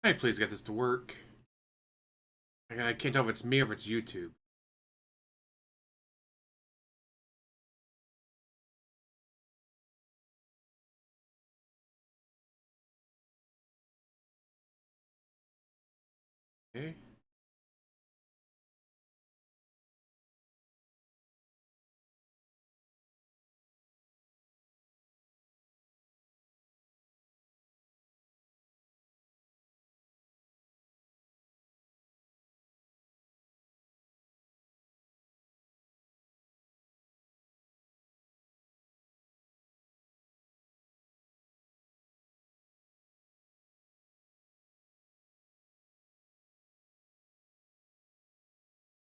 Hey, please get this to work. I can't tell if it's me or if it's YouTube. Okay.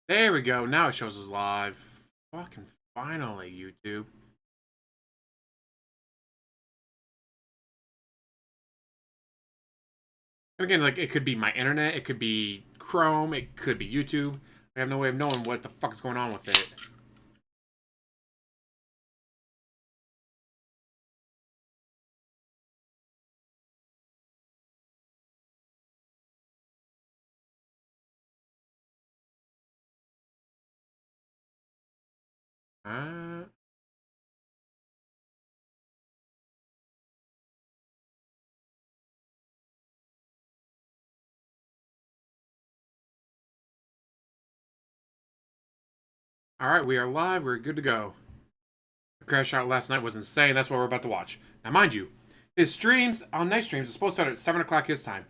There we go. Now it shows us live. Fucking finally, YouTube. And again, like, it could be my internet, it could be Chrome, it could be YouTube. I have no way of knowing what the fuck is going on with it. Uh, Alright, we are live. We're good to go. The crash out last night was insane. That's what we're about to watch. Now, mind you, his streams on night streams is supposed to start at 7 o'clock his time.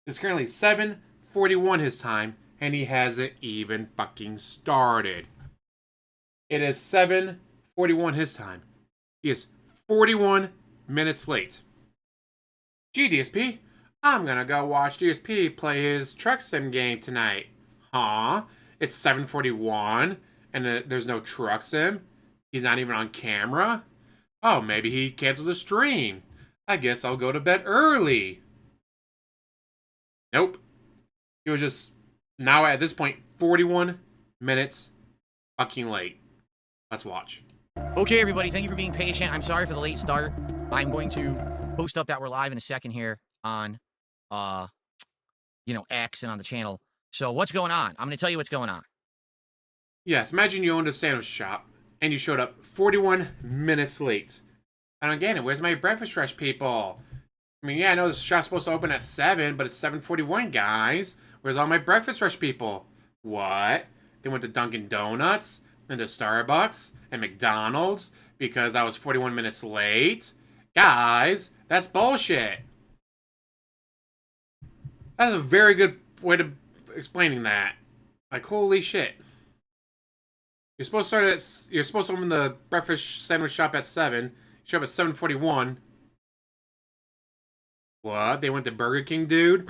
It's currently 7:41 his time, and he hasn't even fucking started. It is 7:41 his time. He is 41 minutes late. Gee, DSP, I'm gonna go watch DSP play his truck sim game tonight. Huh? It's 7:41, and there's no truck sim? He's not even on camera? Oh, maybe he canceled the stream. I guess I'll go to bed early. Nope. He was just, now at this point, 41 minutes fucking late. Let's watch. Okay, everybody, thank you for being patient. I'm sorry for the late start. I'm going to post up that we're live in a second here on, X and on the channel. So what's going on? I'm going to tell you what's going on. Yes, imagine you owned a sandwich shop and you showed up 41 minutes late. I don't get it. Where's my breakfast rush, people? I mean, yeah, I know the shop's supposed to open at 7, but it's 7:41, guys. Where's all my breakfast rush people? What? They went to Dunkin' Donuts and to Starbucks and McDonald's because I was 41 minutes late? Guys, that's bullshit. That's a very good way to explaining that. Like, holy shit. You're supposed to open the breakfast sandwich shop at 7. Show up at 7:41. What? They went to Burger King, dude?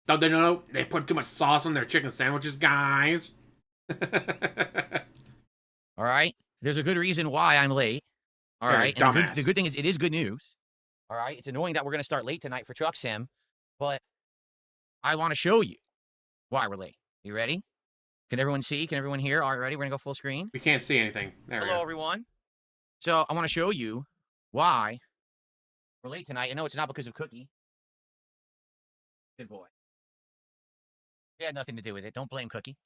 Don't they know they put too much sauce on their chicken sandwiches, guys? All right? There's a good reason why I'm late. All right? And the good thing is it is good news. All right? It's annoying that we're going to start late tonight for Truck Sim, but I want to show you why we're late. You ready? Can everyone see? Can everyone hear? All right, ready? We're going to go full screen. We can't see anything. There we go. Hello, everyone. So I want to show you why we're late tonight. I know it's not because of Cookie. Good boy. It had nothing to do with it. Don't blame Cookie.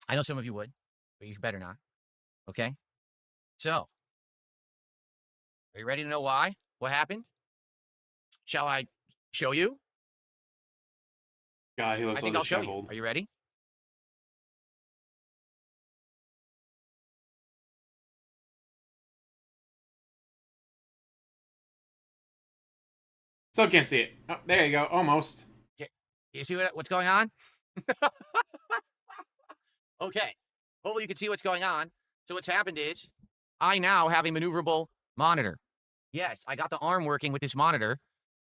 I know some of you would, but you better not. Okay? So, are you ready to know why? What happened? Shall I show you? God, he looks I think I'll show you. Are you ready? Still can't see it. Oh, there you go. Almost. You see what's going on? Okay. Hopefully you can see what's going on. So what's happened is I now have a maneuverable monitor. Yes, I got the arm working with this monitor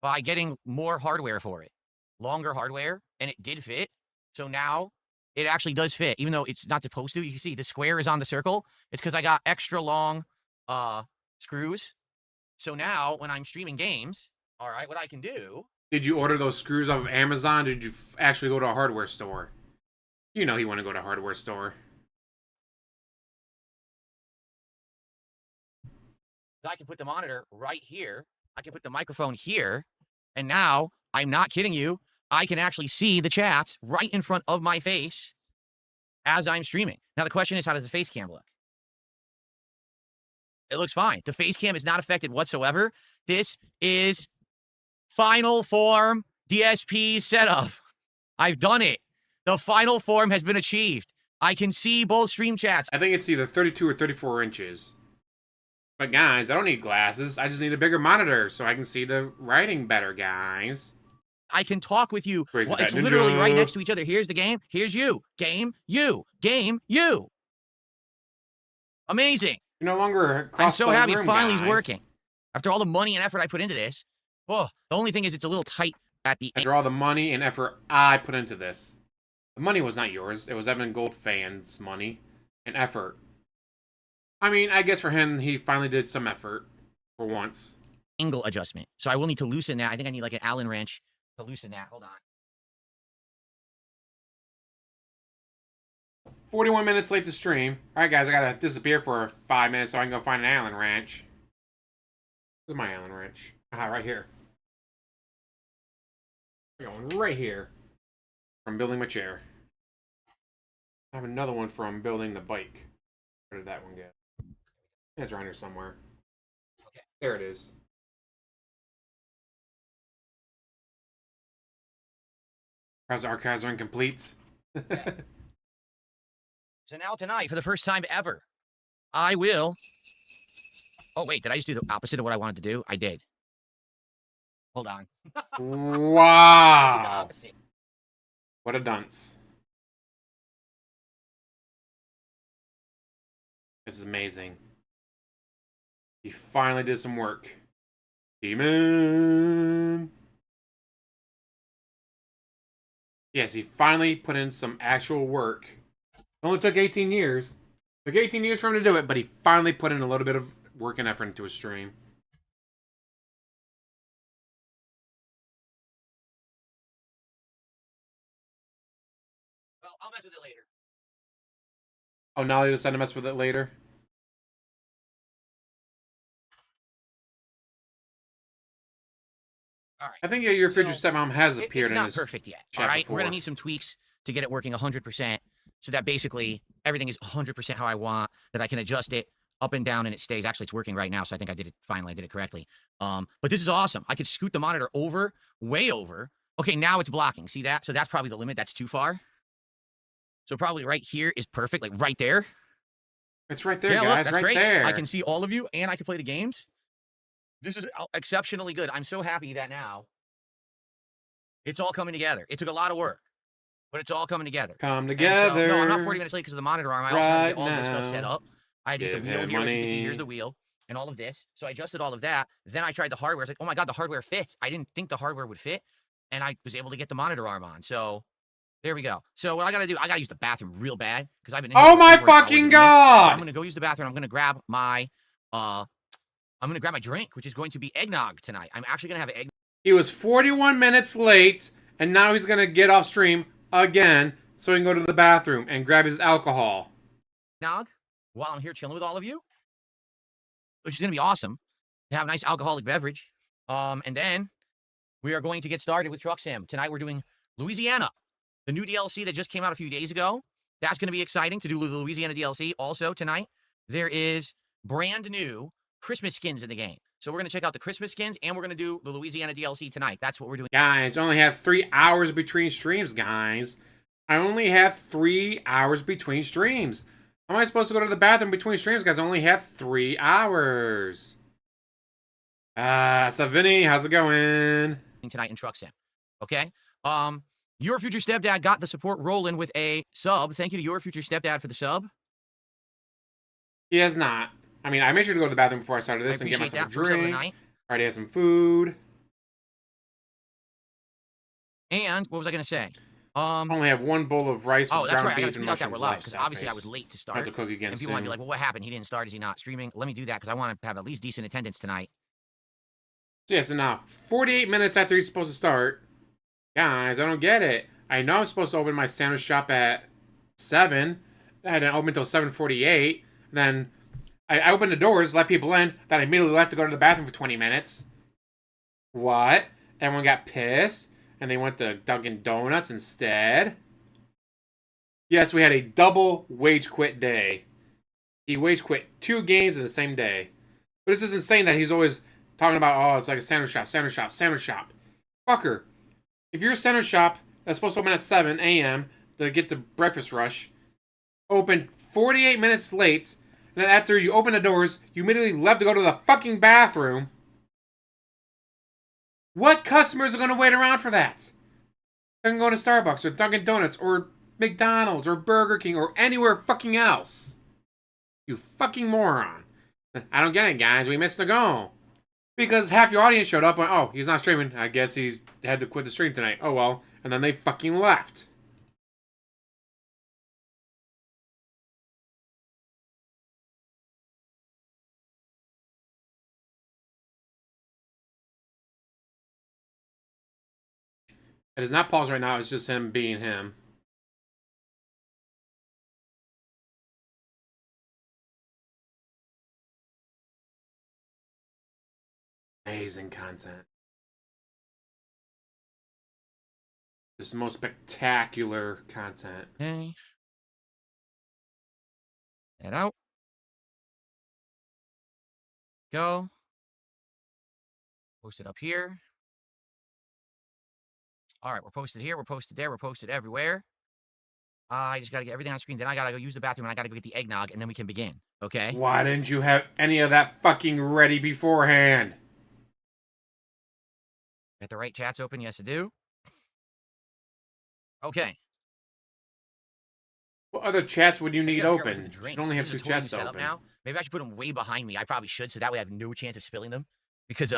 by getting more hardware for it. Longer hardware, and it did fit. So now it actually does fit, even though it's not supposed to. You can see the square is on the circle. It's because I got extra long screws. So now when I'm streaming games, all right, what I can do. Did you order those screws off of Amazon? Or did you actually go to a hardware store? You know you want to go to a hardware store. I can put the monitor right here. I can put the microphone here. And now, I'm not kidding you, I can actually see the chats right in front of my face as I'm streaming. Now, the question is, how does the face cam look? It looks fine. The face cam is not affected whatsoever. This is final form DSP setup. I've done it. The final form has been achieved. I can see both stream chats. I think it's either 32 or 34 inches. But guys, I don't need glasses. I just need a bigger monitor so I can see the writing better, guys. I can talk with you. Crazy Well, Cat it's Ninja. literally right next to each other. Here's the game. Here's you. Game, you. Game, you. Amazing. You're no longer I'm across so the happy room, finally guys. it's working. After all the money and effort I put into this. Oh, the only thing is it's a little tight at the end. After all the money and effort I put into this. The money was not yours. It was Evan Goldfan's money and effort. I mean, I guess for him, he finally did some effort for once. Angle adjustment. So I will need to loosen that. I think I need like an Allen wrench to loosen that. Hold on. 41 minutes late to stream. Alright, guys, I gotta disappear for 5 minutes so I can go find an Allen wrench. Where's my Allen wrench? Ah, right here. I'm going right here. From building my chair. I have another one from building the bike. Where did that one get? It's around here somewhere. Okay. There it is. How's the archives are incomplete? Yeah. So now tonight, for the first time ever, I will... Oh, wait, did I just do the opposite of what I wanted to do? I did. Hold on. Wow. Opposite. What a dunce. This is amazing. He finally did some work. Demon. Yes, he finally put in some actual work. It only took 18 years. It took 18 years for him to do it, but he finally put in a little bit of work and effort into his stream. Well, I'll mess with it later. Oh, now they decide to mess with it later? All right. I think your future So, stepmom has appeared It's in not this perfect yet. chat All right, before. we're gonna need some tweaks to get it working 100%, so that basically everything is 100% how I want. That I can adjust it up and down, and it stays. Actually, it's working right now, so I think I did it. Finally, I did it correctly. But this is awesome. I could scoot the monitor over, way over. Okay, now it's blocking. See that? So that's probably the limit. That's too far. So probably right here is perfect, like right there. It's right there, Yeah, guys. look, that's right great. there. I can see all of you, and I can play the games. This is exceptionally good. I'm so happy that now it's all coming together. It took a lot of work, but it's all coming together. Come And together. so, no, I'm not 40 minutes late because of the monitor arm. I also had to get all this stuff set now. up. I did the Give wheel him here, as you can see. money. Here's the wheel and all of this. So I adjusted all of that. Then I tried the hardware. I was like, oh my God, the hardware fits. I didn't think the hardware would fit. And I was able to get the monitor arm on. So there we go. So what I got to do, I got to use the bathroom real bad because I've been in here Oh for my over an hour fucking doing this. So god! I'm going to go use the bathroom. I'm going to grab my drink, which is going to be eggnog tonight. I'm actually going to have egg. He was 41 minutes late, and now he's gonna get off stream again so he can go to the bathroom and grab his alcohol. Eggnog while I'm here chilling with all of you, which is going to be awesome to have a nice alcoholic beverage. And then we are going to get started with Truck Sim. Tonight we're doing Louisiana, the new DLC that just came out a few days ago. That's going to be exciting to do the Louisiana DLC. Also tonight, there is brand new Christmas skins in the game. So we're going to check out the Christmas skins, and we're going to do the Louisiana DLC tonight. That's what we're doing. Guys, I only have 3 hours between streams, guys. I only have 3 hours between streams. How am I supposed to go to the bathroom between streams, guys? I only have 3 hours. So Vinny, how's it going? Tonight in Truck Sim. Okay? Your Future Stepdad got the support rolling with a sub. Thank you to Your Future Stepdad for the sub. He has not. I mean, I made sure to go to the bathroom before I started this and get appreciate myself a that. First of the drink. night. Already had some food. And what was I going to say? I only have one bowl of rice with Oh, that's ground right. I got beef to and tweet out that mushrooms we're live left. because Sad obviously I face. was late to I have start. to cook again And soon. people might be like, well, what happened? He didn't start. Is he not streaming? Let me do that because I want to have at least decent attendance tonight. So yeah, so now, 48 minutes after he's supposed to start. Guys, I don't get it. I know I'm supposed to open my sandwich shop at 7. I didn't open until 7:48. Then I opened the doors, let people in. Then I immediately left to go to the bathroom for 20 minutes. What? everyone got pissed and they went to Dunkin' Donuts instead. Yes, we had a double wage quit day. He wage quit 2 games in the same day. But this isn't saying that he's always talking about, oh, it's like a sandwich shop, sandwich shop, sandwich shop. Fucker. If you're a sandwich shop that's supposed to open at 7 a.m. to get the breakfast rush, open 48 minutes late, and then after you open the doors, you immediately left to go to the fucking bathroom. What customers are going to wait around for that? They're going to go to Starbucks or Dunkin' Donuts or McDonald's or Burger King or anywhere fucking else. You fucking moron. I don't get it, guys. We missed the goal. Because half your audience showed up and, oh, he's not streaming. I guess he's had to quit the stream tonight. Oh, well. And then they fucking left. It is not pause right now. It's just him being him. Amazing content. Just the most spectacular content. Okay. Head out. Go. Post it up here. All right, we're posted here. We're posted there. We're posted everywhere. I just got to get everything on screen. Then I got to go use the bathroom, and I got to go get the eggnog, and then we can begin. Okay? Why didn't you have any of that fucking ready beforehand? Got the right chats open? Yes, I do. Okay. What other chats would you need open? You You only have 2 chats to open. now. Maybe I should put them way behind me. I probably should, so that way I have no chance of spilling them. Because,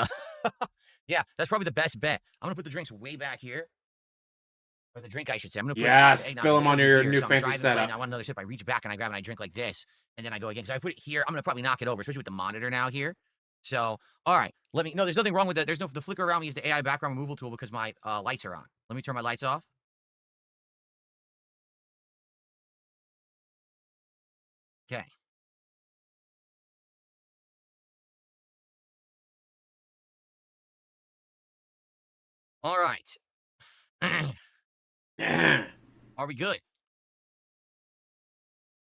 yeah, that's probably the best bet. I'm going to put the drinks way back here. Or the drink, I should say. I'm going to put Yeah, the eggnog spill them way on over your here. new So I'm fancy driving away, setup. and I want another sip. I reach back and I grab and I drink like this. And then I go again. Because I put it here. I'm going to probably knock it over, especially with the monitor now here. So, all right. No, there's nothing wrong with that. The flicker around me is the AI background removal tool because my lights are on. Let me turn my lights off. Okay. All right. Are we good?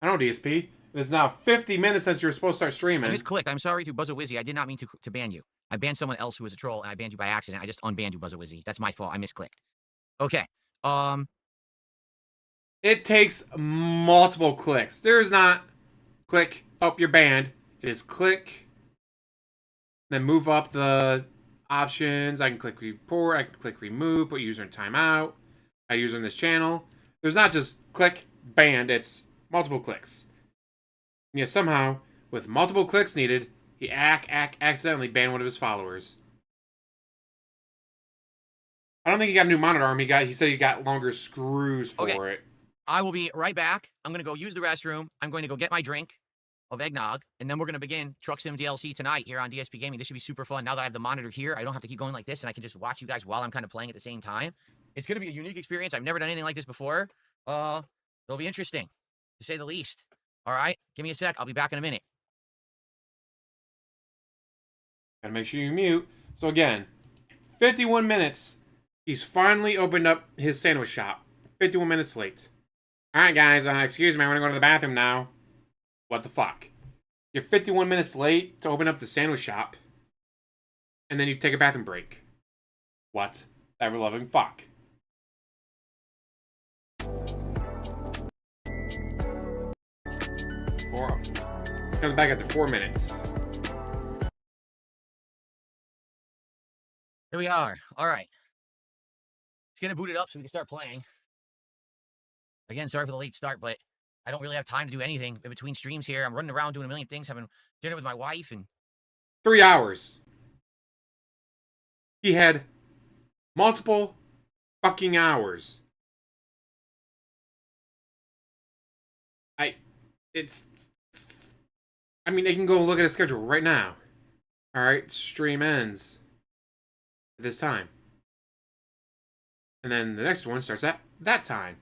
I know, DSP. It's now 50 minutes since you're supposed to start I streaming. misclicked. I'm sorry to Buzzawizzy. I did not mean to ban you. I banned someone else who was a troll, and I banned you by accident. I just unbanned you, Buzzawizzy. That's my fault. I misclicked. Okay. It takes multiple clicks. There's not click up your band. It is click, then move up the options. I can click report. I can click remove, put user in timeout. I user in this channel. There's not just click, band. It's multiple clicks. And yet somehow, with multiple clicks needed, he accidentally banned one of his followers. I don't think he got a new monitor arm. He said he got longer screws for it. I will be right back. I'm going to go use the restroom. I'm going to go get my drink of eggnog, and then we're going to begin Truck Sim DLC tonight here on DSP Gaming. This should be super fun. Now that I have the monitor here, I don't have to keep going like this, and I can just watch you guys while I'm kind of playing at the same time. It's going to be a unique experience. I've never done anything like this before. It'll be interesting, to say the least. All right? Give me a sec. I'll be back in a minute. Gotta make sure you mute. So again, 51 minutes. He's finally opened up his sandwich shop. 51 minutes late. Alright guys, excuse me, I'm gonna go to the bathroom now. What the fuck? You're 51 minutes late to open up the sandwich shop. And then you take a bathroom break. What? Ever loving fuck. Comes back after 4 minutes. Here we are. All right. Let's get it booted up so we can start playing. Again, sorry for the late start, but I don't really have time to do anything in between streams here. I'm running around doing a million things, having dinner with my wife, and 3 hours. He had multiple fucking hours. I mean, I can go look at his schedule right now. Alright, stream ends at this time. And then the next one starts at that time.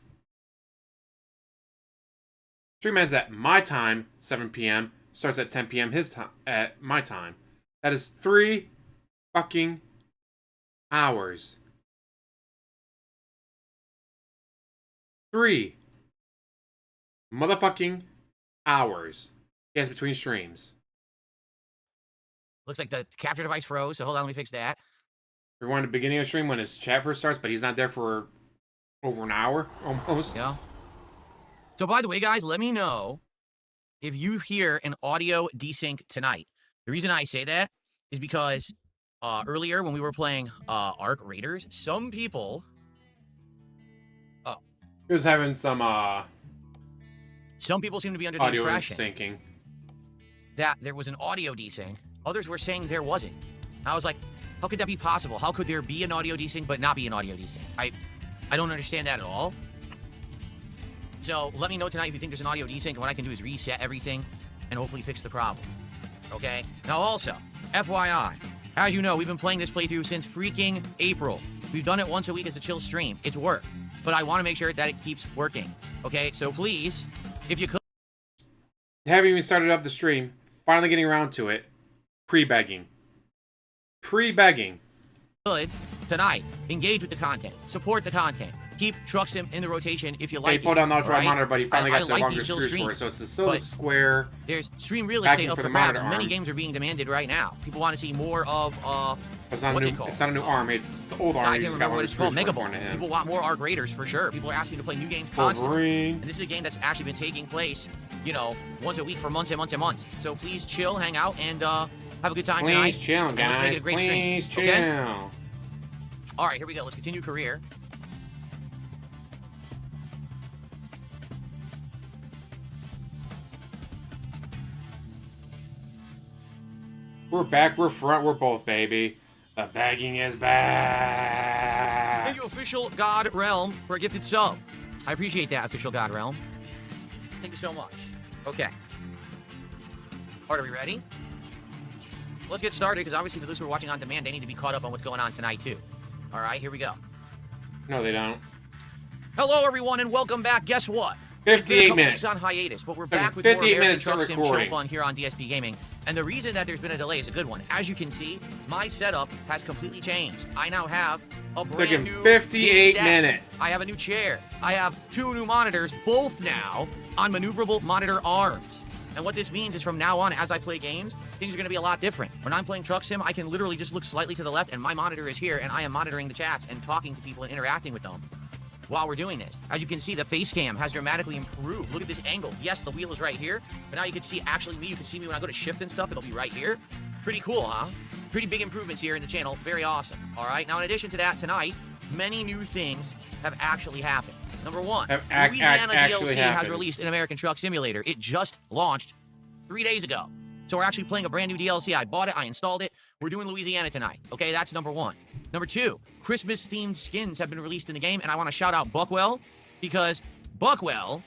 Stream ends at my time, 7 p.m. Starts at 10 p.m. his time, at my time. That is 3 fucking hours. 3 motherfucking hours. He has between streams. Looks like the capture device froze, so hold on, let me fix that. We're going to the beginning of the stream when his chat first starts, but he's not there for over an hour, almost. Yeah. So, by the way, guys, let me know if you hear an audio desync tonight. The reason I say that is because earlier when we were playing Arc Raiders, some people... He was having some people seem to be under the audio impression syncing. that there was an audio desync. Others were saying there wasn't. I was like, how could that be possible? How could there be an audio desync but not be an audio desync? I don't understand that at all. So let me know tonight if you think there's an audio desync, and what I can do is reset everything and hopefully fix the problem. Okay? Now also, FYI, as you know, we've been playing this playthrough since freaking April. We've done it once a week as a chill stream. It's work. But I want to make sure that it keeps working. Okay? So please, if you could... Haven't even started up the stream. Finally getting around to it. Pre-begging. Pre-begging. Good tonight. Engage with the content. Support the content. Keep Truck Sim in the rotation if you like. He pulled down the ultra right? monitor, but he finally got the like longer these chill screws for it. streams, So it's still a square. There's stream real backing estate up for for the grabs. monitor Many arm. games are being demanded right now. People want to see more of It's not, it's not a new arm. It's the old arm. I He can't just got remember what longer it's called. screws Mega for it Ball. to him. People want more Arc Raiders for sure. People are asking to play new games constantly. Wolverine. And this is a game that's actually been taking place, you know, once a week for months and months and months. So please chill, hang out, and have a good time tonight. Please chill, And let's make guys. it a great Please stream. chill. Okay? All right, here we go. Let's continue career. We're back. We're front. We're both, baby. The begging is back. Thank you, Official God Realm, for a gifted sub. I appreciate that, Official God Realm. Thank you so much. Okay. All right, are we ready? Let's get started, because obviously for those who are watching on demand, they need to be caught up on what's going on tonight, too. All right, here we go. No, they don't. Hello, everyone, and welcome back. Guess what? 58 minutes. Weeks on hiatus, but we're back with more 58 American minutes Truck of Sim show recording. fun here on DSPGaming. And the reason that there's been a delay is a good one. As you can see, my setup has completely changed. I now have a brand Took him new 58 desk. minutes. I have a new chair. I have 2 new monitors, both now on maneuverable monitor arms. And what this means is from now on, as I play games, things are going to be a lot different. When I'm playing Truck Sim, I can literally just look slightly to the left, and my monitor is here, and I am monitoring the chats and talking to people and interacting with them while we're doing this. As you can see, the face cam has dramatically improved. Look at this angle. Yes, the wheel is right here, but now you can see actually me. You can see me when I go to shift and stuff. It'll be right here. Pretty cool, huh? Pretty big improvements here in the channel. Very awesome. All right. Now, in addition to that, tonight, many new things have actually happened. Number one, Louisiana DLC has released an American Truck Simulator. It just launched 3 days ago. So we're actually playing a brand new DLC. I bought it. I installed it. We're doing Louisiana tonight. Okay, that's number one. Number two, Christmas-themed skins have been released in the game, and I want to shout out Buckwell, because Buckwell...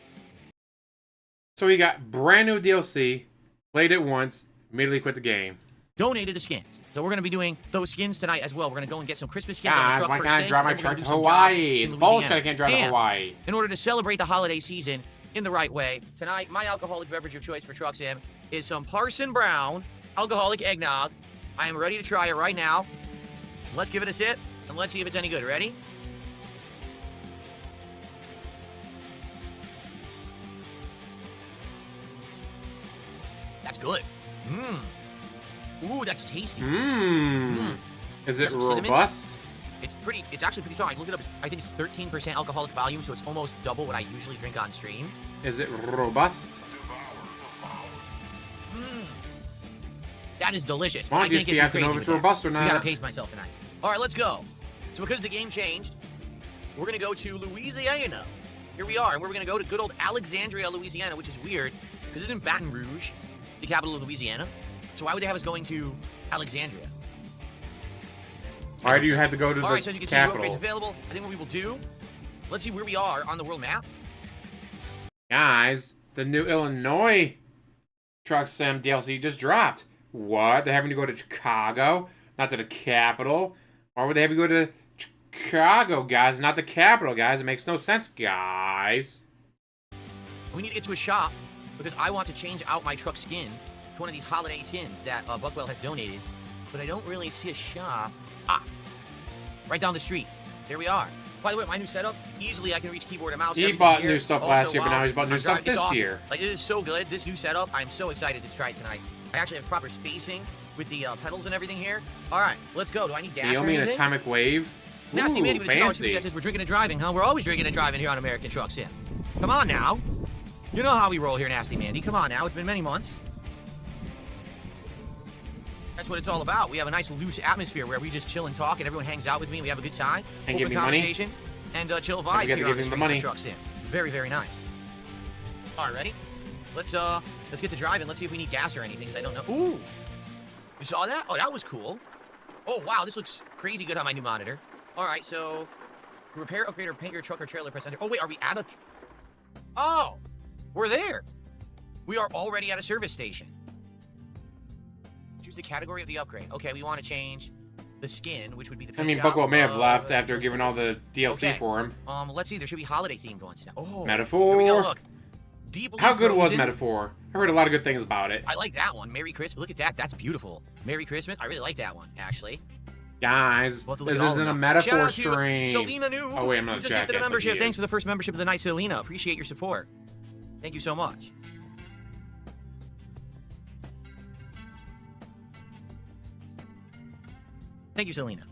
So he got brand new DLC, played it once, immediately quit the game. Donated the skins. So we're going to be doing those skins tonight as well. We're going to go and get some Christmas skins on Guys, the truck why first can't I day, drive my and then we're truck gonna to do some Hawaii? jobs It's in bullshit I Louisiana. can't drive to And Hawaii. in order to celebrate the holiday season in the right way, tonight, my alcoholic beverage of choice for Truck Sim is some Parson Brown alcoholic eggnog. I am ready to try it right now. Let's give it a sip, and let's see if it's any good. Ready? That's good. Mmm. Ooh, that's tasty. Mmm. Is it robust? It's actually pretty strong. I looked it up. I think it's 13% alcoholic volume, so it's almost double what I usually drink on stream. Is it robust? Mmm. That is delicious. Well, I can't get too to know crazy if with it's that. robust or I not. gotta pace myself tonight. All right, let's go. So because the game changed, we're gonna go to Louisiana. Here we are, and we're gonna go to good old Alexandria, Louisiana, which is weird because isn't Baton Rouge the capital of Louisiana? So why would they have us going to Alexandria? Why do you have to go to All the right, so as you can see, capital? new upgrades available. I think what we will do, let's see where we are on the world map. Guys, the new Illinois Truck Sim DLC just dropped. What? They're having to go to Chicago, not to the capital. Why would they have to go to Chicago, guys, not the capital, guys? It makes no sense, guys. We need to get to a shop because I want to change out my truck skin to one of these holiday skins that Buckwell has donated, but I don't really see a shop. Ah, right down the street. There we are. By the way, my new setup, easily I can reach keyboard and mouse. He everything bought here. new stuff Also, last year, but wow, now he's bought new I'm stuff driving- it's this awesome. year. Like, it is so good. This new setup, I'm so excited to try it tonight. I actually have proper spacing with the pedals and everything here. All right, let's go. Do I need gas You owe or me an anything? atomic wave? Nasty Ooh, Mandy with the $2 super fancy. chat says we're drinking and driving, huh? We're always drinking and driving here on American Truck Sim. Come on now. You know how we roll here, Nasty Mandy. Come on now. It's been many months. That's what it's all about. We have a nice loose atmosphere where we just chill and talk and everyone hangs out with me and we have a good time. And open give me money. conversation and chill Don't vibes forget to here give on the him the street money. for Truck Sim. Very, very nice. All right, ready? Let's get to driving. Let's see if we need gas or anything, because I don't know. Ooh! You saw that? Oh, that was cool. Oh, wow, this looks crazy good on my new monitor. All right, so repair, upgrade, or paint your truck or trailer, press enter. Oh, wait, are we at a... Oh! We're there! We are already at a service station. Choose the category of the upgrade. Okay, we want to change the skin, which would be the I paint mean, job. Buckwell may have left after giving all the DLC Okay. for him. Let's see, there should be holiday theme going now. Oh, Metaphor. here we go, look. Deeply How good was frozen. Metaphor? I heard a lot of good things about it. I like that one. Merry Christmas. Look at that. That's beautiful. Merry Christmas. I really like that one, actually. Guys, We'll have to look this at all isn't of a them. metaphor Shout out to stream. Selena New. Oh, wait, I'm not who a just gifted a jackass like membership. he Thanks is. for the first membership of the night, Selena. Appreciate your support. Thank you so much. Thank you, Selena.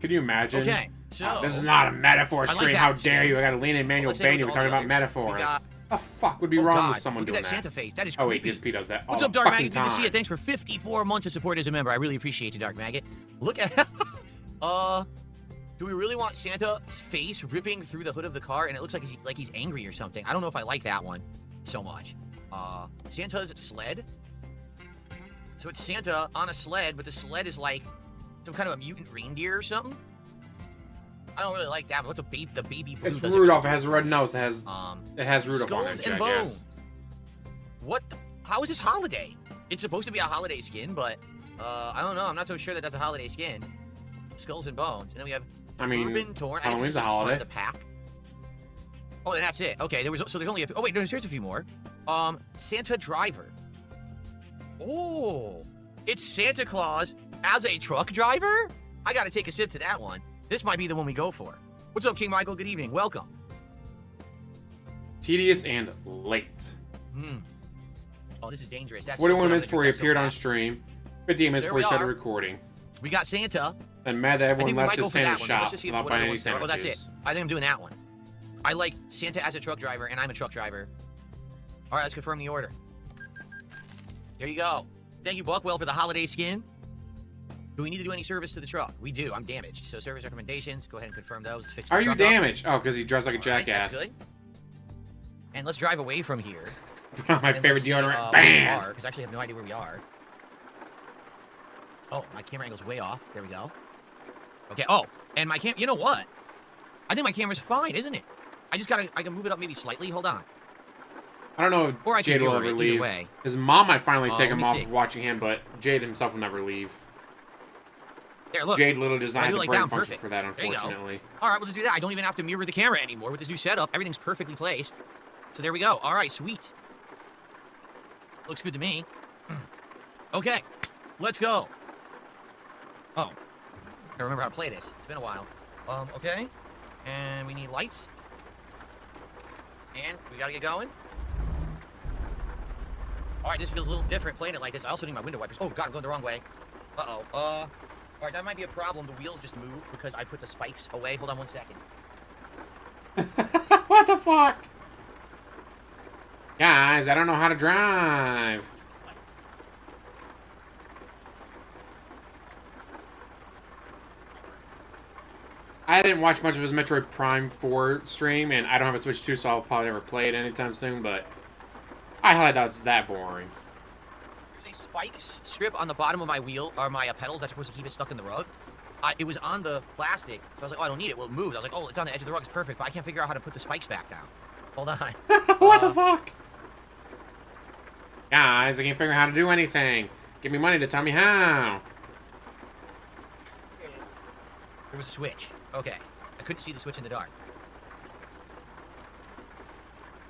Could you imagine? Okay, so This is not a metaphor I like stream. that How instead. dare you? I got to lean in manual Let's take a bang. You look were at talking all the about others. metaphor. We got- The fuck would be Oh, wrong God. with someone Look doing at that that? Santa face. That is Oh wait, creepy. DSP does that. What's all up, the Dark fucking Maggot? Good to see you. time. Thanks for 54 months of support as a member. I really appreciate you, Dark Maggot. Look at... do we really want Santa's face ripping through the hood of the car and it looks like he's angry or something? I don't know if I like that one so much. Santa's sled. So it's Santa on a sled, but the sled is like some kind of a mutant reindeer or something. I don't really like that. But what's the baby? It's doesn't Rudolph. It really has a red nose. It has Rudolph on Skulls it, and I bones. guess. What? How is this holiday? It's supposed to be a holiday skin, but I don't know. I'm not so sure that that's a holiday skin. Skulls and bones, and then we have I mean, Urban Torn. Halloween's a Part of holiday. the pack. Oh, and that's it. Okay, there's only oh wait, there's a few more. Santa Driver. Oh, it's Santa Claus as a truck driver. I gotta take a sip to that one. This might be the one we go for. What's up, King Michael? Good evening. Welcome. Tedious and late. Oh, this is dangerous. That's 41 so minutes good. before he That's so appeared on fast. stream. 58 minutes There before he we started are. recording. We got Santa. Then mad that I everyone think we left might go his for that Santa's one. shop Let's just see if without what buying other any ones there are. Oh, that's it. sandwiches. I think I'm doing that one. I like Santa as a truck driver, and I'm a truck driver. All right, let's confirm the order. There you go. Thank you, Buckwell, for the holiday skin. Do we need to do any service to the truck? We do. I'm damaged. So service recommendations. Go ahead and confirm those. Let's fix the Are you truck up. damaged? Oh, because he dressed like a All right, jackass. that's good. And let's drive away from here. Put on my And favorite let's see, deodorant. where we Bam! are, because I actually have no idea where we are. Oh, my camera angle's way off. There we go. Okay. Oh, and my you know what? I think my camera's fine, isn't it? I can move it up maybe slightly. Hold on. I don't know Or I if can Jade will do it ever either leave. way. His mom might finally take let him me off see. of watching him, but Jade himself will never leave. There, look. Jade literally designed I do the like brain down function perfect. for that, There you go. unfortunately. All right, we'll just do that. I don't even have to mirror the camera anymore with this new setup. Everything's perfectly placed. So there we go. All right, sweet. Looks good to me. Okay, let's go. Oh, I remember how to play this. It's been a while. Okay, and we need lights. And we gotta get going. All right, this feels a little different playing it like this. I also need my window wipers. Oh God, I'm going the wrong way. Uh-oh. All right, that might be a problem. The wheels just moved because I put the spikes away. Hold on one second. What the fuck? Guys, I don't know how to drive. I didn't watch much of his Metroid Prime 4 stream, and I don't have a Switch 2, so I'll probably never play it anytime soon, but I highly doubt it's that boring. There's a spike strip on the bottom of my wheel, or my pedals, that's supposed to keep it stuck in the rug. It was on the plastic, so I was like, oh, I don't need it. Well, it moved. I was like, oh, it's on the edge of the rug. It's perfect, but I can't figure out how to put the spikes back down. Hold on. What the fuck? Guys, I can't figure out how to do anything. Give me money to tell me how. There was a switch. Okay. I couldn't see the switch in the dark.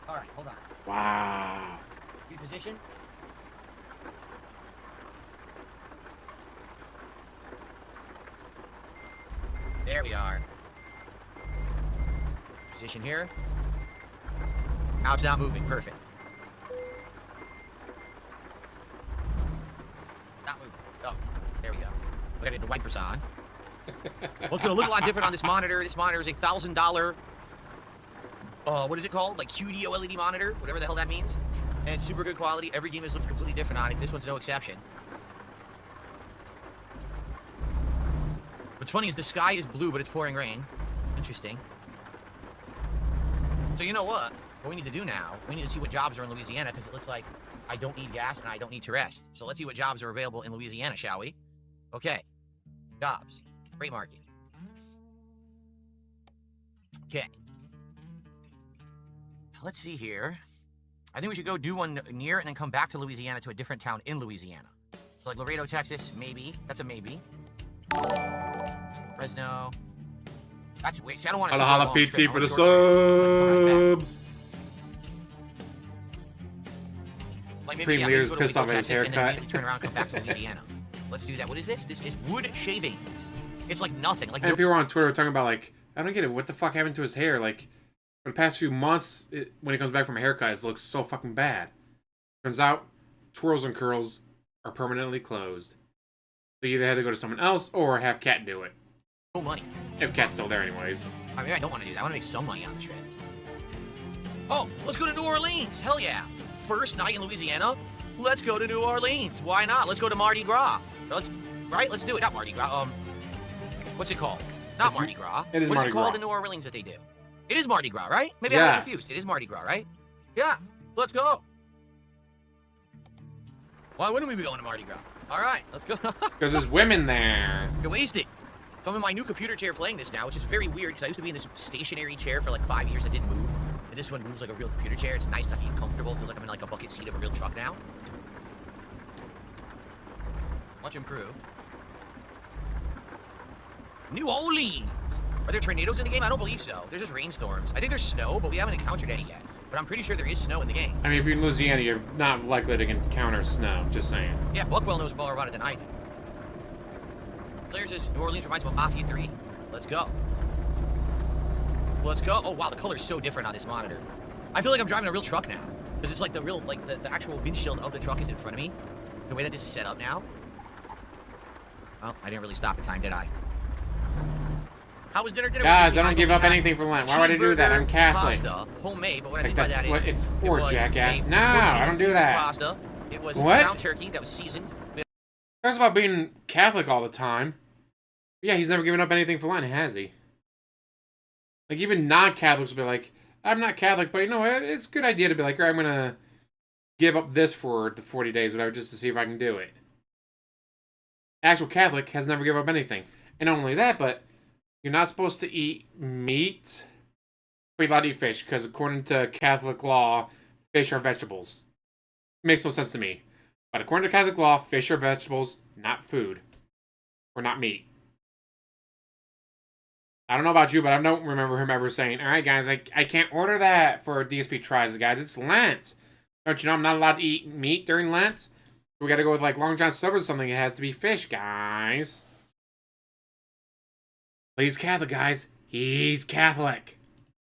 All right, hold on. Wow. Reposition. There we are. Position here. Now it's not moving. Perfect. Not moving. Oh, there we go. We gotta get the wipers on. Well, it's gonna look a lot different on this monitor. This monitor is a $1,000. What is it called? Like QD OLED monitor, whatever the hell that means. And it's super good quality. Every game has looked completely different on it. This one's no exception. What's funny is the sky is blue, but it's pouring rain. Interesting. So you know what? What we need to do now, we need to see what jobs are in Louisiana, because it looks like I don't need gas and I don't need to rest. So let's see what jobs are available in Louisiana, shall we? Okay. Jobs. Freight market. Okay. Let's see here. I think we should go do one near and then come back to Louisiana, to a different town in Louisiana. So like Laredo, Texas, maybe. That's a maybe. Fresno. That's weird. See, I don't want to. Holla PT for the sub. Supreme Leader's pissed off at his haircut. And then turn around and come back to Louisiana. Let's do that. What is this? This is wood shavings. It's like nothing. Like and people on Twitter are talking about, like, I don't get it. What the fuck happened to his hair? Like, for the past few months, when he comes back from a haircut, it looks so fucking bad. Turns out, twirls and curls are permanently closed. So you either had to go to someone else or have Cat do it. No money. If Cat's still there, anyways. I mean, I don't want to do that. I want to make some money on the trip. Oh, let's go to New Orleans. Hell yeah. First night in Louisiana. Let's go to New Orleans. Why not? Let's go to Mardi Gras. Let's do it. Not Mardi Gras. What's it called? Not Mardi Gras. It is What is Mardi it called Gras. in New Orleans that they do? It is Mardi Gras, right? Maybe I'm Yes. confused. It is Mardi Gras, right? Yeah. Let's go. Why wouldn't we be going to Mardi Gras? All right, let's go. Because there's women there. You're wasted. So I'm in my new computer chair playing this now, which is very weird because I used to be in this stationary chair for like 5 years that didn't move. And this one moves like a real computer chair. It's nice, comfy, and comfortable. It feels like I'm in like a bucket seat of a real truck now. Much improved. New Orleans. Are there tornadoes in the game? I don't believe so. There's just rainstorms. I think there's snow, but we haven't encountered any yet. But I'm pretty sure there is snow in the game. I mean, if you're in Louisiana, you're not likely to encounter snow. Just saying. Yeah, Buckwell knows more about it than I do. Slayer says, New Orleans reminds me of Mafia 3. Let's go. Let's go. Oh, wow, the color's so different on this monitor. I feel like I'm driving a real truck now. Because it's like the real, like, the actual windshield of the truck is in front of me. The way that this is set up now. Oh, I didn't really stop in time, did I? How was dinner? Guys, I don't give up anything for Lent. Why would I do that? I'm Catholic. Pasta, homemade, but what I Like, mean by that's that is... what it's for, jackass. No, protein I don't do infused that. Pasta. It was What? ground turkey that was seasoned. Talks about being Catholic all the time. Yeah, he's never given up anything for Lent, has he? Like, even non-Catholics will be like, I'm not Catholic, but you know, it's a good idea to be like, all right, I'm gonna give up this for the 40 days, whatever, just to see if I can do it. Actual Catholic has never given up anything. And not only that, but you're not supposed to eat meat, but you're allowed to eat fish, because according to Catholic law, fish are vegetables. Makes no sense to me. But according to Catholic law, fish are vegetables, not food. Or not meat. I don't know about you, but I don't remember him ever saying, alright guys, I can't order that for DSP Tries, guys. It's Lent. Don't you know I'm not allowed to eat meat during Lent? We gotta go with like Long John Silver or something. It has to be fish, guys. But he's Catholic, guys. He's Catholic.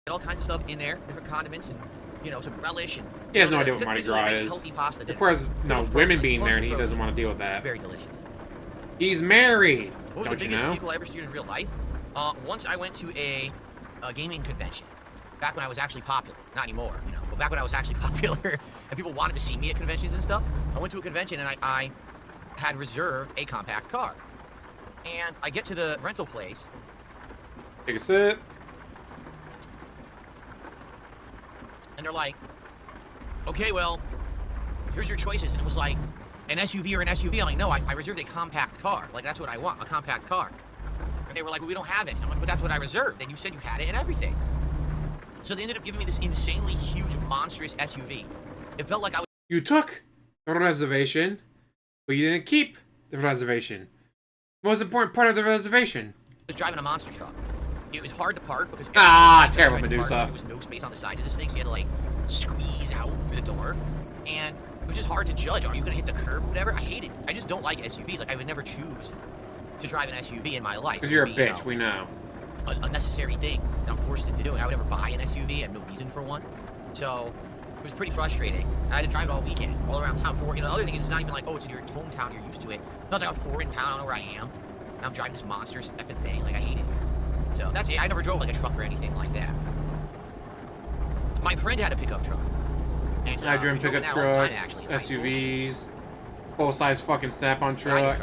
All kinds of stuff in there, different condiments, and you know, some relish. And He has no idea what Mardi Gras is. Healthy pasta dinner. Of course, no, women being there and he doesn't want to deal with It's that. very delicious. He's married. What was Don't the you biggest know? vehicle I ever seen in real life? Once I went to a gaming convention. Back when I was actually popular. Not anymore, you know. But back when I was actually popular and people wanted to see me at conventions and stuff. I went to a convention and I had reserved a compact car. And I get to the rental place. Take a sip. And they're like, okay, well, here's your choices. And it was like, an SUV or an SUV. I'm like, no, I reserved a compact car. Like, that's what I want, a compact car. And they were like, well, we don't have any. I'm like, but that's what I reserved. And you said you had it and everything. So they ended up giving me this insanely huge, monstrous SUV. It felt like I was... You took the reservation, but you didn't keep the reservation. The most important part of the reservation. driving a monster truck. It was hard to park because... Terrible Medusa. There was no space on the sides of this thing, so you had to, like, squeeze out through the door. And it was just hard to judge. Are you going to hit the curb or whatever? I hate it. I just don't like SUVs. Like, I would never choose to drive an SUV in my life. Because you're a You bitch, know. we know. a necessary thing that I'm forced into do. And I would never buy an SUV. I have no reason for one. So it was pretty frustrating. I had to drive it all weekend, all around town. The other thing is, it's not even like, oh, it's in your hometown, you're used to it. No, it's like I'm 4 in town, I don't know where I am. And I'm driving this monstrous effing thing. Like, I hate it. So that's it. I never drove like a truck or anything like that. My friend had a pickup truck. And, I've driven pickup trucks, SUVs, full-size fucking snap-on truck.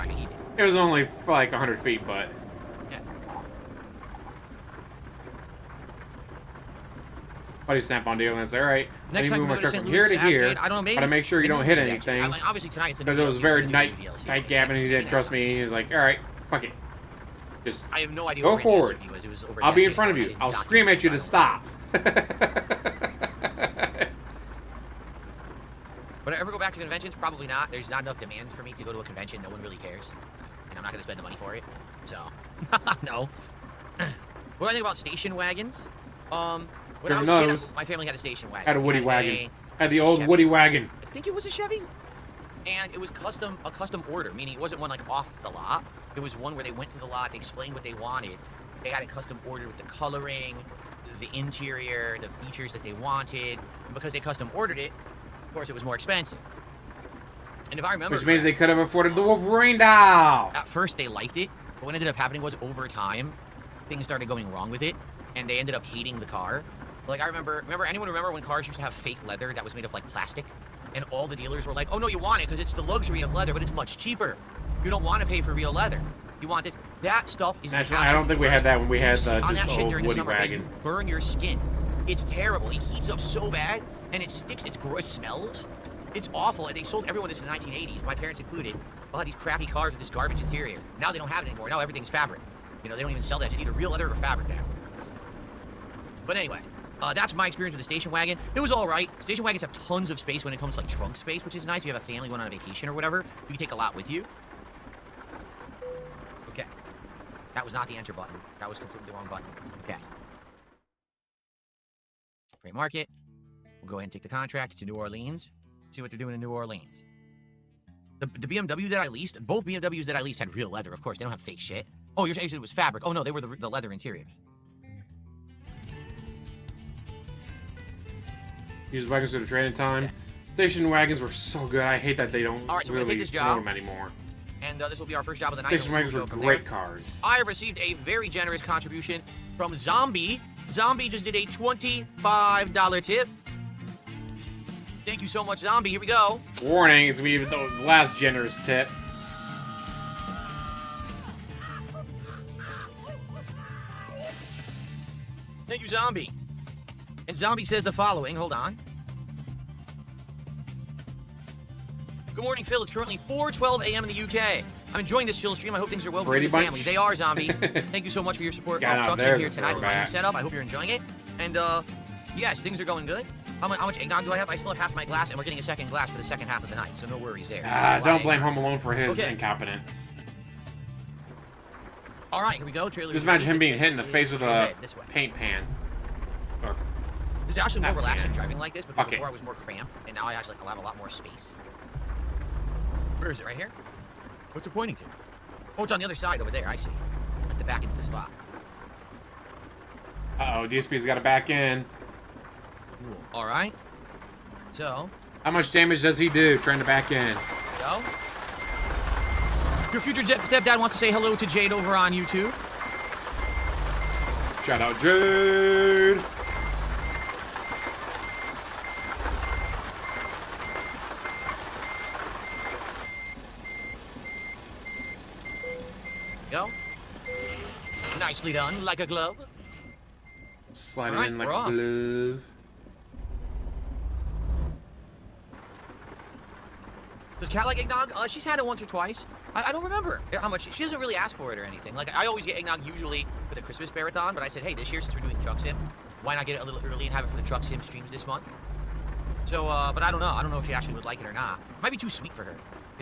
It was only for like 100 feet, but... Yeah. Buddy snap-on deal, and it's alright. Next time move we my go to truck St. from Louis, here to here, I don't know, maybe. but to make sure you don't hit anything. Obviously tonight it's Because it was very tight gap, and he didn't trust me. He was like, alright, fuck it. Just I have no idea go where forward. it was over I'll be in decades, front of I you. didn't I'll document scream at you to it. stop. Would I ever go back to conventions? Probably not. There's not enough demand for me to go to a convention. No one really cares. And I'm not going to spend the money for it. So, no. What do I think about station wagons? When I was a kid, my family had a station wagon. Had a Woody wagon. Had the old Chevy. Woody wagon. I think it was a Chevy. And it was a custom order, meaning it wasn't one like off the lot. It was one where they went to the lot, they explained what they wanted. They had a custom order with the coloring, the interior, the features that they wanted. And because they custom ordered it, of course, it was more expensive. And if I remember, Which means they could have afforded the Wolverine doll. At first, they liked it, but what ended up happening was over time, things started going wrong with it, and they ended up hating the car. Like, I remember anyone remember when cars used to have fake leather that was made of, like, plastic? And all the dealers were like, oh, no, you want it because it's the luxury of leather, but it's much cheaper. You don't want to pay for real leather. You want this. That stuff is Actually, I don't think we had that when we had the just old Woody summer, wagon. you burn your skin. It's terrible. It heats up so bad, and it sticks. It's gross. It smells. It's awful. And they sold everyone this in the 1980s, my parents included. All had these crappy cars with this garbage interior. Now they don't have it anymore. Now everything's fabric. You know, they don't even sell that. It's either real leather or fabric now. But anyway, that's my experience with the station wagon. It was all right. Station wagons have tons of space when it comes to like trunk space, which is nice. If you have a family going on a vacation or whatever, you can take a lot with you. Okay. That was not the enter button. That was completely the wrong button. Okay. Free market. We'll go ahead and take the contract to New Orleans. See what they're doing in New Orleans. The BMW that I leased, both BMWs that I leased had real leather, of course. They don't have fake shit. Oh, you're saying it was fabric. Oh, no, they were the leather interiors. Used wagons to the training time. Okay. Station wagons were so good. I hate that they don't All right, so we're gonna really take this job. promote them anymore. And this will be our first job of the night. Station wagons We'll were go from great there. cars. I have received a very generous contribution from Zombie. Zombie just did a $25 tip. Thank you so much, Zombie. Here we go. Warning, it's going to be the last generous tip. Thank you, Zombie. And Zombie says the following. Hold on. Good morning, Phil. It's currently 4:12 a.m. in the UK. I'm enjoying this chill stream. I hope things are well with your Brady family. Bunch. They are, Zombie. Thank you so much for your support. Got out Trucks there in here to tonight throw with my new back. setup. I hope you're enjoying it. And yes, things are going good. How much eggnog do I have? I still have half my glass, and we're getting a second glass for the second half of the night, so no worries there. Don't blame Home Alone for his Okay. incompetence. All right, here we go. Trailer. Just imagine him being hit in the face with a this way. paint pan. Or, This is actually more Oh, relaxing man. driving like this, because Okay. before I was more cramped, and now I actually have a lot more space. Where is it? Right here? What's it pointing to? Oh, it's on the other side over there. I see. At the back into the spot. uh-oh, DSP's got to back in. Cool. All right. So, How much damage does he do trying to back in? go. Your future stepdad wants to say hello to Jade over on YouTube. Shout out Jade! Go. Nicely done, like a glove. Slide it Alright, in like we're a off. glove. Does Cat like eggnog? She's had it once or twice. I don't remember how much. She doesn't really ask for it or anything. Like, I always get eggnog usually for the Christmas marathon, but I said, hey, this year since we're doing Truck Sim, why not get it a little early and have it for the Truck Sim streams this month? So, but I don't know. I don't know if she actually would like it or not. Might be too sweet for her.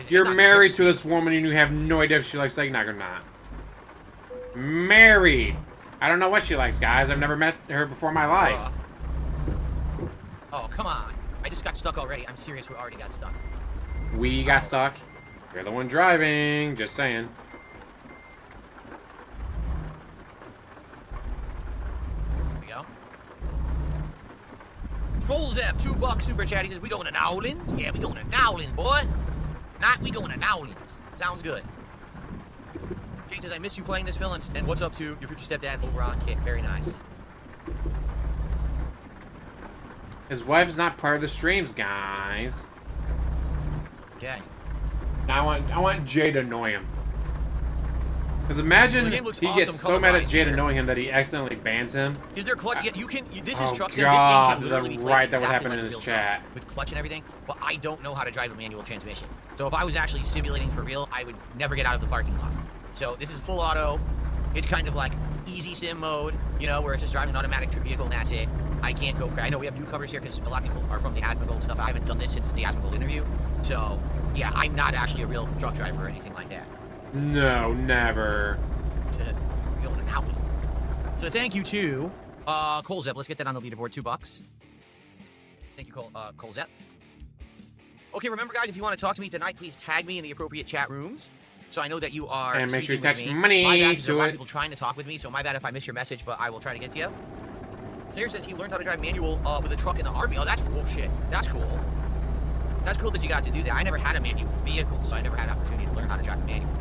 You're Eggnog is married very to this woman and you have no idea if she likes eggnog or not. Married! I don't know what she likes, guys. I've never met her before in my life. Oh, come on. I just got stuck already. I'm serious. We already got stuck. We got stuck. You're the one driving. Just saying. Full Zep, $2 super chat. He says, we going to New Orleans? Yeah, we going to New Orleans, boy. Not we going to New Orleans. Sounds good. Jane says, I missed you playing this, Phil. And what's up to your future stepdad over on Kick? Very nice. His wife's not part of the streams, guys. Okay. Now I want Jay to annoy him. Because imagine he awesome gets so mad at Jay here. annoying him that he accidentally bans him. Is there clutch? Yeah, you can. This is Oh truck sim. God, This game can literally the be right played that would exactly happen like in a his real chat. sim with clutch and everything. But I don't know how to drive a manual transmission. So if I was actually simulating for real, I would never get out of the parking lot. So this is full auto. It's kind of like easy sim mode, you know, where it's just driving an automatic vehicle and that's it. I can't go crazy. I know we have newcomers here because a lot of people are from the Asmongold stuff. I haven't done this since the Asmongold interview. So yeah, I'm not actually a real truck driver or anything like that. No, never. So thank you to Cole Zepp. Let's get that on the leaderboard. $2. Thank you, Cole Zepp. Okay, remember, guys, if you want to talk to me tonight, please tag me in the appropriate chat rooms, so I know that you are. And make sure you text text money my bad, there are a to lot of it. people trying to talk with me, so my bad if I miss your message, but I will try to get to you. Slayer says he learned how to drive manual with a truck in the army. Oh, that's cool shit. That's cool. That's cool that you got to do that. I never had a manual vehicle, so I never had an opportunity to learn how to drive a manual.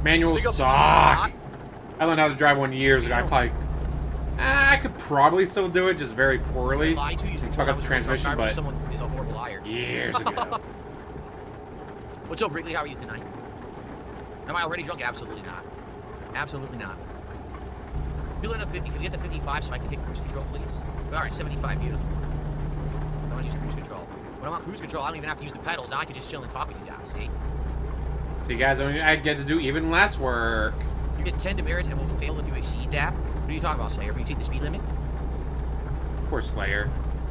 Manuals suck. I learned how to drive one years ago. I could probably still do it, just very poorly. Lied to you. Fuck up the transmission, but someone is a horrible liar. years ago. What's up, Wrigley? How are you tonight? Am I already drunk? Absolutely not. Absolutely not. Feeling a 50. Can we get to 55 so I can hit cruise control, please? All right, 75. Beautiful. I want to use cruise control. When I'm on cruise control, I don't even have to use the pedals. Now I can just chill and talk with you guys. See? So you guys, I get to do even less work. You get 10 demerits and will fail if you exceed that. What are you talking about, Slayer? Will you take the speed limit? Poor Slayer.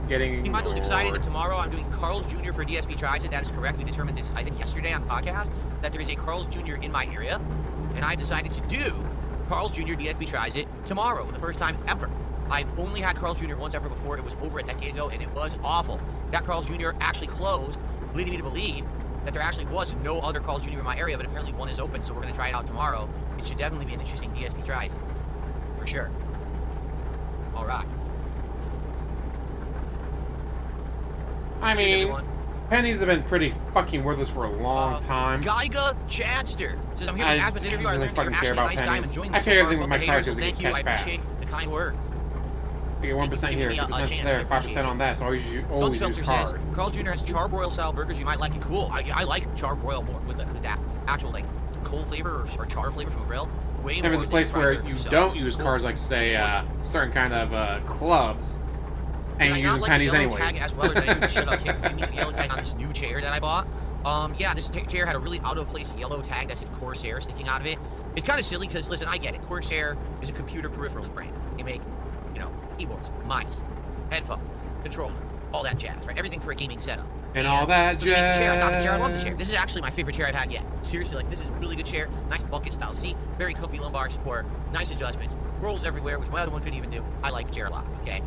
Getting King Michael's excited that ignored. tomorrow I'm doing Carl's Jr. for DSP Tries It. That is correct. We determined this, I think, yesterday on Pahdcast, that there is a Carl's Jr. in my area, and I decided to do Carl's Jr. DSP Tries It tomorrow for the first time ever. I've only had Carl's Jr. once ever before. It was over a decade ago, and it was awful. That Carl's Jr. actually closed, leading me to believe that there actually was no other Carl's Jr. in my area, but apparently one is open, so we're going to try it out tomorrow. It should definitely be an interesting DSP Tries It. For sure. All right. I Cheers, mean, everyone. pennies have been pretty fucking worthless for a long time. Geiga Chadster says, I'm here for the Aspen's interview. I really learned that you're fucking care actually a about nice guy. I'm pennies. enjoying I this pay so far. everything with my Love the card haters. because I Thank get you. I cash back. appreciate the kind words. I get 1% here, Give me a 2% chance, there, I appreciate 5% on that, so always Guns use Filter card. says, Carl Jr. has charbroil style burgers. You might like it. Cool. I like charbroil more with that actual like coal flavor or char flavor from a grill. Way If more it's a than place fried where burger, you so don't use cool. cards, like say certain kind of clubs, and Did you're I using not pennies like the yellow anyways. Tag as well, or did I do the shit up here? The yellow tag on this new chair that I bought. Yeah, this chair had a really out of place yellow tag that said Corsair sticking out of it. It's kind of silly because, listen, I get it. Corsair is a computer peripherals brand. They make, you know, keyboards, mice, headphones, controller, all that jazz, right? Everything for a gaming setup. And all that so they made the chair. I got the chair. I love the chair. jazz. This is actually my favorite chair I've had yet. Seriously, like, this is a really good chair. Nice bucket style seat. Very comfy lumbar support. Nice adjustments. Rolls everywhere, which my other one couldn't even do. I like the chair a lot, okay?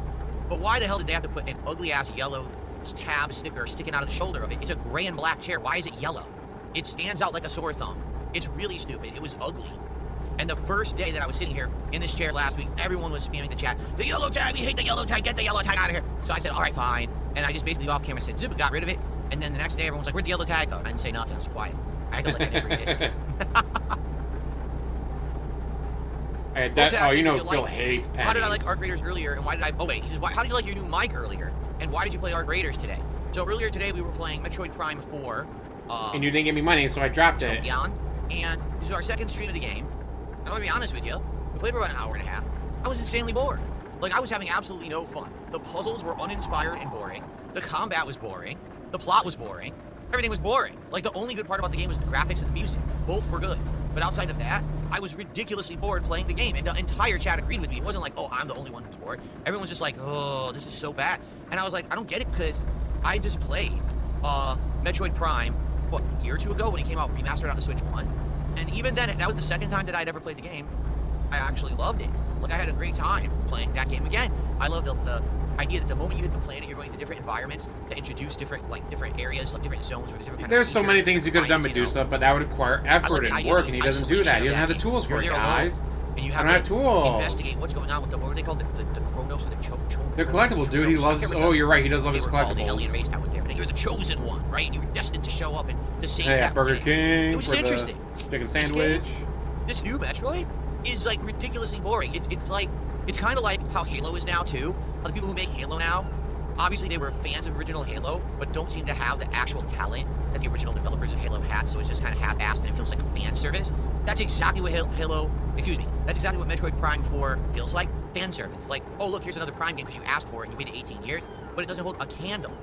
But why the hell did they have to put an ugly-ass yellow tab sticker sticking out of the shoulder of it? It's a gray and black chair. Why is it yellow? It stands out like a sore thumb. It's really stupid. It was ugly. And the first day that I was sitting here in this chair last week, everyone was spamming the chat. The yellow tag, we hate the yellow tag, get the yellow tag out of here. So I said, all right, fine. And I just basically off camera said, zip, got rid of it. And then the next day, everyone was like, where'd the yellow tag go? I didn't say nothing. I was quiet. I had to let it never exist. You know Phil hates pennies. How did I like Arc Raiders earlier, and why did I... Oh, wait. He says, how did you like your new mic earlier? And why did you play Arc Raiders today? So earlier today, we were playing Metroid Prime 4. And you didn't give me money, so I dropped it. Beyond, and this is our second stream of the game. I'm going to be honest with you. We played for about an hour and a half. I was insanely bored. Like, I was having absolutely no fun. The puzzles were uninspired and boring. The combat was boring. The plot was boring. Everything was boring. Like, the only good part about the game was the graphics and the music. Both were good. But outside of that, I was ridiculously bored playing the game, and the entire chat agreed with me. It wasn't like, oh, I'm the only one who's bored. Everyone was just like, oh, this is so bad. And I was like, I don't get it, because I just played Metroid Prime, what, a year or two ago when it came out remastered on the Switch 1. And even then, that was the second time that I'd ever played the game. I actually loved it. Like, I had a great time playing that game again. I love the idea that the moment you hit the planet, you're going to different environments that introduce different areas, like different zones, or different kind There's of so many things you could have done, Medusa, but that would require effort and work, and he doesn't do that. He doesn't have the tools for it, guys. And you I have don't have to tools. investigate what's going on with what were they called? The Chronos or the They're collectibles, dude. He loves. Oh, you're right. He does love his collectibles. The alien race that was there. But you're the chosen one, right? And you were destined to show up and to save that Burger planet. King. It was for interesting. The chicken sandwich. This new Metroid is like ridiculously boring. It's kind of like how Halo is now too. The people who make Halo now, obviously they were fans of original Halo, but don't seem to have the actual talent that the original developers of Halo had. So it's just kind of half-assed and it feels like a fan service. That's exactly what That's exactly what Metroid Prime 4 feels like. Fan service. Like, oh look, here's another Prime game because you asked for it and you waited 18 years, but it doesn't hold a candle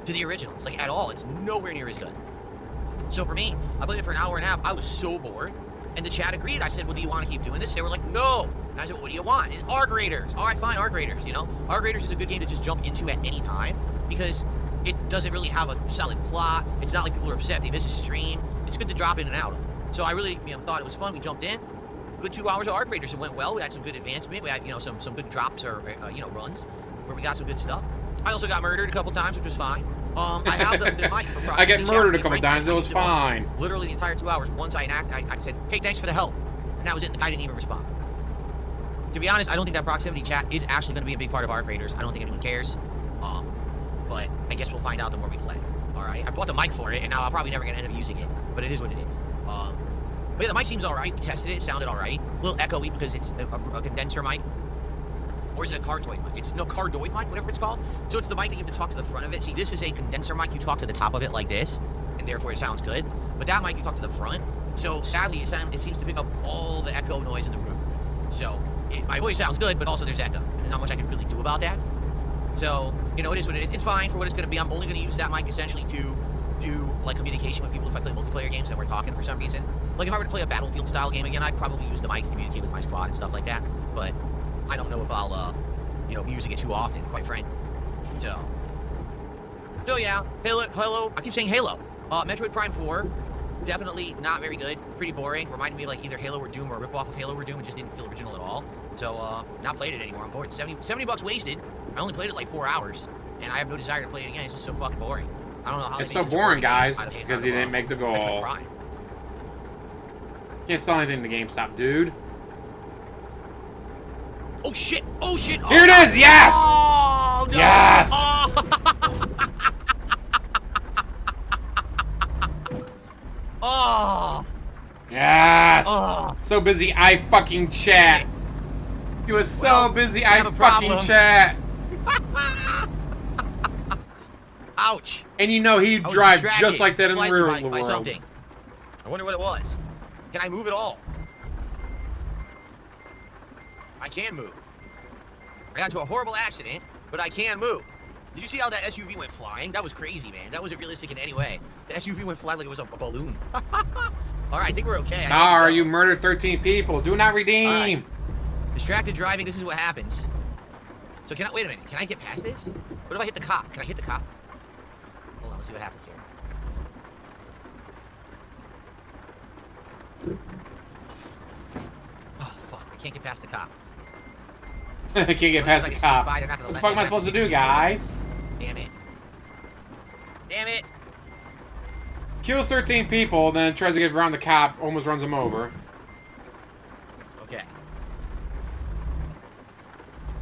to the originals, like at all. It's nowhere near as good. So for me, I played it for an hour and a half. I was so bored. And the chat agreed. I said, well, do you want to keep doing this? They were like, no. And I said, what do you want? It's Arc Raiders. All right, fine, Arc Raiders, you know? Arc Raiders is a good game to just jump into at any time because it doesn't really have a solid plot. It's not like people are upset they miss a stream. It's good to drop in and out of. So I really, thought it was fun. We jumped in. Good 2 hours of Arc Raiders. It went well. We had some good advancement. We had, some good drops or, runs where we got some good stuff. I also got murdered a couple times, which was fine. I have the mic for I get murdered a couple times. It was fine. Literally the entire 2 hours. Once I said, hey, thanks for the help. And that was it. And the guy didn't even respond. To be honest, I don't think that proximity chat is actually going to be a big part of Arc Raiders. I don't think anyone cares. But I guess we'll find out the more we play. All right. I bought the mic for it, and now I'm probably never going to end up using it. But it is what it is. But yeah, the mic seems all right. We tested it. It sounded all right. A little echoey because it's a condenser mic. Or is it a cardioid mic? It's no cardioid mic, whatever it's called. So it's the mic that you have to talk to the front of it. See, this is a condenser mic. You talk to the top of it like this, and therefore it sounds good. But that mic, you talk to the front. So sadly, it seems to pick up all the echo noise in the room. So my voice sounds good, but also there's echo. And not much I can really do about that. So, it is what it is. It's fine for what it's going to be. I'm only going to use that mic essentially to do like communication with people if I play multiplayer games and we're talking for some reason. Like if I were to play a Battlefield style game again, I'd probably use the mic to communicate with my squad and stuff like that. But I don't know if I'll, be using it too often, quite frankly. So yeah, Halo. I keep saying Halo. Metroid Prime 4, definitely not very good. Pretty boring. Reminded me of like either Halo or Doom or a ripoff of Halo or Doom. It just didn't feel original at all. So not played it anymore. I'm bored. 70 bucks wasted. I only played it like 4 hours, and I have no desire to play it again. It's just so fucking boring. I don't know how. It's so boring, guys, because he didn't make the goal. Metroid Prime. Can't sell anything to GameStop, dude. Oh shit! Oh shit! Here it is! Yes! Oh, no. Yes! Oh. Yes! Oh. So busy, I fucking chat. He was so busy, I fucking chat. Ouch! And he'd drive just like that in the real world. By something. I wonder what it was. Can I move at all? I can move. I got into a horrible accident, but I can move. Did you see how that SUV went flying? That was crazy, man. That wasn't realistic in any way. The SUV went flying like it was a balloon. All right, I think we're okay. Sorry, you murdered 13 people. Do not redeem. Right. Distracted driving, this is what happens. So wait a minute. Can I get past this? What if I hit the cop? Can I hit the cop? Hold on, let's see what happens here. Oh, fuck. I can't get past the cop. I can't get past the cop. What the fuck am I supposed to do, guys? Damn it. Damn it. Kills 13 people, then tries to get around the cop, almost runs him over. Okay.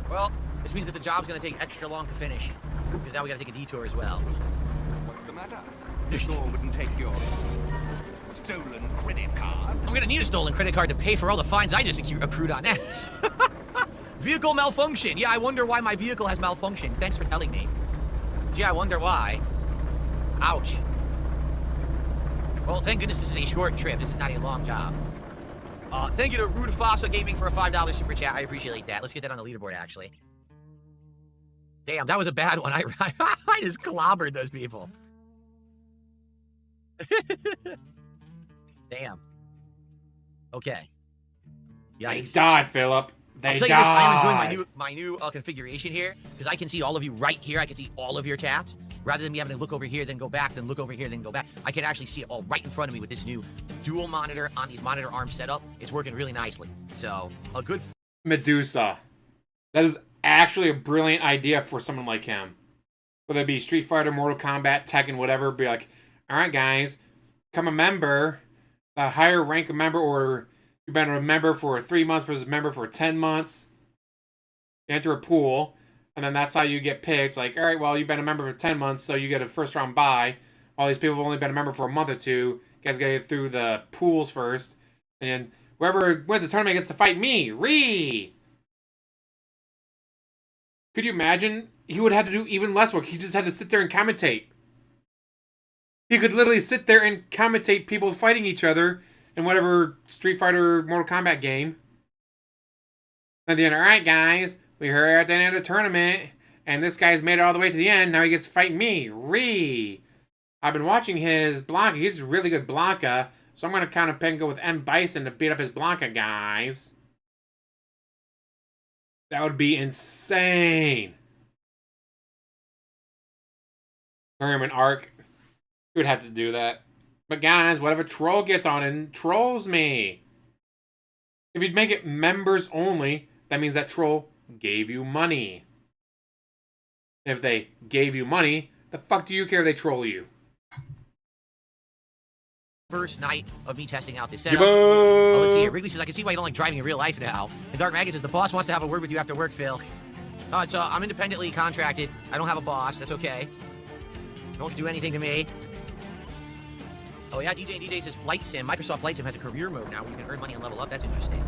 Well, this means that the job's gonna take extra long to finish. Because now we gotta take a detour as well. What's the matter? Sure wouldn't take your stolen credit card. I'm gonna need a stolen credit card to pay for all the fines I just accrued on that. Vehicle malfunction. Yeah, I wonder why my vehicle has malfunctioned. Thanks for telling me. Gee, I wonder why. Ouch. Well, thank goodness this is a short trip. This is not a long job. Thank you to Rude Fossa Gaming for a $5 super chat. I appreciate that. Let's get that on the leaderboard, actually. Damn, that was a bad one. I just clobbered those people. Damn. Okay. Yikes. They died, Philip. They I'll tell died. you this, I am enjoying my new configuration here, because I can see all of you right here. I can see all of your chats. Rather than me having to look over here, then go back, then look over here, then go back. I can actually see it all right in front of me with this new dual monitor on these monitor arm setup. It's working really nicely. So, a good... Medusa. That is actually a brilliant idea for someone like him. Whether it be Street Fighter, Mortal Kombat, Tekken, whatever, be like, alright guys, become a member, a higher rank member, or You've been a member for 3 months versus a member for 10 months. You enter a pool, and then that's how you get picked. Like, all right, well, you've been a member for 10 months, so you get a first round bye. All these people have only been a member for a month or two. You guys gotta get through the pools first. And whoever wins the tournament gets to fight me. REEEE! Could you imagine? He would have to do even less work. He just had to sit there and commentate. He could literally sit there and commentate people fighting each other in whatever Street Fighter Mortal Kombat game. And then, alright guys, we heard at the end of the tournament, and this guy's made it all the way to the end, now he gets to fight me, REEEE. I've been watching his Blanca, he's a really good Blanca, so I'm going to kind of go with M. Bison to beat up his Blanca guys. That would be insane. Tournament arc, he would have to do that. But guys, what if a troll gets on and trolls me? If you'd make it members only, that means that troll gave you money. If they gave you money, the fuck do you care if they troll you? First night of me testing out this setup. Oh, let's see here. Wrigley says, I can see why you don't like driving in real life now. And Dark Maggot says, the boss wants to have a word with you after work, Phil. So I'm independently contracted. I don't have a boss. That's okay. Don't do anything to me. Oh, yeah, DJ says Flight Sim. Microsoft Flight Sim has a career mode now where you can earn money and level up. That's interesting.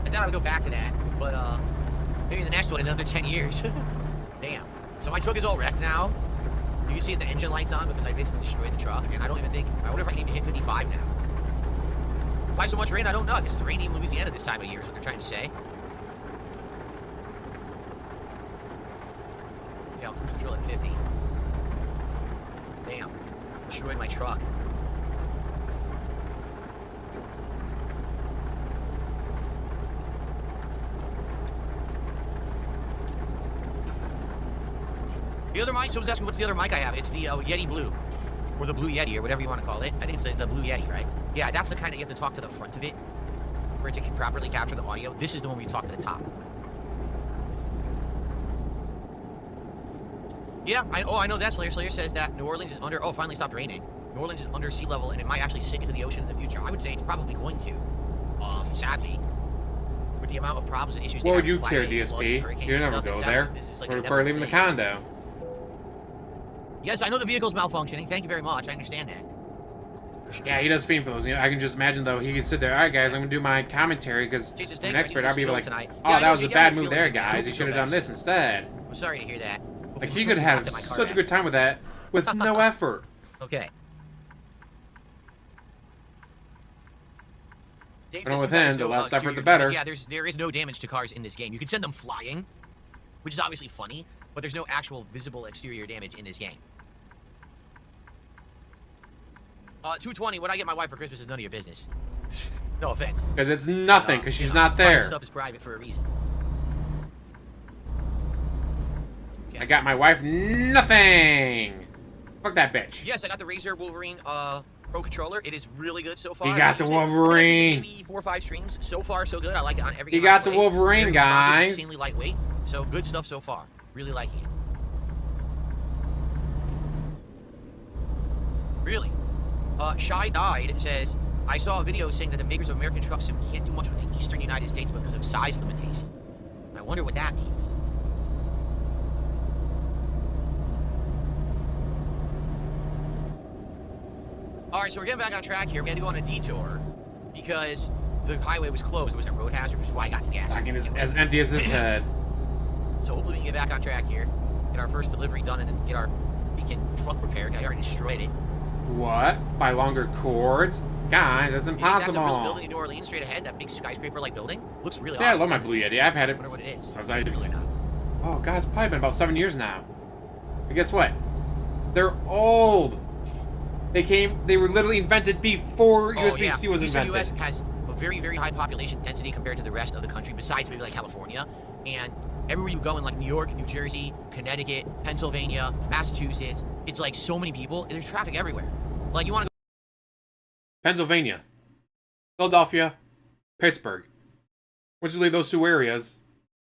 I thought I would go back to that, but maybe the next one in another 10 years. Damn. So my truck is all wrecked now. You can see the engine light's on because I basically destroyed the truck, and I don't even think, I wonder if I need to hit 55 now. Why so much rain? I don't know. It's rainy in Louisiana this time of year is what they're trying to say. Okay, I'll cruise control at 50. Damn. Destroyed my truck. The other mic, someone's asking what's the other mic I have. It's the Yeti Blue. Or the Blue Yeti, or whatever you want to call it. I think it's the Blue Yeti, right? Yeah, that's the kind that you have to talk to the front of it for it to properly capture the audio. This is the one where you talk to the top. Yeah, I know that. Slayer says that New Orleans is under... Oh, finally stopped raining. New Orleans is under sea level, and it might actually sink into the ocean in the future. I would say it's probably going to. Sadly. With the amount of problems and issues... What would you care, DSP? You never go there. We're leaving the condo. Yes, I know the vehicle's malfunctioning. Thank you very much. I understand that. Yeah, he does fiend for those. You know, I can just imagine, though, he could sit there, all right, guys, I'm going to do my commentary, because I'm an expert. I'll be like, oh, that was a bad move there, guys. You should have done this instead. I'm sorry to hear that. Like, he could have such a good time with that, with no effort. Okay. And with him, the less effort, the better. Yeah, there is no damage to cars in this game. You can send them flying, which is obviously funny, but there's no actual visible exterior damage in this game. 220, what I get my wife for Christmas is none of your business. No offense. Because it's nothing, because she's not there. Stuff is private for a reason. Okay. I got my wife nothing. Fuck that bitch. Yes, I got the Razer Wolverine Pro controller. It is really good so far. You got the Wolverine. Maybe 4 or 5 streams. So far, so good. I like it on every. You got the Wolverine, guys. Insanely lightweight. So good stuff so far. Really liking it. Really. Shy Died says, I saw a video saying that the makers of American Truck Sim can't do much with the eastern United States because of size limitation. I wonder what that means. Alright, so we're getting back on track here. We had to go on a detour because the highway was closed. It was a road hazard, which is why I got to gas. Fucking as empty as his head. So hopefully we can get back on track here, get our first delivery done, and then get our weekend truck repaired. I already destroyed it. What? By longer cords? Guys, that's impossible. That's a real building in New Orleans, straight ahead. That big skyscraper-like building. Looks really awesome. Yeah, I love my Blue Yeti. I've had it. I wonder what it is. Since I... Oh, God, it's probably been about 7 years now. But guess what? They're old. They were literally invented before USB-C was invented. The U.S. has a very, very high population density compared to the rest of the country, besides maybe like California. And everywhere you go in like New York, New Jersey, Connecticut, Pennsylvania, Massachusetts, it's like so many people. There's traffic everywhere. Like you want to go... Pennsylvania, Philadelphia, Pittsburgh. Once you leave those two areas,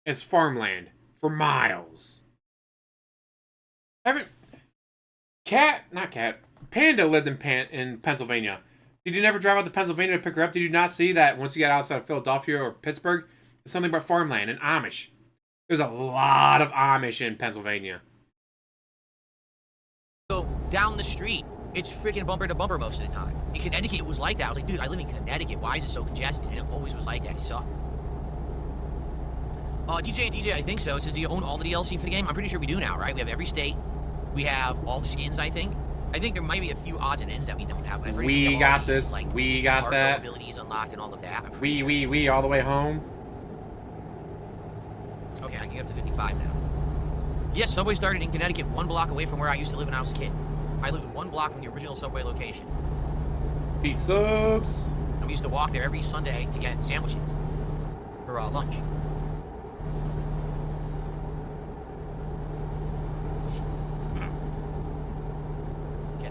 it's farmland for miles. Panda lived in Pennsylvania. Did you never drive out to Pennsylvania to pick her up? Did you not see that once you got outside of Philadelphia or Pittsburgh, it's something about farmland and Amish? There's a lot of Amish in Pennsylvania. Go down the street. It's freaking bumper to bumper most of the time. In Connecticut, it was like that. I was like, dude, I live in Connecticut. Why is it so congested? And it always was like that. It sucked. DJ, I think so. It says, do you own all the DLC for the game? I'm pretty sure we do now, right? We have every state. We have all the skins, I think. I think there might be a few odds and ends that we don't have. But I'm pretty sure we got all these, this. Like, we got that. Abilities unlocked and all of that. We all the way home. Okay, I can get up to 55 now. Yes, Subway started in Connecticut, 1 block away from where I used to live when I was a kid. I lived 1 block from the original Subway location. Eat subs. And we used to walk there every Sunday to get sandwiches for lunch.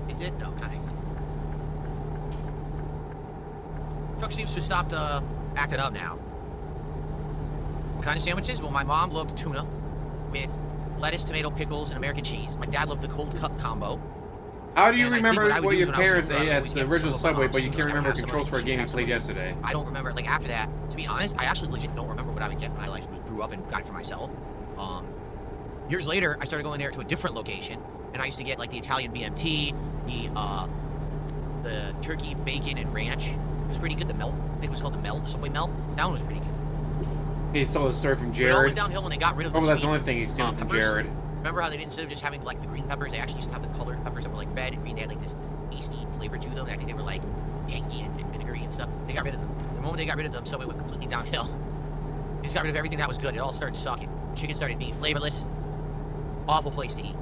It did? No, not exit. Truck seems to have stopped acting up now. What kind of sandwiches? Well, my mom loved tuna with lettuce, tomato, pickles, and American cheese. My dad loved the cold cut combo. How do you And remember what your parents ate at the original Subway, but you can't remember controls for a game you played yesterday? I don't remember. Like, after that, to be honest, I actually legit don't remember what I would get when I grew up and got it for myself. Years later, I started going there to a different location, and I used to get, like, the Italian BMT, the turkey, bacon, and ranch. It was pretty good. The melt, I think it was called the melt, the Subway melt. That one was pretty good. He stole his story from But it all Jared. went downhill when they got rid of the Oh, that's the sweet, only thing he's stealing from peppers. Jared. Remember how they didn't, instead of just having, like, the green peppers, they actually used to have the colored peppers that were, like, red and green. They had, like, this tasty flavor to them. And I think they were, like, tangy and vinegary and stuff. They got rid of them. The moment they got rid of them, Subway went completely downhill. They just got rid of everything that was good. It all started sucking. Chicken started being flavorless. Awful place to eat.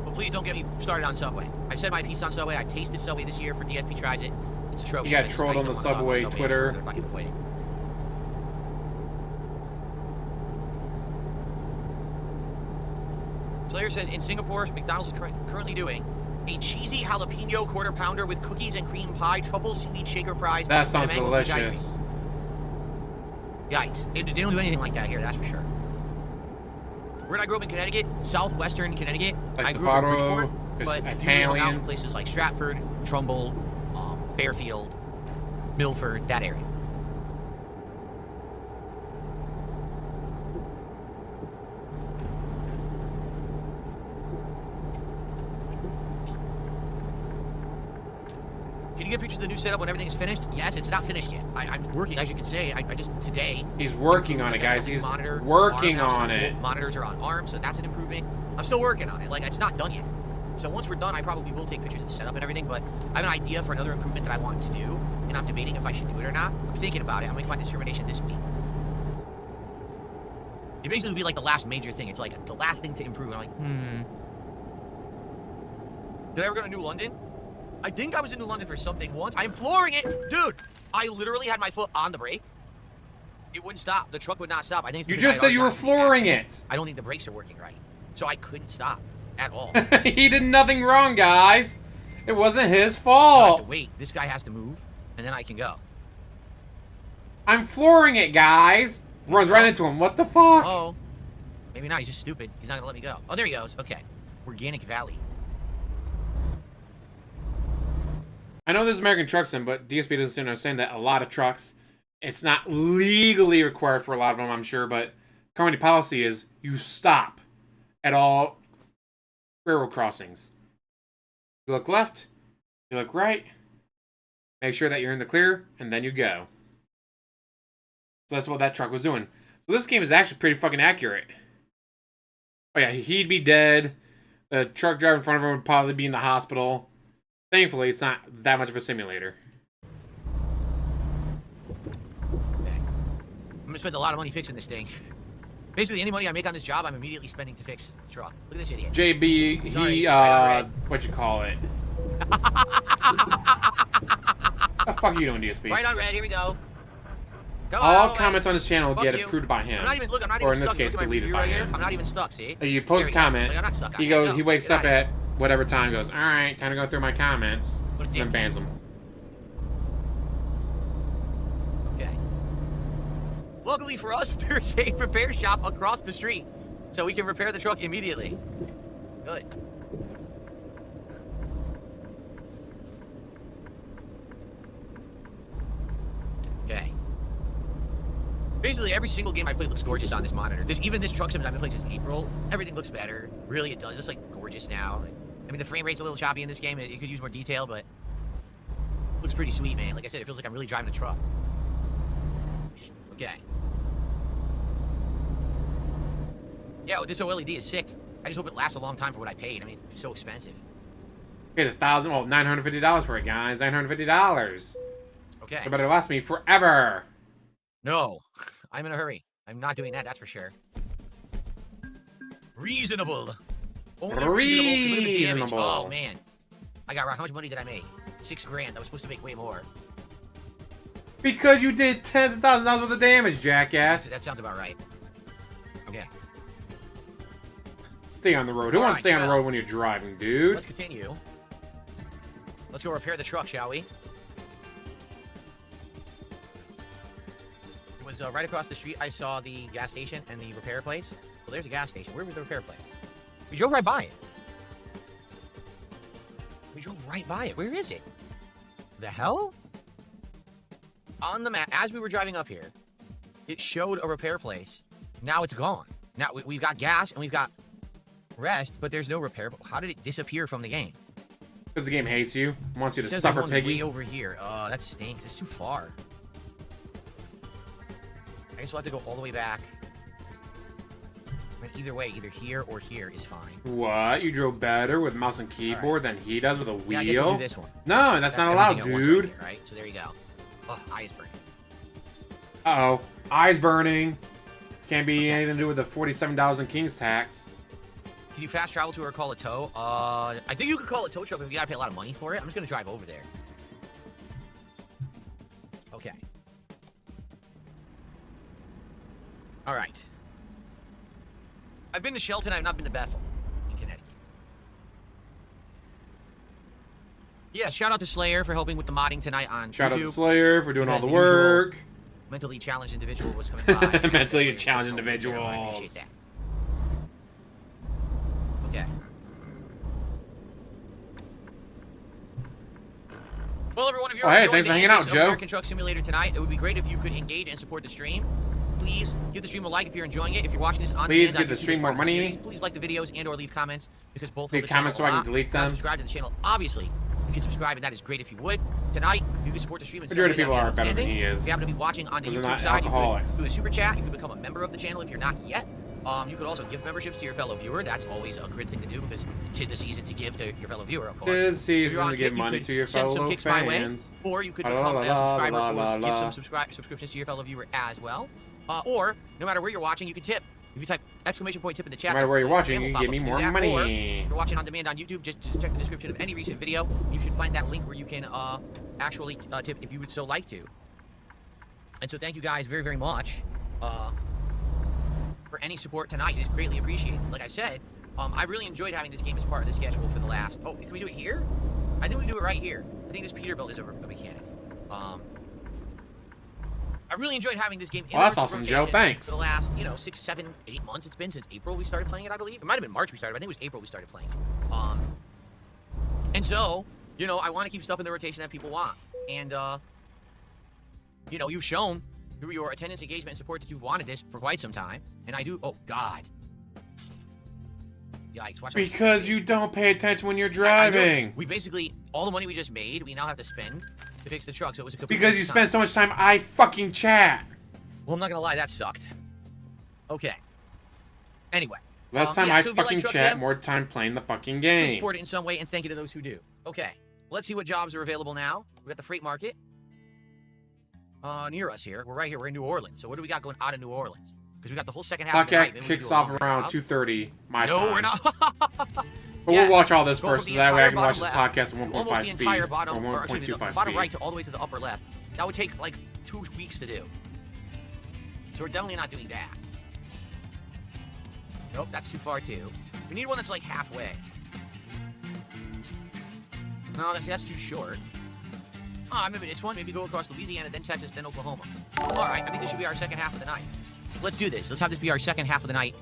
But please don't get me started on Subway. I've said my piece on Subway. I tasted Subway this year for DSP Tries It. It's atrocious. You got trolled on the Subway Twitter. They're fucking avoiding. Slayer says, in Singapore, McDonald's is currently doing a cheesy jalapeno quarter pounder with cookies and cream pie, truffle seaweed shaker fries. That sounds and a mango peach ice delicious. cream. Yikes. They don't do anything like that here, that's for sure. Where did I grow up in Connecticut? Southwestern Connecticut. Like I grew up in Bridgeport, it's but Italian. we hung out in places like Stratford, Trumbull, Fairfield, Milford, that area. Can you get pictures of the new setup when everything is finished? Yes, it's not finished yet. I'm working, as you can see. I just today. He's working on it, guys. He's working on it. Monitors are on ARM, so that's an improvement. I'm still working on it. Like, it's not done yet. So once we're done, I probably will take pictures of the setup and everything. But I have an idea for another improvement that I want to do, and I'm debating if I should do it or not. I'm thinking about it. I'm making my determination this week. It basically would be like the last major thing. It's like the last thing to improve. And I'm like, Did I ever go to New London? I think I was in New London for something once. I'm flooring it. Dude, I literally had my foot on the brake. It wouldn't stop. The truck would not stop. I think it's You because just I said you already were got into the flooring accident. it. I don't think the brakes are working right. So I couldn't stop at all. He did nothing wrong, guys. It wasn't his So I have fault. to wait. This guy has to move, and then I can go. I'm flooring it, guys. Runs right into him. What the fuck? Oh. Maybe not. He's just stupid. He's not going to let me go. Oh, there he goes. Okay. Organic Valley. I know this is American Truck Sim, but DSP doesn't seem to understand that a lot of trucks, it's not legally required for a lot of them, I'm sure, but company policy is you stop at all railroad crossings. You look left, you look right, make sure that you're in the clear, and then you go. So that's what that truck was doing. So this game is actually pretty fucking accurate. Oh yeah, he'd be dead. The truck driver in front of him would probably be in the hospital. Thankfully, it's not that much of a simulator. I'm gonna spend a lot of money fixing this thing. Basically, any money I make on this job, I'm immediately spending to fix the truck. Look at this idiot. JB, Sorry, he, right on what you call it? The fuck are you doing, DSP? Right on red. Here we go. Go All on, comments on his channel Fuck get you. approved by him. I'm not even, look, I'm not Or even in this stuck. Look case, at my deleted review by right here. him. I'm not even stuck, see? You post There a we go. comment. Like, I'm not stuck. He Go. goes. He wakes Get up outta here. at whatever time. Goes, all right, time to go through my comments. What a And dick. then bans him. Okay. Luckily for us, there's a repair shop across the street, so we can repair the truck immediately. Good. Basically, every single game I played looks gorgeous on this monitor. Even this truck sim I've been playing since April, everything looks better. Really, it does. It's like gorgeous now. I mean, the frame rate's a little choppy in this game. It could use more detail, but it looks pretty sweet, man. Like I said, it feels like I'm really driving a truck. Okay. Yeah, this OLED is sick. I just hope it lasts a long time for what I paid. I mean, it's so expensive. Paid $950 for it, guys. $950. Okay. It better last me forever. No, I'm in a hurry. I'm not doing that, that's for sure. Reasonable. Only reasonable. Look at the damage. Oh, man. I got rocked. How much money did I make? $6 grand. I was supposed to make way more. Because you did tens of thousands of dollars worth of damage, jackass. That sounds about right. Okay. Stay on the road. Who wants to stay on the road when you're driving, dude? Let's continue. Let's go repair the truck, shall we? It was right across the street. I saw the gas station and the repair place. Well, there's a gas station. Where was the repair place? We drove right by it. We drove right by it. Where is it? The hell? On the map, as we were driving up here, it showed a repair place. Now it's gone. Now we've got gas and we've got rest, but there's no repair. How did it disappear from the game? Because the game hates you. Wants you to It says suffer, there's one piggy. way over here. That stinks. It's too far. I guess we'll have to go all the way back. I mean, either way, either here or here is fine. What? You drove better with mouse and keyboard than he does with a wheel? Yeah, I guess we'll do this one. No, that's not allowed, everything at once dude. right here, right? So there you go. Oh, eyes burning. Uh-oh. Eyes burning. Can't be anything to do with the $47 in King's tax. Can you fast travel to or call a tow? I think you could call a tow truck, but you gotta pay a lot of money for it. I'm just gonna drive over there. Okay. All right. I've been to Shelton. I've not been to Bethel in Connecticut. Yeah, shout out to Slayer for helping with the modding tonight on Shout out YouTube. to Slayer for doing all the Because work. Mentally challenged individual was coming by. Mentally challenged I individuals. appreciate that. Okay. Well, everyone, if you're hey, enjoying thanks the for hanging out, antics of Joe. American Truck Simulator tonight, it would be great if you could engage and support the stream. Please give the stream a like if you're enjoying it. If you're watching this on Please demand give the on YouTube stream as more part of the money. series, please like the videos and or leave comments because both Leave help the channel comments so a I can lot. delete them. Subscribe to the channel. Obviously, you can subscribe, and that is great if you would. Tonight, you can support the stream. Majority of people are better than he is. If you happen to be watching on the Because they're YouTube not side, alcoholics. you could do a super chat. You can become a member of the channel if you're not yet. You could also give memberships to your fellow viewer. That's always a good thing to do because 'tis the season to give to your fellow viewer, of course. This If you're season on to give Kick, you money could to your send some fellow kicks my way, fans. or you could La, become la, a la, subscriber la, or la, give la. some subscriptions to your fellow viewer as well. Or, no matter where you're watching, you can tip. If you type exclamation point tip in the chat, No matter where you're watching, will you pop can up give me to more that. Or, money. if you're watching on demand on YouTube, just check the description of any recent video. You should find that link where you can actually tip if you would so like to. And so thank you guys very, very much for any support tonight. It is greatly appreciated. Like I said, I've really enjoyed having this game as part of the schedule for the last... Oh, can we do it here? I think we can do it right here. I think this Peterbilt is a mechanic. I've really enjoyed having this game in Well, that's awesome, Joe. Thanks. For the last, 6, 7, 8 months. It's been since April we started playing it, I believe. It might have been March we started, but I think it was April we started playing it. And so, I want to keep stuff in the rotation that people want. And, you've shown through your attendance, engagement, and support that you've wanted this for quite some time. And I do... Oh, God. Yikes. Watch out. Because you don't pay attention when you're I know. driving. We basically... All the money we just made, we now have to spend to fix the truck. So it was a complete Because you waste of spend so much time, I fucking chat. Well, I'm not going to lie. That sucked. Okay. Anyway. Less time I so if you like fucking truck chat, sim, more time playing the fucking please game. support it in some way, and thank you to those who do. Okay. Let's see what jobs are available now. We've got the freight market. Near us here. We're right here. We're in New Orleans. So what do we got going out of New Orleans? Because we got the whole second half of the night. Podcast Maybe we kicks do a off longer around job. 2:30 my No, time. we're not. But Yes. we'll watch all this Go from first, so the that way I entire can watch this bottom podcast at left, 1.5 almost speed. the entire bottom, or or excuse me, the 1.25 bottom speed. right to all the way to the upper left. That would take like 2 weeks to do. So we're definitely not doing that. Nope, that's too far too. We need one that's like halfway. No, that's too short. Maybe this one. Maybe go across Louisiana, then Texas, then Oklahoma. All right, I think this should be our second half of the night. Let's do this. Let's have this be our second half of the night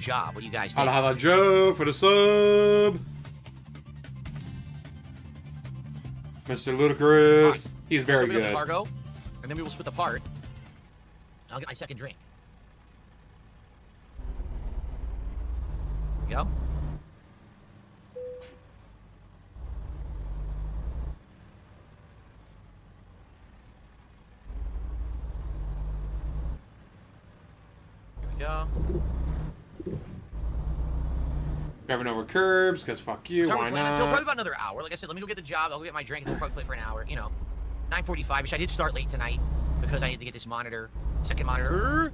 job. What do you guys think? Holla holla Joe for the sub. Mr. Ludacris. He's very So we'll be on the good. cargo, and then we will split the part. I'll get my second drink. There you go. Here we go. Driving over curbs, because fuck you, why Until not? probably about another hour. Like I said, let me go get the job. I'll go get my drink, and we'll probably play for an hour. You know, 9:45-ish. I did start late tonight because I need to get this monitor, second monitor.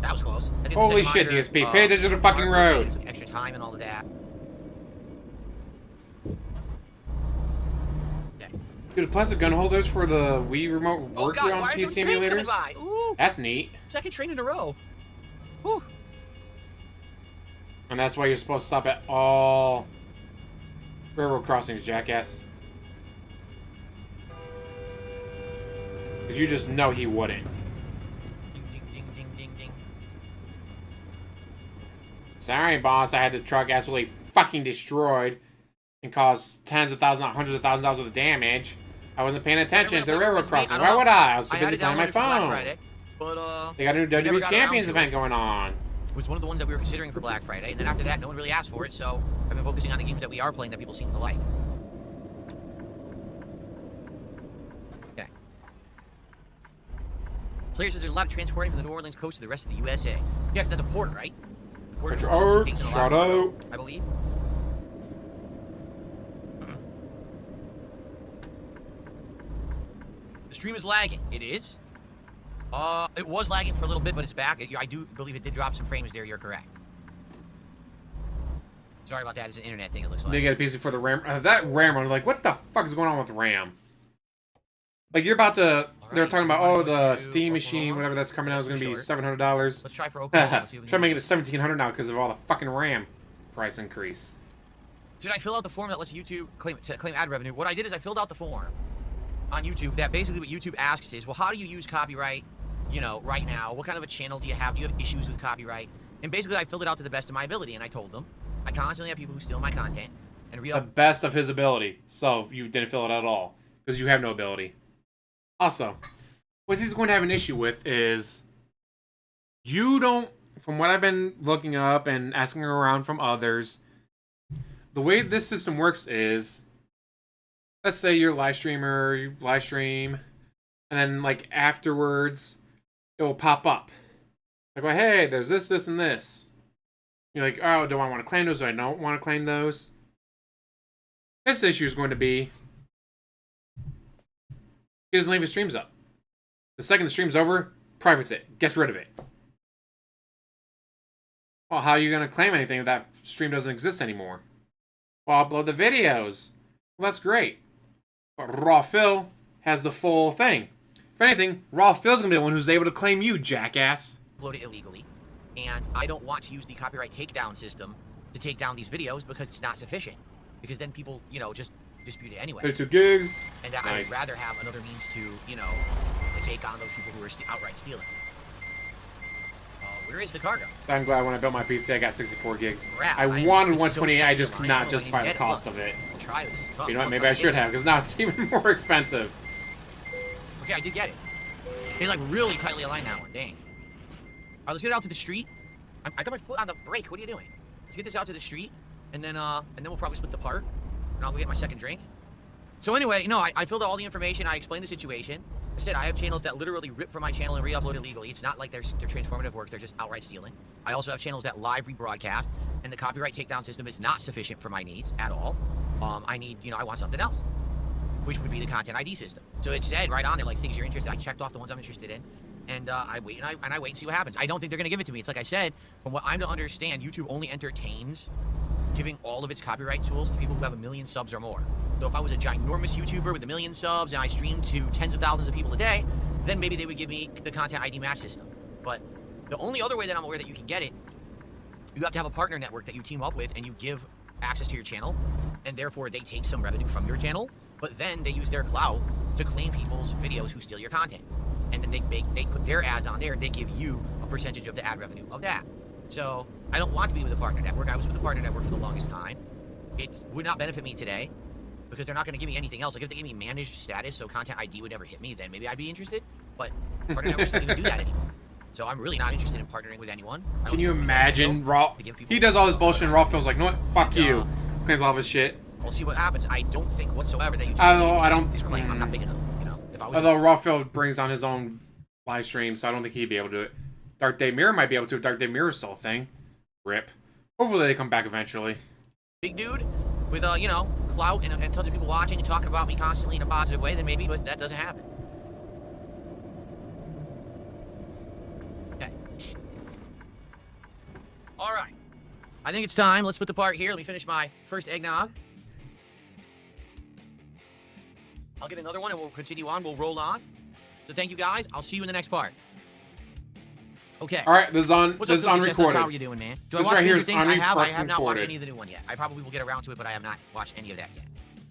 That was close. I did the Holy second shit, monitor, DSP. Pay attention to the fucking road. It's like extra time and all of that. Okay. Dude, plastic gun holders for the Wii remote Oh work god, on why are PC some trains coming emulators? by? Ooh, That's neat. second train in a row. Whew. And that's why you're supposed to stop at all railroad crossings, jackass. Because you just know he wouldn't. Ding, ding, ding, ding, ding, ding. Sorry, boss, I had the truck absolutely fucking destroyed and caused tens of thousands, hundreds of thousands of dollars worth of damage. I wasn't paying attention to the railroad crossing. Why would I? I was too busy playing my phone. Friday, but They got a new never WWE got Champions around to event going on. it was one of the ones that we were considering for Black Friday, and then after that, no one really asked for it, so I've been focusing on the games that we are playing that people seem to like. Okay. Slayer says there's a lot of transporting from the New Orleans coast to the rest of the USA. Yeah, 'cause that's a port, right? Port of New Orleans takes in a lot Shout of out. cargo, I believe. The stream is lagging. It is. It was lagging for a little bit, but it's back. I do believe it did drop some frames there. You're correct. Sorry about that. It's an internet thing, it looks like. They get a PC for the RAM. That RAM, I'm like, what the fuck is going on with RAM? Like, you're about to... They're talking about, oh, the Steam machine, whatever that's coming out is going to be $700. Let's try for Oklahoma. Try making it $1,700 now because of all the fucking RAM price increase. Did I fill out the form that lets YouTube claim ad revenue? What I did is I filled out the form on YouTube that basically what YouTube asks is, well, how do you use copyright, you know, right now? What kind of a channel do you have? Do you have issues with copyright? And basically I filled it out to the best of my ability, and I told them I constantly have people who steal my content and The best of his ability. So you didn't fill it out at all because you have no ability. Also, what he's going to have an issue with is you don't, from what I've been looking up and asking around from others, the way this system works is, let's say you're a live streamer, you live stream, and then like afterwards, it will pop up. Like, well, hey, there's this, this, and this. You're like, oh, do I want to claim those? Do I don't want to claim those? This issue is going to be, he doesn't leave his streams up. The second the stream's over, privates it, gets rid of it. Well, how are you going to claim anything if that stream doesn't exist anymore? Well, upload the videos. Well, that's great. But Raw Phil has the full thing. If anything, Raw Phil's going to be the one who's able to claim you, jackass. Upload it illegally, and I don't want to use the copyright takedown system to take down these videos because it's not sufficient. Because then people, you know, just dispute it anyway. 32 gigs. And I Nice. would rather have another means to, you know, to take on those people who are outright stealing. Where is the cargo? I'm glad when I built my PC, I got 64 gigs. Crap, I am wanted so 128, I just tempted could to not line up justify and the get it. cost Look, of it. I'll try it. This is tough. You know what? Look, Maybe I should did it. have, because now it's even more expensive. Okay, I did get it. It's like really tightly aligned that one. Dang. All right, let's get it out to the street. I got my foot on the brake. What are you doing? Let's get this out to the street, and then we'll probably split the part, and I'll go get my second drink. So anyway, no, I filled out all the information. I explained the situation. I said I have channels that literally rip from my channel and re-upload illegally. It's not like they're transformative work. They're just outright stealing. I also have channels that live rebroadcast, and the copyright takedown system is not sufficient for my needs at all. I need, you know, I want something else, which would be the content ID system. So it said right on there, like, things you're interested in. I checked off the ones I'm interested in, and I wait and see what happens. I don't think they're going to give it to me. It's like I said, from what I'm to understand, YouTube only entertains giving all of its copyright tools to people who have 1 million subs or more. So if I was a ginormous YouTuber with 1 million subs and I streamed to tens of thousands of people a day, then maybe they would give me the content ID match system. But the only other way that I'm aware that you can get it, you have to have a partner network that you team up with and you give access to your channel, and therefore they take some revenue from your channel, but then they use their clout to claim people's videos who steal your content. And then they put their ads on there and they give you a percentage of the ad revenue of that. So I don't want to be with a partner network. I was with a partner network for the longest time. It would not benefit me today because they're not going to give me anything else. Like if they gave me managed status so content ID would never hit me, then maybe I'd be interested. But partner networks don't even do that anymore. So I'm really not interested in partnering with anyone. Can you imagine Raw? To give people- He does all this bullshit and Raw feels like, no what? Fuck And, you. Cleans all of his shit. We'll see what happens. I don't think whatsoever that you just I don't- this claim. I'm not big enough. You know, if I was Although Rawfield brings on his own live stream, so I don't think he'd be able to do it. Dark Day Mirror might be able to. Dark Day Mirror's still a thing. Rip. Hopefully they come back eventually. big dude with you know, clout and tons of people watching and talking about me constantly in a positive way, then maybe, but that doesn't happen. Okay. All right. I think it's time. Let's put the part here. Let me finish my first eggnog. I'll get another one and we'll continue on. We'll roll on. So thank you guys. I'll see you in the next part. Okay. All right, this is on. What's This is up, Silksong? unrecorded. How are you doing, man? Do This I watch right here Stranger is Things? I have not watched unrecorded. any of the new one yet. I probably will get around to it, but I have not watched any of that yet.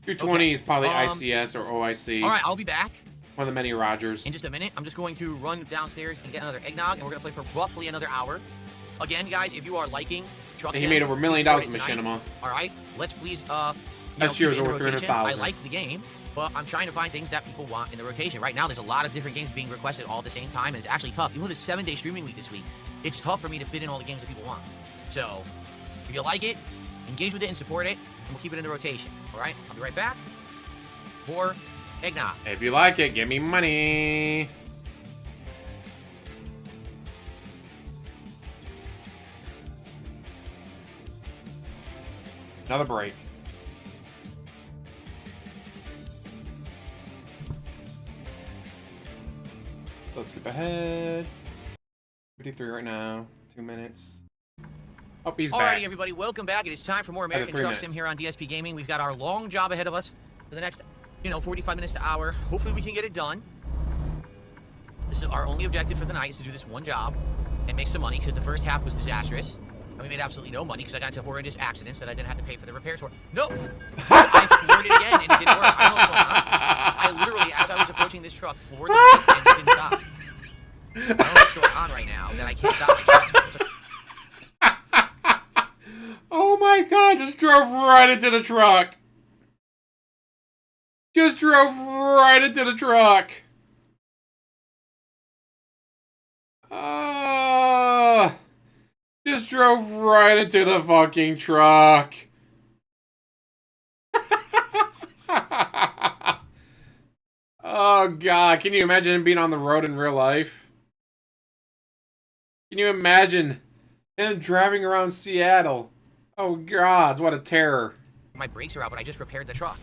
220 is probably Okay. ICS or OIC. All right, I'll be back One of the many Rogers. in just a minute. I'm just going to run downstairs and get another eggnog, and we're going to play for roughly another hour. Again, guys, if you are liking Truck And he Sim, made over $1 million support with it tonight. Machinima. All right, let's please, Last keep year it was in the over rotation. 300,000. I like the game, but I'm trying to find things that people want in the rotation. Right now, there's a lot of different games being requested all at the same time, and it's actually tough. Even with this 7-day streaming week this week, it's tough for me to fit in all the games that people want. So, if you like it, engage with it and support it, and we'll keep it in the rotation. All right, I'll be right back for eggnog. If you like it, give me money. Another break. Let's skip ahead. 53 right now. 2 minutes. Oh, he's Alrighty, back. everybody, welcome back. It is time for more American 3 Truck minutes. Sim here on DSPGaming. We've got our long job ahead of us for the next, 45 minutes to hour. Hopefully we can get it done. This is our only objective for the night, is to do this one job and make some money, because the first half was disastrous. And we made absolutely no money because I got into horrendous accidents that I didn't have to pay for the repairs for. No! I floored it again and it didn't work. I don't know what's going on. I literally, as I was approaching this truck, floored the thing and it didn't stop. I don't know what's going on right now that I can't stop my truck. Oh my god, just drove right into the truck. Just drove right into the truck. Just drove right into the fucking truck. Oh god, can you imagine him being on the road in real life? Can you imagine him driving around Seattle? Oh god, what a terror. My brakes are out, but I just repaired the truck.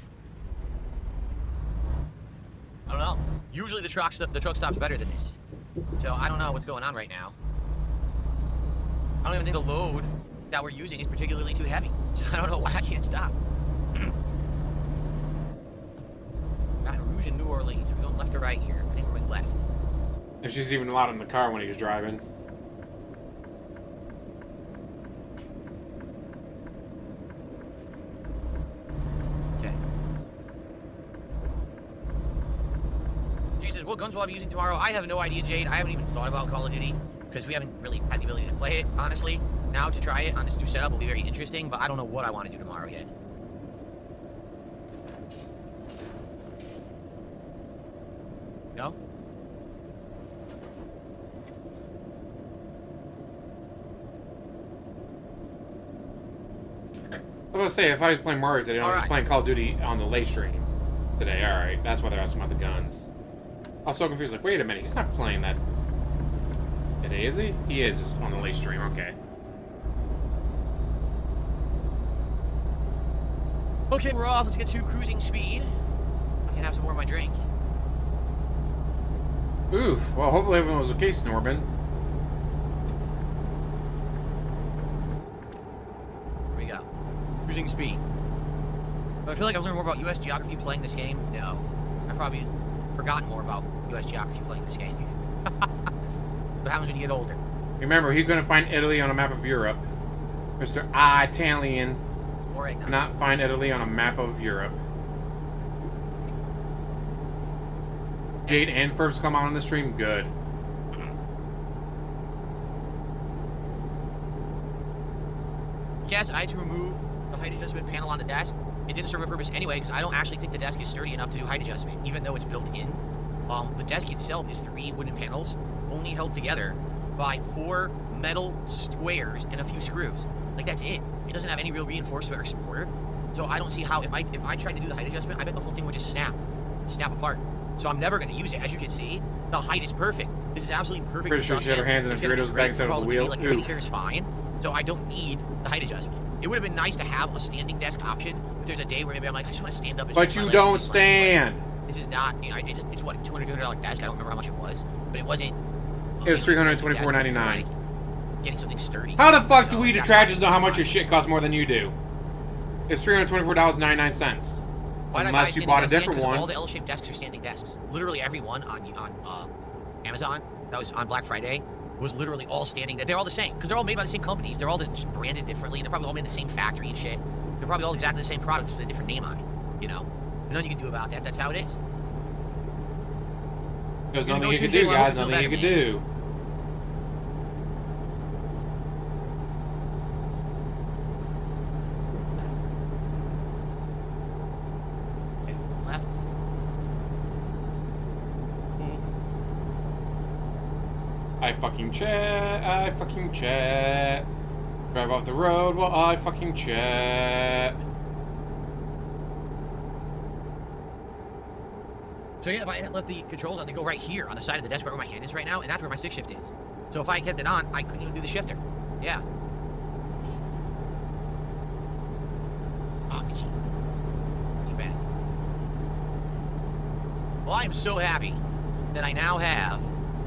I don't know. Usually the truck stops better than this. So I don't know what's going on right now. I don't even think the load that we're using is particularly too heavy. So I don't know why I can't stop. Baton Rouge and New Orleans. We're going left or right here. I think we're going left. If she's even allowed in the car when he's driving. Okay. Jesus, what guns will I be using tomorrow? I have no idea, Jade. I haven't even thought about Call of Duty because we haven't really had the ability to play it, honestly. Now to try it on this new setup will be very interesting, but I don't know what I want to do tomorrow yet. No? I was gonna say, if I was playing Mario today, I was Alright. playing Call of Duty on the late stream today. Alright, that's why they're asking about the guns. I was so confused, like, wait a minute, he's not playing that today, is he? He is, just on the late stream, okay. Okay, we're off. Let's get to cruising speed. I can have some more of my drink. Oof, well, hopefully everyone was okay, Snorbin. Here we go. Cruising speed. Do I feel like I've learned more about U.S. geography playing this game? No. I've probably forgotten more about U.S. geography playing this game. What happens when you get older? Remember, he's gonna find Italy on a map of Europe. Mr. Italian. More eggnog. Not find Italy on a map of Europe. Jade and Furbs come out on the stream? Good. Yes, I had to remove the height adjustment panel on the desk. It didn't serve a purpose anyway, because I don't actually think the desk is sturdy enough to do height adjustment, even though it's built in. The desk itself is 3 wooden panels, only held together by 4 metal squares and a few screws. Like, that's it. It doesn't have any real reinforcement or supporter. So I don't see how, if I tried to do the height adjustment, I bet the whole thing would just snap apart. So I'm never going to use it. As you can see, the height is perfect. This is absolutely perfect. Pretty sure she had her hands in a Doritos bag instead of the wheel. Like, everything here is fine. So I don't need the height adjustment. It would have been nice to have a standing desk option. If there's a day where maybe I'm like, I just want to stand up. And but you don't stand. This is not, you know, it's what, $250 desk. I don't remember how much it was, but it wasn't. It was $324.99. Getting something sturdy. How the fuck do we detractors know how much your shit costs more than you do? It's $324.99. Unless you bought a different one. All the L-shaped desks are standing desks. Literally every one on Amazon that was on Black Friday was literally all standing. They're all the same because they're all made by the same companies. They're all just branded differently. They're probably all made in the same factory and shit. They're probably all exactly the same product with a different name on it. You know, there's nothing you can do about that. That's how it is. There's nothing you can do, guys. Nothing you can do. Left. I fucking chat. Drive off the road while I fucking chat. So yeah, if I hadn't left the controls on, they go right here on the side of the desk where my hand is right now, and that's where my stick shift is. So if I kept it on, I couldn't even do the shifter. Yeah. Oh, itchy. Too bad. Well, I am so happy that I now have...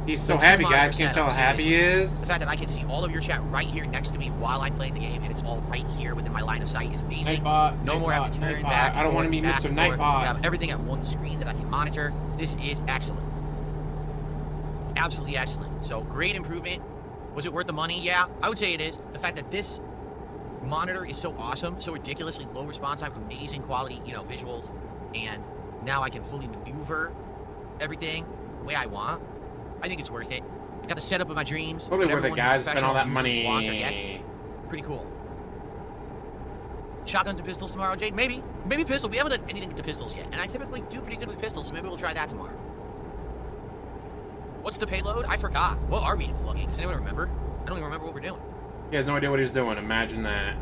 He's so happy, guys. Can't tell how happy he is. The fact that I can see all of your chat right here next to me while I'm playing the game, and it's all right here within my line of sight is amazing. Nightbot, no more having to turn back. I don't want to be Mr. Nightbot. I have everything at one screen that I can monitor. This is excellent. Absolutely excellent. So great improvement. Was it worth the money? Yeah, I would say it is. The fact that this monitor is so awesome, so ridiculously low response time, amazing quality, you know, visuals, and now I can fully maneuver everything the way I want. I think it's worth it. I got the setup of my dreams. Totally worth it, guys. Spend all that money. Pretty cool. Shotguns and pistols tomorrow, Jade? Maybe. Maybe pistol. We haven't done anything to pistols yet. And I typically do pretty good with pistols, so maybe we'll try that tomorrow. What's the payload? I forgot. What are we looking? Does anyone remember? I don't even remember what we're doing. He has no idea what he's doing. Imagine that.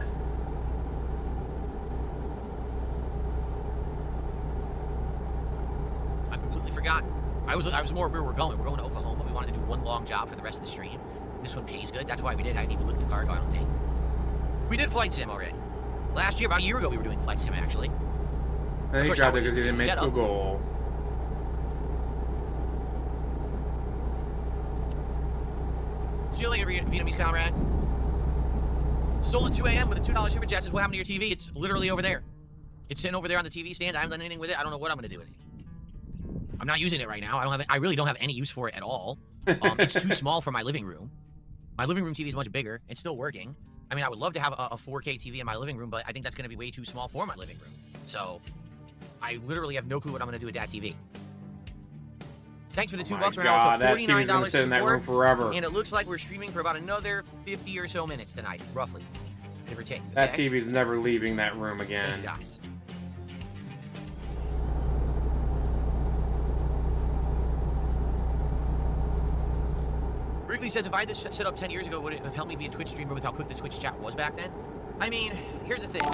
I've completely forgotten. I was more where we're going. We're going to Oklahoma. We wanted to do one long job for the rest of the stream. This one pays good. That's why we did. I didn't even look at the cargo, I don't think. We did Flight Sim already. Last year, about a year ago, we were doing Flight Sim, actually. I think he dropped it because he didn't make the goal. See you later, Vietnamese comrade. Sold at 2 a.m. with a $2 super chat says, what happened to your TV? It's literally over there. It's sitting over there on the TV stand. I haven't done anything with it. I don't know what I'm going to do with it. I'm not using it right now. I really don't have any use for it at all. It's too small for my living room. My living room TV is much bigger. It's still working. I mean, I would love to have a 4K TV in my living room, but I think that's going to be way too small for my living room. So, I literally have no clue what I'm going to do with that TV. Thanks for the $2. God, that TV's going to sit in that room forever. And it looks like we're streaming for about another 50 or so minutes tonight, roughly. Give or take. Okay? That TV's never leaving that room again. Thank you guys. Wrigley says, if I had this set up 10 years ago, would it have helped me be a Twitch streamer with how quick the Twitch chat was back then? I mean, here's the thing.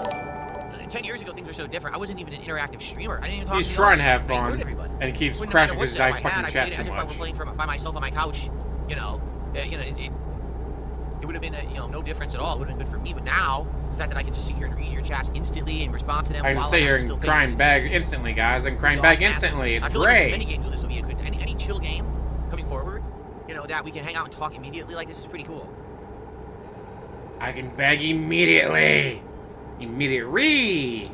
10 years ago, things were so different. I wasn't even an interactive streamer. I didn't even talk to He's trying to have fun, and he keeps crashing because I fucking chat too much. If I were playing by myself on my couch, it would have been, no difference at all. It would have been good for me. But now, the fact that I can just sit here and read your chats instantly and respond to them. I can sit here and crime bag instantly, guys. I can crime bag instantly. It's great. Many games with this will be a good. Any chill game coming forward. That we can hang out and talk immediately, like, this is pretty cool. I can bag immediately. Immediately.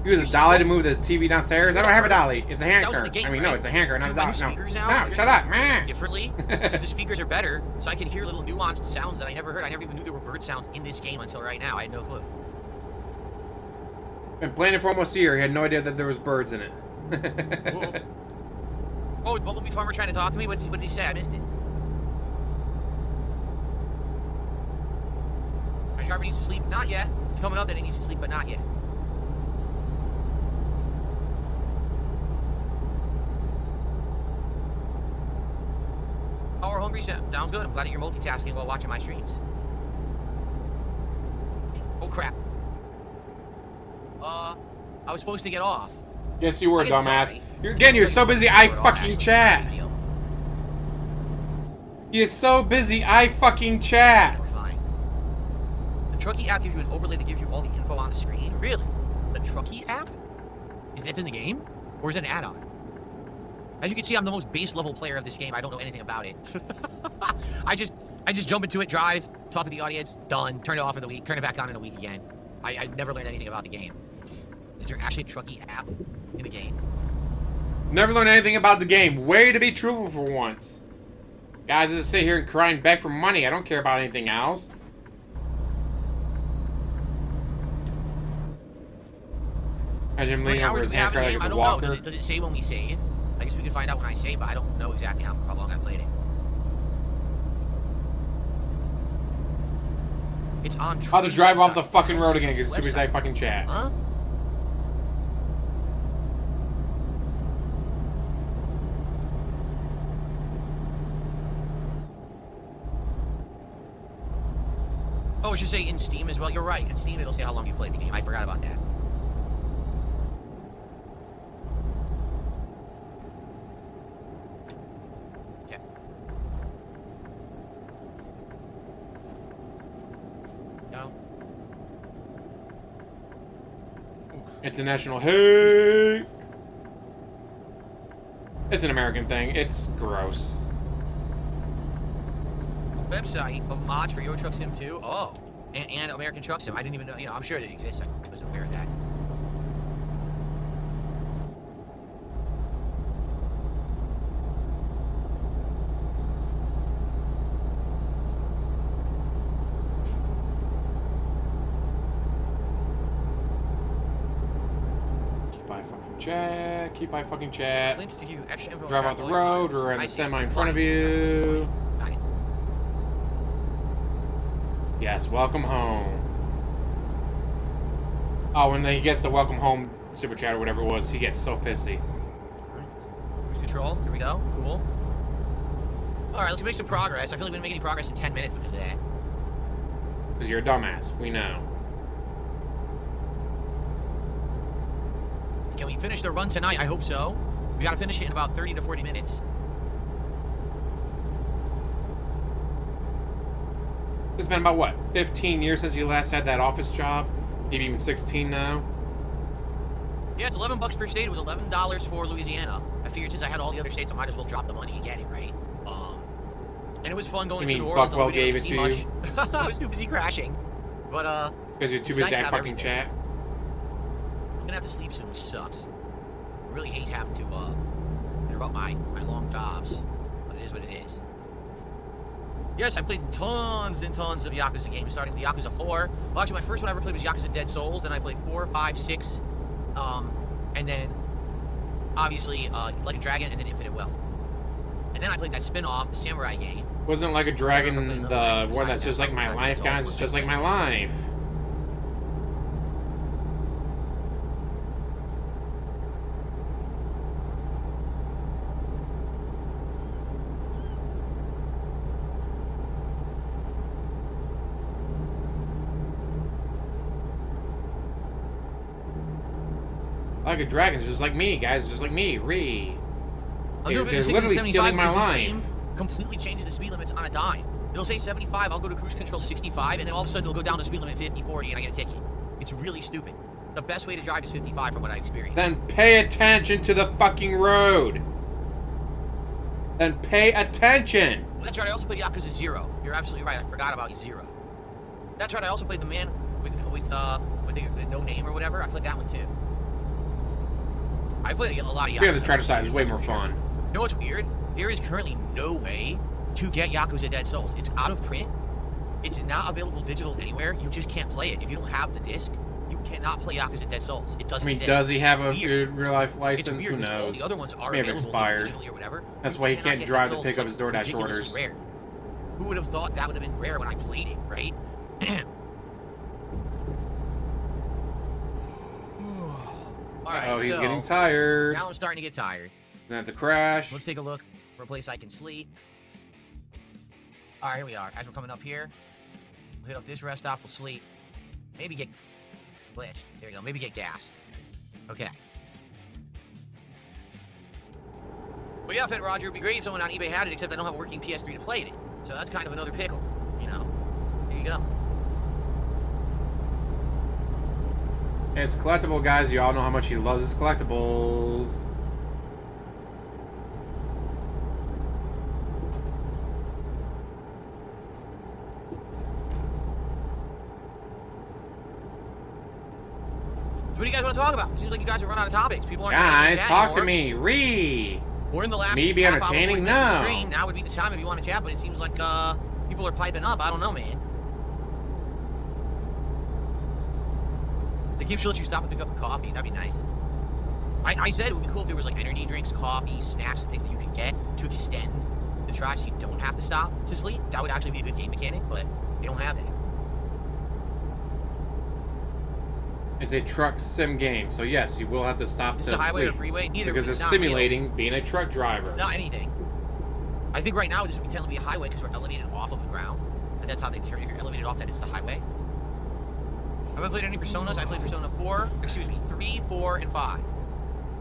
Use a dolly to move the TV downstairs. I don't have a dolly. It's a hand cart. I mean, no, it's a hand cart, not a dolly. No, shut up, man. Differently, because the speakers are better, so I can hear little nuanced sounds that I never heard. I never even knew there were bird sounds in this game until right now. I had no clue. Been playing it for almost a year. He had no idea that there was birds in it. Oh, is Bumblebee Farmer trying to talk to me? What did he say? I missed it. My driver needs to sleep? Not yet. It's coming up that he needs to sleep, but not yet. Power hungry. Sounds good. I'm glad that you're multitasking while watching my streams. Oh, crap. I was supposed to get off. Yes, you were, I guess it's dumbass. alright. You're so busy, I fucking chat. He is so busy, I fucking chat. We're fine. The Truckee app gives you an overlay that gives you all the info on the screen. Really? The Truckee app? Is that in the game? Or is it an add-on? As you can see, I'm the most base level player of this game. I don't know anything about it. I just jump into it, drive, talk with the audience, done, turn it off for the week, turn it back on in a week again. I never learned anything about the game. Is there actually a Truckee app in the game? Never learned anything about the game. Way to be truthful for once. Guys, just sit here and crying back for money. I don't care about anything else. Imagine him leaning over his hand crying like it's a walker. Know. Does it say when we save? I guess we can find out when I save, but I don't know exactly how long I played it. It's on. I'll have to drive off the fucking road again because it's too busy I fucking chat. Huh? Oh, it should say in Steam as well. You're right. In Steam, it'll say how long you played the game. I forgot about that. Okay. No. International hate. It's an American thing. It's gross. Website of mods for Euro Truck Sim 2. Oh, and American Truck Sim. I didn't even know. You know, I'm sure it exists. I wasn't aware of that. Keep by fucking chat. Links to give you extra info. Drive off the road. We're in the semi in front of you. Yes, welcome home. Oh, when he gets the welcome home super chat or whatever it was, he gets so pissy. Cruise control. Here we go. Cool. All right, let's make some progress. I feel like we didn't make any progress in 10 minutes because of that. Because you're a dumbass. We know. Can we finish the run tonight? I hope so. We gotta finish it in about 30 to 40 minutes. It's been about, what, 15 years since you last had that office job? Maybe even 16 now? Yeah, it's $11 per state. It was $11 for Louisiana. I figured since I had all the other states, I might as well drop the money and get it, right? And it was fun going to New Orleans. Buckwell gave it to you? I was too busy crashing. But, because you're too busy to fucking chat? I'm gonna have to sleep soon, which sucks. I really hate having to, hear about my long jobs. But it is what it is. Yes, I played tons and tons of Yakuza games, starting with Yakuza 4. Well, actually, my first one I ever played was Yakuza Dead Souls. Then I played 4, 5, 6. And then, obviously, Like a Dragon, and then Infinite Well. And then I played that spin-off, the Samurai game. Wasn't Like a Dragon the one that's just like my life, guys? It's just like my life. Like a Dragon's just like me, guys. Just like me. REEEE. They're literally stealing my life. Completely changes the speed limits on a dime. It'll say 75, I'll go to cruise control 65, and then all of a sudden it'll go down to speed limit 50, 40, and I get a ticket. It's really stupid. The best way to drive is 55 from what I experienced. Then pay attention to the fucking road. Then pay attention. That's right, I also played Yakuza 0. You're absolutely right, I forgot about 0. That's right, I also played the man with the no name or whatever. I played that one too. I played a lot of Yakuza. Yeah, the Trader side is way more fun. You know what's weird? There is currently no way to get Yakuza Dead Souls. It's out of print. It's not available digital anywhere. You just can't play it. If you don't have the disc, you cannot play Yakuza Dead Souls. It doesn't exist. Does he have a real-life license? It's weird, who knows? all the other ones are may have expired. digitally or whatever. That's why he can't drive to pick up his DoorDash orders. Rare. Who would have thought that would have been rare when I played it, right? Alright, oh, he's getting tired. Now I'm starting to get tired. Gonna have to crash. Let's take a look for a place I can sleep. All right, here we are. As we're coming up here, we'll hit up this rest stop. We'll sleep. Maybe get glitched. There we go. Maybe get gas. Okay. But yeah, Fed Roger, it'd be great if someone on eBay had it, except I don't have a working PS3 to play it in. So that's kind of another pickle, you know. There you go. It's collectible, guys. You all know how much he loves his collectibles. So what do you guys want to talk about? It seems like you guys have run out of topics. People aren't Guys, talk to anymore. me. REEEE. We're in the last Me be half hour entertaining? before we miss the No. stream. Now would be the time if you want to chat, but it seems like people are piping up. I don't know, man. The game should let you stop and pick up a coffee. That'd be nice. I said it would be cool if there was like energy drinks, coffee, snacks, and things that you could get to extend the drive so you don't have to stop to sleep. That would actually be a good game mechanic, but they don't have that. It's a truck sim game, so yes, you will have to stop Is to this a highway sleep. or freeway? Neither. Because it's not simulating real. being a truck driver. It's not anything. I think right now this would tend to be a highway because we're elevated off of the ground, and that's how they carry. If you're elevated off, that it's the highway. Have I played any Personas? I played Persona 3, 4, and 5.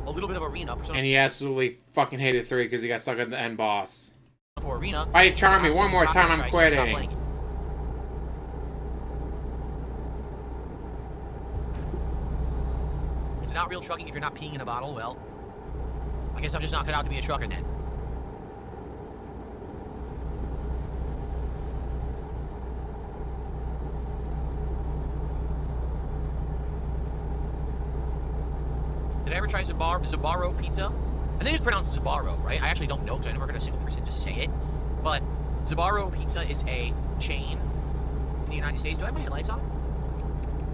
A little bit of Arena. Persona And he absolutely fucking hated 3 because he got stuck at the end boss. 4 Arena. Alright, Charmy, one more time, I'm Stop quitting. playing it. It's not real trucking if you're not peeing in a bottle. Well, I guess I'm just not cut out to be a trucker then. Did I ever try Zabaro pizza? I think it's pronounced Zabaro, right? I actually don't know because I never heard a single person just say it. But Zabaro pizza is a chain in the United States. Do I have my headlights on?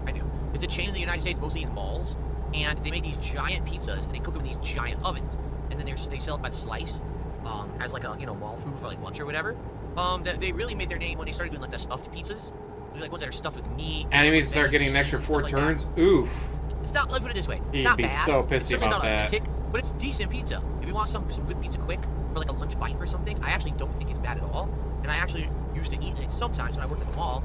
I do. It's a chain in the United States, mostly in malls. And they make these giant pizzas, and they cook them in these giant ovens. And then they sell it by the slice, as like a, mall food for like lunch or whatever. They really made their name when they started doing like the stuffed pizzas. They're like ones that are stuffed with meat. Enemies start getting an extra 4 like turns. Oof. It's not, let me put it this way. It's He'd not be bad. so It's pissy certainly about not that. authentic, but it's decent pizza. If you want some good pizza quick, for like a lunch bite or something, I actually don't think it's bad at all. And I actually used to eat it sometimes when I worked at the mall.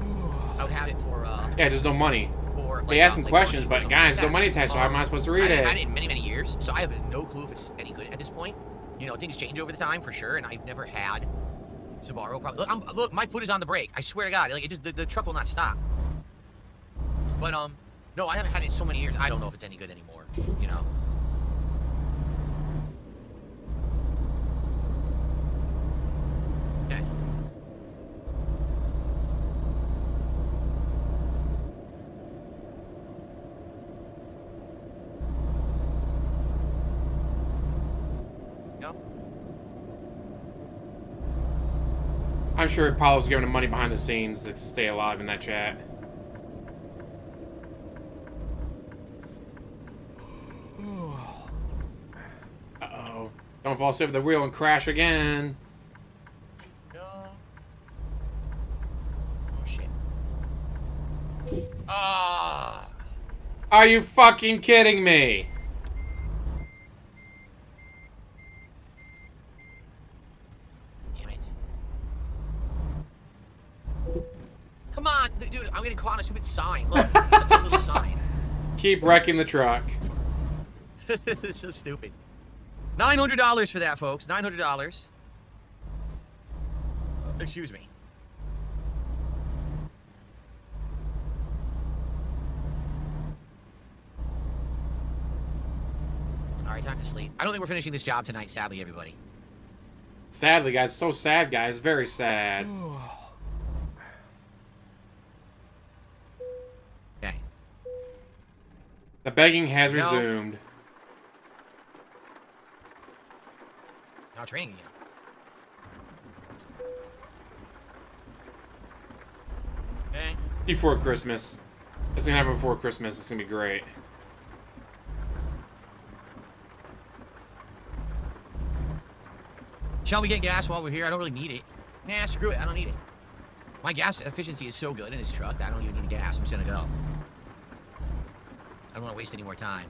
I would have it for, Yeah, there's no money. for like, They ask some like questions, lunch or but something guys, like there's no that. money attached, so how am I supposed to read I haven't had it? it in many, many years, so I have no clue if it's any good at this point. Things change over the time for sure, and I've never had Subaru. Probably. Look, my foot is on the brake. I swear to God, like the truck will not stop. But no, I haven't had it in so many years. I don't know if it's any good anymore. Okay. Go. I'm sure Apollo's giving him money behind the scenes to stay alive in that chat. Uh-oh. Don't fall asleep at the wheel and crash again. Go. Oh shit. Ah. Are you fucking kidding me? Damn it. Come on, dude, I'm getting caught on a stupid sign. Look, a little sign. Keep wrecking the truck. This is so stupid. $900 for that, folks. $900. Excuse me. All right, time to sleep. I don't think we're finishing this job tonight, sadly, everybody. Sadly, guys. So sad, guys. Very sad. Okay. The begging has No. resumed. Now training again. Okay. Before Christmas. It's gonna happen before Christmas. It's gonna be great. Shall we get gas while we're here? I don't really need it. Nah, screw it. I don't need it. My gas efficiency is so good in this truck that I don't even need gas. I'm just gonna go. I don't want to waste any more time.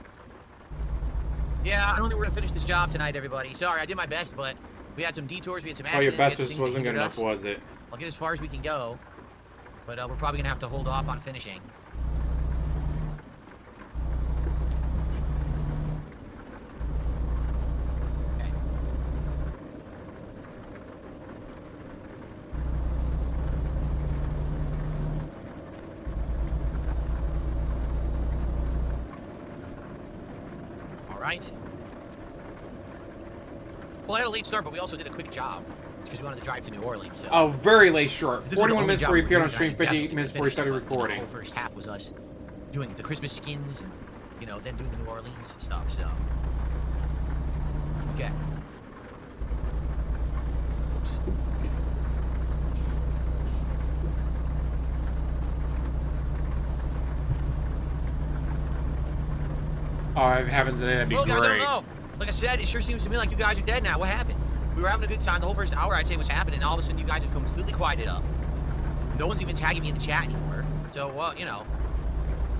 Yeah, I don't think we're gonna finish this job tonight, everybody. Sorry, I did my best, but we had some detours, we had some Oh, accidents. your we had best some just things that wasn't good hindered enough, us. was it? I'll get as far as we can go, but we're probably gonna have to hold off on finishing. Okay. All right. Well, I had a late start, but we also did a quick job because we wanted to drive to New Orleans. So. Oh, very late short. This was the 41 only minutes job before he we appeared were on doing. stream, I 50 definitely minutes before he finished started it, but, recording. The whole first half was us doing the Christmas skins and, then doing the New Orleans stuff, so. Okay. Oops. Oh, if it happens today, that'd be Well, guys, I great. don't know. Like I said, it sure seems to me like you guys are dead now. What happened? We were having a good time. The whole first hour, I'd say, was happening, and all of a sudden, you guys have completely quieted up. No one's even tagging me in the chat anymore. So, well, Well,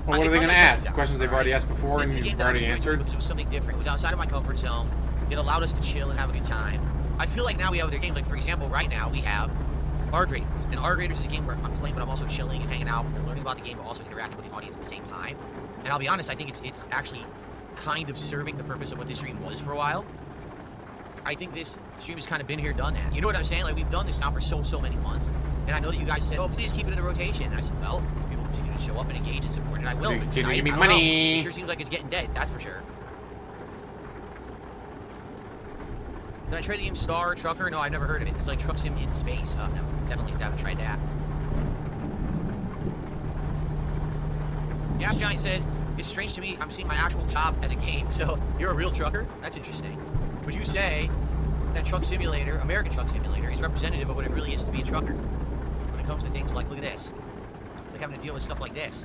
what are they going to ask? Questions they've already asked before This and is a game you've that I already enjoyed answered? because it was something different. It was outside of my comfort zone. It allowed us to chill and have a good time. I feel like now we have other games. Like, for example, right now we have R-Graders. And R-Graders is a game where I'm playing, but I'm also chilling and hanging out and learning about the game, but also interacting with the audience at the same time. And I'll be honest, I think it's actually kind of serving the purpose of what this stream was for a while. I think this stream has kind of been here, done that. You know what I'm saying? Like, we've done this now for so many months. And I know that you guys said, oh, please keep it in the rotation. And I said, well, people continue to show up and engage and support it. I will. They But continue to tonight, give me I don't know. money. It sure seems like it's getting dead, that's for sure. Did I try the game Star Trucker? No, I've never heard of it. It's like Truck Sim in space. No, definitely haven't tried that. Gas Giant says, it's strange to me, I'm seeing my actual job as a game. So, you're a real trucker? That's interesting. Would you say that Truck Simulator, American Truck Simulator, is representative of what it really is to be a trucker? When it comes to things like, look at this. Like having to deal with stuff like this.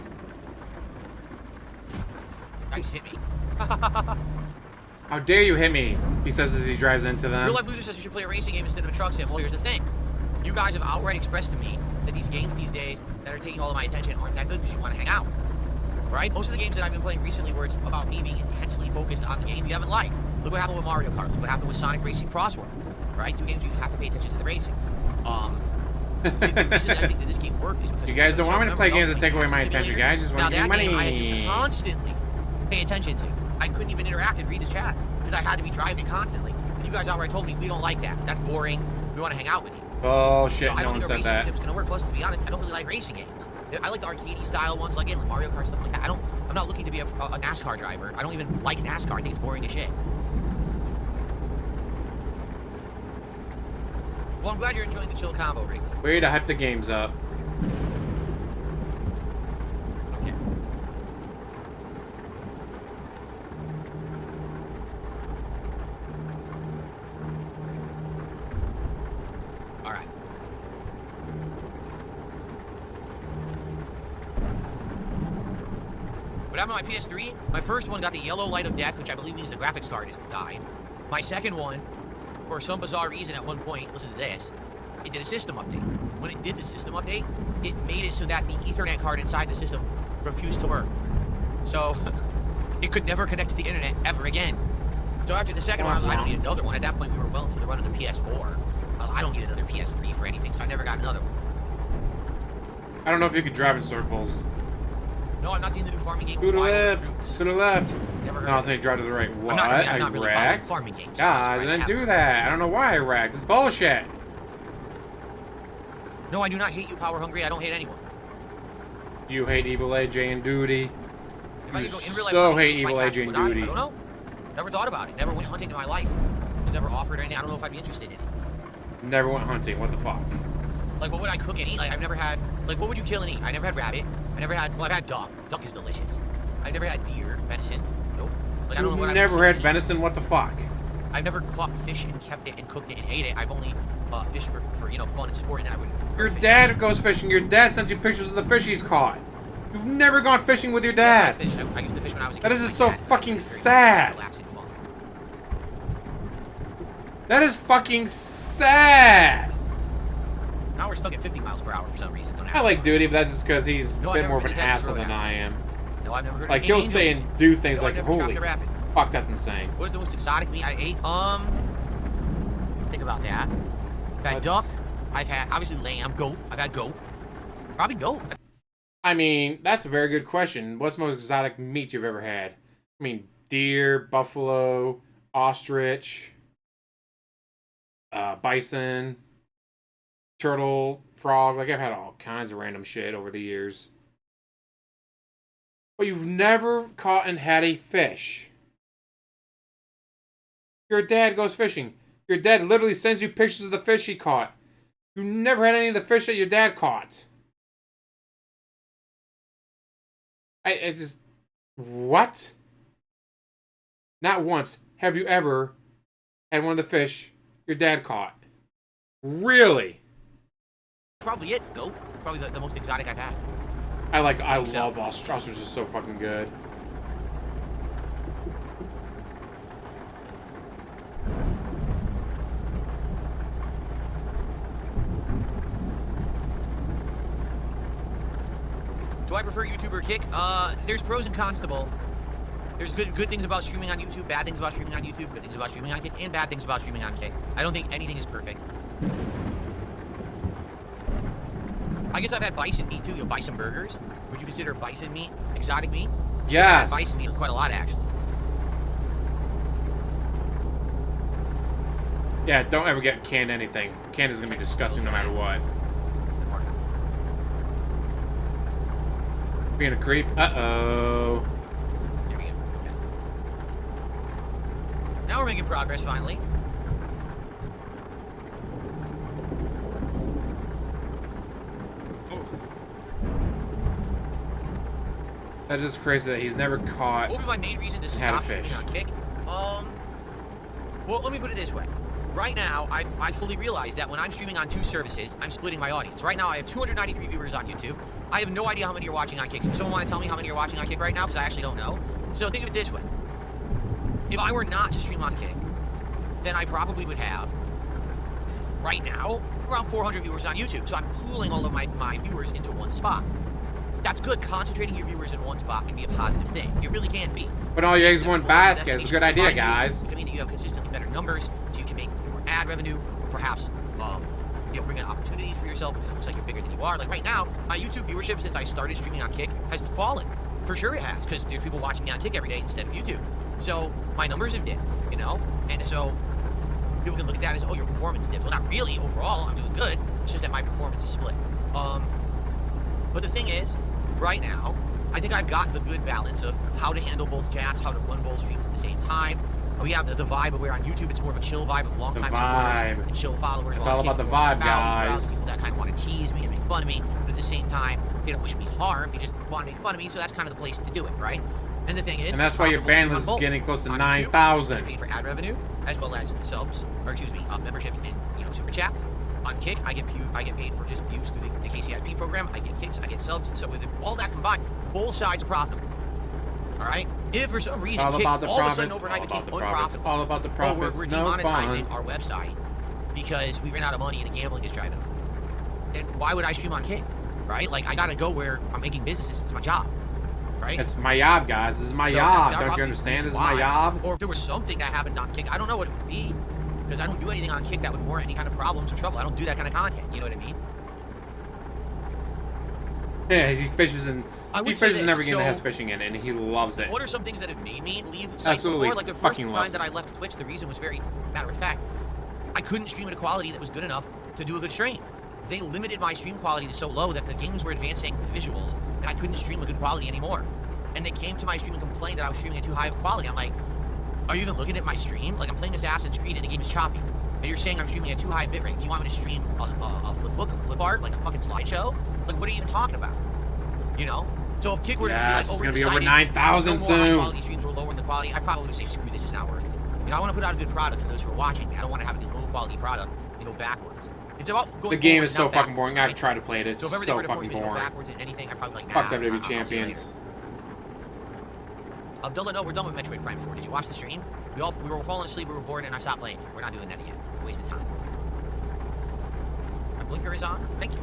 Guy just hit me. How dare you hit me? He says as he drives into them. Real Life Loser says you should play a racing game instead of a truck sim. Well, here's the thing. You guys have outright expressed to me that these games these days that are taking all of my attention aren't that good because you want to hang out. Right? Most of the games that I've been playing recently where it's about me being intensely focused on the game you haven't liked. Look what happened with Mario Kart. Look what happened with Sonic Racing Cross Worlds. Right? Two games where you have to pay attention to the racing. The reason I think that this game worked is because You guys don't want me to play games that take away my attention, guys. Just want to give me money. Game I had to constantly pay attention to. I couldn't even interact and read his chat because I had to be driving constantly. And you guys outright told me we don't like that. That's boring. We want to hang out with you. Oh shit! So I No don't one think a said racing that. sim's gonna work. Plus, to be honest, I don't really like racing games. I like the arcadey style ones, like Mario Kart stuff like that. I'm not looking to be a NASCAR driver. I don't even like NASCAR. I think it's boring as shit. Well, I'm glad you're enjoying the chill combo, Rick. Way to hype the games up. Okay. All right. What happened to my PS3? My first one got the yellow light of death, which I believe means the graphics card is died. My second one, for some bizarre reason at one point, listen to this, it did a system update. When it did the system update, it made it so that the Ethernet card inside the system refused to work. So, it could never connect to the internet ever again. So after the second one, I was like, I don't need another one. At that point, we were well into the run of the PS4. I don't need another PS3 for anything, so I never got another one. I don't know if you could drive in circles. No, I'm not seeing the new farming game. To the Wild left. Roots. To the left. Never heard No, I of it. think drive to the right. What? I'm not really following wrecked? farming games. Guys, I didn't do that. I don't know why I wrecked. It's bullshit. No, I do not hate you, Power Hungry. I don't hate anyone. You hate Evil AJ and Duty. If I You could go in real life, so how hate many Evil cats AJ and would I? Duty. I don't know. Never thought about it. Never went hunting in my life. Was never offered anything. I don't know if I'd be interested in it. Never went hunting. What the fuck? Like, what would I cook and eat? Like, I've never had... Like, what would you kill and eat? I never had rabbit. I never had... Well, I've had duck. Duck is delicious. I never had deer. Venison. Nope. Like, I don't know what You've I've never had venison? What the fuck? I've never caught fish and kept it and cooked it and ate it. I've only fished for fun and sport, and then I would... Your dad goes fishing. Your dad sends you pictures of the fish he's caught. You've never gone fishing with your dad. Yes, I used to fish when I was a kid. That is with just my so dad. fucking Very sad. relaxing fun. That is fucking sad. Now we're stuck at 50 miles per hour for some reason. Don't I like Duty, but that's just because he's No, a I've bit never more of been an to Texas asshole than Roadhouse. I am. No, I've never heard Like, of he'll Angel say and Meat. do things No, I like, never chopped holy a rabbit. fuck, that's insane. What is the most exotic meat I ate? Think about that. I've had duck. I've had, obviously, lamb, goat. I've had goat. Probably goat. I mean, that's a very good question. What's the most exotic meat you've ever had? I mean, deer, buffalo, ostrich, bison, turtle, frog. Like, I've had all kinds of random shit over the years. But you've never caught and had a fish. Your dad goes fishing. Your dad literally sends you pictures of the fish he caught. You never had any of the fish that your dad caught. It's just... What? Not once have you ever had one of the fish your dad caught. Really? Probably it, goat. Probably the most exotic I've had. I love ostrich. Ostrich is so fucking good. Do I prefer YouTube or Kick? There's pros and cons to both. There's good things about streaming on YouTube, bad things about streaming on YouTube, good things about streaming on Kick, and bad things about streaming on Kick. I don't think anything is perfect. I guess I've had bison meat too. You'll bison burgers. Would you consider bison meat exotic meat? Yes. I've had bison meat quite a lot, actually. Yeah, don't ever get canned anything. Canned is gonna be disgusting no matter what. Being a creep. Uh-oh. There we go. Okay. Now we're making progress, finally. That's just crazy that he's never caught. What would be my main reason to had a stop fish. streaming on Kick? Well, let me put it this way. Right now, I fully realize that when I'm streaming on two services, I'm splitting my audience. Right now, I have 293 viewers on YouTube. I have no idea how many are watching on Kick. If someone want to tell me how many are watching on Kick right now, because I actually don't know. So think of it this way. If I were not to stream on Kick, then I probably would have, right now, around 400 viewers on YouTube. So I'm pooling all of my viewers into one spot. That's good. Concentrating your viewers in one spot can be a positive thing. It really can be. But all your eggs in one basket is a good idea, guys. It can mean that you have consistently better numbers, so you can make more ad revenue, or perhaps bring in opportunities for yourself because it looks like you're bigger than you are. Like right now, my YouTube viewership since I started streaming on Kick has fallen. For sure it has, because there's people watching me on Kick every day instead of YouTube. So my numbers have dipped, you know? And so people can look at that as, oh, your performance dipped. Well, not really. Overall, I'm doing good. It's just that my performance is split. But the thing is, right now, I think I've got the good balance of how to handle both chats, how to run both streams at the same time. We have the vibe of where on YouTube it's more of a chill vibe with long-time viewers and chill followers. It's all about the vibe, guys. People that kind of want to tease me and make fun of me, but at the same time, they don't wish me harm. They just want to make fun of me, so that's kind of the place to do it, right? And the thing is, and that's why your band is getting close to 9,000. Paid for ad revenue as well as subs, or excuse me, membership and super chats. On Kick, I get paid for just views through the KCIP program. I get kicks, I get subs. So with all that combined, both sides are profitable. All right. If for some reason all Kick about the all profits, of a sudden overnight became unprofitable, all about the profits. we're no demonetizing fun. our website because we ran out of money and the gambling is driving up. Then why would I stream on Kick? Right? Like I gotta go where I'm making businesses. It's my job. Right? It's my job, guys. This is my job. Don't you understand? This is my job. Or if there was something that happened on Kick, I don't know what it would be. Because I don't do anything on Kick that would warrant any kind of problems or trouble. I don't do that kind of content. You know what I mean? Yeah, he fishes in. He fishes in every game that has So, fishing in it, and he loves it. What are some things that have made me leave site Absolutely before? Like the first fucking time loves that I left Twitch, the reason was very matter of fact. I couldn't stream at a quality that was good enough to do a good stream. They limited my stream quality to so low that the games were advancing with visuals, and I couldn't stream a good quality anymore. And they came to my stream and complained that I was streaming at too high of quality. I'm like, are you even looking at my stream? Like, I'm playing Assassin's Creed and the game is choppy. And you're saying I'm streaming at too high a bitrate. Do you want me to stream a flip book, a flip art, like a fucking slideshow? Like, what are you even talking about? You know? So if Kick were to be like, Yes, oh, it's we're gonna be over deciding 9,000 no more soon. high-quality streams, we're lowering the quality, I probably would say, screw this, is not worth it. You know, I want to put out a good product for those who are watching me. I don't want to have any low-quality product and go backwards. It's about going The game forward, is so not fucking boring. backwards, I've tried to play it. It's so if ever they so were to force fucking me to go boring. backwards in anything, I'd probably be like, Fuck nah, WWE I'll see you later. champions. Abdullah, no, we're done with Metroid Prime 4. Did you watch the stream? We were falling asleep, we were bored, and I stopped playing. We're not doing that again. Waste of time. My blinker is on. Thank you.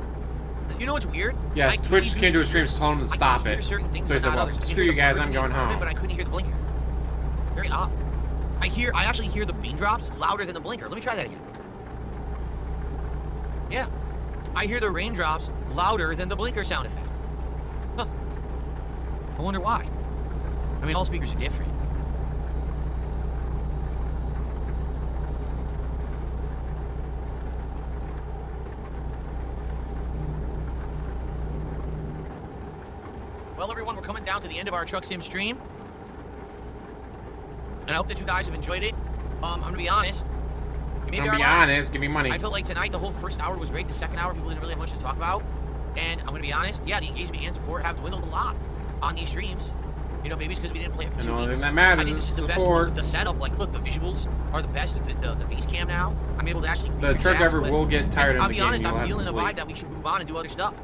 You know what's weird? Yes, Twitch came to a stream, told him to stop it. So he said, well, screw you guys, I'm going home. But I couldn't hear the blinker. Very odd. I actually hear the bean drops louder than the blinker. Let me try that again. Yeah. I hear the raindrops louder than the blinker sound effect. Huh. I wonder why. I mean, all speakers are different. Well, everyone, we're coming down to the end of our Truck Sim stream. And I hope that you guys have enjoyed it. I'm gonna be honest. I'm gonna be honest, give me money. I felt like tonight the whole first hour was great. The second hour, people didn't really have much to talk about. And I'm gonna be honest, yeah, the engagement and support have dwindled a lot on these streams. You know, maybe it's because we didn't play it for 2 weeks. The only thing that matters I think this is the best support. the setup. Like, look, the visuals are the best. The face cam now. I'm able to actually. The truck driver will get tired of I'll the be game. honest, You'll I'm have to feeling the sleep. vibe that we should move on and do other stuff.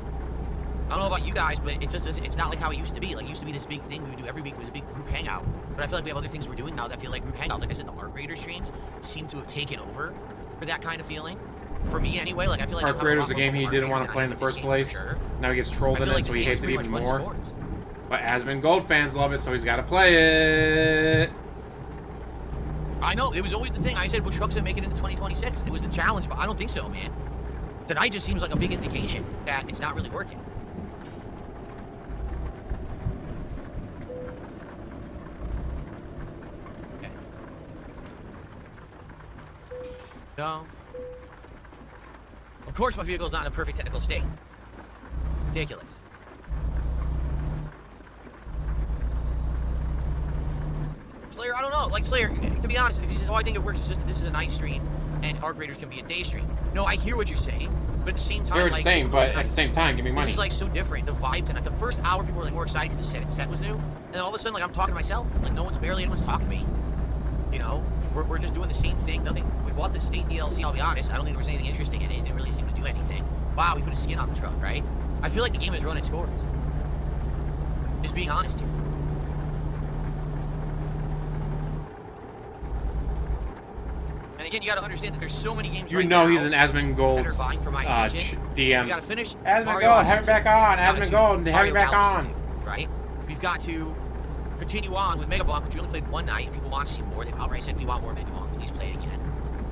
I don't know about you guys, but it just it's not like how it used to be. Like, it used to be this big thing we would do every week. It was a big group hangout. But I feel like we have other things we're doing now that feel like group hangouts. Like I said, the Arc Raider streams seem to have taken over for that kind of feeling. For me, anyway. Like, I feel like Arc Raider's a game he didn't want to play in the first place. Sure. Now he gets trolled in it, so he hates it even more. Scores. But Asmon Gold fans love it, so he's got to play it. I know, it was always the thing. I said, will Truck Sim make it into 2026? It was the challenge, but I don't think so, man. Tonight just seems like a big indication that it's not really working. Okay. So, of course my vehicle's not in a perfect technical state. Ridiculous. Slayer, I don't know. Like, Slayer, to be honest, this is how I think it works. It's just that this is a night stream, and Arc Raiders can be a day stream. No, I hear what you're saying, but at the same time, You're the same, but at the same time, give me money. This is like so different. The vibe tonight. The first hour, people were like more excited because the set was new, and then all of a sudden, like, I'm talking to myself. Like, barely anyone's talking to me. You know, we're just doing the same thing. Nothing. We bought the state DLC. I'll be honest. I don't think there was anything interesting in it. It didn't really seem to do anything. Wow, we put a skin on the truck, right? I feel like the game has run its course. Just being honest here. And again, you got to understand that there's so many games right now he's an Asmon Gold that are vying for my attention. DMs. We got to finish Asmon Mario Gold, Odyssey have it back on. Asmon Gold, have it back Galaxy on. 2, right? We've got to continue on with Mega Bomb, which we only played one night. People want to see more. They outright said, we want more Mega Bomb. Please play it again.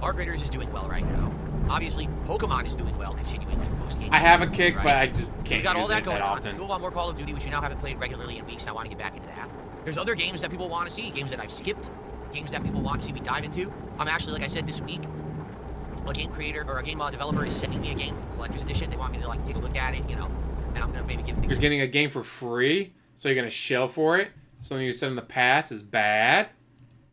Arc Raiders is doing well right now. Obviously, Pokemon is doing well, continuing to post-game. I have a kick, right? but I just can't We got all use that it going that on. often. People want more Call of Duty, which we now haven't played regularly in weeks, and I want to get back into that. There's other games that people want to see, games that I've skipped, games that people want to see me dive into. I'm actually, like I said, this week, a game creator or a game developer is sending me a game, Collector's Edition. They want me to, like, take a look at it, you know, and I'm going to maybe give it the You're getting a game for free, so you're going to shell for it? Something you said in the past is bad?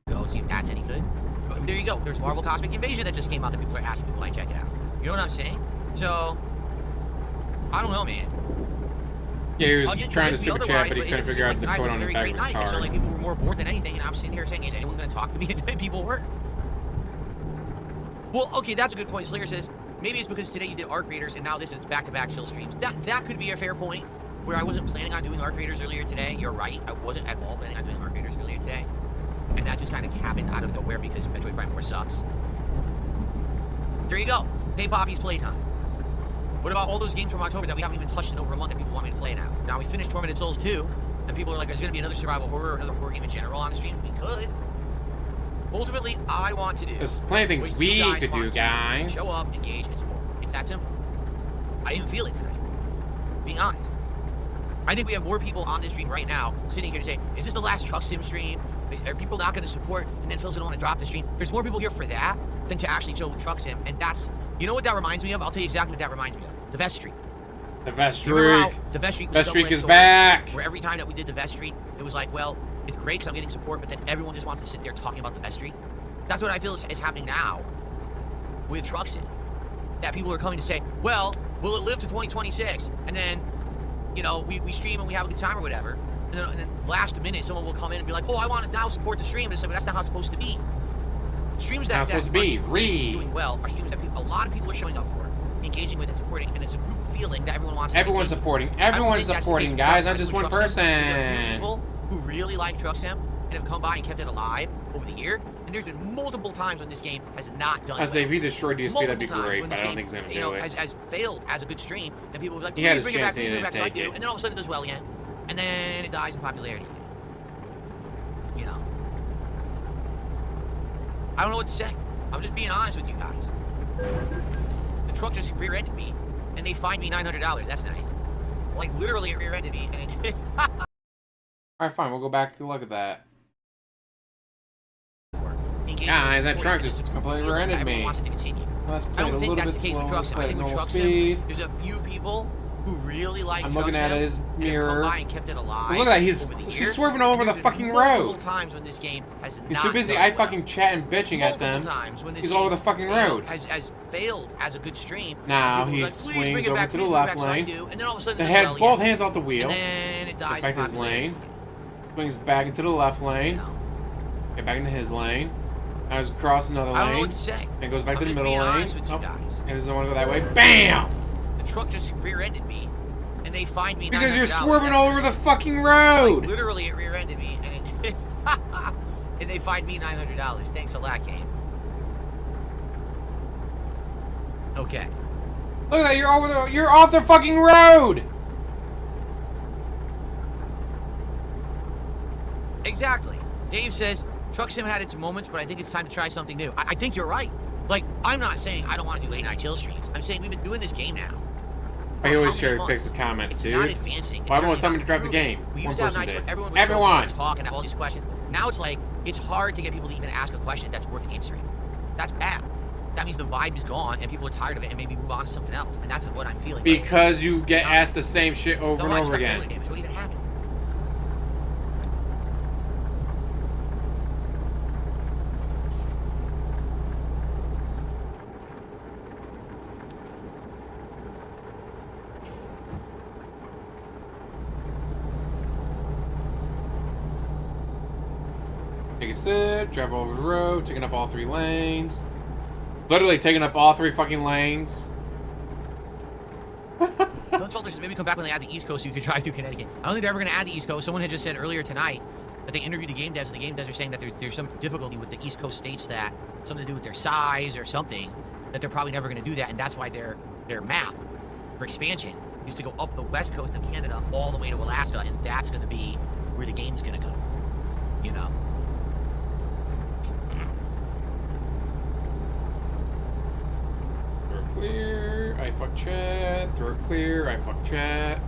Go and see if that's any good. But there you go. There's Marvel Cosmic Invasion that just came out that people are asking people to check it out. You know what I'm saying? So, I don't know, man. Yeah, he was trying to super chat, but he couldn't figure out the code on the back of his card. So, card. like, people were more bored than anything, and I'm sitting here saying, is anyone going to talk to me? And people were. Well, okay, that's a good point. Slayer says, maybe it's because today you did Arc Raiders, and now this is back-to-back chill streams. That could be a fair point, where I wasn't planning on doing Arc Raiders earlier today. You're right. I wasn't at all planning on doing Arc Raiders earlier today. And that just kind of happened out of nowhere because Metroid Prime 4 sucks. There you go. Hey, Poppy's playtime. What about all those games from October that we haven't even touched in over a month that people want me to play now? Now, we finished Tormented Souls 2, and people are like, there's going to be another survival horror or another horror game in general on the streams. We could. Ultimately, I want to do... There's plenty of things we could do, guys. Show up, engage, and support. It's that simple. I didn't feel it tonight. Being honest. I think we have more people on this stream right now sitting here to say, is this the last Truck Sim stream? Are people not going to support? And then Phil's going to want to drop the stream. There's more people here for that than to actually show Truck Sim. And that's... You know what that reminds me of? I'll tell you exactly what that reminds me of. The Vest Streak. The Vest Streak. The Vest Streak, Vest Streak is back. Where every time that we did the Vest Streak, it was like, well, it's great because I'm getting support, but then everyone just wants to sit there talking about the Vest Streak. That's what I feel is happening now with Truck Sim. That people are coming to say, well, will it live to 2026? And then, you know, we stream and we have a good time or whatever. And then last minute, someone will come in and be like, oh, I want to now support the stream. And it's like, well, that's not how it's supposed to be. Streams that are doing well are streams that a lot of people are showing up for, engaging with and supporting, and it's a group feeling that everyone wants to Everyone's supporting. Everyone's supporting, guys, not just one person. People who really like Truck Sim and have come by and kept it alive over the year, and there's been multiple times when this game has not done I say if he destroyed DSP, that'd be great, but I don't think he's going to do it. Has failed as a good stream, and people will be like, he had his bring it chance back, and he bring it didn't back, so I take do, it. and then all of a sudden it does well again, and then it dies in popularity again. You know. I don't know what to say. I'm just being honest with you guys. The truck just rear-ended me, and they fined me $900. That's nice. Like, literally, it rear-ended me, and it... Alright, fine. We'll go back and look at that. Guys, Guys, that truck just completely rear-ended me. Wants it to continue. Let's I play it a don't think little that's bit the case with slower. Truck Sim. I think with Normal Truck speed. Sim, there's a few people who really like I'm Truck looking Sim at his and mirror. have come by and kept it alive. Look at that. He's over the she's years. swerving all over the There's fucking been multiple road. times when this game has He's not too busy done I well. fucking chatting, bitching at them. Times when this He's all over the fucking road. Has failed as a good stream. Now People he are like, "Please swings bring it over back, to the please bring it left back," so I lane. do, and then all of a sudden They it had does both again. hands off the wheel. And then it dies. Goes back to his popularity. lane. Swings back into the left lane. You know, Get back into his lane. Now he's across another I don't know lane. what to say. And goes back I'm to the just middle being lane. honest with you Oh, guys. and doesn't want to go that way. BAM! The truck just rear-ended me, and they fined me Because you're $900. swerving all over the fucking road! Like, literally, it rear-ended me, and it and they fined me $900. Thanks a lot, game. Okay. Look at that, you're off the fucking road! Exactly. Dave says, Truck Sim had its moments, but I think it's time to try something new. I think you're right. Like, I'm not saying I don't want to do late-night chill streams. I'm saying we've been doing this game now. I always How cherry many picks the months? comments, It's dude. not advancing. It's Well, everyone certainly was telling me not to drop the improving. game. We One used to have person nights where did. everyone would show up Everyone! and talk and have all these questions. Now it's like, it's hard to get people to even ask a question that's worth answering. That's bad. That means the vibe is gone and people are tired of it and maybe move on to something else. And that's what I'm feeling. Because you get asked the same shit over and over again. Damage. What even happened? Take a sip, drive over the road, taking up all 3 lanes. Literally taking up all 3 fucking lanes. Don't tell maybe come back when they add the East Coast so you can drive through Connecticut. I don't think they're ever going to add the East Coast. Someone had just said earlier tonight that they interviewed the game devs, and the game devs are saying that there's some difficulty with the East Coast states, that something to do with their size or something, that they're probably never going to do that, and that's why their map for expansion is to go up the west coast of Canada all the way to Alaska, and that's going to be where the game's going to go. You know? Throw it clear, I fuck chat. Throw it clear, I fuck chat.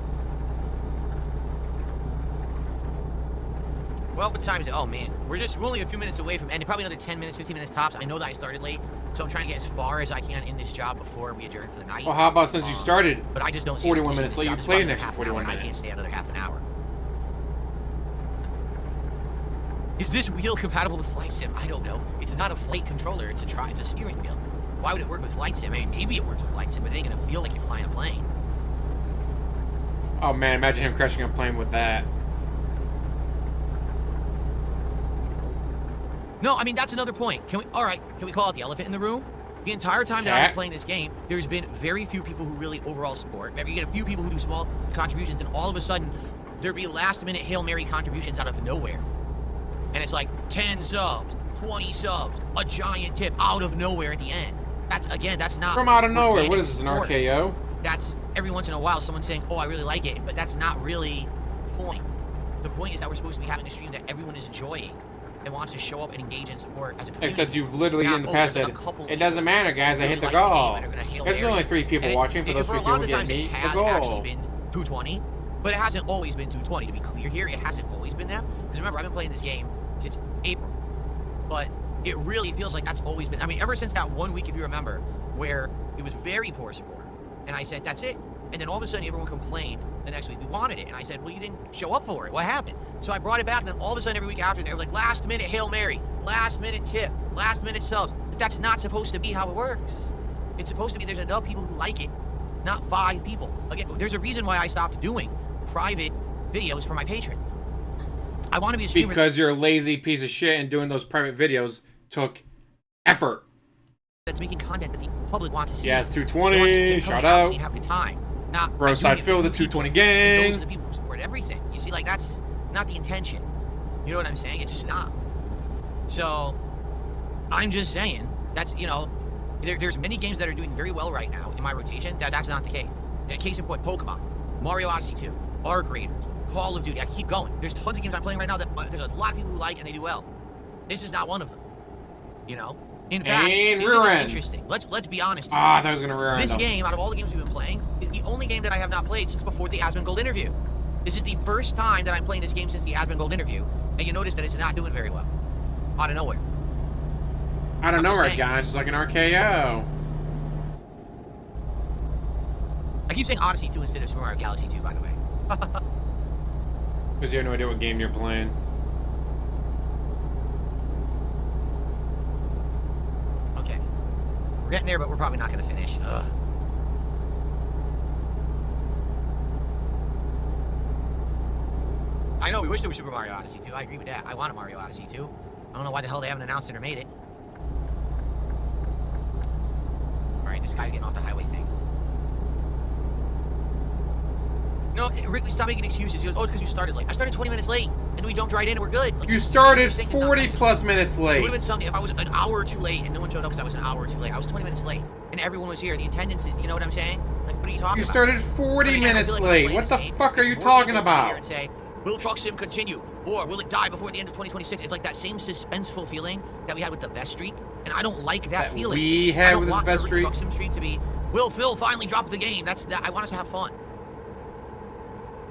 Well, what time is it? Oh, man. We're only a few minutes away from ending. Probably another 10 minutes, 15 minutes tops. I know that I started late, so I'm trying to get as far as I can in this job before we adjourn for the night. Well, how about since you started But I just don't see 41 us minutes late, finishing you this job. played It's an extra about half an 41 hour, and I can't minutes. stay another half an hour. Is this wheel compatible with Flight Sim? I don't know. It's not a flight controller. It's a steering wheel. Why would it work with Flight Sim? I mean, maybe it works with Flight Sim, but it ain't gonna feel like you're flying a plane. Oh man, imagine him crashing a plane with that. No, I mean, that's another point. Can we call it the elephant in the room? The entire time that I've been playing this game, there's been very few people who really overall support. Maybe you get a few people who do small contributions, and all of a sudden, there'd be last-minute Hail Mary contributions out of nowhere. And it's like 10 subs, 20 subs, a giant tip out of nowhere at the end. That's not... From out of nowhere, organic what is this, an support. RKO? That's every once in a while someone saying, oh, I really like it, but that's not really the point. The point is that we're supposed to be having a stream that everyone is enjoying and wants to show up and engage and support as a community. Except you've literally Not, in the oh, past there's said, a couple it doesn't matter guys, I really hit the like the game goal. and are gonna Hail There's Mary only it. 3 people And watching, for those for 3 a lot people of the get times me it the has goal. actually been 220, but it hasn't always been 220, to be clear here. It hasn't always been that. Because remember, I've been playing this game since April. But it really feels like that's always been... I mean, ever since that 1 week, if you remember, where it was very poor support. And I said, that's it. And then all of a sudden, everyone complained the next week. We wanted it. And I said, well, you didn't show up for it. What happened? So I brought it back. And then all of a sudden, every week after, they were like, last minute Hail Mary, last minute tip, last minute subs. But that's not supposed to be how it works. It's supposed to be there's enough people who like it, not 5 people. Again, there's a reason why I stopped doing private videos for my patrons. I want to be a streamer. Because you're a lazy piece of shit and doing those private videos took effort. That's making content that the public want to see. Yes, They want 220, to shout come out. and have a good time. Not Roadside doing it Phil, for the people. 220 And gang. those are the people who support everything. You see, like, that's not the intention. You know what I'm saying? It's just not. So, I'm just saying, that's, you know, there's many games that are doing very well right now in my rotation. That's not the case. Case in point, Pokemon, Mario Odyssey 2, Arc Raiders, Call of Duty. I keep going. There's tons of games I'm playing right now that there's a lot of people who like and they do well. This is not one of them. You know? In fact, And isn't rear this ends. interesting? Let's be honest. Ah, I thought I was gonna rear end This him. game, out of all the games we've been playing, is the only game that I have not played since before the Asmongold interview. This is the first time that I'm playing this game since the Asmongold interview, and you notice that it's not doing very well. Out of nowhere. I don't I'm know, just right, saying. guys? It's like an RKO. I keep saying Odyssey 2 instead of Super Mario Galaxy 2, by the way. Because you have no idea what game you're playing. Okay. We're getting there, but we're probably not going to finish. Ugh. I know, we wish there was Super Mario Odyssey 2. I agree with that. I want a Mario Odyssey 2. I don't know why the hell they haven't announced it or made it. Alright, this guy's getting off the highway thing. No, Wrigley, stop making excuses. He goes, oh, it's because you started late. I started 20 minutes late, and we jumped right in, and we're good. Like, You started you're saying it's 40 nonsensical. plus minutes It would late. have been something if I was an hour or two late, and no one showed up because I was an hour or two late. I was 20 minutes late, and everyone was here. The attendance, you know what I'm saying? Like, what are you talking You about? started But 40 again, I feel minutes like we're late. playing What this the game. fuck are It's you more talking people to come here about? and say, will Truck Sim continue? Or will it die before the end of 2026? It's like that same suspenseful feeling that we had with the Vest streak, and I don't like that That feeling. we I had don't with the want Vest the streak. Truck Sim streak to be, will Phil finally drop the game? I want us to have fun.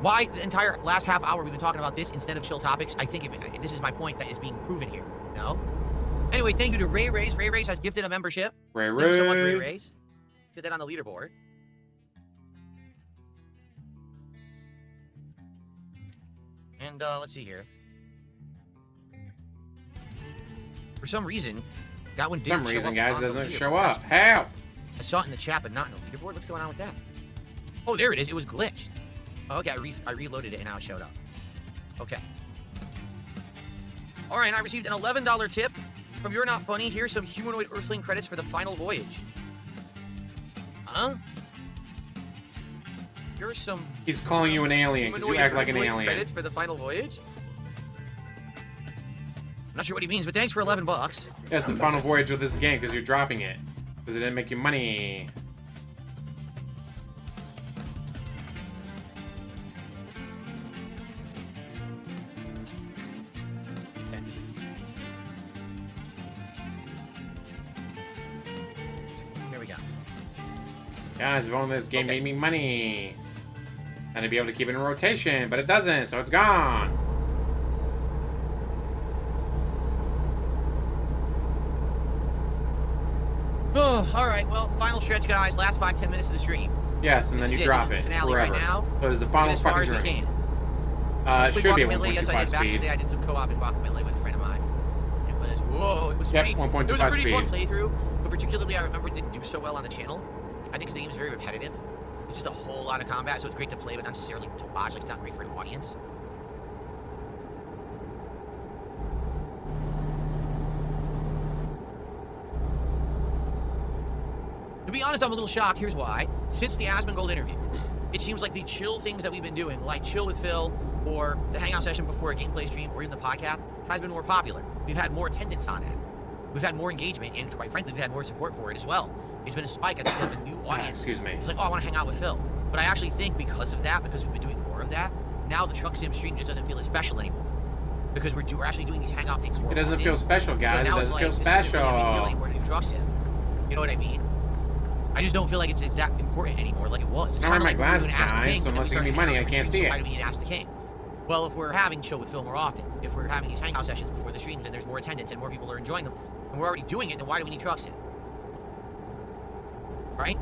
Why the entire last half hour we've been talking about this instead of chill topics? I think this is my point that is being proven here. No? Anyway, thank you to Ray Rays. Ray Rays has gifted a membership. Ray Thank you so much, Ray Ray. Rays. See that on the leaderboard. And let's see here. For some reason, that one For didn't some show reason, up guys, on the doesn't leaderboard. show up. Help! I saw it in the chat, but not in the leaderboard. What's going on with that? Oh, there it is. It was glitched. Oh, okay, I reloaded it and now it showed up. Okay. All right, and I received an $11 tip from You're Not Funny. Here's some humanoid Earthling credits for the final voyage. Huh? Here's some He's calling you an alien because you humanoid act like an Earthling alien. credits for the final voyage. I'm not sure what he means, but thanks for 11 bucks. Yeah, it's the final voyage of this game because you're dropping it. Because it didn't make you money. Here we go. Guys, if only this game Okay. made me money. And I'd be able to keep it in rotation, but it doesn't, so it's gone. Oh, all right. Well, final stretch, guys. Last 5-10 minutes of the stream. Yes, and then This you is drop This it. is the finale Forever. right now. So it's the Went final as far fucking as we journey. can. It should be at Guacamelee, yes, I 1.25 did. Back in the speed. day, I did some co-op in Guacamelee with a friend of mine. It was, whoa, it was Yep, pretty, 1.25 it was a pretty fun speed. playthrough, but particularly I remember it didn't do so well on the channel. I think because the game is very repetitive. It's just a whole lot of combat, so it's great to play, but not necessarily to watch. Like, it's not great for an audience. To be honest, I'm a little shocked. Here's why. Since the Asmongold interview, it seems like the chill things that we've been doing, like chill with Phil, or the hangout session before a gameplay stream, or even the podcast, has been more popular. We've had more attendance on that. We've had more engagement, and quite frankly, we've had more support for it as well. It's been a spike. I think we have a new audience. Excuse me. It's like, oh, I want to hang out with Phil. But I actually think because of that, because we've been doing more of that, now the Truck Sim stream just doesn't feel as special anymore. Because we're actually doing these hangout things more It doesn't often. feel special, So guys. It now it's doesn't like, feel this isn't really a big deal special. anymore to do Truck Sim. You know what I mean? I just don't feel like it's that important anymore like it was. It's I don't kind wear of my like glasses, we're doing Ask the guys, King, so but then unless we you give me started money, hanging I out can't every see stream, it. so why do we need Ask the King? Well, if we're having Chill with Phil more often, if we're having these hangout sessions before the streams and there's more attendance and more people are enjoying them, and we're already doing it, then why do we need Truck Sim? Right?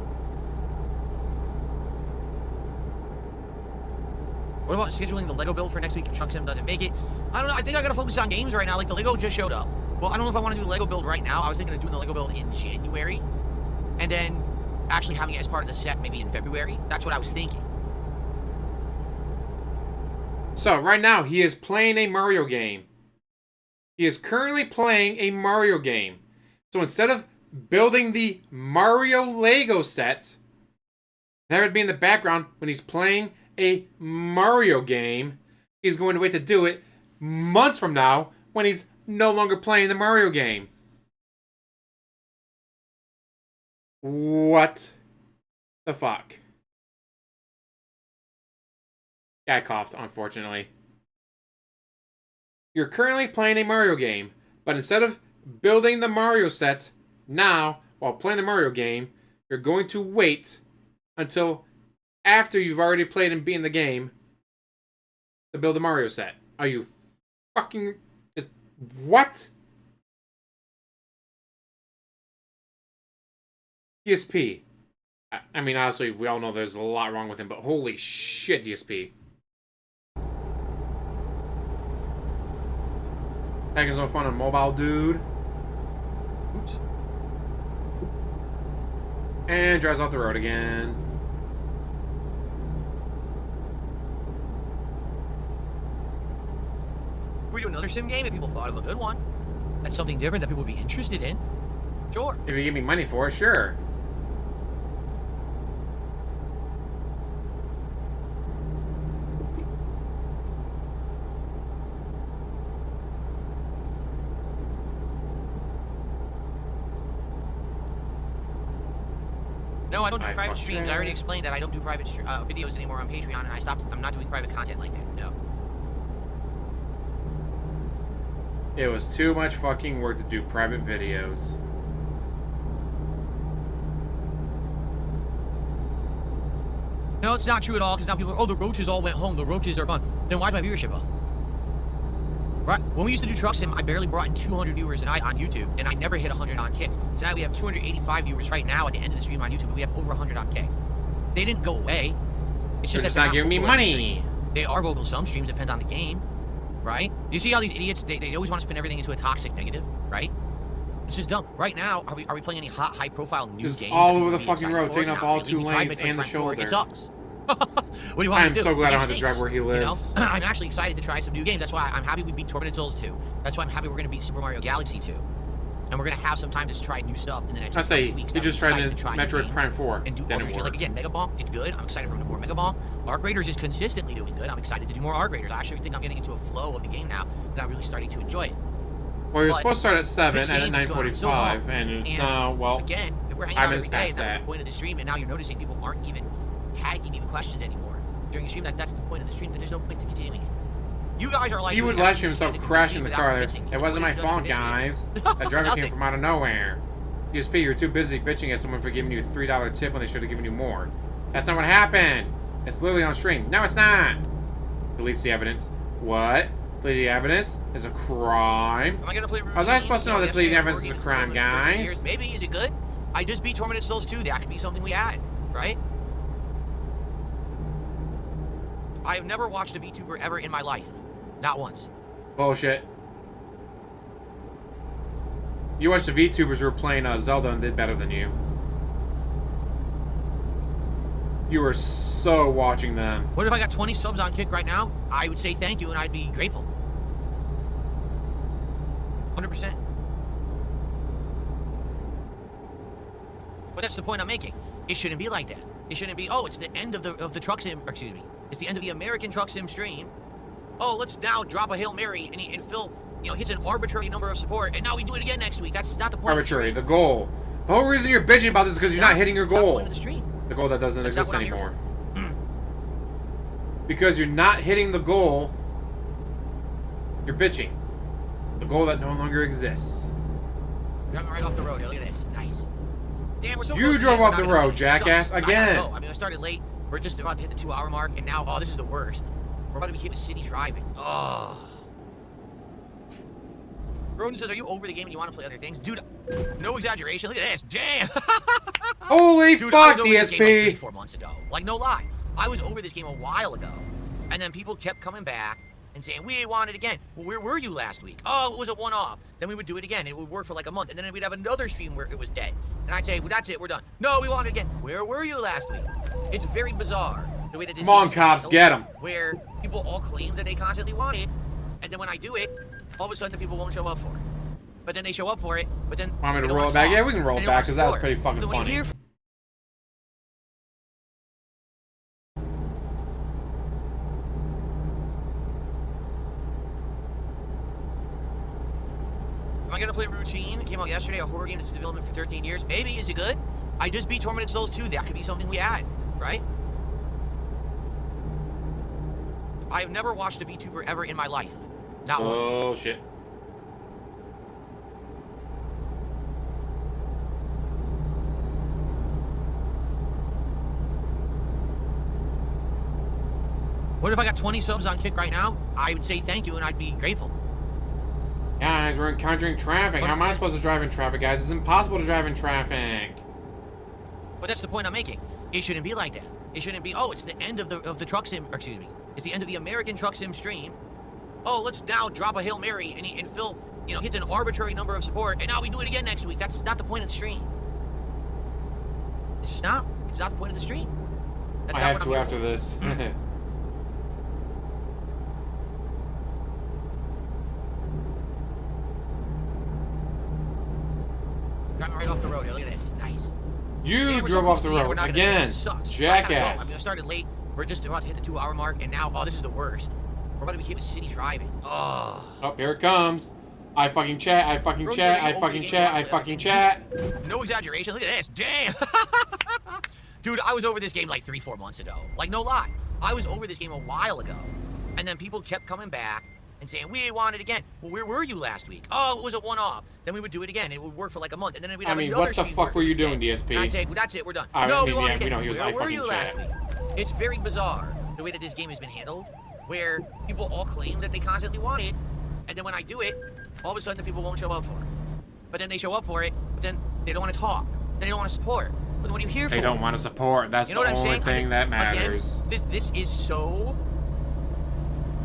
What about scheduling the Lego build for next week if Truck Sim doesn't make it? I don't know. I think I gotta focus on games right now. Like, the Lego just showed up. Well, I don't know if I want to do the Lego build right now. I was thinking of doing the Lego build in January, and then actually having it as part of the set maybe in February. That's what I was thinking. So, right now, he is playing a Mario game. He is currently playing a Mario game. So, instead of building the Mario Lego set, that would be in the background when he's playing a Mario game. He's going to wait to do it months from now when he's no longer playing the Mario game. What the fuck? Guy coughed, unfortunately. You're currently playing a Mario game, but instead of building the Mario set now, while playing the Mario game, you're going to wait until after you've already played and beaten the game to build a Mario set. Are you fucking just what? DSP. I mean, honestly, we all know there's a lot wrong with him, but holy shit, DSP. Taking no fun on mobile, dude. Oops. And drives off the road again. We do another sim game if people thought of a good one. That's something different that people would be interested in. Sure. If you give me money for it, sure. No, I don't do private streams. I already explained that I don't do private videos anymore on Patreon, and I'm not doing private content like that. No. It was too much fucking work to do private videos. No, it's not true at all, because now people are, oh, the roaches all went home. The roaches are gone. Then why's my viewership up? Right? When we used to do Truck Sim, I barely brought in 200 viewers a night on YouTube, and I never hit 100 on Kick. So now we have 285 viewers right now at the end of the stream on YouTube, and we have over 100 on Kick. They didn't go away. It's just They're that just not giving me money. They are vocal some streams, depends on the game, right? You see how these idiots, they always want to spin everything into a toxic negative, right? It's just dumb. Right now, are we playing any high profile new just games? all over the fucking road, taking up all two lanes and the shoulder. It sucks. What do you want I'm to do? so glad I don't have to Mistakes. drive where he lives. You know? I'm actually excited to try some new games. That's why I'm happy we beat Tormented Souls 2. That's why I'm happy we're going to beat Super Mario Galaxy 2. And we're going to have some time to try new stuff in the next I say, weeks. you just tried try Metroid Prime 4. and do Didn't other shit. work. Like again, Mega Bonk did good. I'm excited for him to more Mega Bonk. Arc Raiders is consistently doing good. I'm excited to do more Arc Raiders. I actually think I'm getting into a flow of the game now, and I'm really starting to enjoy it. Well, you're But supposed to start at 7 this and at game is going so 9:45, long. and it's And now, well, again, if we're hanging 5 out minutes every day, past and that was that. the point of the stream, and now you're noticing people aren't even tagging me with questions anymore during the stream. That's the point of the stream. That there's no point to continuing it. You guys are like he would doing live that stream himself without crashing the car there. convincing. It wasn't my What have you fault, done to guys. convince me? That driver came Nothing. from out of nowhere. DSP, you're too busy bitching at someone for giving you a $3 tip when they should have given you more. That's not what happened. It's literally on stream. No, it's not. Deletes the evidence. What? Deleting the evidence is a crime? Am I gonna play routine? How was I supposed to know that deleting evidence is a Yesterday, crime, for 13 guys? years. Maybe, is it good? I just beat Tormented Souls 2. That could be something we add, right? I have never watched a VTuber ever in my life. Not once. Bullshit. You watched the VTubers who were playing Zelda and did better than you. You were so watching them. What if I got 20 subs on Kick right now? I would say thank you and I'd be grateful. 100%. But that's the point I'm making. It shouldn't be like that. It shouldn't be, oh, it's the end of the Truck Sim, or excuse me, it's the end of the American Truck Sim stream. Oh, let's now drop a Hail Mary and Phil, you know, hits an arbitrary number of support, and now we do it again next week. That's not the point. Arbitrary, the goal. The whole reason you're bitching about this is because you're not hitting your That's not the goal. point of the stream. The goal that doesn't That's not exist what I'm here anymore. Because you're not hitting the goal, you're bitching. The goal that no longer exists. Driving right off the road. Here, look at this. Nice. Damn, we're so You close to drove the end. off We're the not gonna road, finish. jackass, Sucks. I gotta again. go. I mean, I started late. We're just about to hit the 2-hour mark, and now, oh, this is the worst. We're about to be hitting city driving. Oh. Roden says, are you over the game and you want to play other things? Dude, no exaggeration. Look at this. Jam. Holy Dude, I fuck, was over this game like DSP! 3-4 months ago. Like, no lie. I was over this game a while ago. And then people kept coming back and saying, we want it again. Well, where were you last week? Oh, it was a one-off. Then we would do it again. It would work for like a month. And then we'd have another stream where it was dead. And I'd say, well, that's it. We're done. No, we want it again. Where were you last week? It's very bizarre. The way that this Come on, game is cops, handled, get 'em. Where people all claim that they constantly want it. And then when I do it, all of a sudden the people won't show up for it. But then they show up for it. But then Want me they to don't roll want it back? talk, Yeah, we can roll and it they don't back want because that was support. pretty fucking Then when you funny. hear Am I gonna play Routine? It came out yesterday, a horror game that's in development for 13 years. Maybe, is it good? I just beat Tormented Souls 2. That could be something we add, right? I have never watched a VTuber ever in my life. Not once. Oh, shit. What if I got 20 subs on Kick right now? I would say thank you and I'd be grateful. Guys, we're encountering traffic. How am I supposed to drive in traffic, guys? It's impossible to drive in traffic. But that's the point I'm making. It shouldn't be like that. It shouldn't be, oh, it's the end of the truck sim, or excuse me, it's the end of the American truck sim stream. Oh, let's now drop a Hail Mary and Phil, you know, hits an arbitrary number of support, and now we do it again next week. That's not the point of the stream. It's just not. It's not the point of the stream. That's I have to after this. Driving right off the road here. Look at this. Nice. You drove off the road again. Jackass. I mean, I started late. We're just about to hit the 2-hour mark, and now, oh, this is the worst. We're about to be hitting city driving. Oh. Oh, here it comes. I fucking chat. I fucking chat. I fucking chat. I fucking chat. No exaggeration. Look at this. Damn. Dude, I was over this game like 3-4 months ago. Like, no lie. I was over this game a while ago. And then people kept coming back and saying, we want it again. Well, where were you last week? Oh, it was a one-off. Then we would do it again. It would work for like a month. And then we'd have another what the fuck were you doing, DSP? And I'd say, well, that's it. We're done. No, we want it again. We know he was Where were you chat. last week? It's very bizarre the way that this game has been handled, where people all claim that they constantly want it, and then when I do it, all of a sudden the people won't show up for it. But then they show up for it, but then they don't want to talk. They don't want to support. But what are you here for? They don't want to support. That's the only thing that matters. Again, this is so,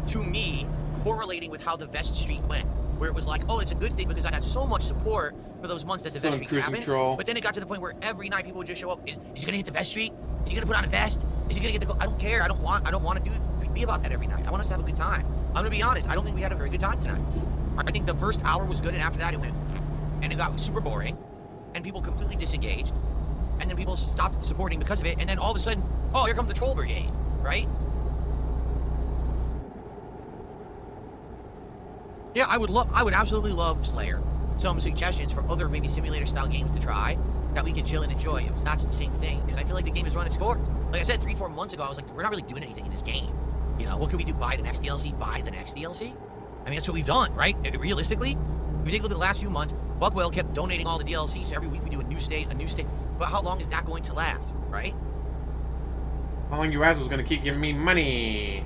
to me, correlating with how the Vest streak went. Where it was like, oh, it's a good thing because I got so much support for those months that the Vest streak happened. But then it got to the point where every night people would just show up. Is he gonna hit the Vest streak? Is he gonna put on a vest? Is he gonna get the goal? I don't care. I don't want to be about that every night. I want us to have a good time. I'm gonna be honest. I don't think we had a very good time tonight. I think the first hour was good, and after that it went, and it got super boring, and people completely disengaged, and then people stopped supporting because of it, and then all of a sudden, oh, here comes the troll brigade, right? Yeah, I would absolutely love, Slayer, some suggestions for other maybe simulator-style games to try that we can chill and enjoy. It's not just the same thing, because I feel like the game has run its course. Like I said 3-4 months ago, I was like, we're not really doing anything in this game. You know, what can we do? Buy the next DLC? Buy the next DLC? I mean, that's what we've done, right? Realistically, if you take a look at the last few months, Buckwell kept donating all the DLC, so every week we do a new state. But how long is that going to last, right? How long you assholes gonna keep giving me money?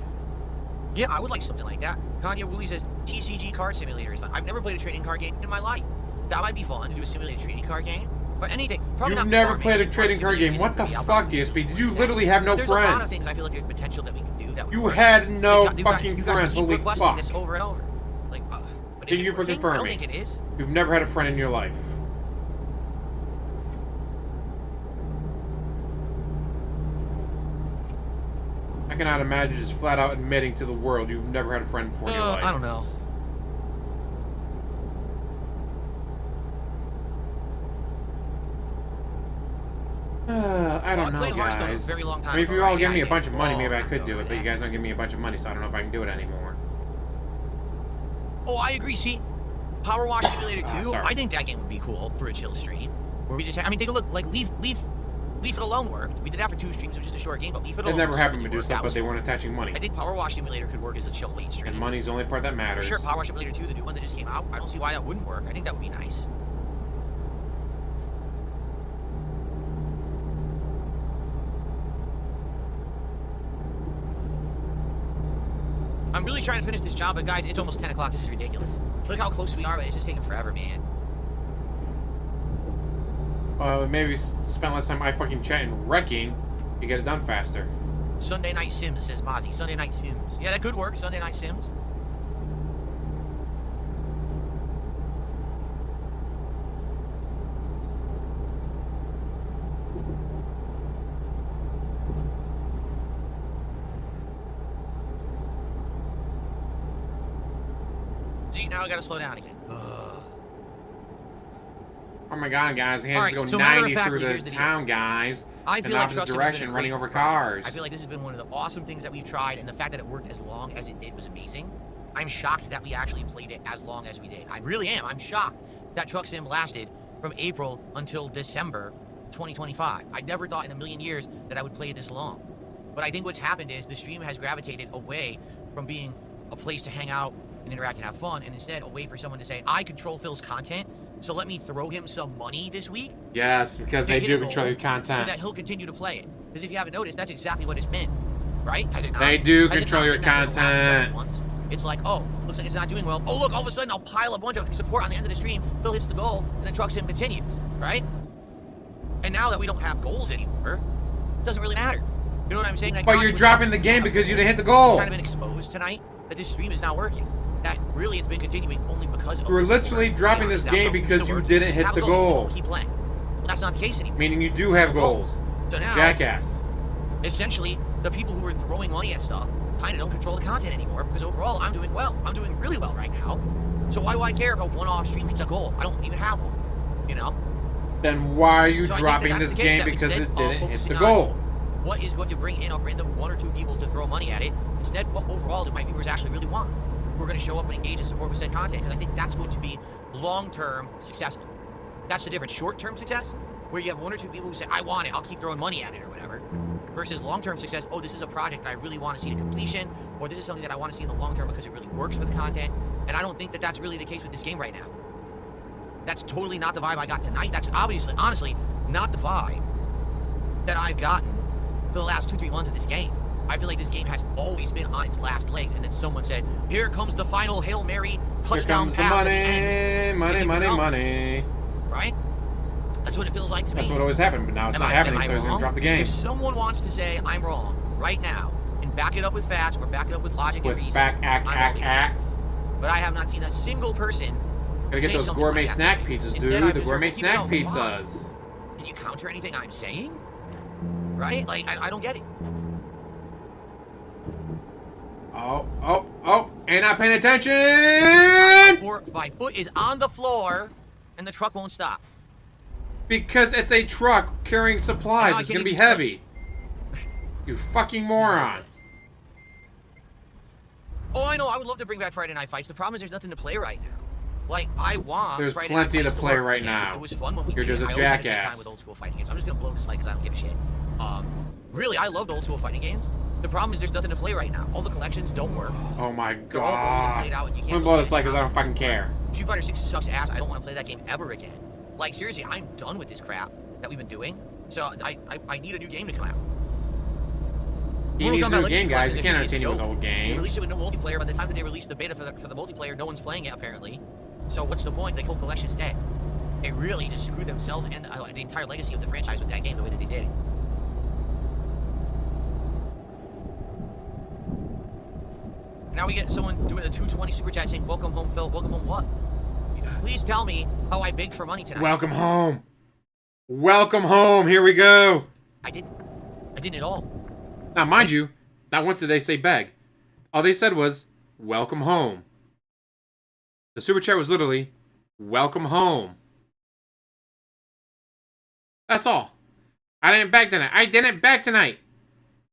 Yeah, I would like something like that. Kanye Woolley says, TCG card simulator is fun. I've never played a trading card game in my life. That might be fun to do a simulated trading card game. Or anything. Probably You've never played a trading card game. What the fuck, DSP? Did you literally have no friends? There's a lot of things I feel like there's potential that we can do. That you had no fucking friends. Holy fuck. This over and over. Like, thank you for confirming. I don't think it is. You've never had a friend in your life. I cannot imagine just flat out admitting to the world you've never had a friend before in your life. I don't know. I don't know, guys. Very long time I mean, if you all give me a bunch of money, maybe I could do it, but you guys don't give me a bunch of money, so I don't know if I can do it anymore. Oh, I agree. See, Power Wash Simulator 2, I think that game would be cool for a chill stream. Where we just, I mean, take a look, like Leaf It Alone worked. We did that for 2 streams, it was just a short game, but Leaf It Alone. It never happened to do stuff, but they weren't attaching money. I think Power Wash Simulator could work as a chill late stream. And money's the only part that matters. Sure, Power Wash Simulator 2, the new one that just came out, I don't see why that wouldn't work. I think that would be nice. I'm really trying to finish this job, but guys, it's almost 10 o'clock. This is ridiculous. Look how close we are, but it's just taking forever, man. Maybe spend less time I fucking chatting and wrecking to get it done faster. Sunday Night Sims, says Mozzie. Sunday Night Sims. Yeah, that could work. Sunday Night Sims. See, now I gotta slow down again. Oh my god, guys, he has to go 90 through the town, guys. I feel in the like opposite direction, running over cars. I feel like this has been one of the awesome things that we've tried, and the fact that it worked as long as it did was amazing. I'm shocked that we actually played it as long as we did. I really am. I'm shocked that Truck Sim lasted from April until December 2025. I never thought in a million years that I would play it this long. But I think what's happened is the stream has gravitated away from being a place to hang out and interact and have fun, and instead a way for someone to say, I control Phil's content, so let me throw him some money this week. Yes, because they do control your content. So that he'll continue to play it. Because if you haven't noticed, that's exactly what it's been. right? Has it not? They do Has it control not your been that for the last several content. months? It's like, oh, looks like it's not doing well. Oh, look, all of a sudden I'll pile a bunch of support on the end of the stream. Phil hits the goal, and then Truck Sim continues, right? And now that we don't have goals anymore, it doesn't really matter. You know what I'm saying? Like, But you're dropping the game because you didn't hit the goal. It's kind of been exposed tonight that this stream is not working. That really it's been continuing only because of You were the literally support. dropping this game because you didn't hit the goal. Keep playing. Well, that's not the case anymore. Meaning you do have goals. So now, Jackass. essentially, the people who are throwing money at stuff kind of don't control the content anymore because overall, I'm doing well. I'm doing really well right now. So why do I care if a one-off stream hits a goal? I don't even have one. You know? Then why are you So dropping this game because it didn't hit the goal? What is going to bring in a random one or two people to throw money at it? Instead, what overall do my viewers actually really want? We're going to show up and engage and support with said content because I think that's going to be long-term successful. That's the difference. Short-term success, where you have one or two people who say, I want it, I'll keep throwing money at it or whatever, versus long-term success, oh, this is a project that I really want to see to completion, or this is something that I want to see in the long term because it really works for the content. And I don't think that that's really the case with this game right now. That's totally not the vibe I got tonight. That's obviously, honestly, not the vibe that I've gotten for the last 2-3 months of this game. I feel like this game has always been on its last legs, and then someone said, here comes the final Hail Mary touchdown pass at the end. Money. Right? That's what it feels like to me. That's what always happened, but now it's not happening, so he's going to drop the game. If someone wants to say I'm wrong right now, and back it up with facts, or back it up with logic and With reason, acts. but I have not seen a single person Gotta get say those something gourmet like that snack today. pizzas, Instead, dude. I've The just gourmet heard, snack "Keep it on, pizzas. Can you counter anything I'm saying? Right? Like, I don't get it. Oh, ain't not paying attention! 5 foot is on the floor, and the truck won't stop. Because it's a truck carrying supplies. Now I It's can't gonna be even- heavy. You fucking moron. Oh, I know. I would love to bring back Friday Night Fights. The problem is there's nothing to play right now. Like, I want There's Friday plenty Night to Fights play work right again. now. It was fun when we You're did just it. a I always had a good jackass. time with old school fighting games. I'm just gonna blow this light because I don't give a shit. Really, I love the old school fighting games. The problem is there's nothing to play right now. All the collections don't work. Oh my They're all god. played out and you Let can't me blow really this light because I get don't fucking care. Street Fighter 6 sucks ass. I don't want to play that game ever again. Like, seriously, I'm done with this crap that we've been doing. So I need a new game to come out. You need a new game, guys. You can't It's a continue with joke. old They released games. it with no multiplayer. By the time that they released the beta for the multiplayer, no one's playing it, apparently. So what's the point? The whole collection's dead. They really just screwed themselves and the entire legacy of the franchise with that game the way that they did it. Now we get someone doing a 220 super chat saying, welcome home, Phil. Welcome home what? Please tell me how I begged for money tonight. Welcome home. Welcome home. Here we go. I didn't at all. Now, mind you, not once did they say beg. All they said was, welcome home. The super chat was literally, welcome home. That's all. I didn't beg tonight. I didn't beg tonight.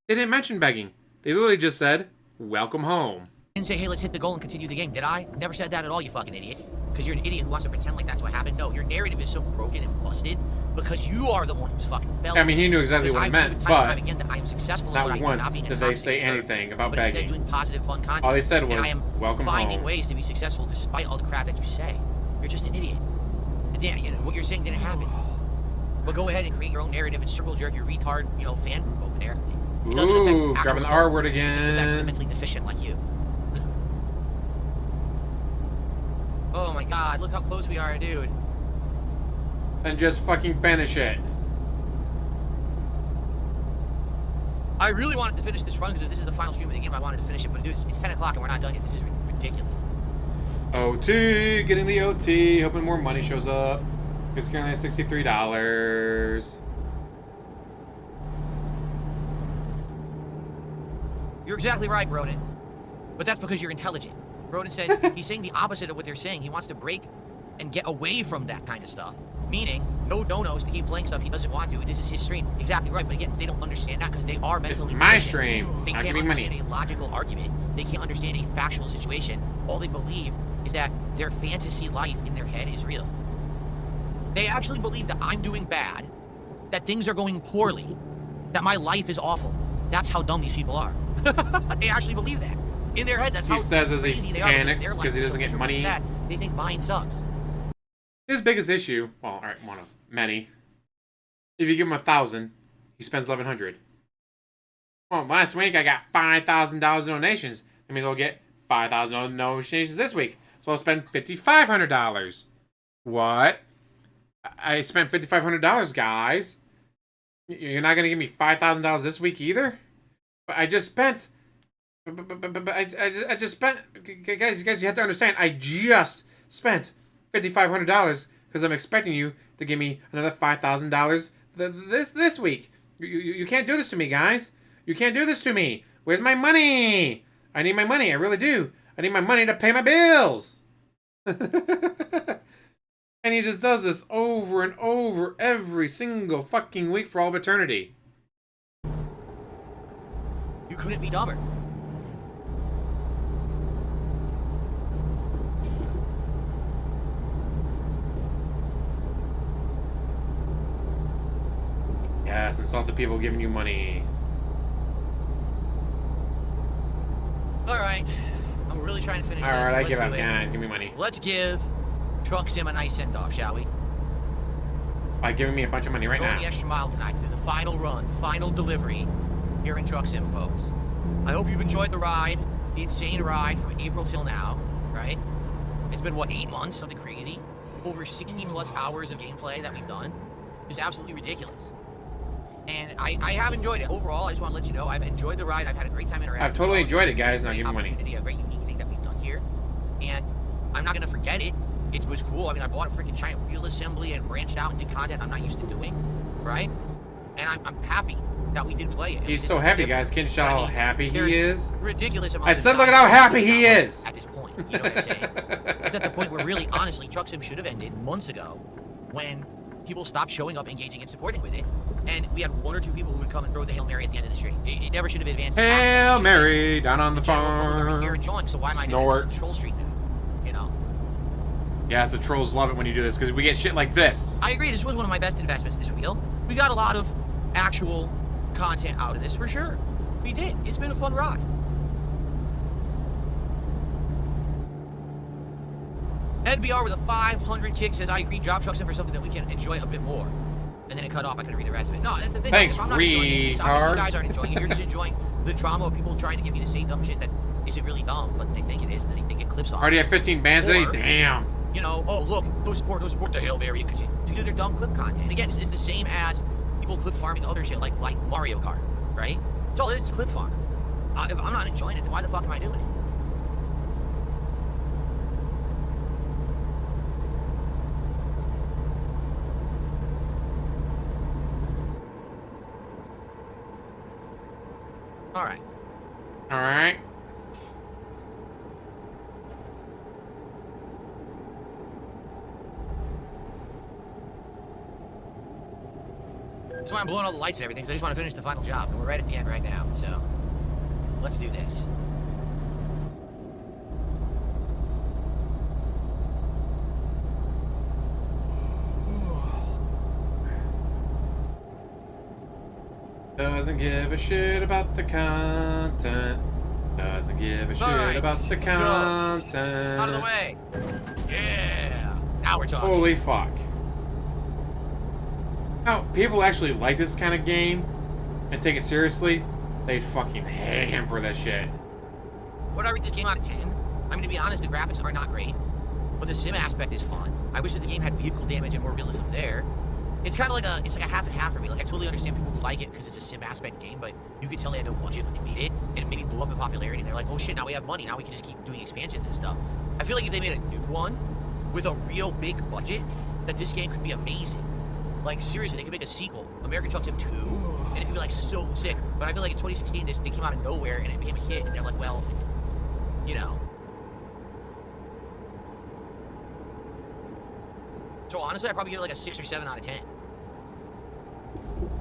They didn't mention begging. They literally just said, welcome home. Didn't say, hey, let's hit the goal and continue the game, did I? Never said that at all, you fucking idiot. Because you're an idiot who wants to pretend like that's what happened. No, your narrative is so broken and busted because you are the one who's fucking failed. I mean, he knew exactly what it meant, time and time but again that I am successful in what I not do, once not being a did they constant say jerk, anything about but instead begging. doing positive, fun content. All they said was, and I am welcome finding home. ways to be successful despite all the crap that you say. You're just an idiot. And yeah, you know, what you're saying didn't happen. But go ahead and create your own narrative and circle jerk your retard, fan group over there. It doesn't affect Ooh, actual dropping the adults. R word It just affects the again. mentally deficient like you. Oh my god, look how close we are, dude. Then just fucking finish it. I really wanted to finish this run because if this is the final stream of the game, I wanted to finish it. But dude, it's 10 o'clock and we're not done yet. This is ridiculous. OT, getting the OT, hoping more money shows up. It's currently at $63. You're exactly right, Broden. But that's because you're intelligent. Broden says he's saying the opposite of what they're saying. He wants to break and get away from that kind of stuff. Meaning, no donos to keep playing stuff he doesn't want to. This is his stream. Exactly right. But again, they don't understand that because they are mentally It's my deficient. stream. They Not can't giving money. understand a logical argument. They can't understand a factual situation. All they believe is that their fantasy life in their head is real. They actually believe that I'm doing bad, that things are going poorly, that my life is awful. That's how dumb these people are. They actually believe that. In their heads, that's how He says as he crazy they are. panics Their life because he is doesn't so get money. sad, they think mine sucks. His biggest issue, well, alright, one of many. If you give him 1,000, he spends 1,100. Well, last week I got $5,000 donations. That means I'll get 5,000 donations this week. So I'll spend $5,500. What? I spent $5,500, guys. You're not gonna give me $5,000 this week either? But I just spent. I just spent. Guys, you have to understand. I just spent $5,500 because I'm expecting you to give me another $5,000 this week. You can't do this to me, guys. You can't do this to me. Where's my money? I need my money. I really do. I need my money to pay my bills. And he just does this over and over every single fucking week for all of eternity. You couldn't be dumber. Yes, insult the people giving you money. Alright. I'm really trying to finish this. Alright, I Let's give do up, it. guys. Give me money. Let's give Truck Sim a nice send-off, shall we? By giving me a bunch of money right Going now. the extra mile tonight to do the final run, final delivery here in Truck Sim, folks. I hope you've enjoyed the ride, the insane ride from April till now, right? It's been, what, 8 months? Something crazy? Over 60-plus hours of gameplay that we've done. It's absolutely ridiculous. And I have enjoyed it. Overall, I just want to let you know, I've enjoyed the ride. I've had a great time interacting. I've totally with all enjoyed of it, you. guys. It's a Now great give me money. opportunity, a very unique thing that we've done here. And I'm not going to forget it. It was cool. I mean, I bought a freaking giant wheel assembly and branched out and did content I'm not used to doing, right? And I'm happy that we did play it. He's so happy, guys. Can't you show how happy he is? Ridiculous amount I of said, look time at how happy he is. at this point. You know what I'm saying? It's at the point where really, honestly, Truck Sim should have ended months ago when people stopped showing up, engaging, and supporting with it. And we had 1 or 2 people who would come and throw the Hail Mary at the end of the stream. It never should have advanced. Hail Mary down on the Here farm. enjoying, so why am I Snort. doing this? Troll Street now, you know? Yeah, so trolls love it when you do this because we get shit like this. I agree. This was one of my best investments this wheel. We got a lot of actual content out of this for sure. We did. It's been a fun ride. NBR with a 500 kick says, I agree, drop Truck Sim for something that we can enjoy a bit more. And then it cut off. I couldn't read the rest of it. No, that's the thing. Thanks, I'm not enjoying it. It's obviously retard. you guys aren't enjoying it. You're just enjoying the drama of people trying to get me to say dumb shit that isn't really dumb, but they think it is, and then they get clips on. Already have 15 bans today? Or- Damn. You know, oh, look, no support the Hail Mary, to do their dumb clip content. And again, it's the same as people clip farming other shit, like Mario Kart, right? It's all it is, clip farm. If I'm not enjoying it, then why the fuck am I doing it? Alright. Alright. That's why I'm blowing all the lights and everything, because I just want to finish the final job. And we're right at the end right now, so let's do this. Doesn't give a shit about the content. Doesn't give a shit Alright, about the let's go. content. Out of the way. Yeah. Now we're talking. Holy fuck. Now, people actually like this kind of game and take it seriously, they'd fucking hate him for that shit. Would I rate this game out of 10? I mean, to be honest, the graphics are not great, but the sim aspect is fun. I wish that the game had vehicle damage and more realism there. It's kind of like a half and half for me. Like, I totally understand people who like it because it's a sim aspect game, but you could tell they had no budget when they made it, and it maybe blew up in popularity, and they're like, oh shit, now we have money, now we can just keep doing expansions and stuff. I feel like if they made a new one with a real big budget, that this game could be amazing. Like, seriously, they could make a sequel, American Truck Sim 2, and it could be, like, so sick. But I feel like in 2016, they came out of nowhere, and it became a hit, and they're like, well, you know. So, honestly, I'd probably give it, like, a 6 or 7 out of 10.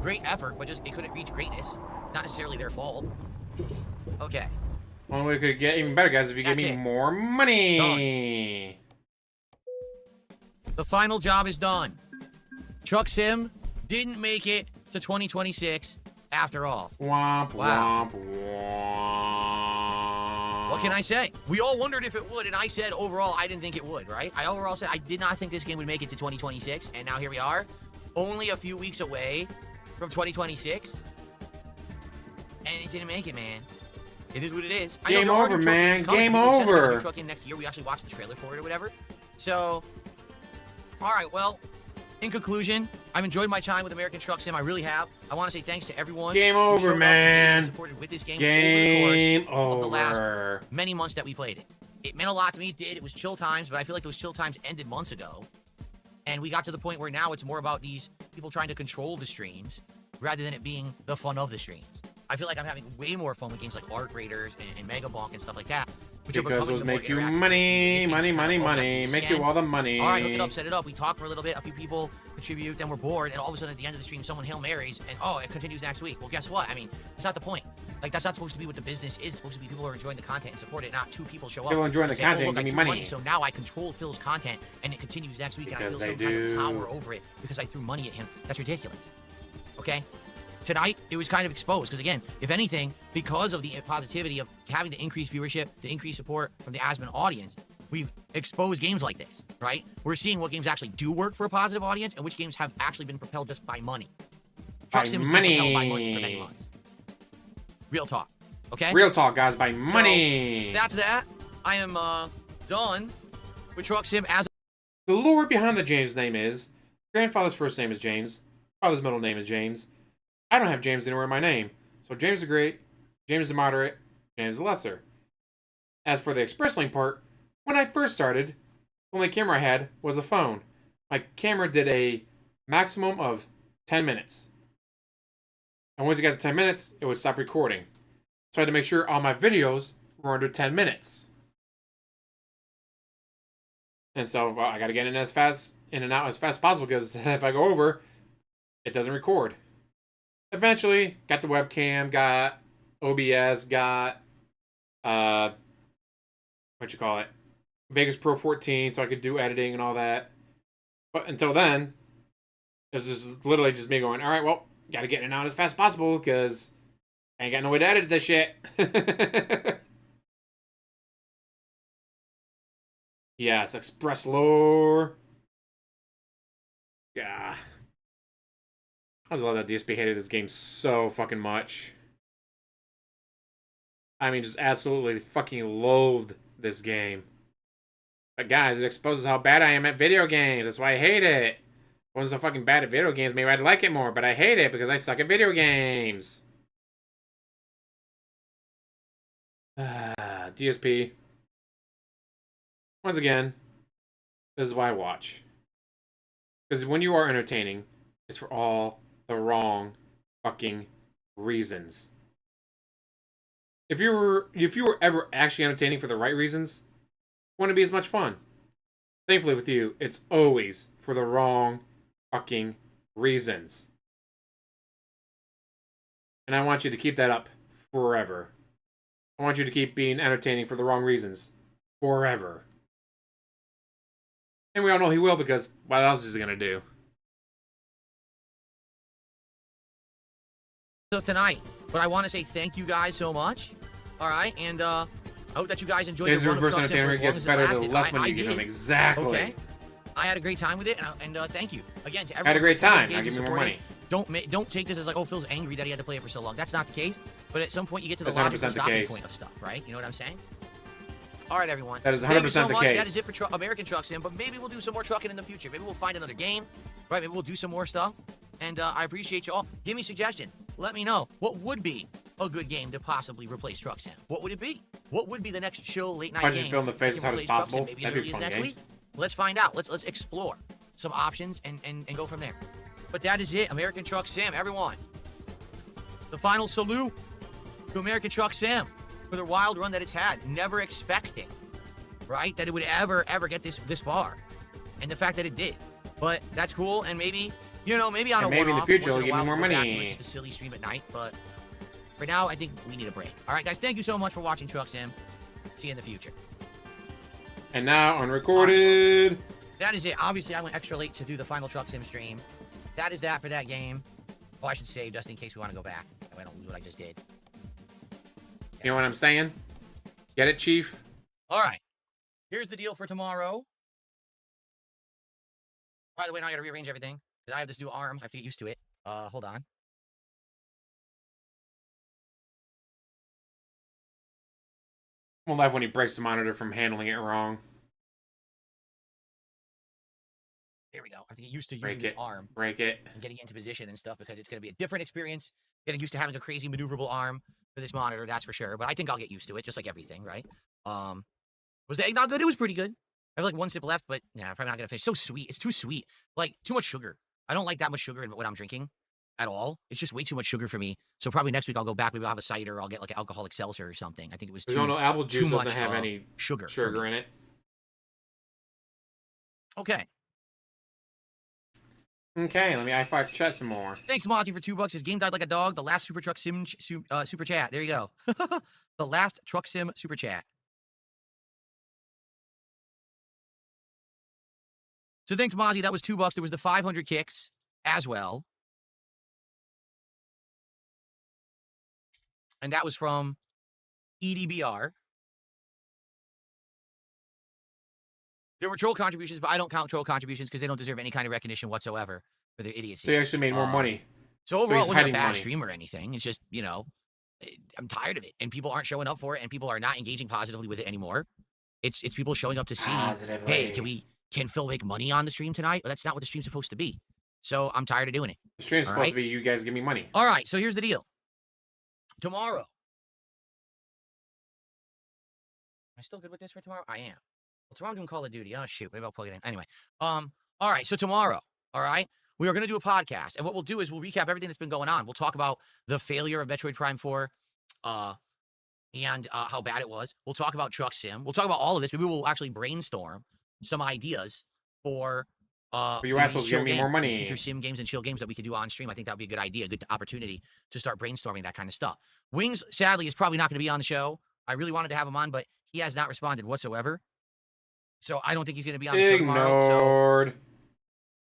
Great effort, but just, it couldn't reach greatness. Not necessarily their fault. Okay. Well, we could get even better, guys, if you give That's me it. more money. The final job is done. Truck Sim didn't make it to 2026 after all. Womp, Wow. womp, womp. What can I say? We all wondered if it would, and I said overall I didn't think it would, right? I overall said I did not think this game would make it to 2026, and now here we are, only a few weeks away from 2026. and it didn't make it, man. It is what it is. Game over, man. Game People said there's a new over. truck in next year. We actually watched the trailer for it or whatever. So, all right. Well, in conclusion, I've enjoyed my time with American Truck Sim. I really have. I want to say thanks to everyone. Game who over, showed up and man. supported with this game, Game over the course of the last over. many months that we played it. It meant a lot to me. It did. It was chill times, but I feel like those chill times ended months ago. And we got to the point where now it's more about these people trying to control the streams rather than it being the fun of the streams. I feel like I'm having way more fun with games like Arc Raiders and Mega Bonk and stuff like that. Which Because are those the more make you interactive money, games. money, money, money. Make you all the money. All right, hook it up, set it up. We talk for a little bit. A few people contribute, then we're bored, and all of a sudden at the end of the stream, someone Hail Marys, and oh, it continues next week. Well, guess what? I mean, that's not the point. Like, that's not supposed to be what the business is. It's supposed to be people who are enjoying the content and support it, not two people show up. People enjoying the and say, content, oh, look, give I me threw money. So now I control Phil's content, and it continues next week, Because and I feel some kind of power over it because I threw money at him. That's ridiculous. Okay? Tonight, it was kind of exposed because, again, if anything, because of the positivity of having the increased viewership, the increased support from the Aspen audience, we've exposed games like this, right? We're seeing what games actually do work for a positive audience and which games have actually been propelled just by money. Truck Sim has been propelled by money for many months. Real talk, okay? Real talk, guys, by money. So, that's that. I am done with Truck Sim as The lore behind the James name is grandfather's first name is James, father's middle name is James. I don't have James anywhere in my name, so James the Great, James the Moderate, James the Lesser. As for the express lane part, when I first started, the only camera I had was a phone. My camera did a maximum of 10 minutes. And once it got to 10 minutes, it would stop recording. So I had to make sure all my videos were under 10 minutes. And so I got to get in and out as fast as possible because if I go over, it doesn't record. Eventually, got the webcam, got OBS, got Vegas Pro 14, so I could do editing and all that. But until then, it was just literally just me going, all right, well, got to get in and out as fast as possible because I ain't got no way to edit this shit. Yes, Express Lore. Yeah. I just love that DSP hated this game so fucking much. I mean, just absolutely fucking loathed this game. But guys, it exposes how bad I am at video games. That's why I hate it. If I wasn't so fucking bad at video games, maybe I'd like it more, but I hate it because I suck at video games. DSP. Once again, this is why I watch. Because when you are entertaining, it's for all the wrong fucking reasons. If you were ever actually entertaining for the right reasons, it wouldn't be as much fun. Thankfully with you, it's always for the wrong fucking reasons. And I want you to keep that up forever. I want you to keep being entertaining for the wrong reasons forever. And we all know he will because what else is he gonna do? So tonight, but I want to say thank you guys so much. All right, and I hope that you guys enjoyed His the run of reverse Truck Sim for entertainment as gets long as it better the lasted. less money I you give him. did. Exactly. Okay. I had a great time with it, and thank you again to everyone. I had a great who time. engaged Now give and me more supported. money. Don't take this as like, oh, Phil's angry that he had to play it for so long. That's not the case. But at some point, you get to the That's logical 100% the stopping case. point of stuff, right? You know what I'm saying? All right, everyone. That is Thank you 100% so the much. case. That is it for American Truck Sim, but maybe we'll do some more trucking in the future. Maybe we'll find another game, right? Maybe we'll do some more stuff. And I appreciate you all. Give me a suggestion. Let me know what would be a good game to possibly replace Truck Sim. What would it be? What would be the next chill late night Punch game? and film the face that as can hard as replace Truck Sim possible. maybe as That'd early be a as fun next game. week? Let's find out. Let's explore some options and go from there. But that is it. American Truck Sim, everyone. The final salute to American Truck Sim for the wild run that it's had. Never expecting, right, that it would ever get this far, and the fact that it did. But that's cool, and maybe maybe on And a maybe in the one-off, future once in it'll a give me while, more we'll go back money. to it, just a silly stream at night. But for now, I think we need a break. All right, guys, thank you so much for watching Truck Sim. See you in the future. And now unrecorded. That is it. Obviously, I went extra late to do the final Truck Sim stream. That is that for that game. Oh, I should save just in case we want to go back. I don't lose what I just did. You know what I'm saying? Get it, Chief? All right. Here's the deal for tomorrow. By the way, now I got to rearrange everything because I have this new arm. I have to get used to it. Hold on. Won't laugh when he breaks the monitor from handling it wrong. There we go. I have to get used to using Break this it. arm Break it. and getting into position and stuff because it's going to be a different experience. Getting used to having a crazy maneuverable arm for this monitor, that's for sure. But I think I'll get used to it, just like everything, right? Was the egg not good? It was pretty good. I have like one sip left, but nah, I'm probably not gonna finish. So sweet. It's too sweet. Like too much sugar. I don't like that much sugar in what I'm drinking at all. It's just way too much sugar for me. So probably next week I'll go back. Maybe I'll have a cider. Or I'll get like an alcoholic seltzer or something. I think it was You know, apple juice too much doesn't have any sugar in it. Okay. Okay, let me I5 chat some more. Thanks, Mozzie, for $2. His game died like a dog. The last Super Truck Sim super chat. There you go. The last Truck Sim super chat. So thanks, Mozzie. That was $2. There was the 500 kicks as well. And that was from EDBR. There were troll contributions, but I don't count troll contributions because they don't deserve any kind of recognition whatsoever for their idiocy. So you actually made more money. So overall, he's it wasn't a hiding bad money. stream or anything. It's just, you know, I'm tired of it. And people aren't showing up for it, and people are not engaging positively with it anymore. It's people showing up to see, hey, can Phil make money on the stream tonight? Well, that's not what the stream's supposed to be. So I'm tired of doing it. The stream's supposed to be you guys give me money. All right, so here's the deal. Tomorrow. Am I still good with this for tomorrow? I am. Well, tomorrow I'm doing Call of Duty. Oh, shoot. Maybe I'll plug it in. Anyway. All right, so tomorrow, all right, we are going to do a podcast. And what we'll do is we'll recap everything that's been going on. We'll talk about the failure of Metroid Prime 4 and how bad it was. We'll talk about Truck Sim. We'll talk about all of this. Maybe we'll actually brainstorm some ideas for but you assholes give me more money. Future sim games and chill games that we could do on stream. I think that would be a good idea, a good opportunity to start brainstorming that kind of stuff. Wings, sadly, is probably not going to be on the show. I really wanted to have him on, but he has not responded whatsoever. So I don't think he's going to be on the show tomorrow. So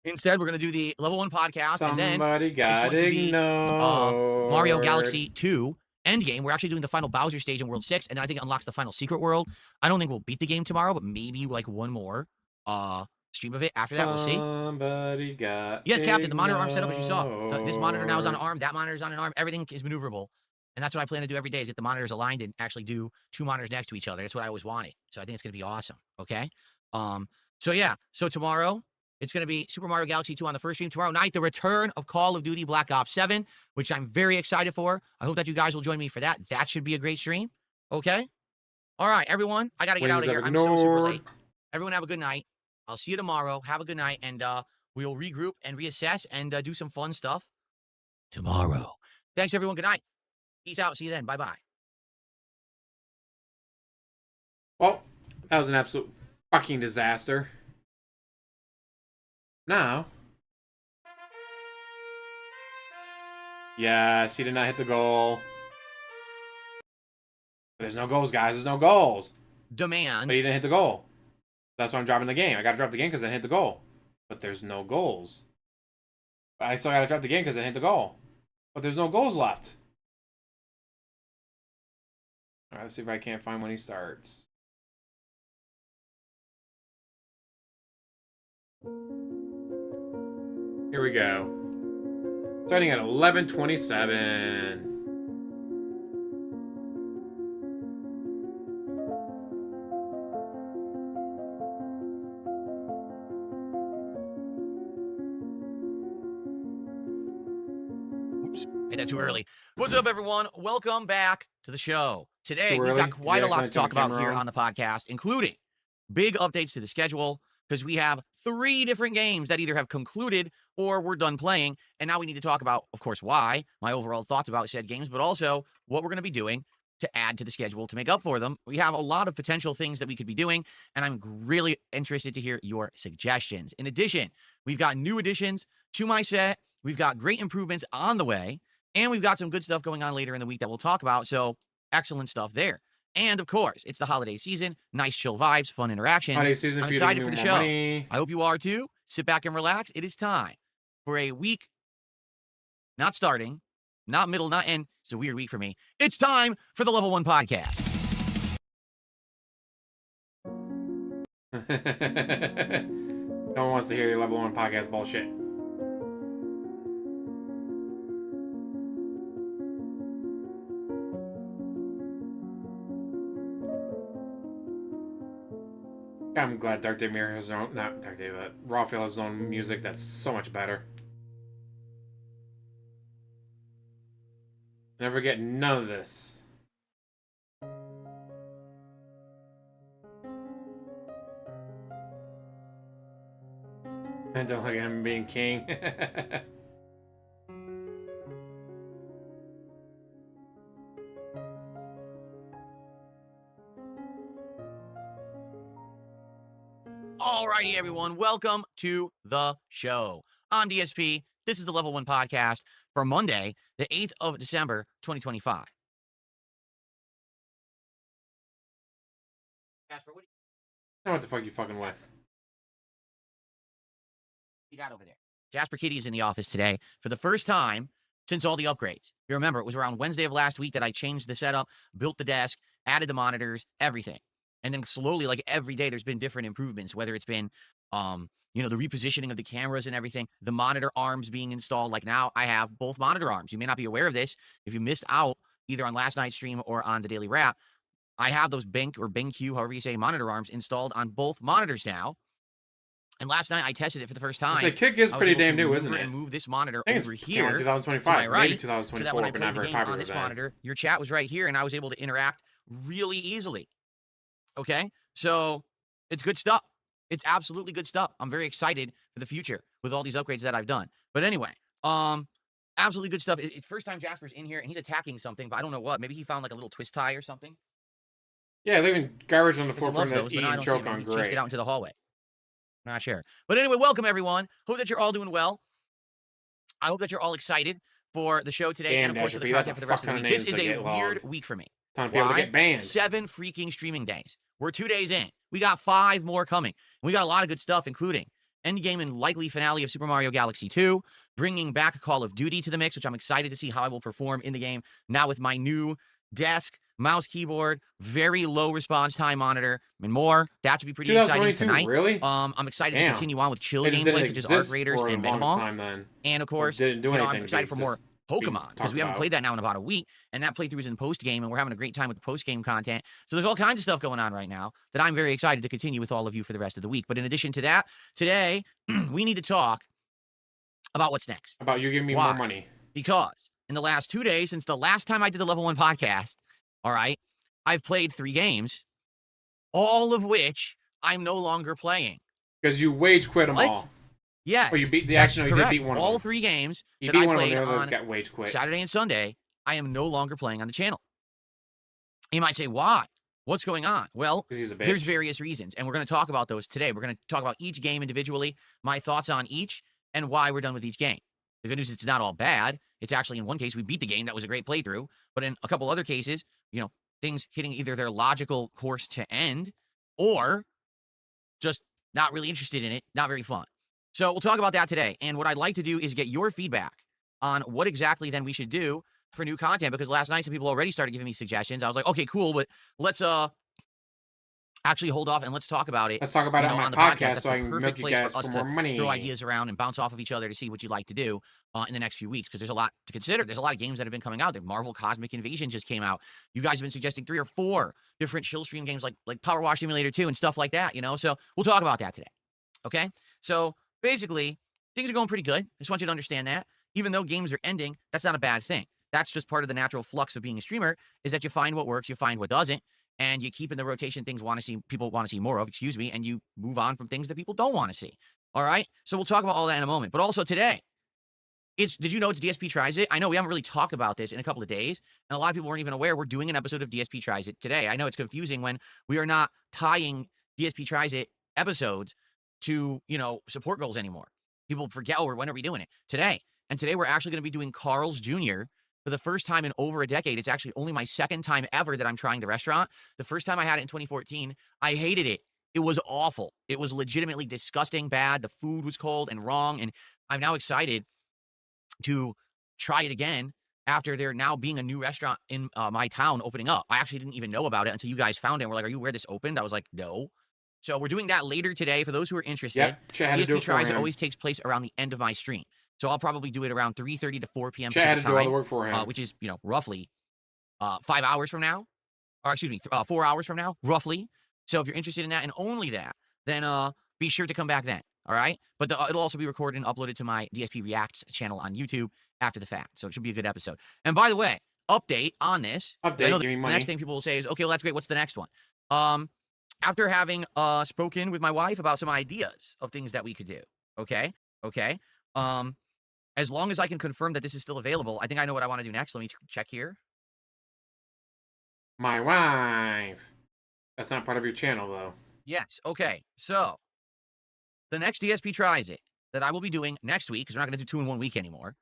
instead, we're going to do the level 1 podcast. Somebody and then got ignored. Mario Galaxy 2 Endgame. We're actually doing the final Bowser stage in World 6, and then I think it unlocks the final Secret World. I don't think we'll beat the game tomorrow, but maybe like one more stream of it after that. We'll see. Somebody got Yes, Captain, the monitor arm setup, as you saw. This monitor now is on an arm. That monitor is on an arm. Everything is maneuverable. And that's what I plan to do every day is get the monitors aligned and actually do 2 monitors next to each other. That's what I always wanted. So I think it's going to be awesome. Okay. So yeah. So tomorrow it's going to be Super Mario Galaxy 2 on the first stream. Tomorrow night, the return of Call of Duty Black Ops 7, which I'm very excited for. I hope that you guys will join me for that. That should be a great stream. Okay. All right, everyone. I got to get out of here. I'm so super late. Everyone have a good night. I'll see you tomorrow. Have a good night. And we'll regroup and reassess and do some fun stuff tomorrow. Thanks, everyone. Good night. Peace out. See you then. Bye-bye. Well, that was an absolute fucking disaster. Now. Yes, he did not hit the goal. There's no goals, guys. There's no goals. Demand. But he didn't hit the goal. That's why I'm dropping the game. I gotta drop the game because I didn't hit the goal. But there's no goals. But I still gotta drop the game because I didn't hit the goal. But there's no goals left. Alright, let's see if I can't find when he starts. Here we go. Starting at 11:27. Made that too early. What's up, everyone? Welcome back to the show. Today, we've got quite a lot to talk about here on the podcast, including big updates to the schedule, because we have 3 different games that either have concluded or we're done playing, and now we need to talk about, of course, why, my overall thoughts about said games, but also what we're going to be doing to add to the schedule to make up for them. We have a lot of potential things that we could be doing, and I'm really interested to hear your suggestions. In addition, we've got new additions to my set. We've got great improvements on the way, and we've got some good stuff going on later in the week that we'll talk about, so excellent stuff there. And, of course, it's the holiday season. Nice chill vibes, fun interactions. Holiday season. I'm excited for the show. I hope you are, too. Sit back and relax. It is time for a week, not starting, not middle, not end. It's a weird week for me. It's time for the Level 1 Podcast. No one wants to hear your Level 1 Podcast bullshit. I'm glad Dark Day Mirror has his own, not Dark Day, but Rawfield has his own music. That's so much better. Never get none of this. And don't look at him being king. Alrighty, everyone. Welcome to the show. I'm DSP. This is the Level 1 Podcast for Monday, the 8th of December, 2025. Jasper, what Know what the fuck you fucking with? you got over there? Jasper Kitty is in the office today for the first time since all the upgrades. You remember, it was around Wednesday of last week that I changed the setup, built the desk, added the monitors, everything. And then slowly, like every day, there's been different improvements, whether it's been, the repositioning of the cameras and everything, the monitor arms being installed. Like now I have both monitor arms. You may not be aware of this. If you missed out either on last night's stream or on the Daily Wrap, I have those BenQ, however you say, monitor arms installed on both monitors now. And last night I tested it for the first time. The Kick is pretty damn new, isn't it? And move this monitor I think over it's here. 2025, right, maybe 2024, so that when I but played not the very game on popular this then. monitor, your chat was right here, and I was able to interact really easily. Okay, so it's good stuff. It's absolutely good stuff. I'm very excited for the future with all these upgrades that I've done. But anyway, absolutely good stuff. It's first time Jasper's in here, and he's attacking something, but I don't know what. Maybe he found like a little twist tie or something. Yeah, leaving garbage on the floor Because from he that loves those, eat but now I and don't see choke him. on. He chased Great. it out into the hallway. Not sure. But anyway, welcome everyone. Hope that you're all doing well. I hope that you're all excited for the show today Damn, and of course for the Dasher P, that's content a for the rest fuck of the ton week. of This is names a that get weird logged. week for me. Time to be able to Why? get banned. 7 freaking streaming days. We're 2 days in. We got 5 more coming. We got a lot of good stuff, including endgame and likely finale of Super Mario Galaxy 2, bringing back Call of Duty to the mix, which I'm excited to see how I will perform in the game now with my new desk, mouse, keyboard, very low response time monitor, and more. That should be pretty exciting 2022, tonight. really? I'm excited to Damn. continue on with chill It just gameplay didn't such as Arc exist Raiders for and the longest Megamall. time then. And of course, didn't do I'm anything excited to for more exist. Pokemon because we haven't played that now in about a week, and that playthrough is in post game, and we're having a great time with the post game content. So there's all kinds of stuff going on right now that I'm very excited to continue with all of you for the rest of the week. But in addition to that, today we need to talk about what's next. About you giving me Why? more money. Because in the last 2 days, since the last time I did the Level 1 podcast, all right, I've played 3 games, all of which I'm no longer playing. Because you wage quit them What? all. Yes. Oh, you beat the that's action. No, you did correct. beat one of all them. 3 games You that beat I one of them. played The others on got wage quit. Saturday and Sunday, I am no longer playing on the channel. You might say, why? What's going on? Well, Because he's a bitch. there's various reasons, and we're going to talk about those today. We're going to talk about each game individually, my thoughts on each, and why we're done with each game. The good news is it's not all bad. It's actually, in one case, we beat the game. That was a great playthrough. But in a couple other cases, things hitting either their logical course to end or just not really interested in it, not very fun. So we'll talk about that today. And what I'd like to do is get your feedback on what exactly then we should do for new content, because last night some people already started giving me suggestions. I was like, okay, cool, but let's actually hold off and let's talk about it. Let's talk about it on my the podcast That's so the I can perfect milk you place guys for us for to more money. throw ideas around and bounce off of each other to see what you'd like to do in the next few weeks, because there's a lot to consider. There's a lot of games that have been coming out. The Marvel Cosmic Invasion just came out. You guys have been suggesting 3 or 4 different chill stream games like Power Wash Simulator 2 and stuff like that, So we'll talk about that today. Okay? So basically, things are going pretty good. I just want you to understand that. Even though games are ending, that's not a bad thing. That's just part of the natural flux of being a streamer, is that you find what works, you find what doesn't, and you keep in the rotation things people want to see more of, and you move on from things that people don't want to see. All right? So we'll talk about all that in a moment. But also today, did you know it's DSP Tries It? I know we haven't really talked about this in a couple of days, and a lot of people weren't even aware we're doing an episode of DSP Tries It today. I know it's confusing when we are not tying DSP Tries It episodes to, support goals anymore. People forget, when are we doing it? Today. And today we're actually going to be doing Carl's Jr. for the first time in over a decade. It's actually only my second time ever that I'm trying the restaurant. The first time I had it in 2014, I hated it. It was awful. It was legitimately disgusting, bad. The food was cold and wrong. And I'm now excited to try it again after there now being a new restaurant in my town opening up. I actually didn't even know about it until you guys found it and were like, are you where this opened? I was like, no. So we're doing that later today for those who are interested. Yep, Chad had to do DSP it for Tries It him. always takes place around the end of my stream. So I'll probably do it around 3:30 to 4 p.m. Chad had to Pacific do all the time, work for him. which is, roughly 5 hours from now. Or excuse me, 4 hours from now, roughly. So if you're interested in that and only that, then be sure to come back then. All right? But it'll also be recorded and uploaded to my DSP Reacts channel on YouTube after the fact. So it should be a good episode. And by the way, update on this. Update, I know give me the money. next thing people will say is, okay, well, that's great. What's the next one? After having spoken with my wife about some ideas of things that we could do, okay? As long as I can confirm that this is still available, I think I know what I want to do next. Let me check here. My wife. That's not part of your channel, though. Yes, okay. So, the next DSP Tries It that I will be doing next week, because we're not going to do 2 in 1 week anymore,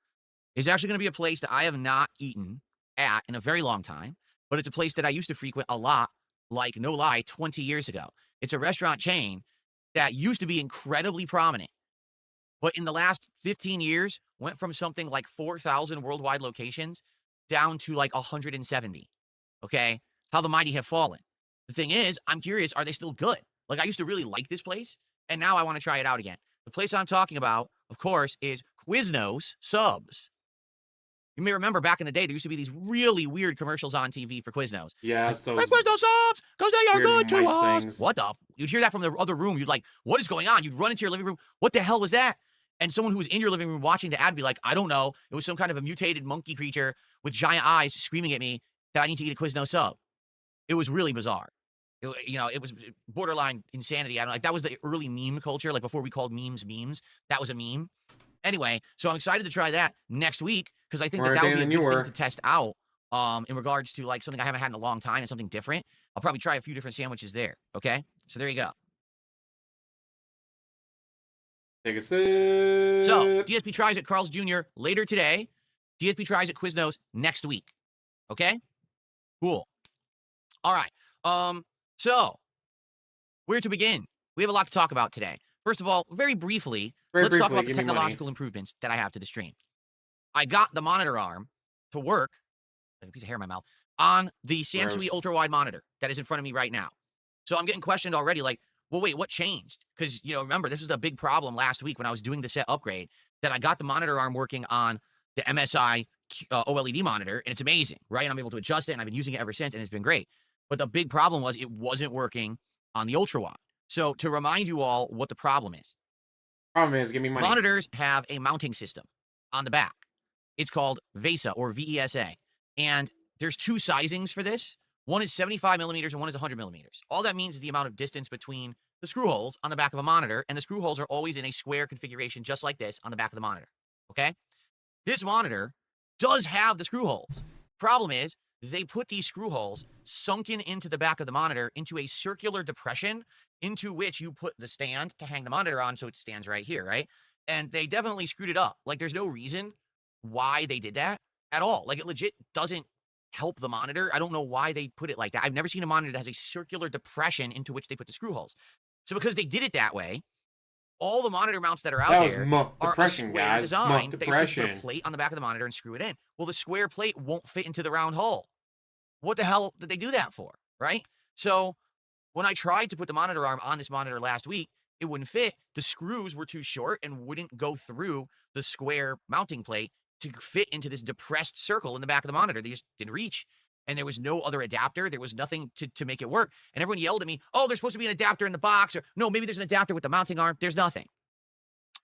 is actually going to be a place that I have not eaten at in a very long time, but it's a place that I used to frequent a lot, like, no lie, 20 years ago. It's a restaurant chain that used to be incredibly prominent, but in the last 15 years, went from something like 4,000 worldwide locations down to like 170. Okay? How the mighty have fallen. The thing is, I'm curious, are they still good? Like, I used to really like this place, and now I want to try it out again. The place I'm talking about, of course, is Quiznos Subs. You may remember back in the day, there used to be these really weird commercials on TV for Quiznos. Yeah, like, those hey, Quiznos Subs, because they are weird good to mice us. things. What the? You'd hear that from the other room. You'd like, what is going on? You'd run into your living room. What the hell was that? And someone who was in your living room watching the ad would be like, I don't know. It was some kind of a mutated monkey creature with giant eyes screaming at me that I need to eat a Quiznos Sub. It was really bizarre. It was borderline insanity. I don't like that was the early meme culture, like before we called memes. That was a meme. Anyway, so I'm excited to try that next week because I think that would be a good thing to test out in regards to like something I haven't had in a long time and something different. I'll probably try a few different sandwiches there. Okay, so there you go. Take a sip. So DSP Tries It Carl's Jr. later today. DSP Tries It Quiznos next week. Okay, cool. All right. So, where to begin? We have a lot to talk about today. First of all, very briefly, let's talk about the technological improvements that I have to the stream. I got the monitor arm to work, like a piece of hair in my mouth, on the Samsung ultra-wide monitor that is in front of me right now. So I'm getting questioned already, like, well, wait, what changed? Because, remember, this was a big problem last week when I was doing the set upgrade, that I got the monitor arm working on the MSI OLED monitor, and it's amazing, right? And I'm able to adjust it, and I've been using it ever since, and it's been great. But the big problem was it wasn't working on the ultra wide. So to remind you all what the problem is. Give me money. Monitors have a mounting system on the back. It's called VESA or VESA. And there's 2 sizings for this. One is 75 millimeters and one is 100 millimeters. All that means is the amount of distance between the screw holes on the back of a monitor, and the screw holes are always in a square configuration just like this on the back of the monitor. Okay? This monitor does have the screw holes. Problem is, they put these screw holes sunken into the back of the monitor into a circular depression into which you put the stand to hang the monitor on so it stands right here, right? And they definitely screwed it up. Like, there's no reason why they did that at all. Like, it legit doesn't help the monitor. I don't know why they put it like that. I've never seen a monitor that has a circular depression into which they put the screw holes. So because they did it that way, all the monitor mounts that are out there are a square design that you're supposed to put a plate on the back of the monitor and screw it in. Well, the square plate won't fit into the round hole. What the hell did they do that for, right? So when I tried to put the monitor arm on this monitor last week, it wouldn't fit. The screws were too short and wouldn't go through the square mounting plate to fit into this depressed circle in the back of the monitor. They just didn't reach. And there was no other adapter. There was nothing to make it work. And everyone yelled at me, oh, there's supposed to be an adapter in the box. Or no, maybe there's an adapter with the mounting arm. There's nothing.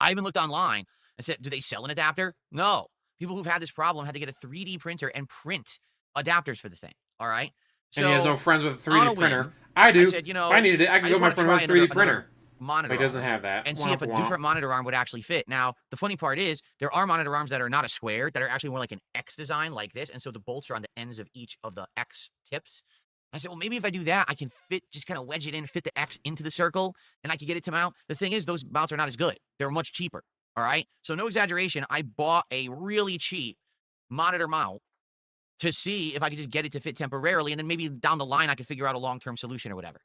I even looked online and said, do they sell an adapter? No. People who've had this problem had to get a 3D printer and print adapters for the thing. All right. So, and he has no friends with a 3D printer. I do. I said, if I needed it, I could go to my friend with a 3D printer. Monitor but he doesn't have that. And see if a different monitor arm would actually fit. Now, the funny part is there are monitor arms that are not a square, that are actually more like an X design like this. And so the bolts are on the ends of each of the X tips. I said, well, maybe if I do that, I can just kind of wedge it in, fit the X into the circle, and I can get it to mount. The thing is, those mounts are not as good. They're much cheaper. All right. So no exaggeration. I bought a really cheap monitor mount to see if I could just get it to fit temporarily. And then maybe down the line, I could figure out a long-term solution or whatever.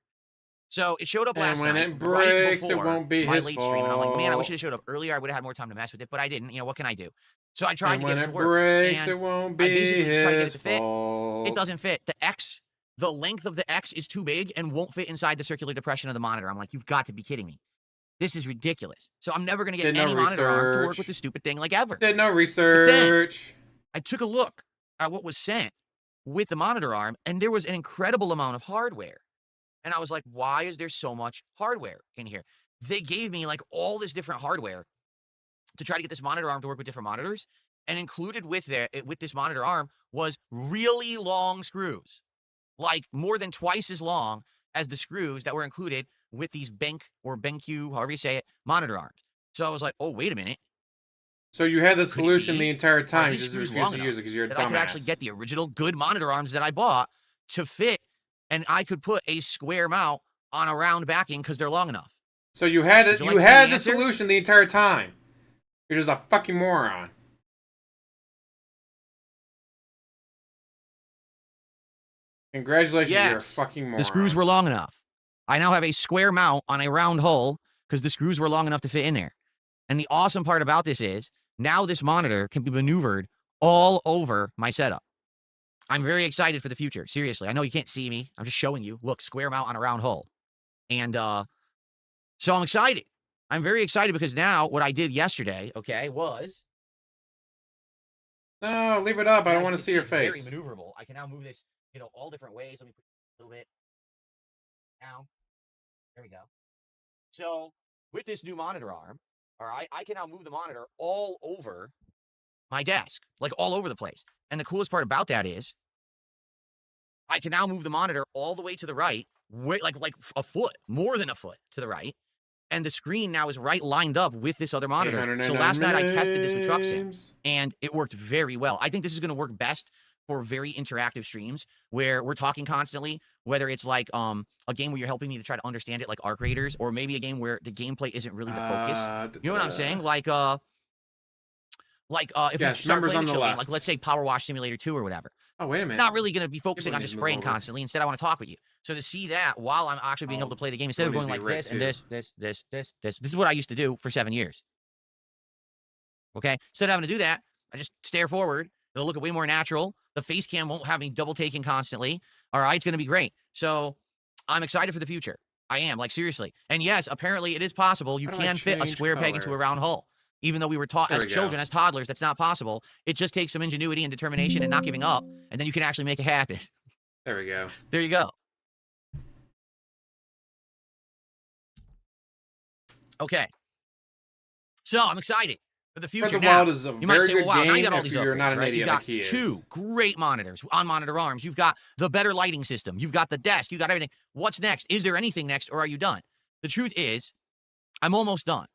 So it showed up last night. And when it breaks, right it won't be my his late fault. stream. And I'm like, man, I wish it had showed up earlier. I would have had more time to mess with it, but I didn't. What can I do? So I tried to get it to work. When it breaks, and it won't be I basically tried to get it his to fit. fault. It doesn't fit. The length of the X is too big and won't fit inside the circular depression of the monitor. I'm like, you've got to be kidding me. This is ridiculous. So I'm never going to get any monitor arm to work with this stupid thing like ever. Did no research. I took a look at what was sent with the monitor arm, and there was an incredible amount of hardware. And I was like, why is there so much hardware in here? They gave me like all this different hardware to try to get this monitor arm to work with different monitors. And included with this monitor arm was really long screws, like more than twice as long as the screws that were included with these BenQ, however you say it, monitor arms. So I was like, oh, wait a minute. So you had the Could it solution be? the entire Are time. You these just screws refused long to enough use it because you're a that I could actually dumbass. get the original good monitor arms that I bought to fit, and I could put a square mount on a round backing because they're long enough? So you had Would it. you You like to see had the the answer? solution the entire time. You're just a fucking moron. Congratulations, you're a Yes, fucking moron. the screws were long enough. I now have a square mount on a round hole because the screws were long enough to fit in there. And the awesome part about this is now this monitor can be maneuvered all over my setup. I'm very excited for the future. Seriously, I know you can't see me. I'm just showing you. Look, square mount on a round hole. And so I'm excited. I'm very excited because now what I did yesterday, okay, was... No, leave it up. I don't as want you to can see your it's face. Very maneuverable. I can now move this, all different ways. Let me put a little bit down. There we go. So with this new monitor arm, all right, I can now move the monitor all over my desk, like all over the place. And the coolest part about that is I can now move the monitor all the way to the right, like a foot, more than a foot to the right. And the screen now is right lined up with this other monitor. So last night I tested this with Truck Sim, and it worked very well. I think this is going to work best for very interactive streams where we're talking constantly, whether it's like a game where you're helping me to try to understand it, like Arc Raiders, or maybe a game where the gameplay isn't really the focus. You know what I'm saying? Like if Yes, we start members playing on a the show game, left. like let's say Power Wash Simulator 2 or whatever. Oh, wait a minute. Not really going to be focusing on need just to move spraying over. constantly. Instead, I want to talk with you. So to see that while I'm actually being able to play the game, instead of needs going to be like red this and too. this is what I used to do for 7 years. Okay? Instead of having to do that, I just stare forward. It'll look way more natural. The face cam won't have me double taking constantly. All right? It's going to be great. So I'm excited for the future. I am, like, seriously. And yes, apparently it is possible. You How do I can fit a change square peg into a color? round hole. Even though we were taught There as we go. children, as toddlers, that's not possible. It just takes some ingenuity and determination and not giving up, and then you can actually make it happen. There we go. There you go. Okay. So I'm excited for the future. Breath of the Now, Wild is a you might very say, good well, wow, now you game got all if these you're upgrades, not an right? idiot You've got like he is. 2 great monitors on monitor arms. You've got the better lighting system. You've got the desk. You got everything. What's next? Is there anything next, or are you done? The truth is, I'm almost done.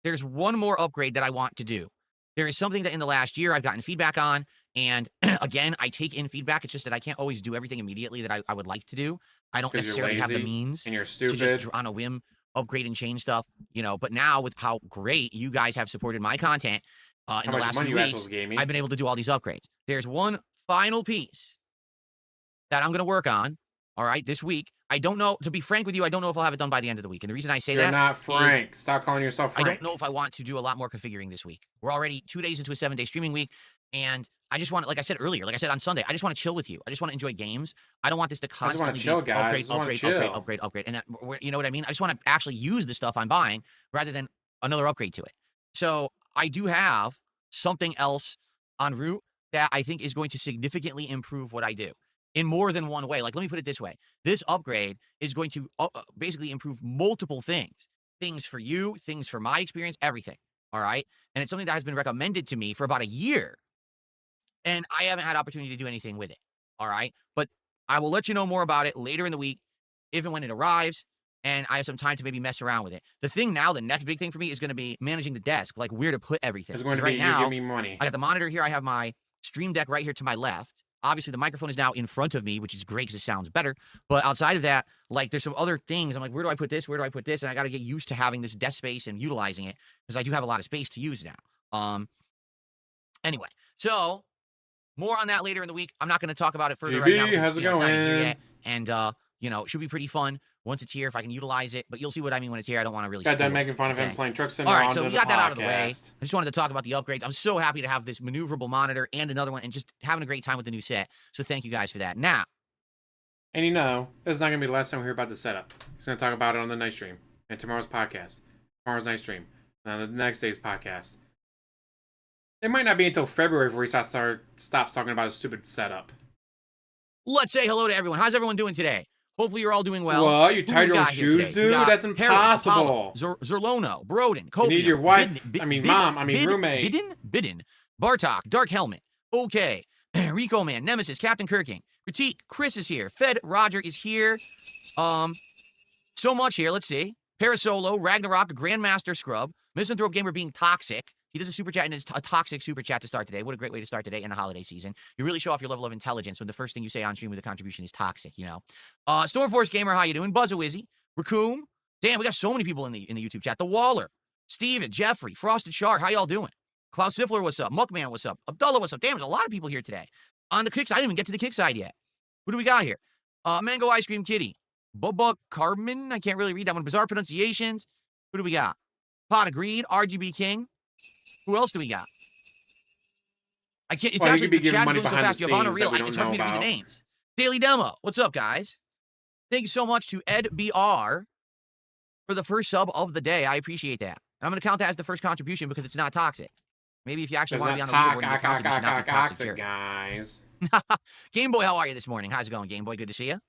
There's one more upgrade that I want to do. There is something that in the last year I've gotten feedback on, and again, I take in feedback. It's just that I can't always do everything immediately that I would like to do. I don't 'Cause you're necessarily have the lazy means and you're to stupid. just on a whim upgrade and change stuff, But now with how great you guys have supported my content in How the much last money few you weeks, assholes gave me? I've been able to do all these upgrades. There's one final piece that I'm going to work on, all right, this week. I don't know, to be frank with you, I don't know if I'll have it done by the end of the week. And the reason I say You're that not is Frank. Stop calling yourself I Frank. don't know if I want to do a lot more configuring this week. We're already 2 days into a 7-day streaming week, and I just want, like I said earlier, like I said on Sunday, I just want to chill with you. I just want to enjoy games. I don't want this to I just wanna constantly chill, be guys. I upgrade, just wanna upgrade, chill. upgrade, upgrade, upgrade. And that, you know what I mean? I just want to actually use the stuff I'm buying rather than another upgrade to it. So I do have something else en route that I think is going to significantly improve what I do in more than one way. Like, let me put it this way. This upgrade is going to basically improve multiple things. Things for you, things for my experience, everything. All right? And it's something that has been recommended to me for about a year. And I haven't had opportunity to do anything with it. All right? But I will let you know more about it later in the week, if and when it arrives, and I have some time to maybe mess around with it. The thing now, the next big thing for me is going to be managing the desk, like where to put everything. It's going to be Right you now, give me money. I got the monitor here. I have my Stream Deck right here to my left. Obviously, the microphone is now in front of me, which is great because it sounds better. But outside of that, like, there's some other things. I'm like, where do I put this? Where do I put this? And I got to get used to having this desk space and utilizing it because I do have a lot of space to use now. Anyway, so more on that later in the week. I'm not going to talk about it further right now. GB, Because, how's it it's not even here going? yet. And, it should be pretty fun once it's here if I can utilize it. But you'll see what I mean when it's here. I don't want to really Got spoil done making fun of him okay? playing Truck Sim. All right, onto so we the got that out of the way. podcast. I just wanted to talk about the upgrades. I'm so happy to have this maneuverable monitor and another one and just having a great time with the new set. So thank you guys for that. Now, And this is not going to be the last time we hear about the setup. He's going to talk about it on the night stream and tomorrow's podcast. Tomorrow's night stream. And on the next day's podcast. It might not be until February before he stops talking about his stupid setup. let's say hello to everyone. How's everyone doing today? Hopefully you're all doing well. What? You Who do tied we your own got here shoes, today? We dude? got That's Harold, Apollo, impossible. Zerlono, Broden, Kobe. You need your wife. Roommate. Bidden, Bartok, Dark Helmet. Okay. Rico Man, Nemesis, Captain Kirking, Critique, Chris is here. Fed Roger is here. So much here. Let's see. Parasolo, Ragnarok, Grandmaster Scrub, Misanthrope Gamer being toxic. He does a super chat and it's a toxic super chat to start today. What a great way to start today in the holiday season. You really show off your level of intelligence when the first thing you say on stream with a contribution is toxic, you know. Stormforce Gamer, how you doing? Buzzawizzy, Raccoon. Damn, we got so many people in the YouTube chat. The Waller, Steven, Jeffrey, Frosted Shark, how y'all doing? Klaus Siffler, what's up? Muckman, what's up? Abdullah, what's up? Damn, there's a lot of people here today. On the kick side, I didn't even get to the kick side yet. Who do we got here? Mango Ice Cream Kitty. Bubba Carmen, I can't really read that one. Bizarre pronunciations. Who do we got? Pot of Greed, RGB King. Who else do we got? I can't. It's actually the chat is going so fast. You have on a reel. It's hard for me to read the names. Daily Demo. What's up, guys? Thank you so much to Ed BR for the first sub of the day. I appreciate that. And I'm going to count that as the first contribution because it's not toxic. Maybe if you actually want to be on the leaderboard, you count it, not be toxic, guys. Game Boy, how are you this morning? How's it going, Game Boy? Good to see you.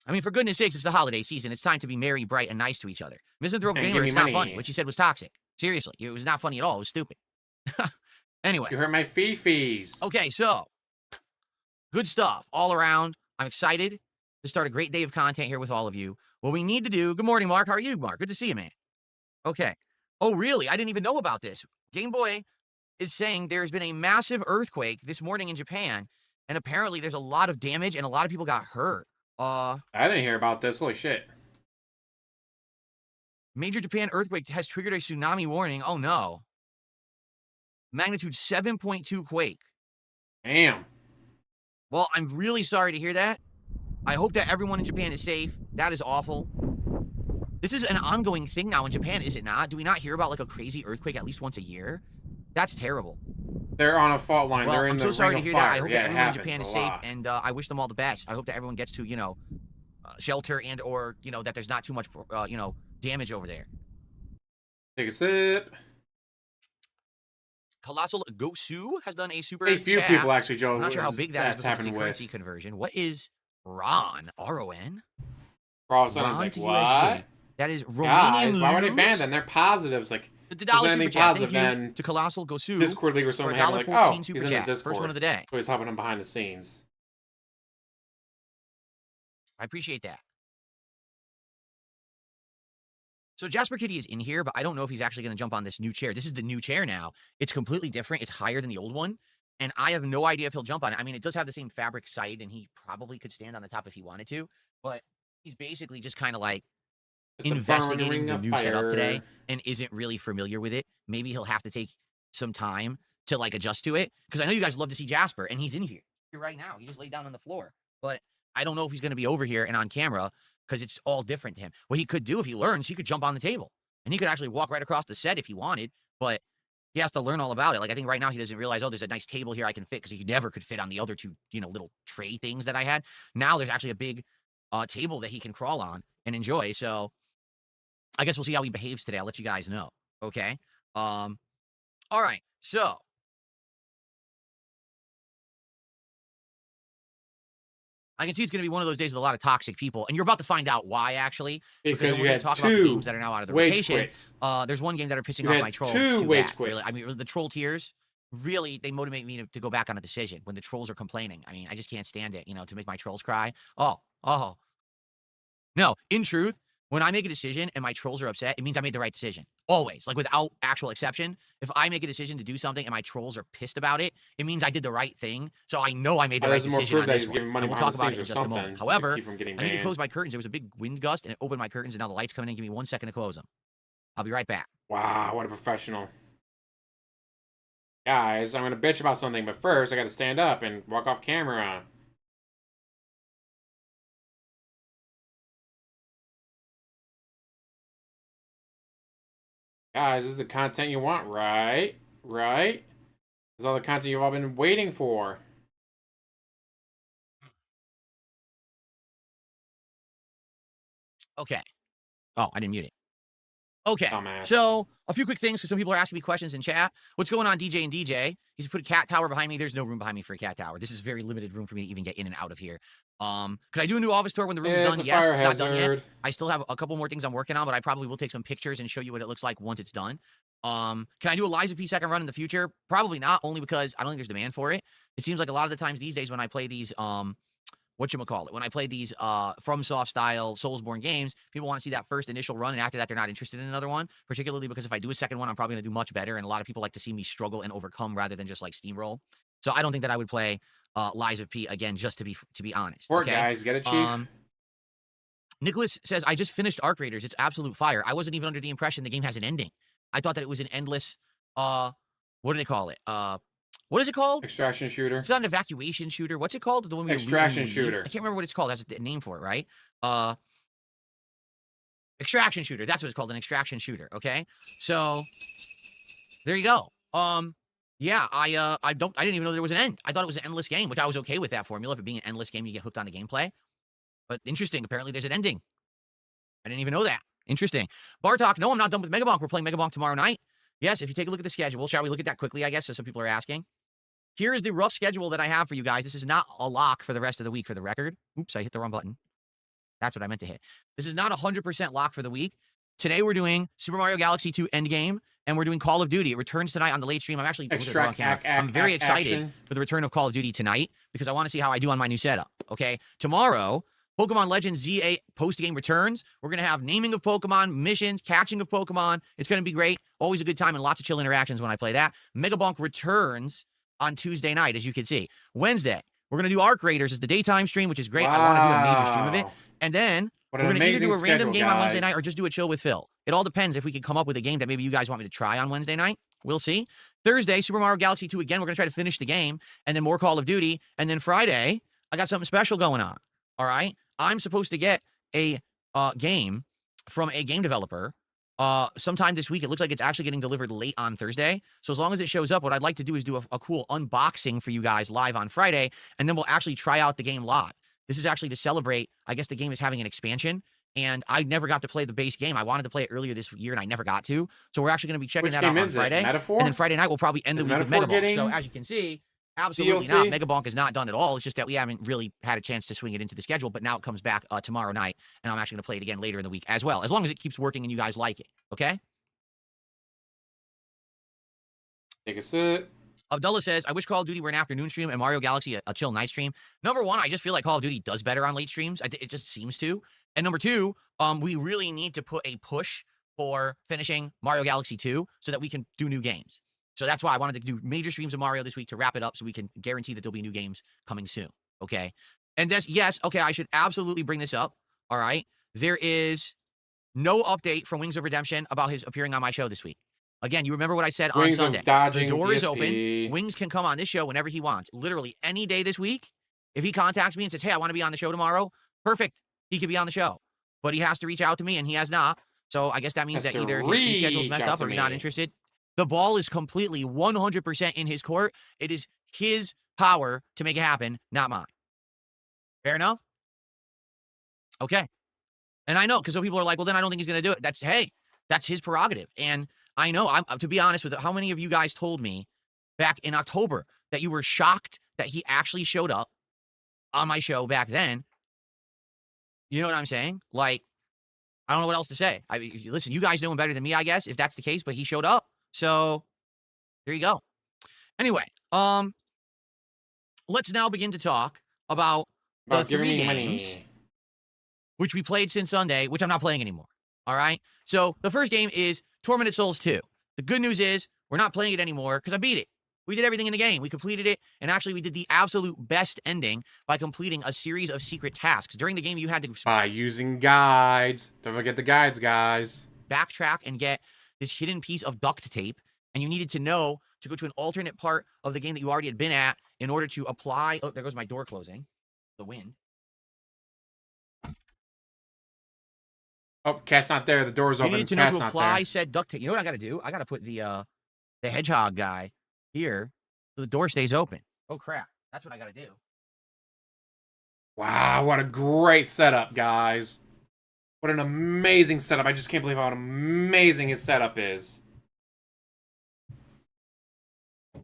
I mean, for goodness sakes, it's the holiday season. It's time to be merry, bright, and nice to each other. Misanthrope Gamer, it's not funny. What you said was toxic. Seriously, it was not funny at all. It was stupid. Anyway. You hurt my fee-fees. Okay, so, good stuff all around. I'm excited to start a great day of content here with all of you. What we need to do, good morning, Mark. How are you, Mark? Good to see you, man. Okay. Oh, really? I didn't even know about this. Game Boy is saying there's been a massive earthquake this morning in Japan, and apparently there's a lot of damage and a lot of people got hurt. I didn't hear about this. Holy shit. Major Japan earthquake has triggered a tsunami warning. Oh, no. Magnitude 7.2 quake. Damn. Well, I'm really sorry to hear that. I hope that everyone in Japan is safe. That is awful. This is an ongoing thing now in Japan, is it not? Do we not hear about, like, a crazy earthquake at least once a year? That's terrible. They're on a fault line. Well, They're in I'm the so sorry to ring hear of that. fire. I hope Yeah, that everyone in happens Japan is a safe, lot. and I wish them all the best. I hope that everyone gets to, you know, shelter and or, you know, that there's not too much, you know, damage over there. Take a sip. Colossal Gosu has done a super A few chat. people actually, Joe. I'm not sure how big that is because it's a happened currency conversion. What is RON? R-O-N? All of a sudden, RON it's to like, USD. what? That is Romanian Guys, why would they looms? ban them? They're positives. Like, The dollar anything super chat. positive, Thank you then to Colossal Gosu. Discord league or for something. $1.14 Like, oh, super he's in his chat. Discord. First one of the day. So he's helping him behind the scenes. I appreciate that. So Jasper Kitty is in here, but I don't know if he's actually going to jump on this new chair. This is the new chair now. It's completely different. It's higher than the old one. And I have no idea if he'll jump on it. I mean, it does have the same fabric side, and he probably could stand on the top if he wanted to. But he's basically just kind of like investigating the new setup today and isn't really familiar with it. Maybe he'll have to take some time to like adjust to it. Because I know you guys love to see Jasper, and he's in here right now. He just laid down on the floor. But I don't know if he's going to be over here and on camera because it's all different to him. What he could do if he learns, he could jump on the table. And he could actually walk right across the set if he wanted. But he has to learn all about it. Like, I think right now he doesn't realize, oh, there's a nice table here I can fit because he never could fit on the other two, you know, little tray things that I had. Now there's actually a big table that he can crawl on and enjoy. So I guess we'll see how he behaves today. I'll let you guys know. Okay. All right. So I can see it's going to be one of those days with a lot of toxic people, and you're about to find out why, actually. Because you we're had talk about the two games that are now out of the wage rotation. quits. There's one game that are pissing You off had my trolls. two too wage bad, quits. really. I mean, the troll tiers, really, they motivate me to go back on a decision when the trolls are complaining. I mean, I just can't stand it, you know, to make my trolls cry. Oh. No, in truth, when I make a decision and my trolls are upset, it means I made the right decision. Always. Like, without actual exception. If I make a decision to do something and my trolls are pissed about it, it means I did the right thing. So I know I made the right decision on this one. And we'll talk about it in just a moment. However, I need to close my curtains. There was a big wind gust, and it opened my curtains, and now the light's coming in. Give me 1 second to close them. I'll be right back. Wow, what a professional. Guys, I'm going to bitch about something, but first I got to stand up and walk off camera. Guys, this is the content you want, right? Right? This is all the content you've all been waiting for. Okay. Oh, I didn't mute it. Okay, Dumbass. so a few quick things because some people are asking me questions in chat. What's going on, DJ and DJ? He's put a cat tower behind me. There's no room behind me for a cat tower. This is very limited room for me to even get in and out of here. Could I do a new office tour when the room is It's done? a Yes, fire it's not done yet. hazard. I still have a couple more things I'm working on, but I probably will take some pictures and show you what it looks like once it's done. Can I do a Lies of P second run in the future? Probably not, only because I don't think there's demand for it. It seems like a lot of the times these days when I play these whatchamacallit, when I play these FromSoft style Soulsborne games, people want to see that first initial run, and after that, they're not interested in another one, particularly because if I do a second one, I'm probably going to do much better, and a lot of people like to see me struggle and overcome rather than just like steamroll. So I don't think that I would play Lies of P again, just to be honest. Poor Okay? guys, get it, Chief? Nicholas says, I just finished Arc Raiders. It's absolute fire. I wasn't even under the impression the game has an ending. I thought that it was an endless, what do they call it? What is it called? Extraction shooter. It's not an evacuation shooter. What's it called? The one we Extraction shooter. I can't remember what it's called. That's a name for it, right? Extraction shooter. That's what it's called, an extraction shooter. Okay, so there you go. Yeah, I didn't even know there was an end. I thought it was an endless game, which I was okay with that formula. If it being an endless game, you get hooked on the gameplay. But interesting. Apparently, there's an ending. I didn't even know that. Interesting. Bartok, no, I'm not done with Megabonk. We're playing Megabonk tomorrow night. Yes, if you take a look at the schedule, shall we look at that quickly, I guess, so some people are asking. Here is the rough schedule that I have for you guys. This is not a lock for the rest of the week, for the record. Oops, I hit the wrong button. That's what I meant to hit. This is not 100% lock for the week. Today we're doing Super Mario Galaxy 2 Endgame, and we're doing Call of Duty. It returns tonight on the late stream. I'm actually I'm very excited for the return of Call of Duty tonight because I want to see how I do on my new setup. Okay, tomorrow, Pokemon Legends Z8 post-game returns. We're going to have naming of Pokemon, missions, catching of Pokemon. It's going to be great. Always a good time and lots of chill interactions when I play that. Megabonk returns on Tuesday night, as you can see. Wednesday, we're going to do Arc Raiders as the daytime stream, which is great. Wow. I want to do a major stream of it. And then we're going to either do a random game on Wednesday night or just do a chill with Phil. It all depends if we can come up with a game that maybe you guys want me to try on Wednesday night. We'll see. Thursday, Super Mario Galaxy 2 again. We're going to try to finish the game. And then more Call of Duty. And then Friday, I got something special going on. All right? I'm supposed to get a game from a game developer sometime this week. It looks like it's actually getting delivered late on Thursday. So as long as it shows up, what I'd like to do is do a cool unboxing for you guys live on Friday, and then we'll actually try out the game live. This is actually to celebrate, I guess the game is having an expansion, and I never got to play the base game. I wanted to play it earlier this year, and I never got to. So we're actually going to be checking that out on Friday. Metaphor? And then Friday night, we'll probably end the week with Megabonk. So as you can see, absolutely not. Megabonk is not done at all. It's just that we haven't really had a chance to swing it into the schedule, but now it comes back tomorrow night, and I'm actually going to play it again later in the week as well, as long as it keeps working and you guys like it, okay? Take a sip. Abdullah says, I wish Call of Duty were an afternoon stream and Mario Galaxy a chill night stream. Number one, I just feel like Call of Duty does better on late streams. It just seems to. And number two, we really need to put a push for finishing Mario Galaxy 2 so that we can do new games. So that's why I wanted to do major streams of Mario this week to wrap it up so we can guarantee that there'll be new games coming soon, okay? And yes, okay, I should absolutely bring this up, all right? There is no update from Wings of Redemption about his appearing on my show this week. Again, you remember what I said on Sunday. The door is open. Wings can come on this show whenever he wants. Literally any day this week. If he contacts me and says, hey, I want to be on the show tomorrow, perfect. He could be on the show. But he has to reach out to me, and he has not. So I guess that means that either his schedule's messed up or he's not interested. The ball is completely 100% in his court. It is his power to make it happen, not mine. Fair enough? Okay. And I know, because some people are like, well, then I don't think he's going to do it. That's his prerogative. And I know, to be honest with it, how many of you guys told me back in October that you were shocked that he actually showed up on my show back then? You know what I'm saying? Like, I don't know what else to say. Listen, you guys know him better than me, I guess, if that's the case, but he showed up. So there you go. Anyway, let's now begin to talk about the 3 games which we played since Sunday, which I'm not playing anymore. All right? So the first game is Tormented Souls 2. The good news is we're not playing it anymore because I beat it. We did everything in the game. We completed it, and actually we did the absolute best ending by completing a series of secret tasks. During the game, you had to... By using guides. Don't forget the guides, guys. Backtrack and get this hidden piece of duct tape, and you needed to know to go to an alternate part of the game that you already had been at in order to apply... Oh, there goes my door closing. The wind. Oh, cat's not there. The door's open. You need to know to apply said duct tape. You know what I got to do? I got to put the hedgehog guy here so the door stays open. Oh, crap. That's what I got to do. Wow, what a great setup, guys. What an amazing setup. I just can't believe how amazing his setup is. If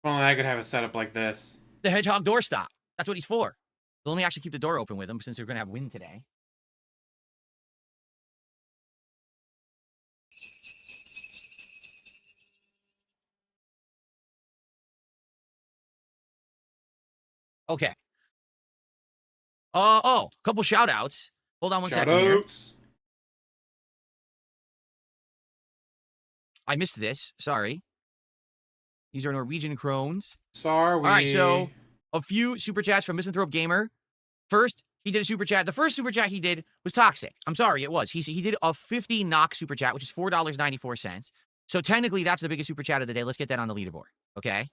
only I could have a setup like this. The hedgehog doorstop. That's what he's for. So let me actually keep the door open with him since we're going to have wind today. Okay. Oh, a couple shout outs. Hold on one second here. I missed this. Sorry. These are Norwegian crones. Sorry. All right, so a few super chats from Misanthrope Gamer. First, he did a super chat. The first super chat he did was toxic. I'm sorry, it was. He did a 50 knock super chat, which is $4.94. So technically, that's the biggest super chat of the day. Let's get that on the leaderboard, okay?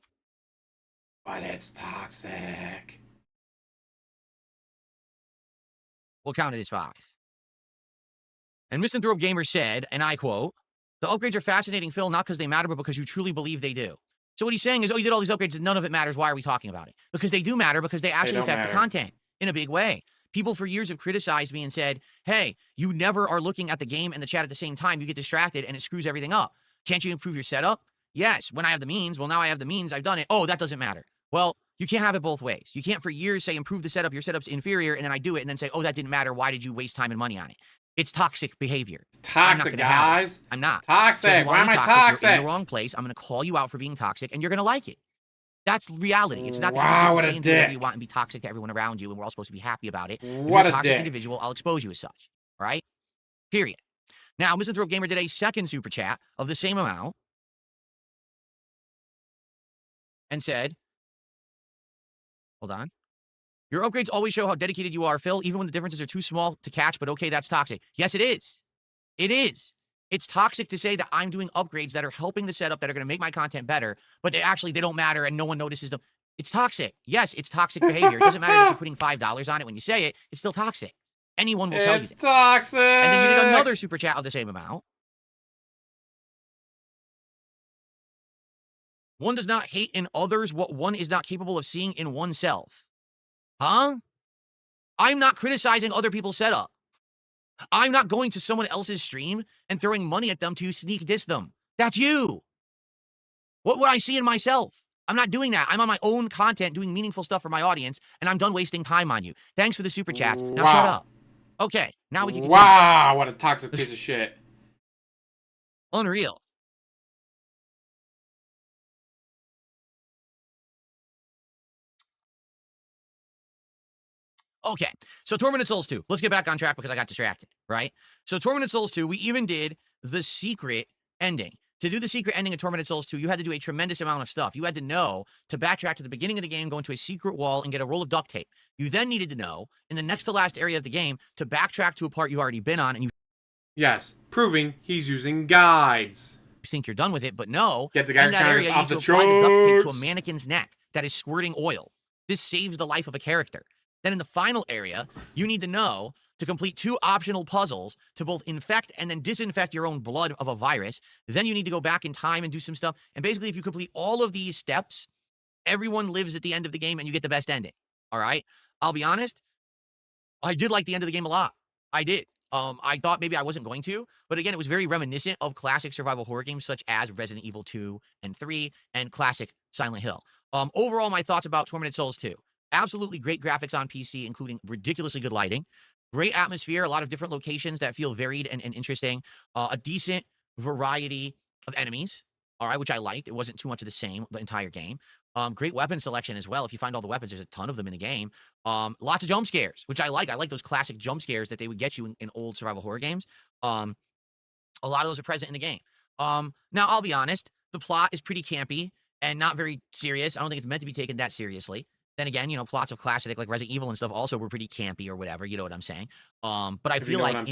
But it's toxic. We'll count it as 5. And Misanthrope Gamer said, and I quote, "The upgrades are fascinating, Phil, not because they matter, but because you truly believe they do." So what he's saying is, oh, you did all these upgrades and none of it matters. Why are we talking about it? Because they do matter, because they actually affect the content in a big way. People for years have criticized me and said, hey, you never are looking at the game and the chat at the same time. You get distracted and it screws everything up. Can't you improve your setup? Yes, when I have the means. Well, now I have the means. I've done it. Oh, that doesn't matter. Well, you can't have it both ways. You can't for years say improve the setup. Your setup's inferior. And then I do it and then say, oh, that didn't matter. Why did you waste time and money on it? It's toxic behavior. It's toxic, guys. I'm not. Toxic. Why am I toxic? You're in the wrong place. I'm going to call you out for being toxic and you're going to like it. That's reality. It's not that wow, you're what a dick. dick. You want and be toxic to everyone around you, and we're all supposed to be happy about it. What if you're a toxic dick. individual, I'll expose you as such. All right? Period. Now, Misanthrope Gamer did a second super chat of the same amount and said, hold on. Your upgrades always show how dedicated you are, Phil, even when the differences are too small to catch, but okay, that's toxic. Yes, it is. It is. It's toxic to say that I'm doing upgrades that are helping the setup, that are going to make my content better, but they don't matter and no one notices them. It's toxic. Yes, it's toxic behavior. It doesn't matter that you're putting $5 on it when you say it. It's still toxic. Anyone will tell you that. It's toxic. And then you did another super chat of the same amount. One does not hate in others what one is not capable of seeing in oneself. Huh? I'm not criticizing other people's setup. I'm not going to someone else's stream and throwing money at them to sneak diss them. That's you. What would I see in myself? I'm not doing that. I'm on my own content doing meaningful stuff for my audience, and I'm done wasting time on you. Thanks for the super chats. Now shut up. Okay, now we can continue. Wow, what a toxic piece of shit. Unreal. Okay, so Tormented Souls 2. Let's get back on track because I got distracted, right? So Tormented Souls 2, we even did the secret ending. To do the secret ending of Tormented Souls 2, you had to do a tremendous amount of stuff. You had to know to backtrack to the beginning of the game, go into a secret wall, and get a roll of duct tape. You then needed to know, in the next to last area of the game, to backtrack to a part you've already been on, and you Yes, proving he's using guides. think you're done with it, but no. Get the guy in that area, you off need the to apply the duct tape to a tropes. mannequin's neck that is squirting oil. This saves the life of a character. Then in the final area, you need to know to complete 2 optional puzzles to both infect and then disinfect your own blood of a virus. Then you need to go back in time and do some stuff. And basically, if you complete all of these steps, everyone lives at the end of the game and you get the best ending. All right? I'll be honest, I did like the end of the game a lot. I did. I thought maybe I wasn't going to, but again, it was very reminiscent of classic survival horror games such as Resident Evil 2 and 3 and classic Silent Hill. Overall, my thoughts about Tormented Souls 2. Absolutely great graphics on PC, including ridiculously good lighting. Great atmosphere, a lot of different locations that feel varied and interesting. A decent variety of enemies, all right, which I liked. It wasn't too much of the same the entire game. Great weapon selection as well. If you find all the weapons, there's a ton of them in the game. Lots of jump scares, which I like. I like those classic jump scares that they would get you in old survival horror games. A lot of those are present in the game. Now, I'll be honest, the plot is pretty campy and not very serious. I don't think it's meant to be taken that seriously. Then again, you know, plots of classic like Resident Evil and stuff also were pretty campy or whatever. You know what I'm saying? But I feel like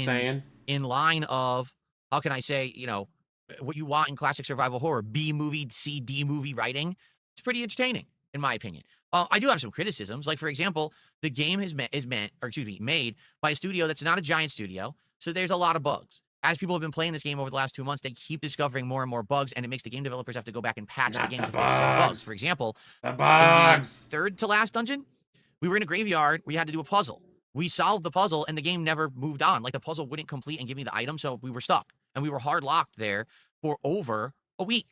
in line of, how can I say, you know, what you want in classic survival horror, B movie, C, D movie writing, it's pretty entertaining, in my opinion. I do have some criticisms. Like, for example, the game is made by a studio that's not a giant studio. So there's a lot of bugs. As people have been playing this game over the last 2 months, they keep discovering more and more bugs, and it makes the game developers have to go back and patch the game to fix some bugs. For example, the bugs. in the third to last dungeon, we were in a graveyard where you had to do a puzzle. We solved the puzzle and the game never moved on. Like the puzzle wouldn't complete and give me the item, so we were stuck. And we were hard locked there for over a week.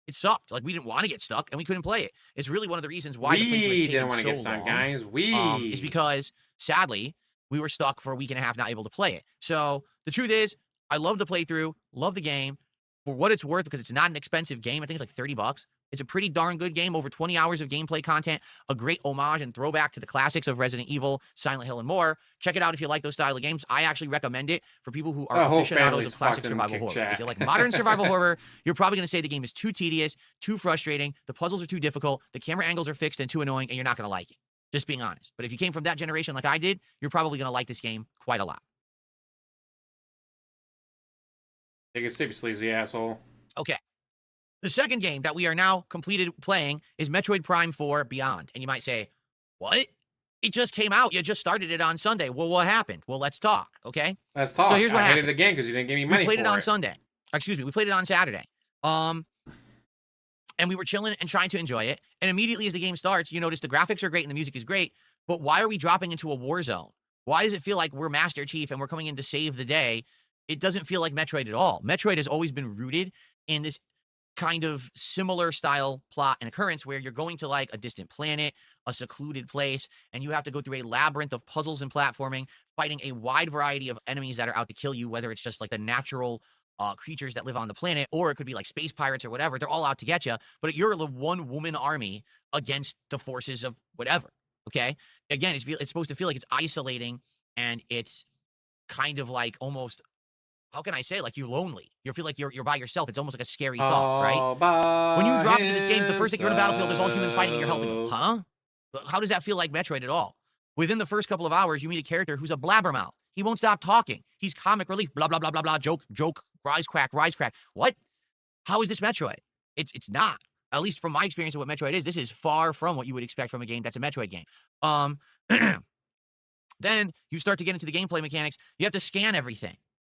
It sucked. Like we didn't want to get stuck and we couldn't play it. It's really one of the reasons why the playthrough has We taken didn't want so to get stuck, long. guys. Is because sadly we were stuck for a week and a half, not able to play it. So the truth is, I love the playthrough, love the game for what it's worth because it's not an expensive game. I think it's like $30. It's a pretty darn good game, over 20 hours of gameplay content, a great homage and throwback to the classics of Resident Evil, Silent Hill, and more. Check it out if you like those style of games. I actually recommend it for people who are aficionados of classic survival horror. If you like modern survival horror, you're probably going to say the game is too tedious, too frustrating, the puzzles are too difficult, the camera angles are fixed and too annoying, and you're not going to like it. Just being honest. But if you came from that generation like I did, you're probably going to like this game quite a lot. Take a sip, sleazy asshole. Okay. The second game that we are now completed playing is Metroid Prime 4 Beyond. And you might say, what? It just came out. You just started it on Sunday. Well, what happened? Well, let's talk, okay? Let's talk. So here's what I happened. hated the game because you didn't give me money We played for it on it. Sunday. Excuse me. We played it on Saturday. And we were chilling and trying to enjoy it. And immediately as the game starts, you notice the graphics are great and the music is great. But why are we dropping into a war zone? Why does it feel like we're Master Chief and we're coming in to save the day? It doesn't feel like Metroid at all. Metroid has always been rooted in this kind of similar style plot and occurrence where you're going to like a distant planet, a secluded place, and you have to go through a labyrinth of puzzles and platforming, fighting a wide variety of enemies that are out to kill you, whether it's just like the natural creatures that live on the planet, or it could be like space pirates or whatever. They're all out to get you, but you're the one-woman army against the forces of whatever, okay? Again, it's supposed to feel like it's isolating, and it's kind of like almost, how can I say, like you're lonely. You feel like you're by yourself. It's almost like a scary thought, right? When you drop into this game, the first thing you're on the battlefield, there's all humans fighting and you're helping them. Huh? How does that feel like Metroid at all? Within the first couple of hours, you meet a character who's a blabbermouth. He won't stop talking. He's comic relief, blah, blah, blah, blah, blah, joke, rise, crack. What? How is this Metroid? It's not. At least from my experience of what Metroid is, this is far from what you would expect from a game that's a Metroid game. Then you start to get into the gameplay mechanics. You have to scan everything.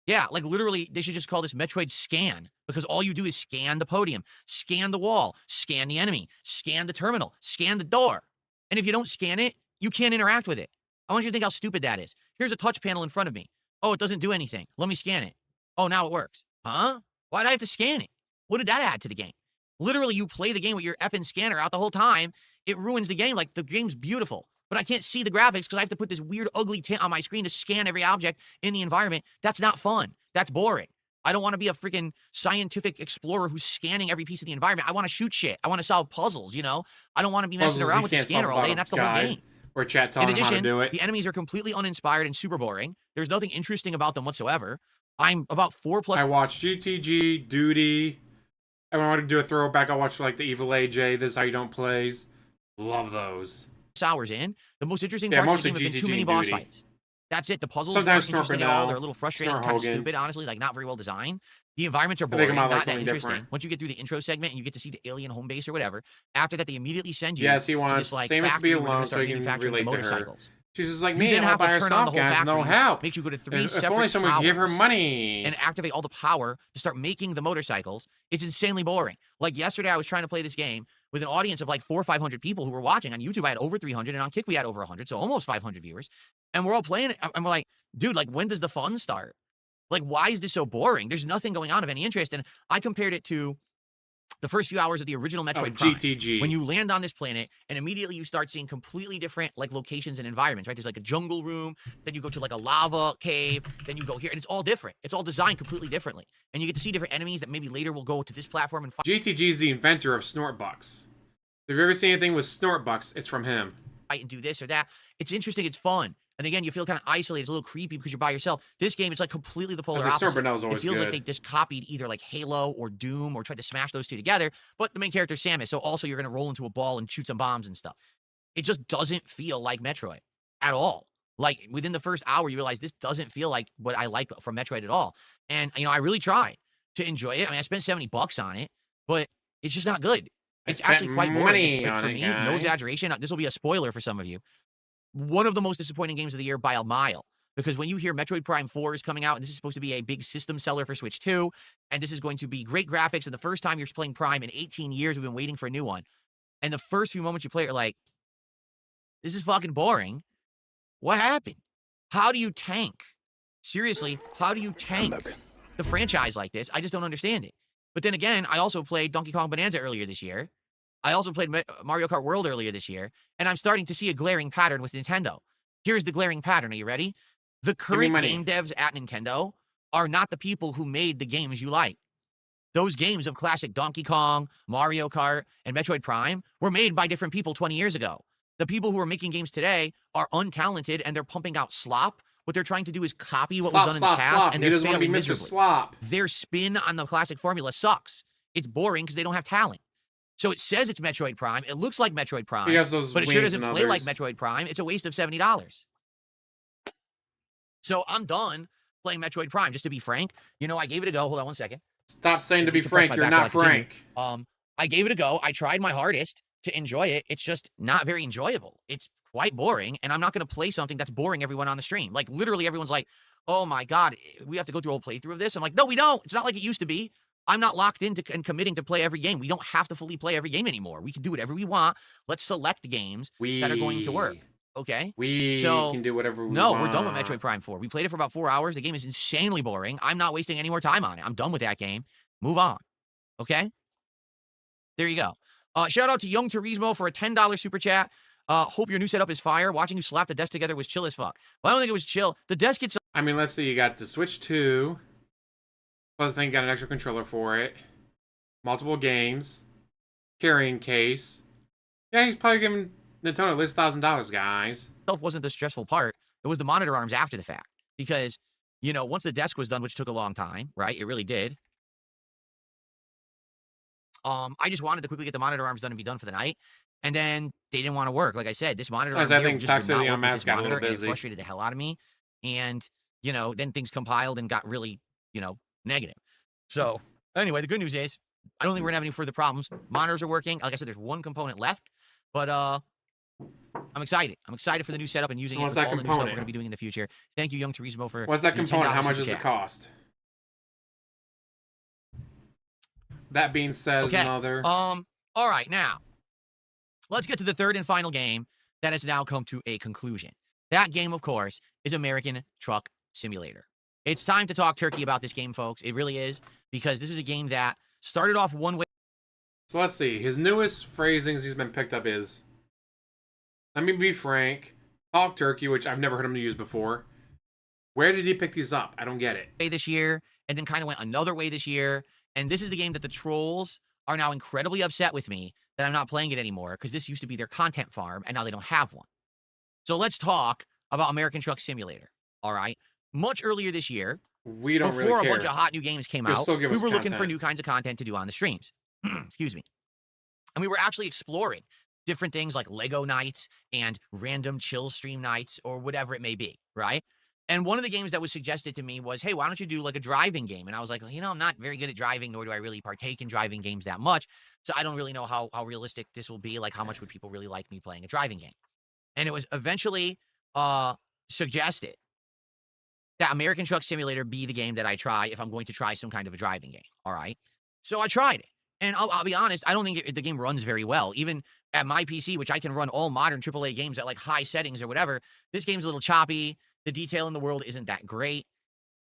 Yeah, like literally, they should just call this Metroid Scan, because all you do is scan the podium, scan the wall, scan the enemy, scan the terminal, scan the door. And if you don't scan it, you can't interact with it. I want you to think how stupid that is. Here's a touch panel in front of me. Oh, it doesn't do anything. Let me scan it. Oh, now it works. Huh? Why'd I have to scan it? What did that add to the game? Literally, you play the game with your effing scanner out the whole time. It ruins the game. Like, the game's beautiful, but I can't see the graphics because I have to put this weird, ugly tint on my screen to scan every object in the environment. That's not fun. That's boring. I don't want to be a freaking scientific explorer who's scanning every piece of the environment. I want to shoot shit. I want to solve puzzles, you know? I don't want to be messing around with the scanner all day, and that's the whole game. Or chat telling them how to do it. The enemies are completely uninspired and super boring. There's nothing interesting about them whatsoever. I'm about 4+. I watched GTG, Duty. I wanted to do a throwback. I watched like the Evil AJ, This Is How You Don't Plays. Love those. Hours in. The most interesting parts of the game have been too many boss fights. That's it. The puzzles aren't interesting at all. They're a little frustrating, kind of stupid, honestly, like not very well designed. The environments are boring, not that interesting. Once you get through the intro segment and you get to see the alien home base or whatever, after that they immediately send you yes, he wants to this like Samus to be alone so he can relate to her. She's just like me, I'm by herself, guys, no help. Makes you go to 3 if separate only someone could give her towers money and activate all the power to start making the motorcycles. It's insanely boring. Like yesterday, I was trying to play this game with an audience of like 400 or 500 people who were watching. On YouTube, I had over 300, and on Kick, we had over 100, so almost 500 viewers. And we're all playing it, and we're like, dude, like, when does the fun start? Like, why is this so boring? There's nothing going on of any interest. And I compared it to the first few hours of the original Metroid Prime. GTG. When you land on this planet, and immediately you start seeing completely different like locations and environments, right? There's like a jungle room, then you go to like a lava cave, then you go here, and it's all different. It's all designed completely differently. And you get to see different enemies that maybe later will go to this platform and fight. GTG is the inventor of Snortbucks. If you've ever seen anything with Snortbucks, it's from him. And do this or that. It's interesting. It's fun. And again, you feel kind of isolated. It's a little creepy because you're by yourself. This game, it's like completely the polar opposite. It feels like they just copied either like Halo or Doom or tried to smash those two together. But the main character is Samus, so also you're going to roll into a ball and shoot some bombs and stuff. It just doesn't feel like Metroid at all. Like within the first hour, you realize this doesn't feel like what I like from Metroid at all. And you know, I really tried to enjoy it. I mean, I spent $70 on it, but it's just not good. It's actually quite boring. It's for me, no exaggeration. This will be a spoiler for some of you. One of the most disappointing games of the year by a mile. Because when you hear Metroid Prime 4 is coming out, and this is supposed to be a big system seller for Switch 2, and this is going to be great graphics, and the first time you're playing Prime in 18 years, we've been waiting for a new one. And the first few moments you play, you're like, this is fucking boring. What happened? How do you tank? Seriously, how do you tank the franchise like this? I just don't understand it. But then again, I also played Donkey Kong Bonanza earlier this year. I also played Mario Kart World earlier this year, and I'm starting to see a glaring pattern with Nintendo. Here's the glaring pattern. Are you ready? The current game devs at Nintendo are not the people who made the games you like. Those games of classic Donkey Kong, Mario Kart, and Metroid Prime were made by different people 20 years ago. The people who are making games today are untalented, and they're pumping out slop. What they're trying to do is copy what was done in the past, and they're failing miserably. Slop. Their spin on the classic formula sucks. It's boring because they don't have talent. So it says it's Metroid Prime. It looks like Metroid Prime, but it sure doesn't play like Metroid Prime. It's a waste of $70. So I'm done playing Metroid Prime, just to be frank. You know, I gave it a go. Hold on one second. Stop saying to be frank. You're not frank. I gave it a go. I tried my hardest to enjoy it. It's just not very enjoyable. It's quite boring, and I'm not going to play something that's boring everyone on the stream. Like, literally everyone's like, oh my God, we have to go through a whole playthrough of this? I'm like, no, we don't. It's not like it used to be. I'm not locked into and committing to play every game. We don't have to fully play every game anymore. We can do whatever we want. Let's select games that are going to work. Okay? We can do whatever we want. No, we're done with Metroid Prime 4. We played it for about 4 hours. The game is insanely boring. I'm not wasting any more time on it. I'm done with that game. Move on. Okay? There you go. Shout out to Young Turismo for a $10 super chat. Hope your new setup is fire. Watching you slap the desk together was chill as fuck. Well, I don't think it was chill. The desk gets... I mean, let's see. You got the Switch 2. Plus, I think you got an extra controller for it. Multiple games. Carrying case. Yeah, he's probably giving Nintendo at least $1,000, guys. Wasn't the stressful part. It was the monitor arms after the fact. Because, you know, once the desk was done, which took a long time, right? It really did. I just wanted to quickly get the monitor arms done and be done for the night. And then they didn't want to work. Like I said, this monitor arm I think just would not work with Mask this got a little monitor, and it busy. frustrated the hell out of me. And, you know, then things compiled and got really, you know, negative. So, anyway, the good news is, I don't think we're going to have any further problems. Monitors are working. Like I said, there's one component left. But, I'm excited. I'm excited for the new setup and using it with all the new stuff we're going to be doing in the future. Thank you, Young Turismo, for... What's that component? How much does it cost? That being said, okay. another... All right, now, let's get to the third and final game that has now come to a conclusion. That game, of course, is American Truck Simulator. It's time to talk turkey about this game, folks. It really is, because this is a game that started off one way. So let's see. His newest phrasings he's been picked up is, let me be frank, talk turkey, which I've never heard him use before. Where did he pick these up? I don't get it. This year, and then kind of went another way this year. And this is the game that the trolls are now incredibly upset with me that I'm not playing it anymore, because this used to be their content farm, and now they don't have one. So let's talk about American Truck Simulator, all right? Much earlier this year, we don't before really care. A bunch of hot new games came out, we were looking for new kinds of content to do on the streams. Excuse me. And we were actually exploring different things like Lego nights and random chill stream nights or whatever it may be, right? And one of the games that was suggested to me was, hey, why don't you do like a driving game? And I was like, well, you know, I'm not very good at driving, nor do I really partake in driving games that much. So I don't really know how realistic this will be. Like, how much would people really like me playing a driving game? And it was eventually suggested that American Truck Simulator be the game that I try if I'm going to try some kind of a driving game, all right? So I tried it. And I'll be honest, I don't think the game runs very well. Even at my PC, which I can run all modern AAA games at like high settings or whatever, this game's a little choppy. The detail in the world isn't that great.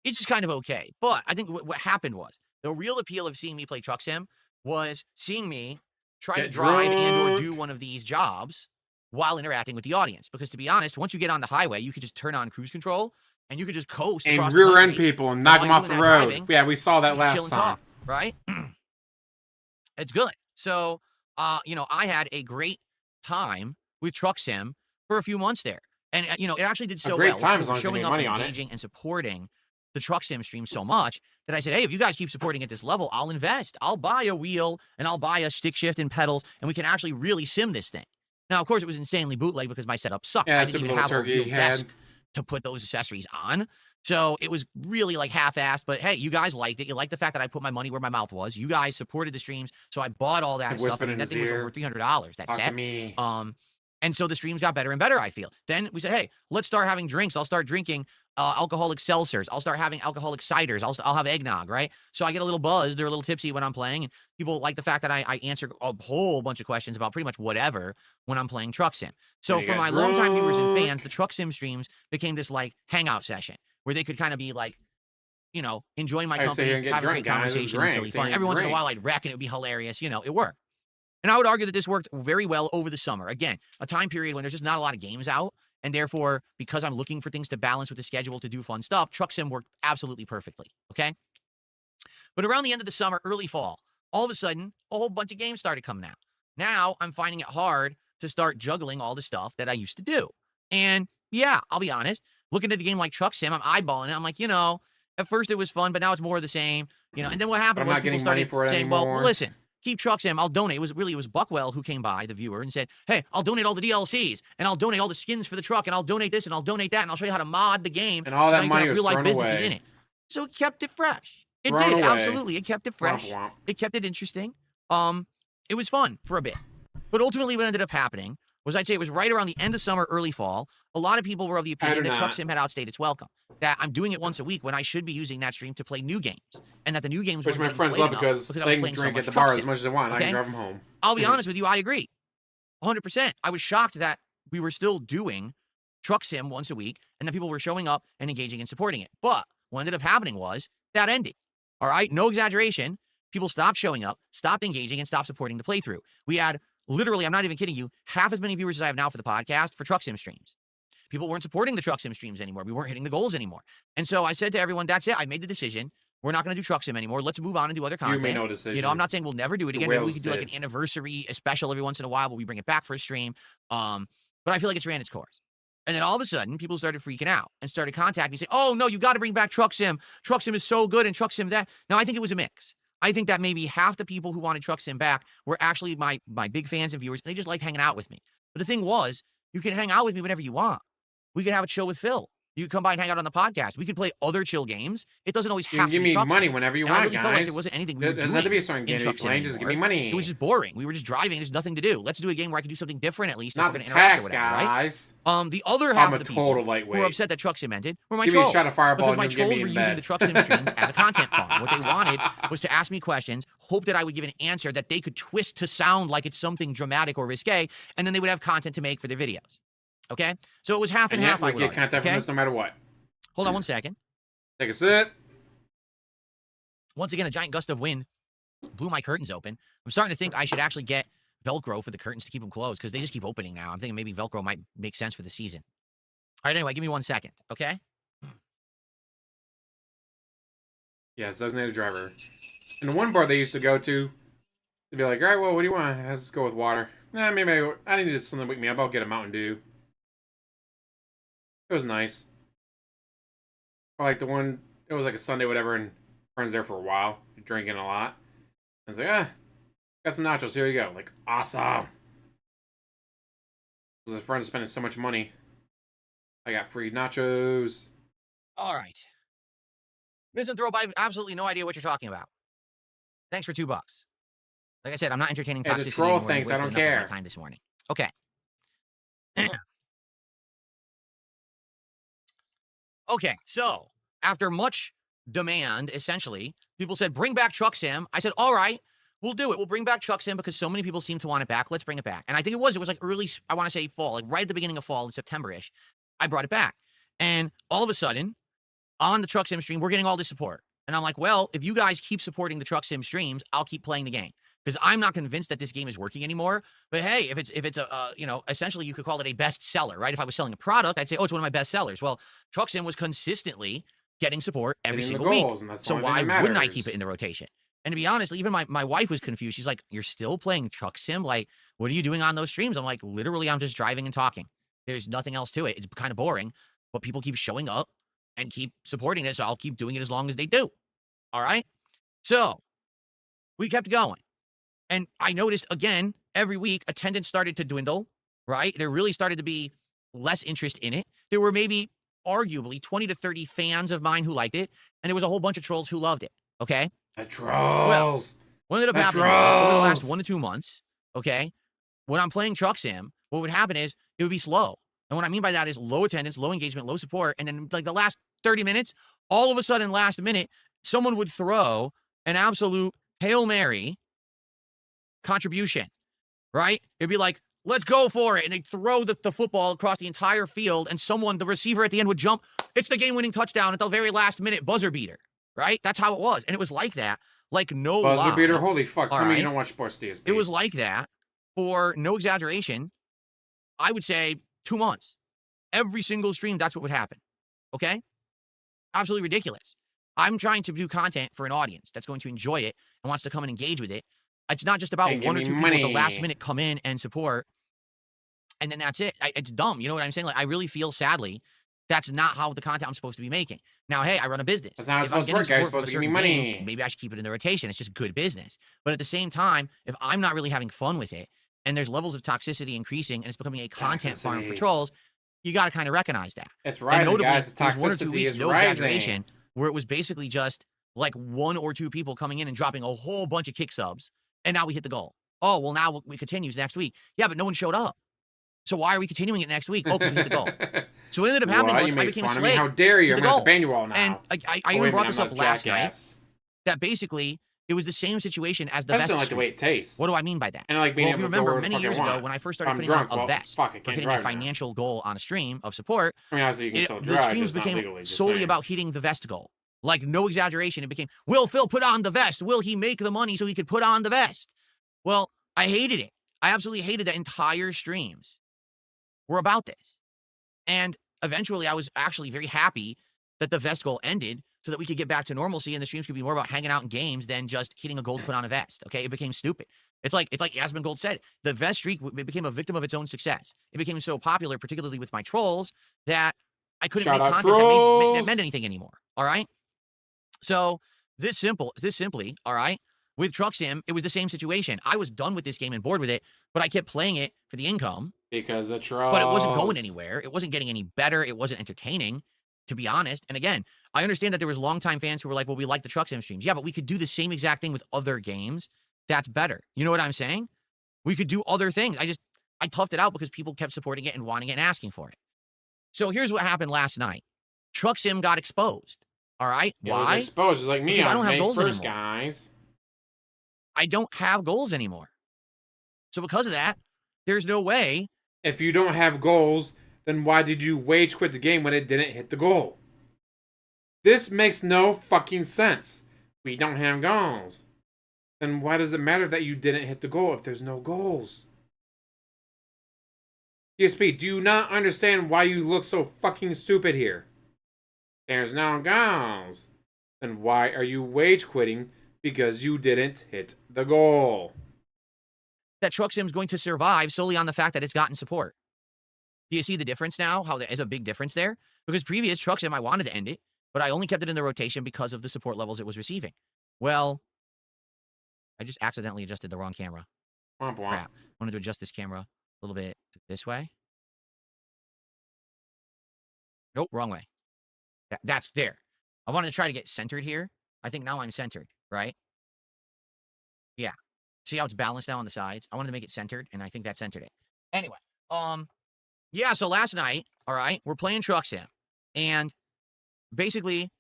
It's just kind of okay. But I think what happened was, the real appeal of seeing me play Truck Sim was seeing me try to drive and or do one of these jobs while interacting with the audience. Because to be honest, once you get on the highway, you could just turn on cruise control and you could just coast and across rear the end people and knock them off the road. Driving, yeah, we saw that last chill and time. talk, right? It's good. So, you know, I had a great time with Truck Sim for a few months there. And, you know, it actually did so well. Time as long as you showing made up money and on it. engaging and supporting the Truck Sim stream so much that I said, hey, if you guys keep supporting at this level, I'll invest. I'll buy a wheel and I'll buy a stick shift and pedals, and we can actually really sim this thing. Now, of course, it was insanely bootleg because my setup sucked. Yeah, I didn't even have a real desk to put those accessories on. So it was really like half-assed, but hey, you guys liked it. You liked the fact that I put my money where my mouth was. You guys supported the streams, so I bought all that stuff. I mean, that thing was over $300. That set. Me. And so the streams got better and better, I feel. Then we said, hey, let's start having drinks. I'll start drinking alcoholic seltzers. I'll start having alcoholic ciders. I'll have eggnog, right? So I get a little buzzed or a little tipsy when I'm playing, and people like the fact that I answer a whole bunch of questions about pretty much whatever when I'm playing Truck Sim. So you for got my longtime viewers and drunk. fans, the Truck Sim streams became this like hangout session where they could kind of be like, enjoying my I sit here company, and get have a drunk, great guys. It's conversation, and great. silly Sit here fun. and Every once in a drink. while, I'd wreck and it would be hilarious. It worked. And I would argue that this worked very well over the summer. Again, a time period when there's just not a lot of games out. And therefore, because I'm looking for things to balance with the schedule to do fun stuff, Truck Sim worked absolutely perfectly. Okay. But around the end of the summer, early fall, all of a sudden, a whole bunch of games started coming out. Now I'm finding it hard to start juggling all the stuff that I used to do. And yeah, I'll be honest, looking at a game like Truck Sim, I'm eyeballing it. I'm like, at first it was fun, but now it's more of the same. And then what But happened I'm was not people getting money started for it saying, anymore. well, listen, keep Truck Sim. I'll donate. It was Buckwell who came by, the viewer, and said, hey, I'll donate all the DLCs, and I'll donate all the skins for the truck, and I'll donate this, and I'll donate that, and I'll show you how to mod the game. And all so that now you can money have was real-life thrown businesses away. in it. So it kept it fresh. It Thrown did, away. absolutely. It kept it fresh. Womp womp. It kept it interesting. It was fun for a bit. But ultimately what ended up happening was, I'd say it was right around the end of summer, early fall. A lot of people were of the opinion that Truck Sim had outstayed its welcome. That I'm doing it once a week when I should be using that stream to play new games. And that the new games Which my weren't friends getting love played enough because I was they can playing so drink much at the Truck bar Sim. as much as they want. I Okay? can drive them home. I'll be honest with you, I agree. 100%. I was shocked that we were still doing Truck Sim once a week and that people were showing up and engaging and supporting it. But what ended up happening was that ended. All right? No exaggeration. People stopped showing up, stopped engaging, and stopped supporting the playthrough. We had literally, I'm not even kidding you, half as many viewers as I have now for the podcast for Truck Sim streams. People weren't supporting the Truck Sim streams anymore. We weren't hitting the goals anymore. And so I said to everyone, that's it. I made the decision. We're not going to do Truck Sim anymore. Let's move on and do other content. You made no decision. I'm not saying we'll never do it The again. Maybe we whales could do like an did. anniversary, a special every once in a while where we bring it back for a stream. But I feel like it's ran its course. And then all of a sudden, people started freaking out and started contacting me saying, oh, no, you got to bring back Truck Sim. Truck Sim is so good and Truck Sim that. Now, I think it was a mix. I think that maybe half the people who wanted Truck Sim back were actually my big fans and viewers. And they just liked hanging out with me. But the thing was, you can hang out with me whenever you want. We could have a chill with Phil. You could come by and hang out on the podcast. We could play other chill games. It doesn't always You have can to give be me Truck money Sim. whenever you And I want, really guys. felt like there wasn't anything we were Doesn't doing have to be a certain in game Truck you Sim play. Just give me anymore. money. It was just boring. We were just driving. There's nothing to do. Let's do a game where I can do something different at least. Not if the we're gonna interact tax, or whatever, right? guys. The other half I'm a of the people total who lightweight. were upset that Truck Sim ended were my Give me a trolls. shot of Fireball because my and you'll get trolls me were in using bed. the Truck Sim streams as a content farm. What they wanted was to ask me questions, hope that I would give an answer that they could twist to sound like it's something dramatic or risque, and then they would have content to make for their videos. Okay? So it was half and And yet half, I we would get argue, content from okay? this no matter what. Hold on one second. Take a sip. Once again, a giant gust of wind blew my curtains open. I'm starting to think I should actually get Velcro for the curtains to keep them closed because they just keep opening now. I'm thinking maybe Velcro might make sense for the season. All right, anyway, give me 1 second, okay? Yes, designated driver. And the one bar they used to go to, they'd be like, all right, well, what do you want? Let's go with water. Maybe I need something to wake me up. I'll get a Mountain Dew. It was nice. Or like the one, it was like a Sunday, whatever, and friends there for a while, drinking a lot. I was like, got some nachos, here you go. Like, awesome. The friends are spending so much money. I got free nachos. All right. Misanthrope, I have absolutely no idea what you're talking about. Thanks for $2. Like I said, I'm not entertaining Hey, toxicity the troll anymore. thinks I don't Wasted enough of care. my time this morning. Okay. Okay, so after much demand, essentially, people said, bring back Truck Sim. I said, all right, we'll do it. We'll bring back Truck Sim because so many people seem to want it back. Let's bring it back. And I think it was like early, I want to say fall, like right at the beginning of fall in September-ish, I brought it back. And all of a sudden, on the Truck Sim stream, we're getting all this support. And I'm like, well, if you guys keep supporting the Truck Sim streams, I'll keep playing the game. Because I'm not convinced that this game is working anymore. But hey, if it's a essentially you could call it a bestseller, right? If I was selling a product, I'd say, oh, it's one of my best sellers. Well, Truck Sim was consistently getting support every Hitting the single week. goals, and that's the So only thing why that wouldn't I matters. keep it in the rotation? And to be honest, even my wife was confused. She's like, you're still playing Truck Sim? Like, what are you doing on those streams? I'm like, literally, I'm just driving and talking. There's nothing else to it. It's kind of boring, but people keep showing up and keep supporting it, so I'll keep doing it as long as they do. All right? So we kept going. And I noticed, again, every week, attendance started to dwindle, right? There really started to be less interest in it. There were maybe, arguably, 20 to 30 fans of mine who liked it, and there was a whole bunch of trolls who loved it, okay? The trolls. What ended up The happening was, over the last trolls. 1 to 2 months, okay, when I'm playing Truck Sim, what would happen is, it would be slow. And what I mean by that is low attendance, low engagement, low support. And then like the last 30 minutes, all of a sudden last minute, someone would throw an absolute Hail Mary contribution, right? It'd be like, let's go for it. And they'd throw the football across the entire field and the receiver at the end would jump. It's the game-winning touchdown at the very last minute buzzer beater, right? That's how it was. And it was like that. Like no Buzzer lie. beater, holy fuck. Tell me right? you don't watch sports DSP. It was like that for no exaggeration. I would say 2 months. Every single stream, that's what would happen. Okay? Absolutely ridiculous. I'm trying to do content for an audience that's going to enjoy it and wants to come and engage with it. It's not just about And one or give two me people at the money. last minute come in and support, and then that's it. It's dumb. You know what I'm saying? Like, I really feel sadly that's not how the content I'm supposed to be making. Now, hey, I run a business. That's not how it's If I'm supposed to getting work, guys. support Supposed from to a give me certain money. game, maybe I should keep it in the rotation. It's just good business. But at the same time, if I'm not really having fun with it, and there's levels of toxicity increasing, and it's becoming a content farm for Toxicity. trolls, you got to kind of recognize that. It's And rising, notably, guys. The there was 1 or 2 toxicity weeks, is no rising. exaggeration, where it was basically just like 1 or 2 people coming in and dropping a whole bunch of kick subs, and now we hit the goal. Oh, well, now we continues next week. Yeah, but no one showed up. So why are we continuing it next week? Oh, because we hit the goal. So what ended up happening What? was You I made became a fun of me? slave. How dare you? to I'm the gonna have goal. to ban you all now. And I Oh, even wait a brought minute, this I'm up not last night, jackass. that basically it was the same situation as the I just vest don't like the way streak. it tastes. What do I mean by that? And I like being Well, if you able to go remember, where the many fuck I years ago, want. when I first If started I'm putting drunk, out a well, vest fuck, I for can't hitting a drive now. financial goal on a stream of support, I mean, obviously you can still the drive, streams just not became legally. Just solely saying. about hitting the vest goal. Like, no exaggeration. It became, will Phil put on the vest? Will he make the money so he could put on the vest? Well, I hated it. I absolutely hated that entire streams were about this. And eventually I was actually very happy that the vest goal ended so that we could get back to normalcy and the streams could be more about hanging out in games than just hitting a goal to put on a vest. Okay, it became stupid. It's like Yasmin Gold said, the vest streak it became a victim of its own success. It became so popular, particularly with my trolls, that I couldn't Shout make out content that trolls. meant anything anymore. All right. So this simply, all right, with Truck Sim, it was the same situation. I was done with this game and bored with it, but I kept playing it for the income. Because the trolls. But it wasn't going anywhere. It wasn't getting any better. It wasn't entertaining, to be honest. And again, I understand that there was longtime fans who were like, well, we like the Truck Sim streams. Yeah, but we could do the same exact thing with other games. That's better. You know what I'm saying? We could do other things. I toughed it out because people kept supporting it and wanting it and asking for it. So here's what happened last night. Truck Sim got exposed. All right? It was Why? exposed. It's like me Because I on don't have May goals 1st, anymore. guys. I don't have goals anymore. So because of that, there's no way. If you don't have goals, then why did you wage quit the game when it didn't hit the goal? This makes no fucking sense. We don't have goals. Then why does it matter that you didn't hit the goal if there's no goals? DSP, do you not understand why you look so fucking stupid here? There's no goals. Then why are you wage quitting because you didn't hit the goal? That Truck Sim's going to survive solely on the fact that it's gotten support. Do you see the difference now? How there is a big difference there? Because previous Truck Sim, I wanted to end it, but I only kept it in the rotation because of the support levels it was receiving. Well, I just accidentally adjusted the wrong camera. Womp womp. Crap. I wanted to adjust this camera a little bit this way. Nope, wrong way. That's there. I wanted to try to get centered here. I think now I'm centered, right? Yeah. See how it's balanced now on the sides? I wanted to make it centered, and I think that centered it. Anyway, yeah, so last night, all right, we're playing Truck Sim, and basically,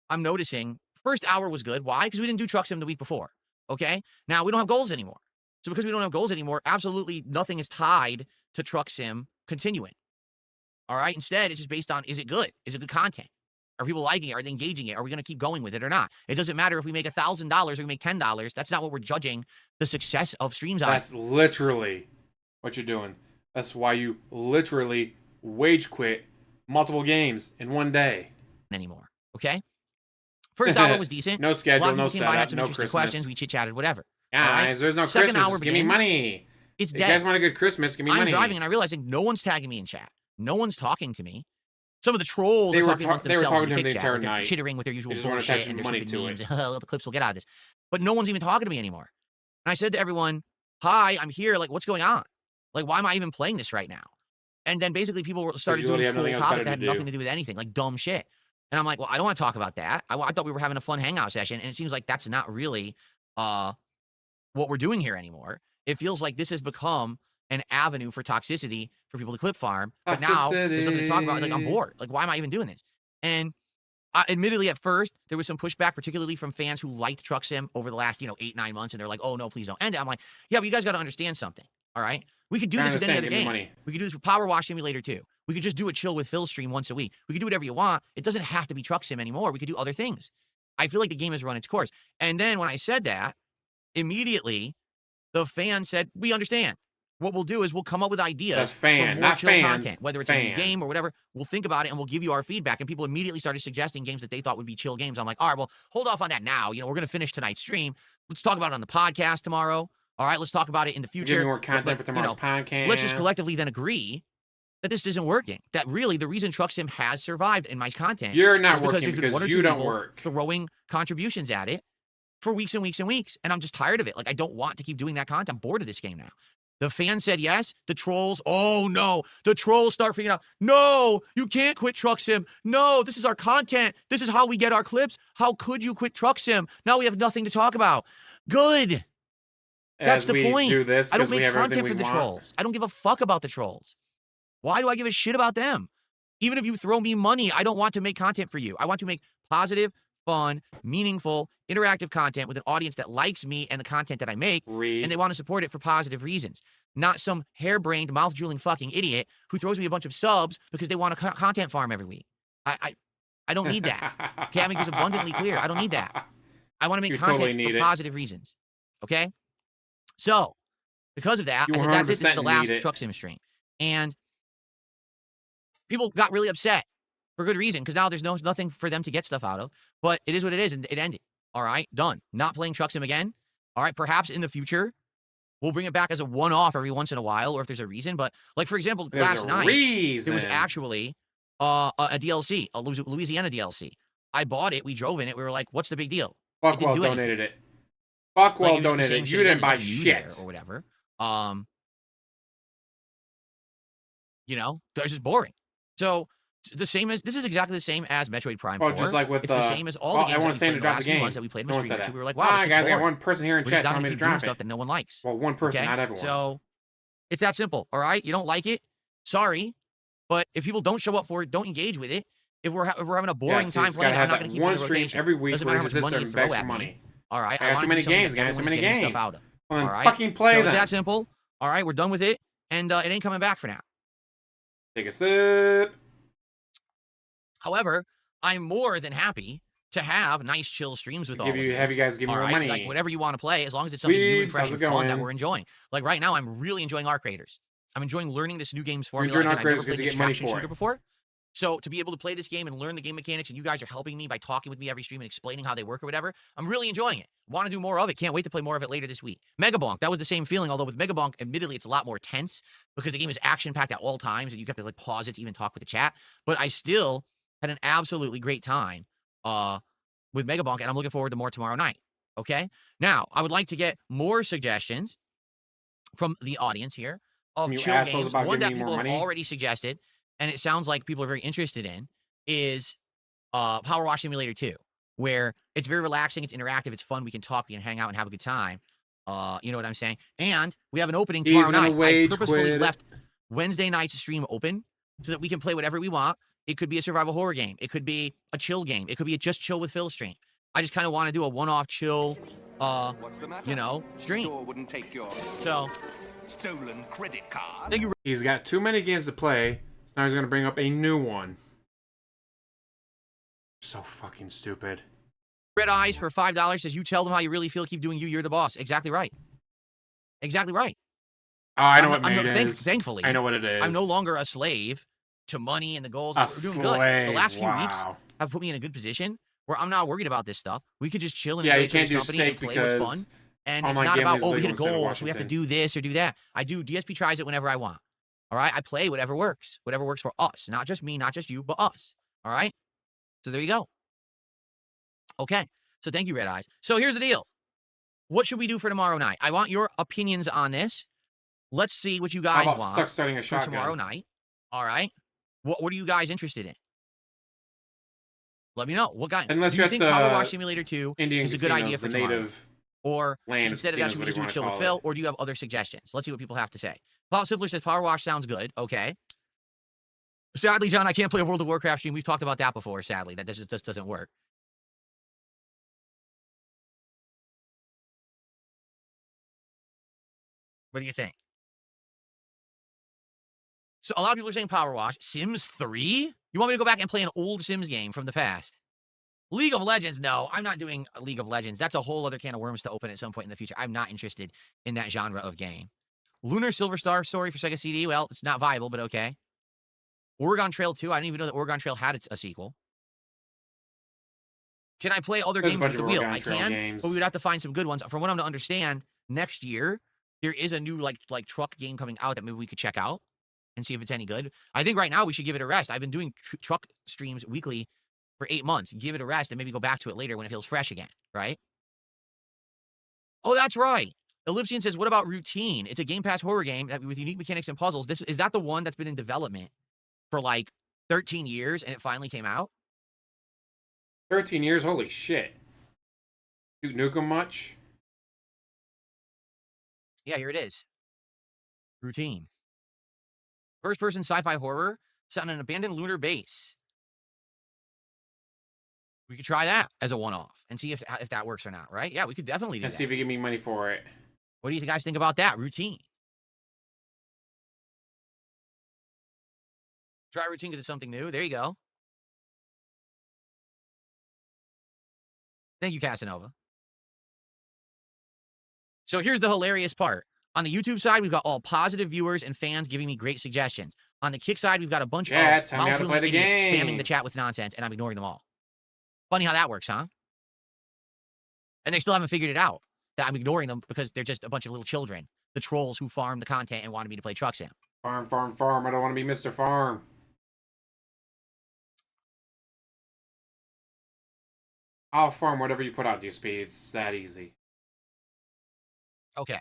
I'm noticing, first hour was good. Why? Because we didn't do Truck Sim the week before, okay? Now, we don't have goals anymore. So because we don't have goals anymore, absolutely nothing is tied to Truck Sim continuing, all right? Instead, it's just based on, is it good? Is it good content? Are people liking it? Are they engaging it? Are we going to keep going with it or not? It doesn't matter if we make $1,000 or we make $10. That's not what we're judging the success of streams on. That's literally what you're doing. That's why you literally wage quit multiple games in one day. Anymore, okay? First hour was decent. No A lot schedule, of no people came by, had setup, some no interesting Christmas. questions. We chit-chatted, whatever. Guys, all right? there's no Second Christmas. hour Give me begins. money. It's If dead. you guys want a good Christmas, give me I'm money. driving and I'm realizing no one's tagging me in chat. No one's talking to me. Some of the trolls They are were talking amongst they were themselves talking in to him the the chat. entire Like they're night. chittering with their usual They just wanna bullshit attach and their money stupid to memes. The clips will get out of this. But no one's even talking to me anymore. And I said to everyone, hi, I'm here. Like, what's going on? Like, why am I even playing this right now? And then basically people started you doing literally have troll nothing else topics better that had to nothing do. to do with anything, like dumb shit. And I'm like, well, I don't want to talk about that. I thought we were having a fun hangout session. And it seems like that's not really what we're doing here anymore. It feels like this has become an avenue for toxicity for people to clip farm. But now there's nothing to talk about. Like, I'm bored. Like, why am I even doing this? And admittedly, at first, there was some pushback, particularly from fans who liked Truck Sim over the last, 8-9 months, and they're like, oh, no, please don't end it. I'm like, yeah, but you guys got to understand something, all right? We could do this with any other game. We could do this with Power Wash Simulator 2. We could just do a chill with Phil stream once a week. We could do whatever you want. It doesn't have to be Truck Sim anymore. We could do other things. I feel like the game has run its course. And then when I said that, immediately, the fan said, we understand. What we'll do is we'll come up with ideas for more chill content, whether it's a new game or whatever. We'll think about it and we'll give you our feedback. And people immediately started suggesting games that they thought would be chill games. I'm like, all right, well, hold off on that now. We're going to finish tonight's stream. Let's talk about it on the podcast tomorrow. All right, let's talk about it in the future. Give me more content for tomorrow's podcast. Let's just collectively then agree that this isn't working. That really the reason Truck Sim has survived in my content. You're not working because because you don't work. Throwing contributions at it for weeks and weeks and weeks. And I'm just tired of it. Like, I don't want to keep doing that content. I'm bored of this game now. The fans said yes. The trolls, oh no. The trolls start freaking out. No, you can't quit Truck Sim. No, this is our content. This is how we get our clips. How could you quit Truck Sim? Now we have nothing to talk about. Good. That's the point. I don't make content for the trolls. I don't give a fuck about the trolls. Why do I give a shit about them? Even if you throw me money, I don't want to make content for you. I want to make positive, fun, meaningful, interactive content with an audience that likes me and the content that I make, and they want to support it for positive reasons. Not some harebrained, mouth-drooling fucking idiot who throws me a bunch of subs because they want a content farm every week. I don't need that. Okay, I make this abundantly clear. I don't need that. I want to make content for positive reasons. Okay? So, because of that, I said, that's it. This is the last Truck Sim stream. And people got really upset for good reason, because now there's nothing for them to get stuff out of. But it is what it is, and it ended. All right, done. Not playing Truck Sim again. All right, perhaps in the future, we'll bring it back as a one-off every once in a while, or if there's a reason. But, like, for example, last night, there was actually a DLC, a Louisiana DLC. I bought it. We drove in it. We were like, what's the big deal? Fuckwell donated it. Fuckwell donated it. You didn't buy shit. Or whatever. They're just boring. So, this is exactly the same as Metroid Prime 4. Just like with it's the same as all the games everyone's saying to drop the game. That we played with streamers. We were like, wow, guys, I got one person here in chat telling me to drop it. Stuff that no one likes. Well, one person, not everyone. So, it's that simple, all right? You don't like it? Sorry. But if people don't show up for it, don't engage with it. If we're having a boring time playing, I'm not going to keep one stream every week where it sits there and begs for money. All right, I got too many games, guys. Too many games. All right, fucking play them. So it's that simple. All right, we're done with it, and it ain't coming back for now. Take a sip. However, I'm more than happy to have nice, chill streams with all of you. Have you guys give me more money? Like, whatever you want to play, as long as it's something new and fresh and fun that we're enjoying. Like, right now, I'm really enjoying Arc Raiders. I'm enjoying learning this new game's formula. You're enjoying Arc Raiders because you get money for it. Before. So to be able to play this game and learn the game mechanics, and you guys are helping me by talking with me every stream and explaining how they work or whatever, I'm really enjoying it. Want to do more of it. Can't wait to play more of it later this week. Mega Bonk, that was the same feeling, although with Mega Bonk, admittedly, it's a lot more tense because the game is action-packed at all times, and you have to, like, pause it to even talk with the chat. But I still had an absolutely great time with Mega Bonk, and I'm looking forward to more tomorrow night. Okay? Now, I would like to get more suggestions from the audience here of chill games. One that people have already suggested, and it sounds like people are very interested in, is Power Wash Simulator 2, where it's very relaxing, it's interactive, it's fun, we can talk, we can hang out and have a good time. You know what I'm saying? And we have an opening tomorrow night. I purposefully left Wednesday night's stream open so that we can play whatever we want. It could be a survival horror game. It could be a chill game. It could be a just chill with Phil stream. I just kind of want to do a one-off chill, stream. Store wouldn't take your stolen credit card. Thank you. He's got too many games to play. So now he's going to bring up a new one. So fucking stupid. Red Eyes for $5 says, you tell them how you really feel, keep doing you, you're the boss. Exactly right. Exactly right. Oh, I know what it is. Thankfully, I know what it is. I'm no longer a slave to money and the goals. We're doing good. The last few weeks have put me in a good position where I'm not worried about this stuff. We could just chill and you can't do company and play what's fun. And it's not about, we hit a goal, so we have to do this or do that. I do. DSP tries it whenever I want. All right? I play whatever works for us. Not just me, not just you, but us. All right? So there you go. Okay. So thank you, Red Eyes. So here's the deal. What should we do for tomorrow night? I want your opinions on this. Let's see what you guys want starting a for tomorrow night. All right? What are you guys interested in? Let me know. What guy? Unless do you think Power Wash Simulator 2 Indian is a good idea for tomorrow? Or Land instead of scene that, is should we what just you do a wanna chill with call Phil? it. Or do you have other suggestions? Let's see what people have to say. Paul Siffler says Power Wash sounds good. Okay. Sadly, John, I can't play a World of Warcraft stream. We've talked about that before, sadly. That just doesn't work. What do you think? So a lot of people are saying Power Wash. Sims 3? You want me to go back and play an old Sims game from the past? League of Legends? No, I'm not doing League of Legends. That's a whole other can of worms to open at some point in the future. I'm not interested in that genre of game. Lunar Silver Star story for Sega CD? Well, it's not viable, but okay. Oregon Trail 2? I didn't even know that Oregon Trail had a sequel. Can I play other There's a games bunch with the of wheel? Oregon I Trail can, games. but we would have to find some good ones. From what I'm to understand, next year there is a new like truck game coming out that maybe we could check out and see if it's any good. I think right now we should give it a rest. I've been doing truck streams weekly for 8 months. Give it a rest and maybe go back to it later when it feels fresh again, right? Oh, that's right. Ellipsian says, what about Routine? It's a Game Pass horror game with unique mechanics and puzzles. Is that the one that's been in development for like 13 years and it finally came out? 13 years? Holy shit. Duke Nukem much? Yeah, here it is. Routine. First-person sci-fi horror set on an abandoned lunar base. We could try that as a one-off and see if that works or not, right? Yeah, we could definitely do Let's that. see if you give me money for it. What do you guys think about that? Routine. Try Routine because it's something new. There you go. Thank you, Casanova. So here's the hilarious part. On the YouTube side, we've got all positive viewers and fans giving me great suggestions. On the Kick side, we've got a bunch of Tell me how to play the idiots game. spamming the chat with nonsense, and I'm ignoring them all. Funny how that works, huh? And they still haven't figured it out that I'm ignoring them because they're just a bunch of little children, the trolls who farm the content and wanted me to play Truck Sim. Farm, farm, farm. I don't want to be Mr. Farm. I'll farm whatever you put out, DSP. It's that easy. Okay.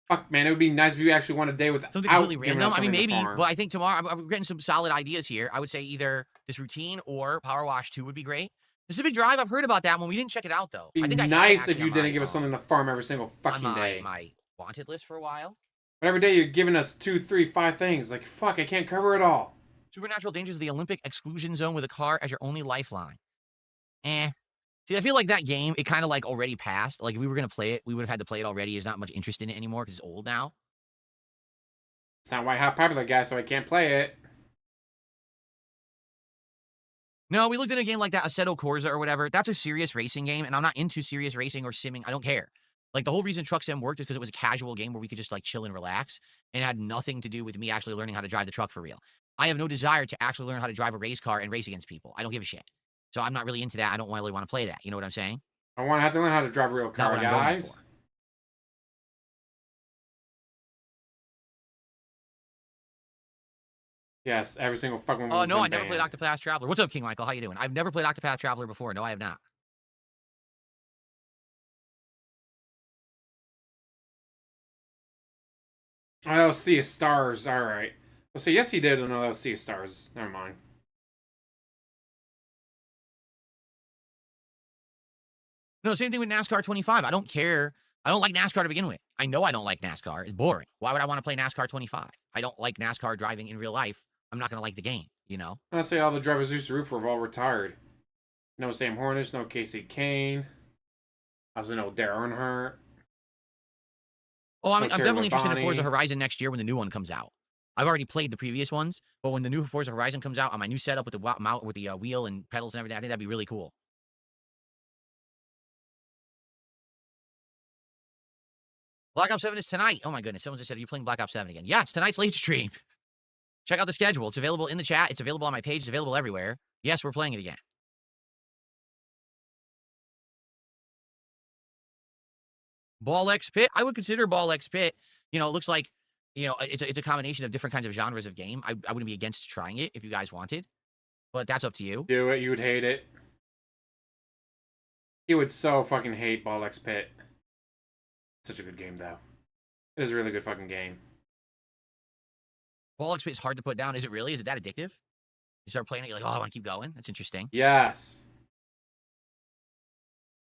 Fuck, man, it would be nice if you actually won a day without Something completely giving random. us I mean, something to maybe, farm. but I think tomorrow I'm getting some solid ideas here. I would say either this Routine or Power Wash 2 would be great. Pacific Drive, I've heard about that one. We didn't check it out, though. It'd I be think I nice if you didn't give us something to farm every single fucking day. my wanted list for a while. But every day you're giving us 2, 3, 5 things. Like, fuck, I can't cover it all. Supernatural Dangers of the Olympic Exclusion Zone with a car as your only lifeline. See, I feel like that game, it kind of like already passed. Like if we were going to play it, we would have had to play it already. There's not much interest in it anymore because it's old now. It's not why hot popular guy, so I can't play it. No, we looked at a game like that, Assetto Corsa or whatever. That's a serious racing game, and I'm not into serious racing or simming. I don't care. Like the whole reason Truck Sim worked is because it was a casual game where we could just like chill and relax, and it had nothing to do with me actually learning how to drive the truck for real. I have no desire to actually learn how to drive a race car and race against people. I don't give a shit. So I'm not really into that. I don't really want to play that. You know what I'm saying? I want to have to learn how to drive a real Not car, what I'm going guys. for. Yes, every single fucking one. Oh, no, I never played Octopath Traveler. What's up, King Michael? How you doing? I've never played Octopath Traveler before. No, I have not. Oh, Sea of Stars. All right. Well, so yes, he did. No, that was Sea of Stars. Never mind. No, same thing with NASCAR 25. I don't care. I don't like NASCAR to begin with. I know I don't like NASCAR. It's boring. Why would I want to play NASCAR 25? I don't like NASCAR driving in real life. I'm not going to like the game, you know? I'll say all the drivers used to root for have all retired. No Sam Hornish, no Casey Kane. Also no Dare Earnhardt. Oh, I mean, No I'm Terry definitely interested in Forza Labonte. Horizon next year when the new one comes out. I've already played the previous ones, but when the new Forza Horizon comes out on my new setup with the wheel and pedals and everything, I think that'd be really cool. Black Ops 7 is tonight. Oh my goodness, someone just said, are you playing Black Ops 7 again? Yeah, it's tonight's late stream. Check out the schedule. It's available in the chat. It's available on my page. It's available everywhere. Yes, we're playing it again. Ball X Pit. I would consider Ball X Pit. You know, it looks like, you know, it's a combination of different kinds of genres of game. I wouldn't be against trying it if you guys wanted, but that's up to you. Do it. You would hate it. You would so fucking hate Ball X Pit. Such a good game, though. It is a really good fucking game. Ball X Pit is hard to put down. Is it really? Is it that addictive? You start playing it, you're like, oh, I want to keep going. That's interesting. Yes.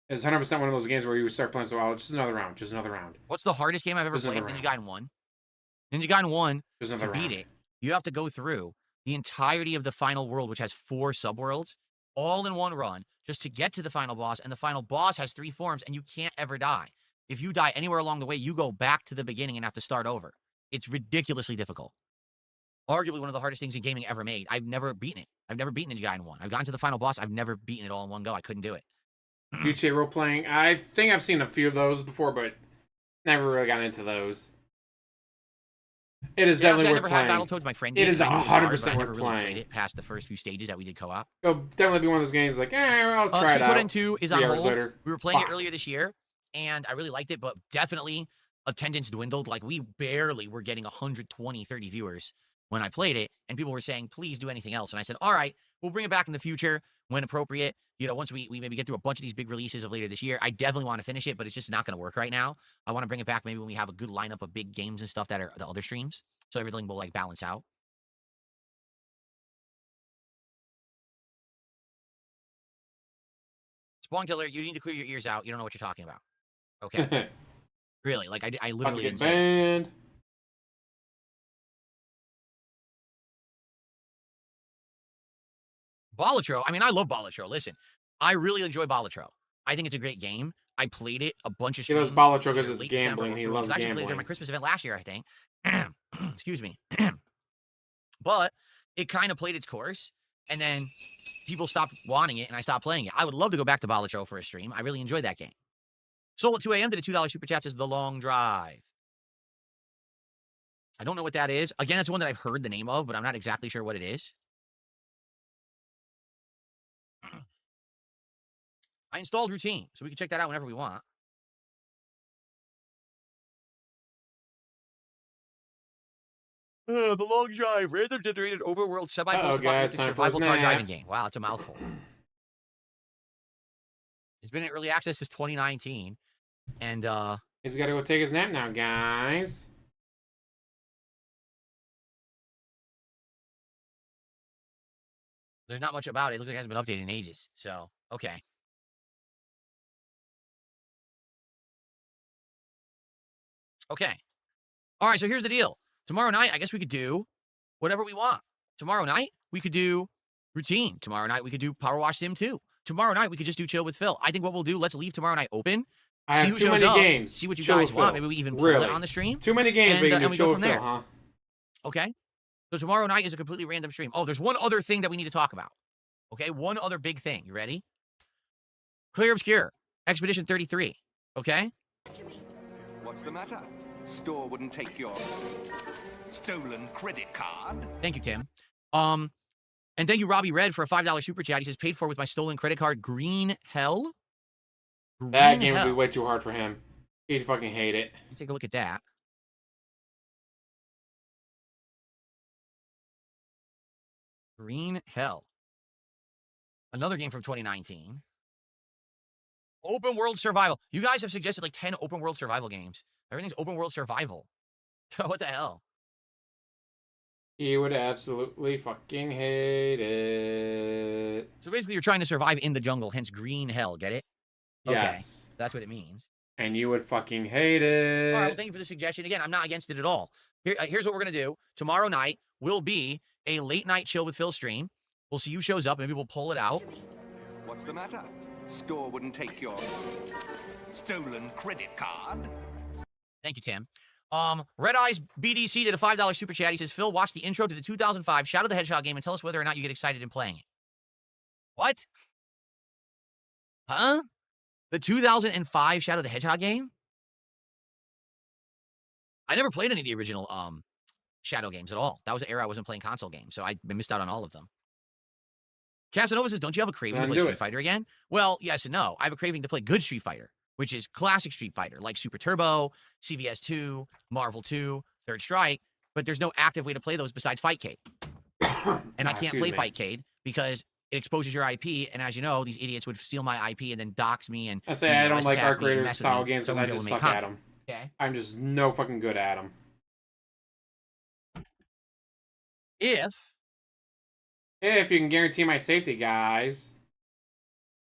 It's 100% one of those games where you start playing so well, just another round, just another round. What's the hardest game I've ever Just played? another Ninja round. Gaiden 1. Ninja Gaiden 1, Just to another beat round. it, you have to go through the entirety of the final world, which has 4 subworlds, all in one run, just to get to the final boss, and the final boss has 3 forms, and you can't ever die. If you die anywhere along the way, you go back to the beginning and have to start over. It's ridiculously difficult. Arguably one of the hardest things in gaming ever made. I've never beaten it. I've never beaten Ninja Gaiden 1. I've gotten to the final boss. I've never beaten it all in one go. I couldn't do it. GTA role playing. I think I've seen a few of those before, but never really got into those. It is definitely I worth never playing. had Battletoads. My friend It did. is I knew it was hard, 100% but I never worth really playing. played it past the first few stages that we did co-op. It'll definitely be one of those games like, I'll try it out. Suikoden 2 is on 3 hours hold. later. We were playing Fuck. it earlier this year, and I really liked it, but definitely attendance dwindled. Like, we barely were getting 120, 30 viewers when I played it, and people were saying, please do anything else. And I said, all right, we'll bring it back in the future when appropriate. You know, once we maybe get through a bunch of these big releases of later this year. I definitely want to finish it, but it's just not going to work right now. I want to bring it back maybe when we have a good lineup of big games and stuff that are the other streams, so everything will, like, balance out. Spawn Killer, you need to clear your ears out. You don't know what you're talking about. Okay. Really, like, I About to literally get didn't say that. banned. Balatro, I mean, I love Balatro. Listen, I really enjoy Balatro. I think it's a great game. I played it a bunch of He streams. loves Balatro because either it's late December gambling. or He early- loves I actually played it during gambling. my Christmas event last year, I think. Excuse me. But it kind of played its course, and then people stopped wanting it, and I stopped playing it. I would love to go back to Balatro for a stream. I really enjoyed that game. Soul at 2 a.m. did a $2 super chat, says The Long Drive. I don't know what that is. Again, that's one that I've heard the name of, but I'm not exactly sure what it is. I installed Routine, so we can check that out whenever we want. The Long Drive, random generated overworld semi-post-apocalyptic time for his survival car nap. driving game. Wow, it's a mouthful. It's been in early access since 2019, and He's got to go take his nap now, guys. there's not much about it. It looks like it hasn't been updated in ages. So, okay. Okay. All right, so here's the deal. Tomorrow night, I guess we could do whatever we want. Tomorrow night, we could do Routine. Tomorrow night, we could do Power Wash Sim 2. Tomorrow night, we could just do Chill with Phil. I think what we'll do, let's leave tomorrow night open. I see have who too shows many up, games. see what you Chill guys with want. Phil. Maybe we even pull Really? it on the stream. Too many games, but you and can we chill go with from Phil, there. huh? Okay? So tomorrow night is a completely random stream. Oh, there's one other thing that we need to talk about. Okay? One other big thing. You ready? Clear Obscure. Expedition 33. Okay? What's the matter? Store wouldn't take your stolen credit card? Thank you, Kim. And thank you, Robbie Red, for a $5 super chat. He says, paid for with my stolen credit card, Green Hell. That game would be way too hard for him. He'd fucking hate it. Let me take a look at that. Green Hell. Another game from 2019. Open world survival. You guys have suggested like 10 open world survival games. Everything's open world survival. What the hell? He would absolutely fucking hate it. So basically, you're trying to survive in the jungle, hence Green Hell. Get it? Yes. Okay, that's what it means. And you would fucking hate it. All right, well, thank you for the suggestion. Again, I'm not against it at all. Here's what we're going to do. Tomorrow night will be a late night Chill with Phil stream. We'll see who shows up. Maybe we'll pull it out. What's the matter? Store wouldn't take your stolen credit card? Thank you, Tim. Red Eyes BDC did a $5 super chat. He says, Phil, watch the intro to the 2005 Shadow the Hedgehog game and tell us whether or not you get excited in playing it. What? Huh? The 2005 Shadow the Hedgehog game? I never played any of the original Shadow games at all. That was the era I wasn't playing console games, so I missed out on all of them. Casanova says, don't you have a craving to play Street Fighter again? Well, yes and no. I have a craving to play good Street Fighter, which is classic Street Fighter, like Super Turbo, CVS 2, Marvel 2, Third Strike, but there's no active way to play those besides Fightcade. And I can't play Fightcade because it exposes your IP, and as you know, these idiots would steal my IP and then dox me and... I say I don't like Arc Raiders style games because I just suck at them. Okay. I'm just no fucking good at them. If you can guarantee my safety, guys.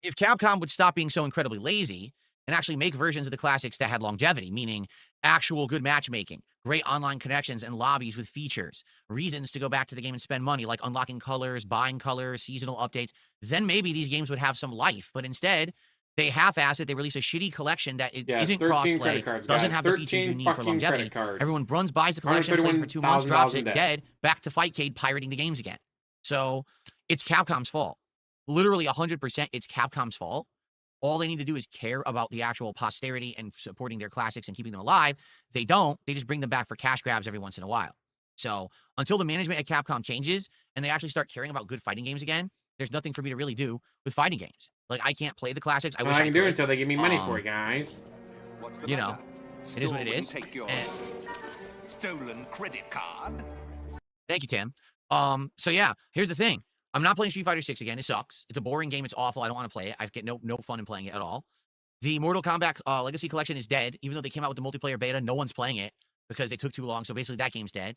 if Capcom would stop being so incredibly lazy and actually make versions of the classics that had longevity, meaning actual good matchmaking, great online connections and lobbies with features, reasons to go back to the game and spend money, like unlocking colors, buying colors, seasonal updates, then maybe these games would have some life. But instead, they half-ass it. They release a shitty collection that isn't 13 crossplay, credit cards, doesn't guys. have the features you 13 need for fucking longevity. credit cards. Everyone buys the collection, plays it for 2 months, $131,000 drops in it, debt. dead, back to Fightcade, pirating the games again. So it's Capcom's fault. Literally 100% it's Capcom's fault. All they need to do is care about the actual posterity and supporting their classics and keeping them alive. They don't. They just bring them back for cash grabs every once in a while. So until the management at Capcom changes and they actually start caring about good fighting games again, there's nothing for me to really do with fighting games. Like, I can't play the classics. I wish I can do it could. until they give me money for it, guys. What's the You matter? know, it is what it Store is. wouldn't take your And stolen credit card. thank you, Tim. So yeah, here's the thing. I'm not playing Street Fighter 6 again. It sucks. It's a boring game. It's awful. I don't want to play it. I get no fun in playing it at all. The Mortal Kombat Legacy Collection is dead. Even though they came out with the multiplayer beta, no one's playing it because they took too long. So basically, that game's dead.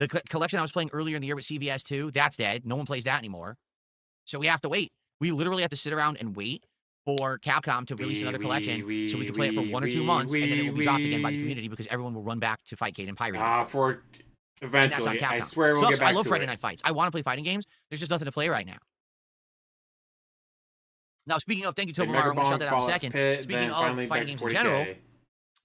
The collection I was playing earlier in the year with CVS 2, that's dead. No one plays that anymore. So we have to wait. We literally have to sit around and wait for Capcom to release another collection so we can play it for 1 or 2 months, and then it will be dropped again by the community because everyone will run back to Fightcade and pirate it. For And that's on eventually. Capcom. I swear we'll Sucks. get back I love to Friday it. Night Fights. I want to play fighting games. There's just nothing to play right now. Now, speaking of, thank you, Tobamara. I'm going to shout that out in a second. Speaking of fighting games in general,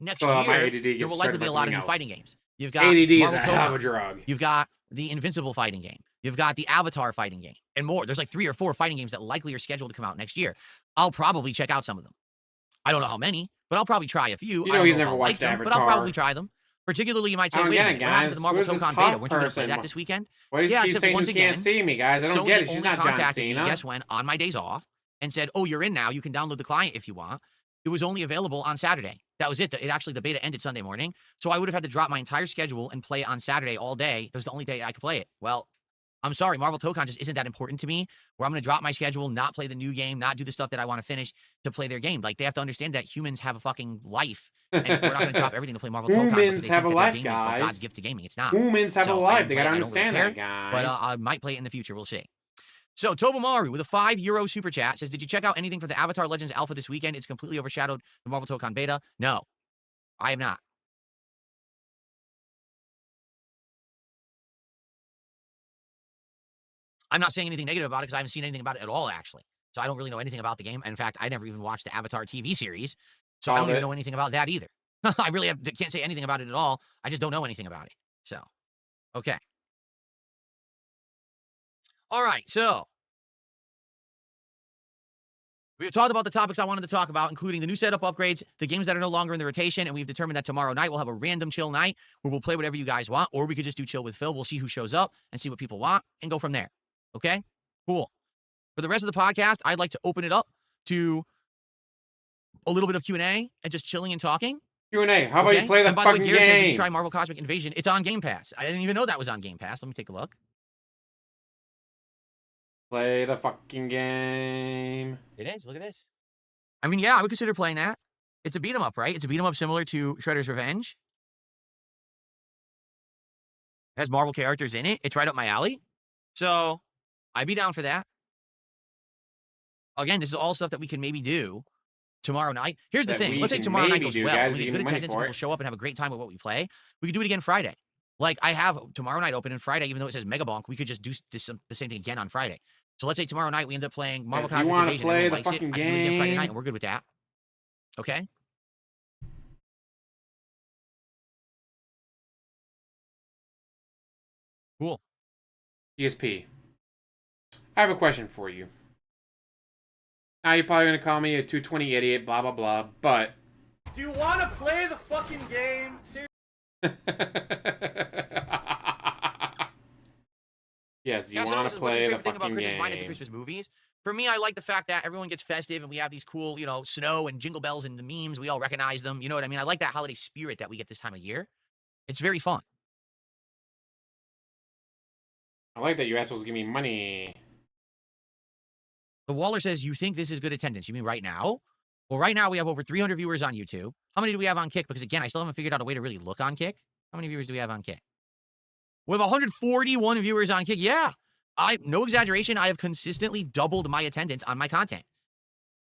next year, there will likely be a lot of new fighting games. You've got ADD is Marvel a hell of a Toga. drug. You've got the Invincible fighting game. You've got the Avatar fighting game and more. There's like 3 or 4 fighting games that likely are scheduled to come out next year. I'll probably check out some of them. I don't know how many, but I'll probably try a few. You know he's never I'll watched like them, Avatar. but I'll probably try them. Particularly, you might say, I don't wait a get it, minute, what happened to guys. the Marvel Who's this Tokon tough beta? Weren't you going to play person? that this weekend? Why does Yeah, he keep except saying once you can't again, see me, guys? I don't Sony get it. She's only not John contacted me, Cena. guess when? On my days off, and said, oh, you're in now. You can download the client if you want. It was only available on Saturday. That was it. The beta ended Sunday morning. So I would have had to drop my entire schedule and play it on Saturday all day. That was the only day I could play it. Well, I'm sorry, Marvel Tokon just isn't that important to me, where I'm going to drop my schedule, not play the new game, not do the stuff that I want to finish to play their game. Like, they have to understand that humans have a fucking life, and we're not going to drop everything to play Marvel Tokon. Humans have a life, guys. Like God's gift to gaming. It's not. Humans have a So, life. They I gotta don't really understand care, that, guys. But I might play it in the future. We'll see. So, Tobamaru with a €5 super chat says, did you check out anything from the Avatar Legends Alpha this weekend? It's completely overshadowed the Marvel Tokon beta. No, I have not. I'm not saying anything negative about it because I haven't seen anything about it at all, actually. So I don't really know anything about the game. In fact, I never even watched the Avatar TV series. So I don't even know anything about that either. I really can't say anything about it at all. I just don't know anything about it. So, okay. All right, so we've talked about the topics I wanted to talk about, including the new setup upgrades, the games that are no longer in the rotation, and we've determined that tomorrow night we'll have a random chill night where we'll play whatever you guys want, or we could just do chill with Phil. We'll see who shows up and see what people want and go from there. Okay? Cool. For the rest of the podcast, I'd like to open it up to a little bit of Q&A and just chilling and talking. Q&A. How about you play the and by the way, fucking Garrett said, did you game? try Marvel Cosmic Invasion? It's on Game Pass. I didn't even know that was on Game Pass. Let me take a look. Play the fucking game. It is. Look at this. I mean, yeah, I would consider playing that. It's a beat 'em up, right? It's a beat 'em up similar to Shredder's Revenge. It has Marvel characters in it. It's right up my alley. So I'd be down for that. Again, this is all stuff that we can maybe do tomorrow night. Here's the thing. Let's say tomorrow night goes well. We get good attendance, people show up and have a great time with what we play. We could do it again Friday. Like, I have tomorrow night open, and Friday, even though it says Mega Bonk, we could just do the same thing again on Friday. So let's say tomorrow night we end up playing Marvel Cosmic Invasion. Play everyone the likes it. fucking I can do it again Friday game. night, and we're good with that. Okay? Cool. DSP. I have a question for you. Now, you're probably going to call me a 220 idiot, blah, blah, blah, but... Do you want to play the fucking game? Seriously? Yes, you Yeah, so want this to is what's your play the favorite thing about fucking Christmas, mine at the game. Christmas movies. For me, I like the fact that everyone gets festive and we have these cool, snow and jingle bells and the memes. We all recognize them. You know what I mean? I like that holiday spirit that we get this time of year. It's very fun. I like that you assholes give me money. The Waller says, you think this is good attendance? You mean right now? Well, right now we have over 300 viewers on YouTube. How many do we have on Kick? Because again, I still haven't figured out a way to really look on Kick. How many viewers do we have on Kick? We have 141 viewers on Kick. Yeah. No exaggeration, I have consistently doubled my attendance on my content.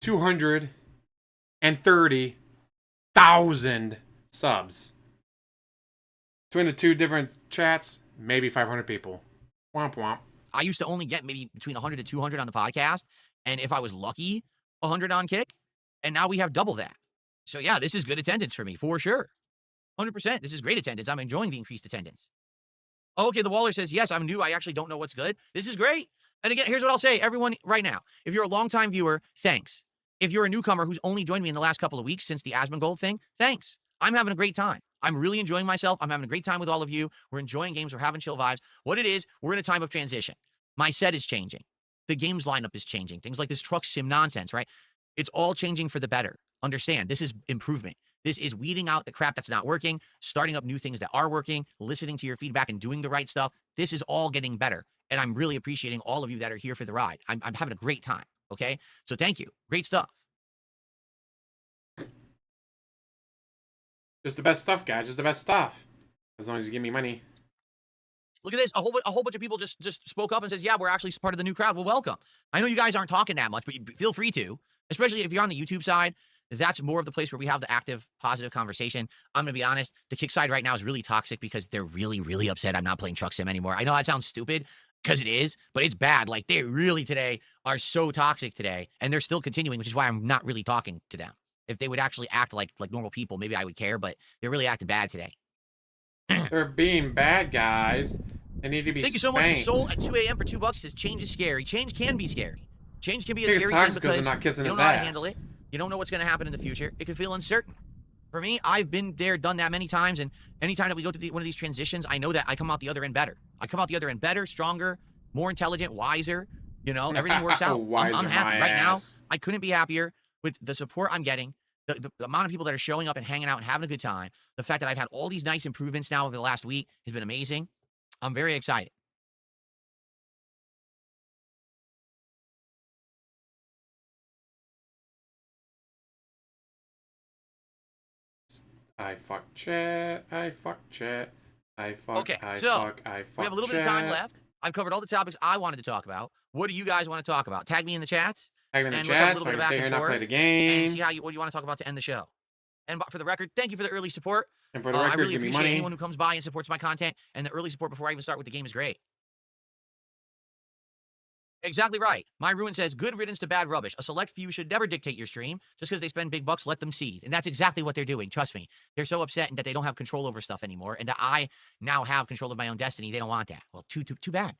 230,000 subs. Between the two different chats, maybe 500 people. Womp womp. I used to only get maybe between 100 to 200 on the podcast, and if I was lucky, 100 on Kick, and now we have double that. So yeah, this is good attendance for me, for sure. 100%. This is great attendance. I'm enjoying the increased attendance. Okay, the Waller says, yes, I'm new. I actually don't know what's good. This is great. And again, here's what I'll say, everyone, right now. If you're a longtime viewer, thanks. If you're a newcomer who's only joined me in the last couple of weeks since the Asmongold thing, thanks. I'm having a great time. I'm really enjoying myself. I'm having a great time with all of you. We're enjoying games. We're having chill vibes. What it is, we're in a time of transition. My set is changing. The games lineup is changing. Things like this truck sim nonsense, right? It's all changing for the better. Understand, this is improvement. This is weeding out the crap that's not working, starting up new things that are working, listening to your feedback and doing the right stuff. This is all getting better. And I'm really appreciating all of you that are here for the ride. I'm having a great time, okay? So thank you. Great stuff. Just the best stuff, guys. Just the best stuff. As long as you give me money. Look at this. A whole bunch of people just spoke up and says, yeah, we're actually part of the new crowd. Well, welcome. I know you guys aren't talking that much, but feel free to, especially if you're on the YouTube side. That's more of the place where we have the active, positive conversation. I'm going to be honest. The Kick side right now is really toxic because they're really, really upset I'm not playing Truck Sim anymore. I know that sounds stupid because it is, but it's bad. Like, they really today are so toxic today, and they're still continuing, which is why I'm not really talking to them. If they would actually act like normal people, maybe I would care, but they're really acting bad today. They're being bad guys. They need to be Thank you so much. spanked. Soul at 2 a.m. for $2 says change is scary. Change can be scary. Change can be a Biggest scary sucks thing 'cause they're because not kissing you his don't know how to ass. handle it. You don't know what's going to happen in the future. It can feel uncertain. For me, I've been there, done that many times, and anytime that we go through one of these transitions, I know that I come out the other end better. I come out the other end better, stronger, more intelligent, wiser. You know, everything works out. Wiser I'm happy my right now. ass. I couldn't be happier with the support I'm getting, the amount of people that are showing up and hanging out and having a good time. The fact that I've had all these nice improvements now over the last week has been amazing. I'm very excited. I fuck chat. I fuck chat. I fuck. Okay, I so fuck. I fuck. We have a little bit of time left. I've covered all the topics I wanted to talk about. What do you guys want to talk about? Tag me in the chats. Tag me in the and let's have a chat little so I bit of can stay back here and and not play forth the game. And see what you want to talk about to end the show. And for the record, thank you for the early support. And for the I record, really give me appreciate money. anyone who comes by and supports my content. And the early support before I even start with the game is great. Exactly right. My Ruin says, good riddance to bad rubbish. A select few should never dictate your stream. Just because they spend big bucks, let them seethe. And that's exactly what they're doing. Trust me. They're so upset that they don't have control over stuff anymore. And that I now have control of my own destiny. They don't want that. Well, too bad.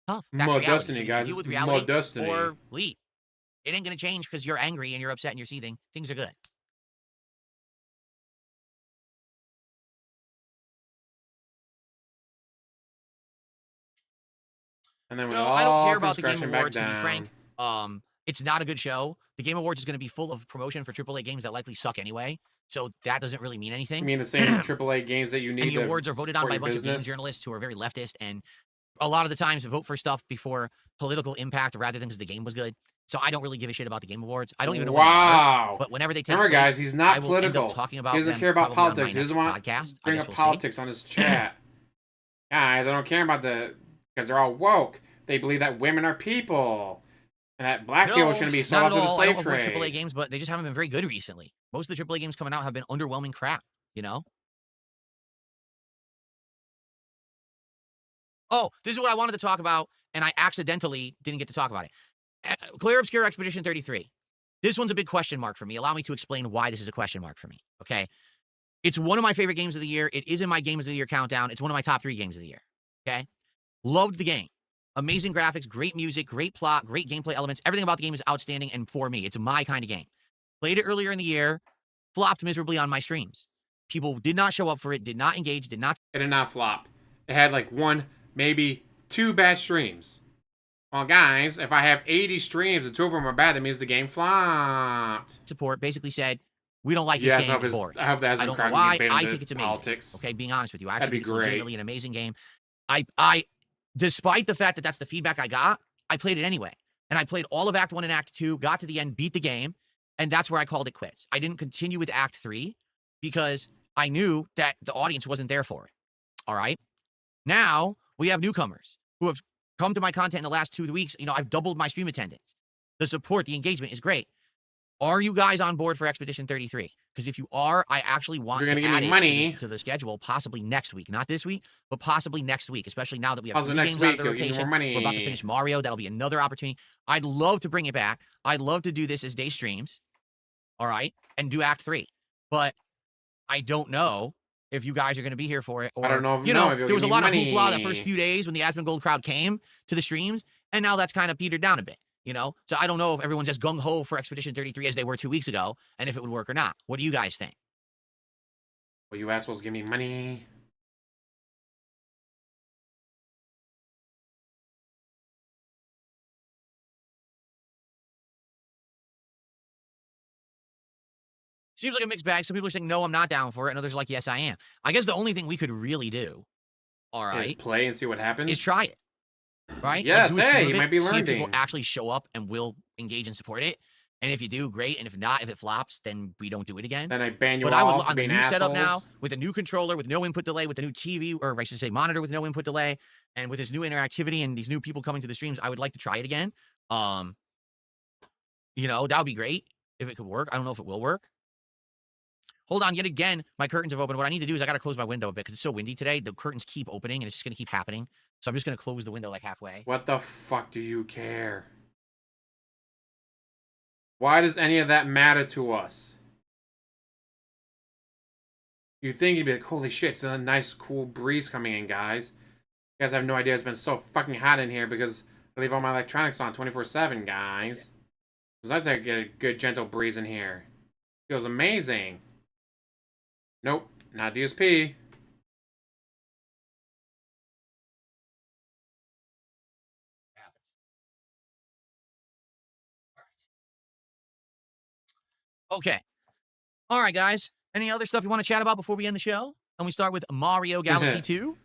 Tough. That's More reality. destiny, So you guys. deal with More reality destiny. or leave. It ain't going to change because you're angry and you're upset and you're seething. Things are good. And then we No, all I don't care come about the Game scratching back Awards, to be down. frank. It's not a good show. The Game Awards is going to be full of promotion for AAA games that likely suck anyway. So that doesn't really mean anything. You mean the same AAA games that you need And the to awards are voted on support by a your bunch of game business? journalists who are very leftist and a lot of the times vote for stuff before political impact rather than because the game was good. So I don't really give a shit about the Game Awards. I don't even know when they are, Wow. but whenever they take Remember, place, guys, he's not I will end up political. talking about He doesn't them care about probably on my politics. He doesn't next want podcast. I bring guess up we'll see. politics on his chat. Guys, I don't care about because they're all woke. They believe that women are people. And that black people shouldn't be sold not off at to the all. I don't slave avoid trade. AAA games, but they just haven't been very good recently. Most of the AAA games coming out have been underwhelming crap, you know? Oh, this is what I wanted to talk about, and I accidentally didn't get to talk about it. Clear Obscure Expedition 33. This one's a big question mark for me. Allow me to explain why this is a question mark for me, okay? It's one of my favorite games of the year. It is in my Games of the Year countdown. It's one of my top 3 games of the year, okay? Loved the game. Amazing graphics, great music, great plot, great gameplay elements. Everything about the game is outstanding, and for me, it's my kind of game. Played it earlier in the year, flopped miserably on my streams. People did not show up for it, did not engage, did not It did not flop. It had like 1, maybe 2 bad streams. Well, guys, if I have 80 streams and 2 of them are bad, that means the game flopped. support. Basically said, we don't like this Yes, game. It's boring. I hope that I hasn't don't know cracked why. me I think it's amazing. politics. Okay, being honest with you, I That'd actually be think it's great. legitimately an amazing game. I, despite the fact that that's the feedback I got, I played it anyway. And I played all of Act 1 and Act 2, got to the end, beat the game, and that's where I called it quits. I didn't continue with Act 3 because I knew that the audience wasn't there for it. All right? Now, we have newcomers who have come to my content in the last 2 weeks. You know, I've doubled my stream attendance. The support, the engagement is great. Are you guys on board for Expedition 33? Because if you are, I actually want You're to gonna give add me it money. to the schedule possibly next week. Not this week, but possibly next week, especially now that we have Also 3 next games out of week, the you'll give me more rotation. money. We're about to finish Mario. That'll be another opportunity. I'd love to bring it back. I'd love to do this as day streams, all right, and do Act 3. But I don't know if you guys are going to be here for it. Or, I don't know. you know, if you'll there was a give me lot of hoopla the money. first few days when the Asmongold crowd came to the streams, and now that's kind of petered down a bit. You know, so I don't know if everyone's as gung-ho for Expedition 33 as they were 2 weeks ago, and if it would work or not. What do you guys think? Will you assholes give me money? Seems like a mixed bag. Some people are saying, no, I'm not down for it, and others are like, yes, I am. I guess the only thing we could really do, all Is right, play and see what happens. is try it. Right? Yes, do a stream hey, of you it, might be see if people learning. actually show up and will engage and support it. And if you do, great. And if not, if it flops, then we don't do it again. Then I ban you But all I would for on the being new setup now assholes. with a new controller, with no input delay, with the new TV, or I should say monitor with no input delay, and with this new interactivity and these new people coming to the streams, I would like to try it again. You know, that would be great if it could work. I don't know if it will work. Hold on, yet again, my curtains have opened. What I need to do is I got to close my window a bit because it's so windy today. The curtains keep opening, and it's just going to keep happening. So I'm just going to close the window like halfway. What the fuck do you care? Why does any of that matter to us? You'd think you'd be like, holy shit, it's a nice cool breeze coming in, guys. You guys have no idea it's been so fucking hot in here because I leave all my electronics on 24/7, guys. It's nice to get a good gentle breeze in here. Feels amazing. Nope, not DSP. Okay. All right, guys. Any other stuff you want to chat about before we end the show? And we start with Mario Galaxy 2.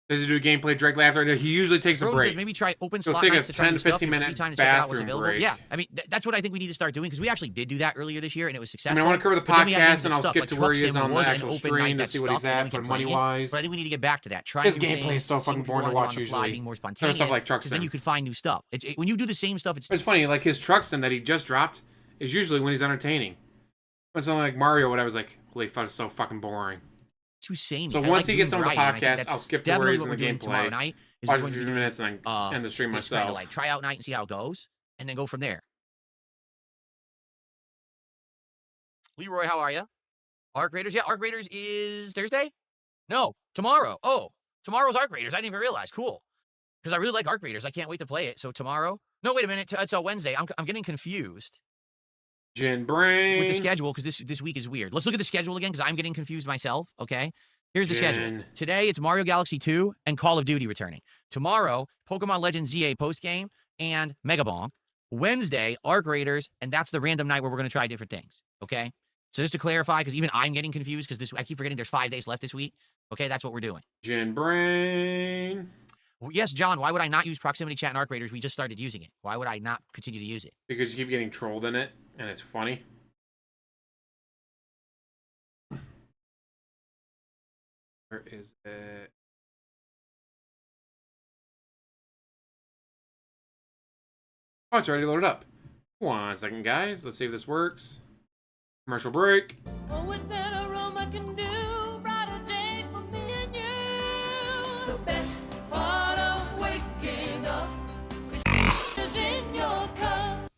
Does he do gameplay directly after? He usually takes a Rowan break. says maybe try open He'll slot take a nights to try 10 new to stuff. 15 Give free minute time to check out what's bathroom available. break. Yeah, I mean, that's what I think we need to start doing because we actually did do that earlier this year and it was I successful. mean, I want to cover the But then we had podcast things and that I'll stuck, skip like to where he Truck is Sim on the was an actual open stream night to that see what he's stuck, and then at we for kept playing it. money-wise. But I think we need to get back to that. Try His new gameplay things, is so seeing fucking people boring to on watch the fly, usually. being more Kind of spontaneous. stuff like Truck So then Sim. you could find new stuff. When you do the same stuff, it's It's funny, like his Truck Sim that he just dropped is usually when he's entertaining. When something like Mario, what I was like, holy fuck, it's so fucking boring. too samey. So I once like he gets doing on the variety, and I think podcast, that's I'll skip to where definitely he's what in we're the doing tomorrow gameplay. night. Is Watch we're a going to few be minutes and then end the stream this kind of myself. like try out night and see how it goes, and then go from there. Leroy, how are you? Arc Raiders? Yeah, Arc Raiders is Thursday? No, tomorrow. Oh, tomorrow's Arc Raiders. I didn't even realize. Cool. Because I really like Arc Raiders. I can't wait to play it. So tomorrow? No, wait a minute. It's a Wednesday. I'm getting confused Gin Brain. with the schedule because this week is weird. Let's look at the schedule again because I'm getting confused myself. Okay. Here's the schedule. Gin. Today, it's Mario Galaxy 2 and Call of Duty returning. Tomorrow, Pokemon Legends ZA postgame and Mega Bonk. Wednesday, Arc Raiders, and that's the random night where we're going to try different things. Okay. So just to clarify, because even I'm getting confused because I keep forgetting there's 5 days left this week. Okay, that's what we're doing. Gin Brain. Well, yes, John, why would I not use proximity chat and Arc Raiders? We just started using it. Why would I not continue to use it? Because you keep getting trolled in it, and it's funny. Where is it? Oh, it's already loaded up. 1 second, guys. Let's see if this works. Commercial break. Oh, with that aroma can do brighter day for me and you. The best part of waking up is in your cup.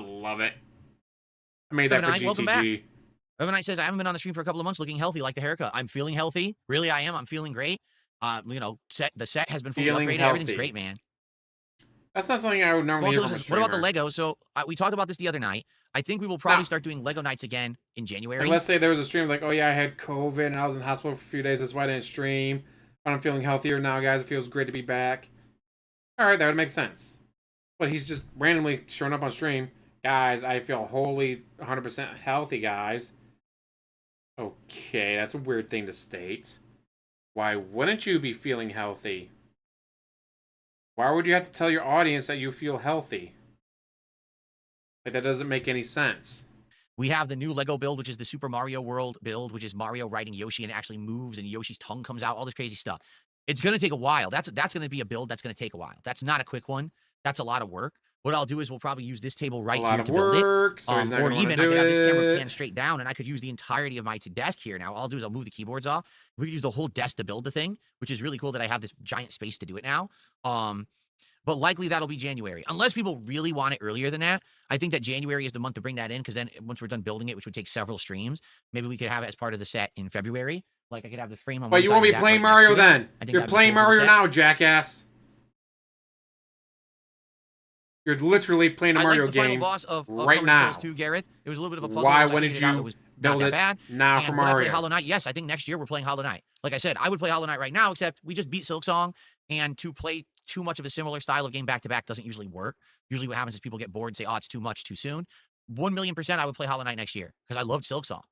Love it. I made that for Knight, welcome back. GTG. Urban Knight says, I haven't been on the stream for a couple of months looking healthy like the haircut. I'm feeling healthy. Really, I am. I'm feeling great. You know, the set has been fully Feeling upgraded. healthy. Everything's great, man. That's not something I would normally hear from a What about the streamer. Lego? So we talked about this the other night. I think we will probably No. start doing Lego nights again in January. Like, let's say there was a stream like, oh yeah, I had COVID and I was in the hospital for a few days. That's why I didn't stream. But I'm feeling healthier now, guys. It feels great to be back. All right, that would make sense. But he's just randomly showing up on stream. Guys, I feel wholly 100% healthy, guys. Okay, that's a weird thing to state. Why wouldn't you be feeling healthy? Why would you have to tell your audience that you feel healthy? Like, that doesn't make any sense. We have the new Lego build, which is the Super Mario World build, which is Mario riding Yoshi and it actually moves and Yoshi's tongue comes out, all this crazy stuff. It's going to take a while. That's going to be a build that's going to take a while. That's not a quick one. That's a lot of work. what I'll do is we'll probably use this table right A lot here of to build it. work, so he's not Or gonna even wanna I could do have this camera it. pan straight down, and I could use the entirety of my desk here. Now, all I'll do is I'll move the keyboards off. We could use the whole desk to build the thing, which is really cool that I have this giant space to do it now. But likely that'll be January, unless people really want it earlier than that. I think that January is the month to bring that in, because then once we're done building it, which would take several streams, maybe we could have it as part of the set in February. Like I could have the frame on. But you won't be playing Mario then. You're playing Mario now, jackass. You're literally playing a Mario like the final game boss of right Chrono now. Souls 2, Gareth. It was a little bit of a puzzle. Why once I wouldn't figured it out, you it was not build that it bad. now And for would I play Mario? Hollow Knight? Yes, I think next year we're playing Hollow Knight. Like I said, I would play Hollow Knight right now, except we just beat Silksong, and to play too much of a similar style of game back to back doesn't usually work. Usually what happens is people get bored and say, oh, it's too much too soon. 1,000,000% I would play Hollow Knight next year, because I loved Silksong.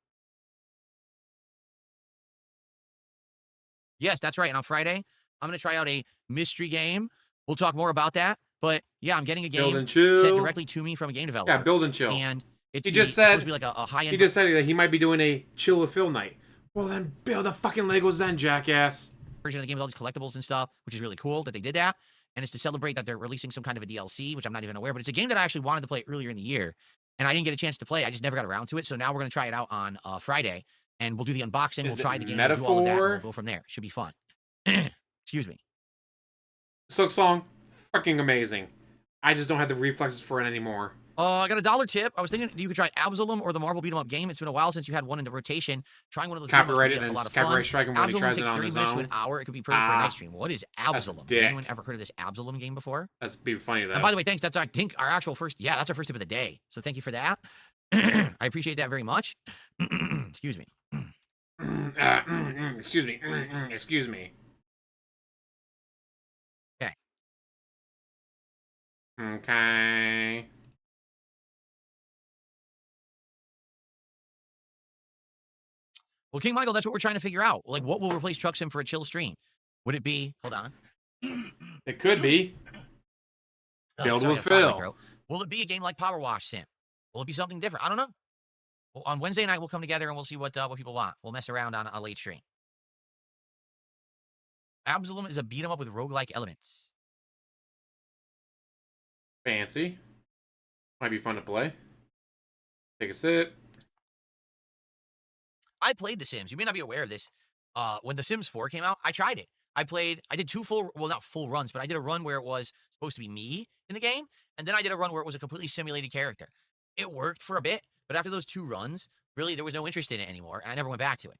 Yes, that's right. And on Friday, I'm going to try out a mystery game. We'll talk more about that. But yeah, I'm getting a Build game and chill. sent directly to me from a game developer. Yeah, build and chill. And it's He just supposed said to be like a high-end. he just said that he might be doing a chill with Phil night. Well, then build the fucking Legos then, jackass. version of the game with all these collectibles and stuff, which is really cool that they did that. And it's to celebrate that they're releasing some kind of a DLC, which I'm not even aware. But it's a game that I actually wanted to play earlier in the year, and I didn't get a chance to play. I just never got around to it. So now we're going to try it out on Friday, and we'll do the unboxing. Is We'll it try the game. We'll do all of that, and metaphor? we'll go from there. Should be fun. Excuse me. Silksong, fucking amazing. I just don't have the reflexes for it anymore. I got a $1 tip. I was thinking you could try Absalom or the Marvel beat 'em up game. It's been a while since you had one in the rotation. Trying one of those games would Copyrighted be a and lot of copyright fun. strike him when he Absalom tries takes it on 30 his minutes to own. an hour. It could be perfect for a night stream. What is Absalom? Has dick. anyone ever heard of this Absalom game before? That's be funny though. And by the way, thanks. That's I think our actual first. Yeah, that's our first tip of the day. So thank you for that. I appreciate that very much. Excuse me. Excuse me. Excuse me. Okay. Okay. Well, King Michael, that's what we're trying to figure out. Like, what will replace Truck Sim for a chill stream? Would it be? Hold on. It could be. Build Sorry, with I fought my Phil. throat. Will it be a game like Power Wash Sim? Will it be something different? I don't know. Well, on Wednesday night, we'll come together and we'll see what people want. We'll mess around on a late stream. Absalom is a beat 'em up with roguelike elements. Fancy. Might be fun to play. Take a sip. I played The Sims. You may not be aware of this. When The Sims 4 came out, I tried it. I did two full, well, not full runs, but I did a run where it was supposed to be me in the game, and then I did a run where it was a completely simulated character. It worked for a bit, but after those two runs, really, there was no interest in it anymore, and I never went back to it.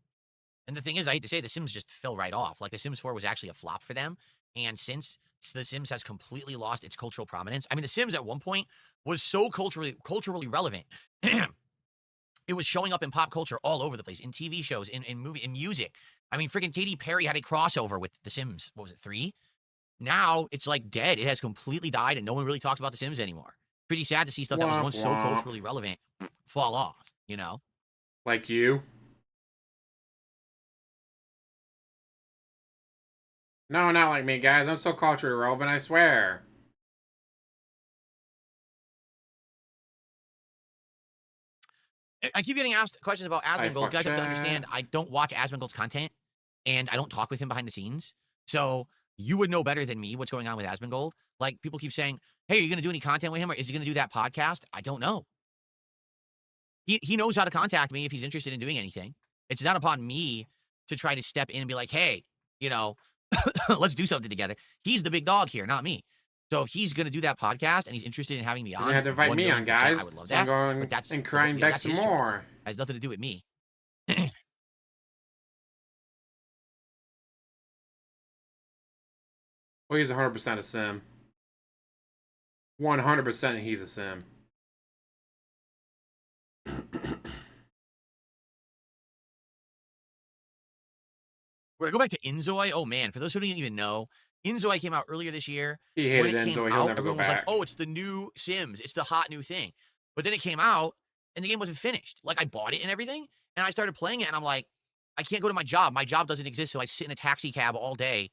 And the thing is, I hate to say, The Sims just fell right off. Like, The Sims 4 was actually a flop for them, and since The Sims has completely lost its cultural prominence, I mean, The Sims at one point was so culturally relevant. It was showing up in pop culture all over the place, in TV shows, in movie, in music. I mean, freaking Katy Perry had a crossover with The Sims. What was it, 3? Now it's like dead. It has completely died, and no one really talks about The Sims anymore. Pretty sad to see stuff that was once so culturally relevant fall off, you know? Like you. No, not like me, guys. I'm so culturally relevant, I swear. I keep getting asked questions about Asmongold. Guys have to chat. understand, I don't watch Asmongold's content, and I don't talk with him behind the scenes. So you would know better than me what's going on with Asmongold. Like, people keep saying, hey, are you going to do any content with him, or is he going to do that podcast? I don't know. He knows how to contact me if he's interested in doing anything. It's not upon me to try to step in and be like, hey, you know, let's do something together. He's the big dog here, not me. So if he's going to do that podcast and he's interested in having me on, You're gonna have to invite me on, guys. I would love So that. I'm going but that's and crying back that's some his choice. more. Has nothing to do with me. Well, he's 100% a sim. 100% he's a sim. We're gonna go back to Inzoi. Oh man, for those who didn't even know, Inzoi came out earlier this year. He When hated it came Enzo. He'll out, never go everyone was back. like, "Oh, it's the new Sims. It's the hot new thing." But then it came out, and the game wasn't finished. Like, I bought it and everything, and I started playing it, and I'm like, I can't go to my job. My job doesn't exist, so I sit in a taxi cab all day,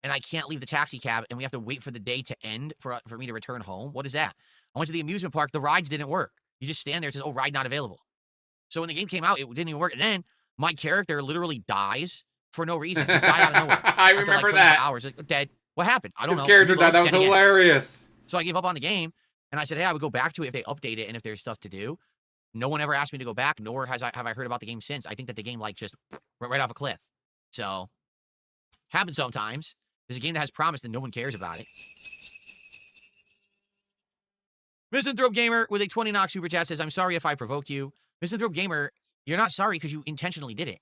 and I can't leave the taxi cab, and we have to wait for the day to end for me to return home. What is that? I went to the amusement park. The rides didn't work. You just stand there. It says, "Oh, ride not available." So when the game came out, it didn't even work. And then my character literally dies for no reason. Just died out of nowhere. I After, remember like 25 that. hours, like, dead. What happened? I don't His know. character Reload, died. That was dead again. hilarious. So I gave up on the game, And I said, hey, I would go back to it if they update it and if there's stuff to do. No one ever asked me to go back, nor have I heard about the game since. I think that the game like just went right off a cliff. So happens sometimes. There's a game that has promise and no one cares about it. Misanthrope Gamer with a 20 knock super chat says, I'm sorry if I provoked you. Misanthrope Gamer, you're not sorry because you intentionally did it.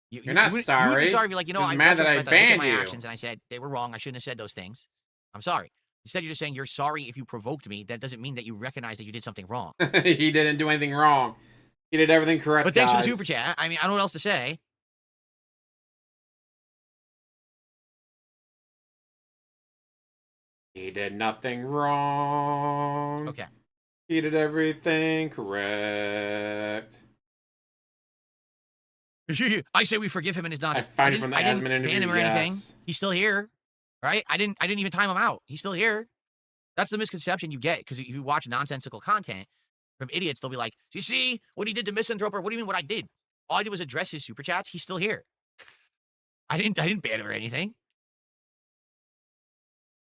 You're not sorry. You would be sorry if you're like, you know, Just I mad that I looked at banned my you. actions and I said they were wrong. I shouldn't have said those things. I'm sorry. Instead, you're just saying you're sorry if you provoked me. That doesn't mean that you recognize that you did something wrong. He didn't do anything wrong. He did everything correct, But thanks for the guys. super chat. I mean, I don't know what else to say. He did nothing wrong. Okay. He did everything correct. I say we forgive him and his non. I find it from the I didn't Asman interview, ban him or anything. yes. He's still here, right? I didn't even time him out. He's still here. That's the misconception you get because if you watch nonsensical content from idiots, they'll be like, "You see what he did to Misanthrope? Or what do you mean what I did? All I did was address his super chats. He's still here. I didn't ban him or anything.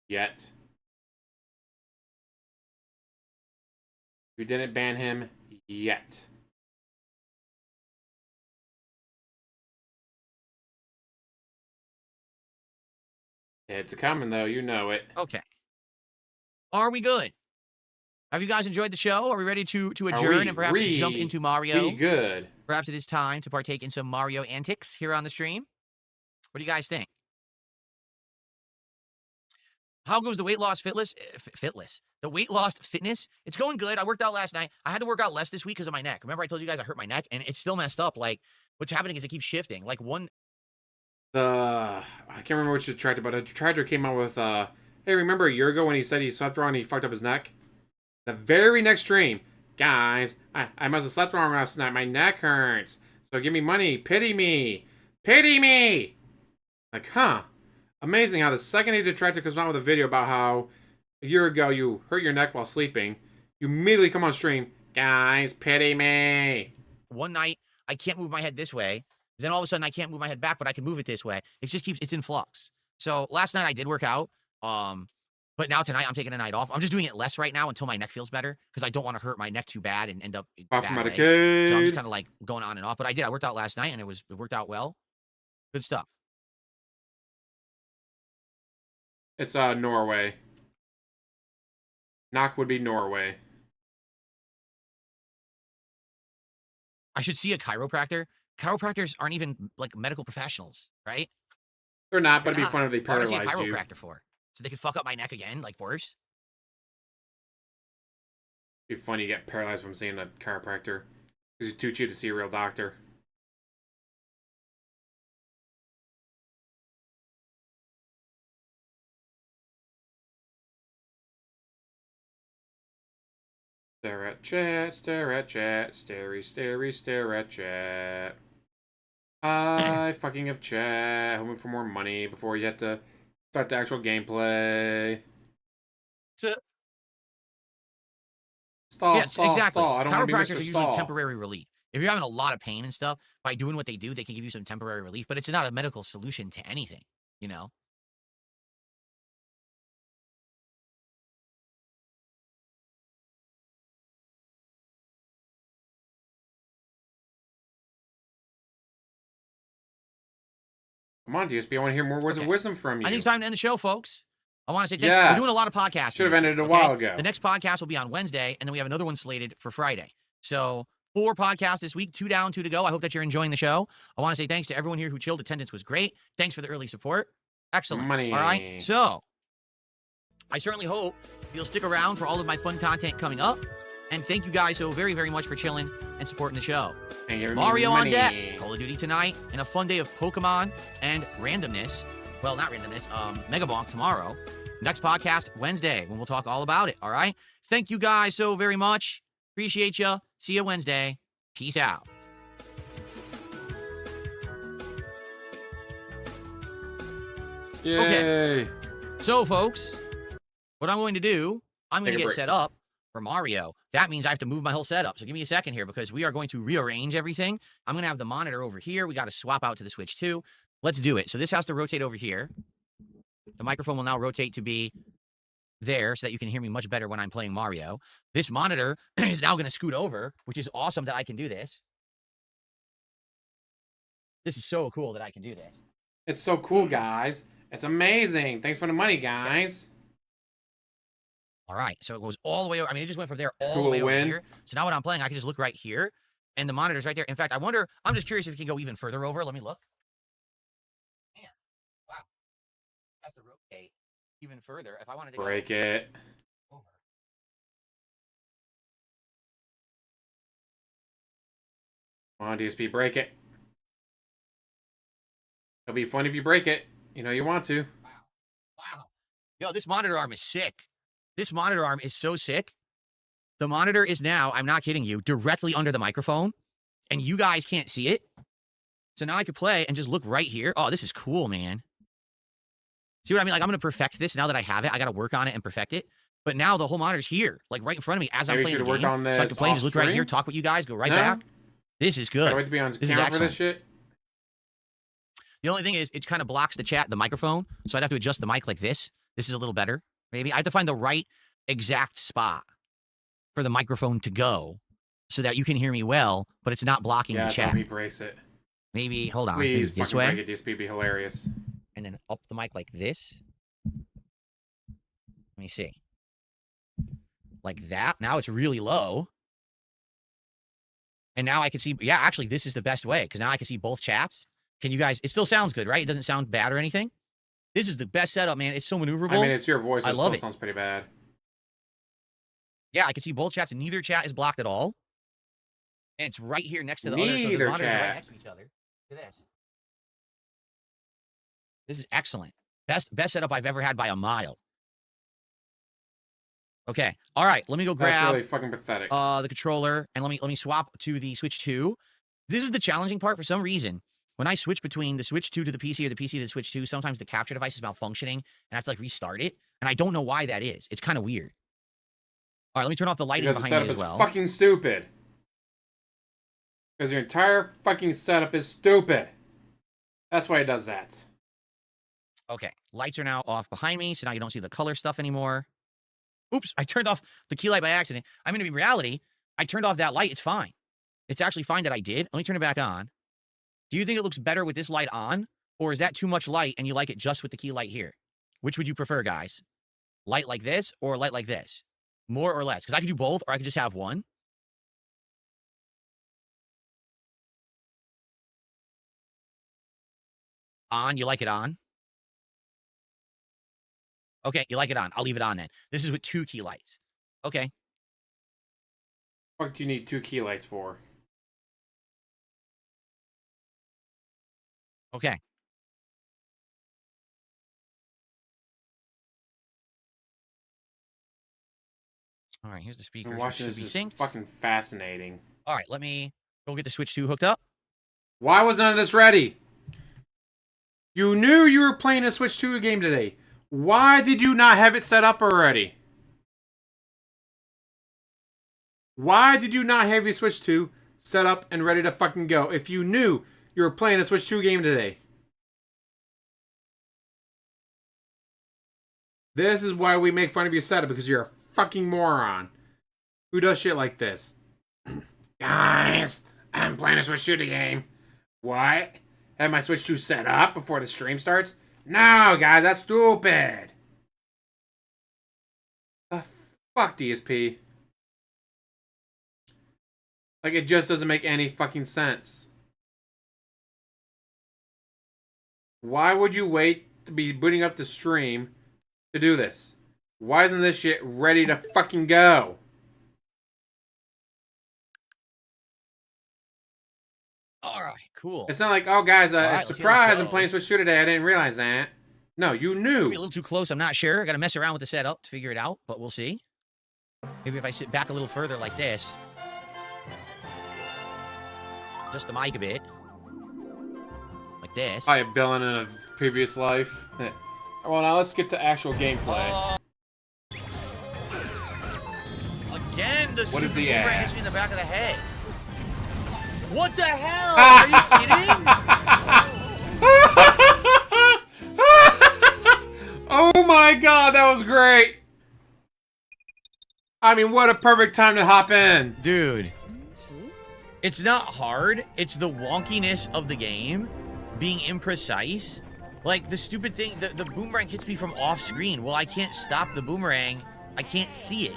Yet. We didn't ban him yet. It's a coming though, you know it. Okay. Are we good? Have you guys enjoyed the show? Are we ready to adjourn and perhaps jump into Mario? We good. Perhaps it is time to partake in some Mario antics here on the stream. What do you guys think? How goes the weight loss fitness? The weight loss fitness? It's going good. I worked out last night. I had to work out less this week because of my neck. Remember I told you guys I hurt my neck and it's still messed up. Like what's happening is it keeps shifting. Like I can't remember which detractor, but a detractor came out with hey, remember a year ago when he said he slept wrong and he fucked up his neck? The very next stream, guys, I must have slept wrong last night. My neck hurts. So give me money. Pity me. Pity me. Like, huh. Amazing how the second a detractor comes out with a video about how a year ago you hurt your neck while sleeping, you immediately come on stream, guys, pity me. one night I can't move my head this way. Then all of a sudden I can't move my head back, but I can move it this way. It just keeps, it's in flux. So last night I did work out. But now tonight I'm taking a night off. I'm just doing it less right now until my neck feels better because I don't want to hurt my neck too bad and end up Off from bad way. Medicaid. So I'm just kind of like going on and off. But I worked out last night and it worked out well. Good stuff. It's Norway. Knock would be Norway. I should see a chiropractor. Chiropractors aren't even like medical professionals, right? They're not, but They're it'd be fun if they What would I see a paralyzed you. chiropractor for? So they could fuck up my neck again, like worse? It'd be funny you get paralyzed from seeing a chiropractor because you're too cheap to see a real doctor. Stare at chat, stare at chat, stare at chat. I fucking have chat, hoping for more money before you have to start the actual gameplay. Stall, Yes, stall, exactly. stall. I don't want to be Chiropractors Mr. are usually Stall. temporary relief. If you're having a lot of pain and stuff, by doing what they do, they can give you some temporary relief, but it's not a medical solution to anything, you know? Come on, DSP, I want to hear more words of Okay. wisdom from you. I think it's time to end the show, folks. I want to say thanks. Yes. We're doing a lot of podcasts. Should have this ended week, a while ago. The next podcast will be on Wednesday, and then we have another one slated for Friday. So 4 podcasts this week, 2 down, 2 to go. I hope that you're enjoying the show. I want to say thanks to everyone here who chilled. Attendance was great. Thanks for the early support. Excellent. Money. All right. So I certainly hope you'll stick around for all of my fun content coming up. And thank you guys so very, very much for chilling and supporting the show. And give me Mario on money. deck, Call of Duty tonight, and a fun day of Pokemon and randomness. Well, not randomness, Mega Bonk tomorrow. Next podcast, Wednesday, when we'll talk all about it, all right? Thank you guys so very much. Appreciate you. See you Wednesday. Peace out. Yay. Okay. So, folks, what I'm going to do, I'm going Take to a get break. set up for Mario. That means I have to move my whole setup. So give me a second here because we are going to rearrange everything. I'm going to have the monitor over here. We got to swap out to the Switch too. Let's do it. So this has to rotate over here. The microphone will now rotate to be there so that you can hear me much better when I'm playing Mario. This monitor is now going to scoot over, which is awesome that I can do this. This is so cool that I can do this. It's so cool, guys. It's amazing. Thanks for the money, guys. All right, so it goes all the way over. I mean, it just went from there all the Cool way over win. here. So now when I'm playing, I can just look right here, and the monitor's right there. In fact, I wonder, I'm just curious if it can go even further over. Let me look. Man, wow. Has to rotate even further if I wanted to Break go it. over. Come on, DSP, break it. It'll be fun if you break it. You know you want to. Wow. Wow. Yo, this monitor arm is sick. This monitor arm is so sick. The monitor is now, I'm not kidding you, directly under the microphone, and you guys can't see it. So now I could play and just look right here. Oh, this is cool, man. See what I mean? Like, I'm going to perfect this now that I have it. I got to work on it and perfect it. But now the whole monitor's here, like right in front of me as I'm Maybe playing the you should have game. worked on this So I can play and just look right off-stream? here, talk with you guys, go right No? back. This is good. Gotta wait to be on This is camera for excellent. this shit. The only thing is, it kind of blocks the chat, the microphone. So I'd have to adjust the mic like this. This is a little better, maybe. I have to find the right exact spot for the microphone to go so that you can hear me well, but it's not blocking Yeah, the so chat. let me brace it. Maybe, hold on, maybe Please, this fucking way, break it. DSP be hilarious. and then up the mic like this. Let me see. Like that. Now it's really low. And now I can see, yeah, actually, this is the best way, because now I can see both chats. Can you guys, it still sounds good, right? It doesn't sound bad or anything. This is the best setup, man. It's so maneuverable. I mean, it's your voice. I It love still it. sounds pretty bad. Yeah, I can see both chats, and neither chat is blocked at all. And it's right here next to the other. So the Neither monitors are right chat. next to each other. Look at this. This is excellent. Best setup I've ever had by a mile. Okay. All right. Let me go That's grab really fucking pathetic. the controller, and let me swap to the Switch 2. This is the challenging part for some reason. When I switch between the Switch 2 to the PC or the PC to the Switch 2, sometimes the capture device is malfunctioning, and I have to like restart it, and I don't know why that is. It's kind of weird. All right, let me turn off the lighting Because the behind setup me as is well. fucking stupid. Because your entire fucking setup is stupid. That's why it does that. Okay, lights are now off behind me, so now you don't see the color stuff anymore. Oops, I turned off the key light by accident. I mean, in reality, I turned off that light. It's fine. It's actually fine that I did. Let me turn it back on. Do you think it looks better with this light on, or is that too much light and you like it just with the key light here? Which would you prefer, guys? Light like this or light like this? More or less? Because I could do both, or I could just have one. On, you like it on? Okay, you like it on. I'll leave it on then. This is with 2 key lights. Okay. What do you need 2 key lights for? Okay. All right, here's the speakers. I'm which watching should this be is synced. fucking fascinating. All right, let me go get the Switch 2 hooked up. Why was none of this ready? You knew you were playing a Switch 2 game today. Why did you not have it set up already? Why did you not have your Switch 2 set up and ready to fucking go if you knew you were playing a Switch 2 game today? This is why we make fun of your setup, because you're a fucking moron. Who does shit like this? Guys, I'm playing a Switch 2 game. What? Have my Switch 2 set up before the stream starts? No, guys, that's stupid. The fuck, DSP? Like, it just doesn't make any fucking sense. Why would you wait to be booting up the stream to do this? Why isn't this shit ready to fucking go? All right, cool. It's not like, oh, guys, All right, let's see how this surprise, I'm playing goes. Switch 2 today. I didn't realize that. No, you knew. Maybe a little too close. I'm not sure. I got to mess around with the setup to figure it out, but we'll see. Maybe if I sit back a little further like this. Just the mic a bit. Like this. I a villain in a previous life. Well, now let's skip to actual gameplay. Again, the What is super he boomerang at? hits me in the back of the head. What the hell? Are you kidding? Oh my god, that was great. I mean, what a perfect time to hop in. Dude. It's not hard. It's the wonkiness of the game being imprecise. Like, the stupid thing, the boomerang hits me from off screen. Well, I can't stop the boomerang. I can't see it.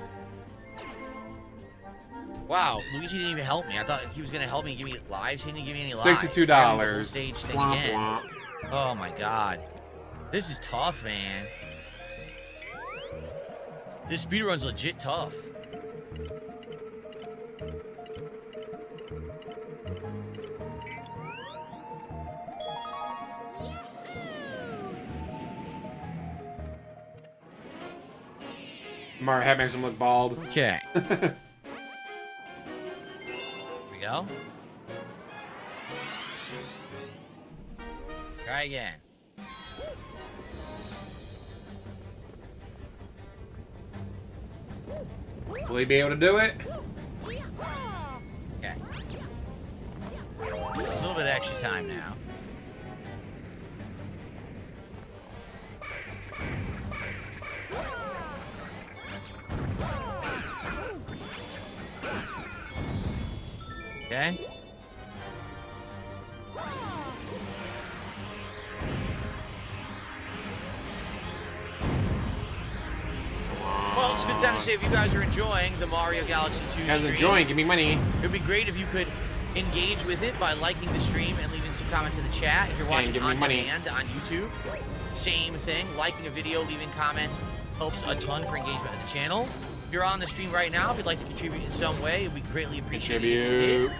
Wow, Luigi didn't even help me. I thought he was going to help me give me lives. He didn't give me any lives. $62. Stage thing Womp again. womp. Oh, my God. This is tough, man. This speedrun's legit tough. Mario hat makes him look bald. Okay. Here we go. Try again. Will he be able to do it? Okay. A little bit of extra time now. Okay. Well, it's a good time to say if you guys are enjoying the Mario Galaxy 2 Guys, stream. enjoying. Give me money. It would be great if you could engage with it by liking the stream and leaving some comments in the chat. If you're watching give me on money. demand on YouTube, same thing. Liking a video, leaving comments helps a ton for engagement in the channel. If you're on the stream right now, if you'd like to contribute in some way, we greatly appreciate it. If you did.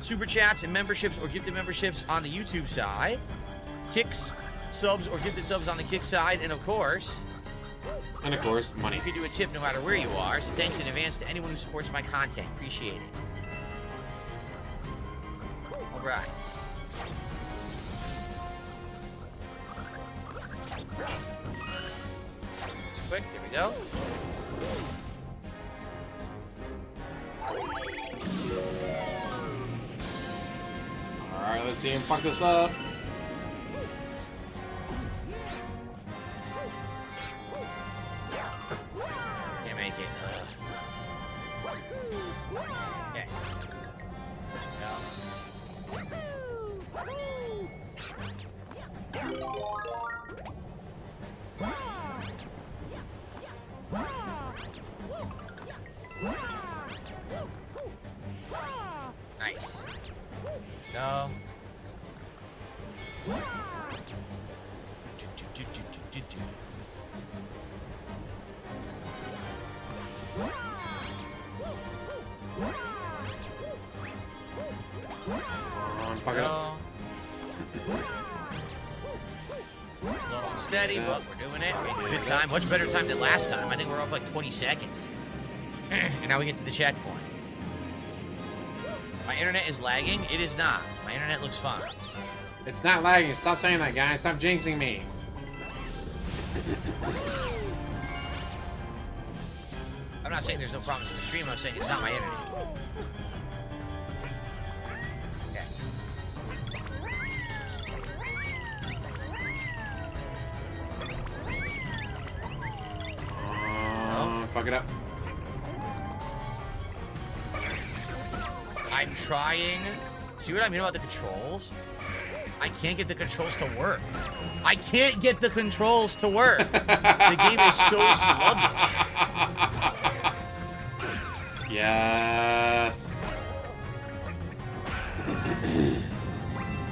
Super chats and memberships or gifted memberships on the YouTube side. Kicks, subs, or gifted subs on the Kick side. And of course, money. you can do a tip no matter where you are. So thanks in advance to anyone who supports my content. Appreciate it. All right. Quick, here we go. Alright, let's see him fuck this up. Can't make it. Okay. Nice. Go. Fuck it up. Slow and steady, but we're doing it. We're good time. Much better time than last time. I think we're up like 20 seconds. And now we get to the checkpoint. My internet is lagging. It is not. My internet looks fine. It's not lagging. Stop saying that, guys. Stop jinxing me. I'm not saying there's no problems with the stream. I'm saying it's not my internet. Okay. Fuck it up. I'm trying. See what I mean about the controls? I can't get the controls to work. I can't get the controls to work. The game is so sluggish. Yes.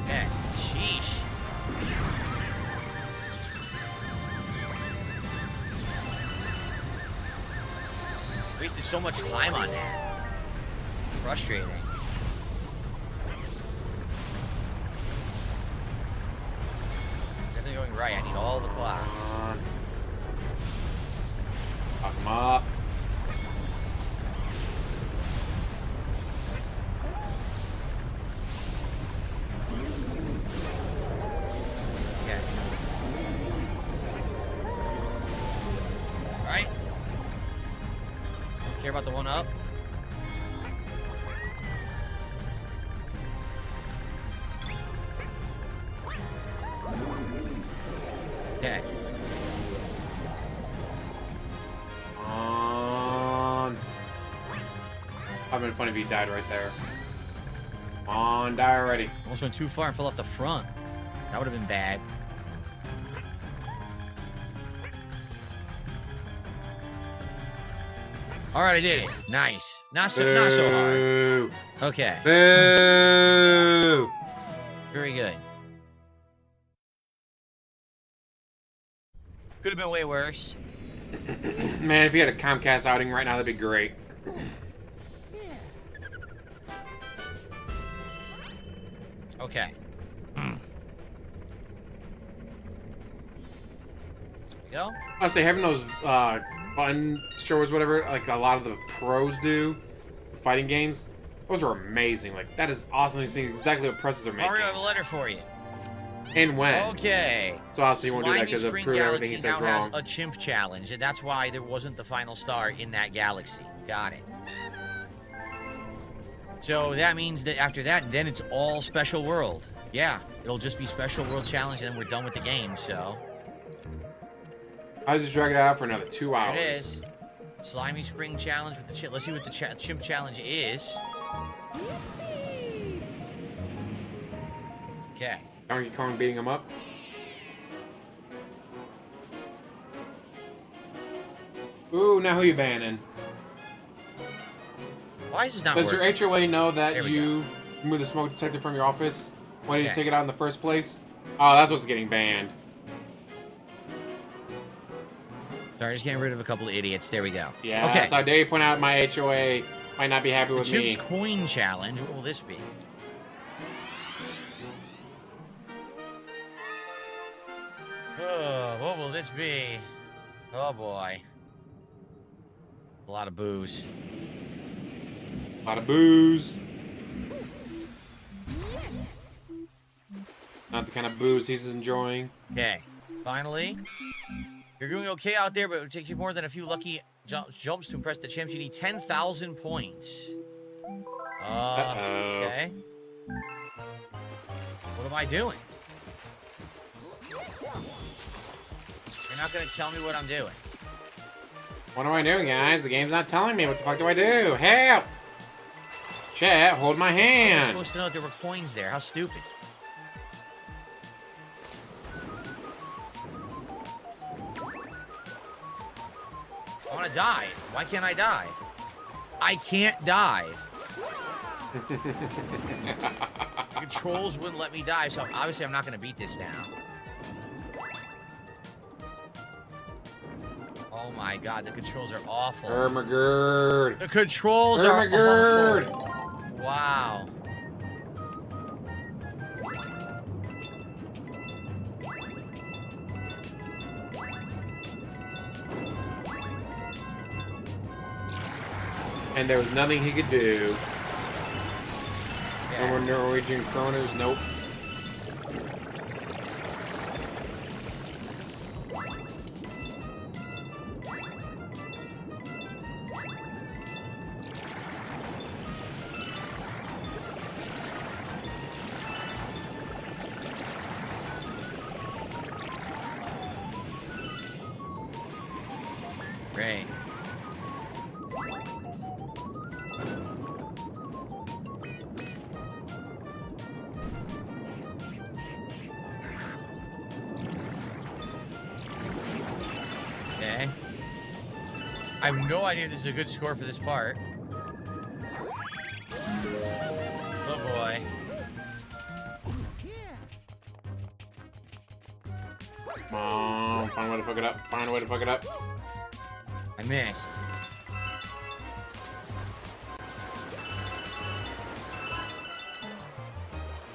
Yeah, sheesh. Wasted so much time on that. Frustrating. Everything going right. I need all the clocks. Fuck him up. Okay. Alright. Care about the one up? Okay. I've been funny if he died right there. Come on, die already. Almost went too far and fell off the front. That would have been bad. All right, I did it. Nice. Not so hard. Boo. Okay. Boo. Very good. Could have been way worse. Man, if you had a Comcast outing right now, that'd be great. Okay. There we go. I say having those button showers, whatever, like a lot of the pros do, fighting games. Those are amazing. Like that is awesome. You're seeing exactly what presses are making. Mario, I have a letter for you. And when. Okay. So obviously you won't do that Slimy because of Spring prove everything he Galaxy says now wrong. has a chimp challenge, and that's why there wasn't the final star in that galaxy. Got it. So that means that after that, then it's all Special World. Yeah, it'll just be Special World Challenge, and then we're done with the game, so. I just drag it out for another 2 hours. There it is. Slimy Spring Challenge with the chimp. Let's see what the chimp challenge is. Okay. Donkey Kong beating him up. Ooh, now who you banning? Why is this not Does working? your HOA know that There we you removed the smoke detector from your office? Why didn't you Yeah. take it out in the first place? Oh, that's what's getting banned. Sorry, just getting rid of a couple of idiots. There we go. Yeah, Okay. so I dare you point out my HOA might not be happy The with Chimp's me. Coin Challenge. What will this be? Oh, what will this be? Oh boy. A lot of booze. A lot of booze. Not the kind of booze he's enjoying. Okay. Finally. You're doing okay out there, but it would take you more than a few lucky jumps to impress the champs. You need 10,000 points. Uh-oh. Okay. What am I doing? You're not gonna tell me what I'm doing. What am I doing, guys? The game's not telling me. What the fuck do I do? Help! Chat, hold my I was hand. supposed to know that there were coins there. How stupid. I want to dive. Why can't I dive? I can't dive. The controls wouldn't let me dive, so obviously I'm not going to beat this now. Oh my god, the controls are awful. Ermagerd. The controls are Ermagerd. awful. Wow. And there was nothing he could do. No Yeah. more Norwegian kroners, nope. Great. Okay. I have no idea if this is a good score for this part. Oh boy. Come on, find a way to fuck it up. Find a way to fuck it up. I missed.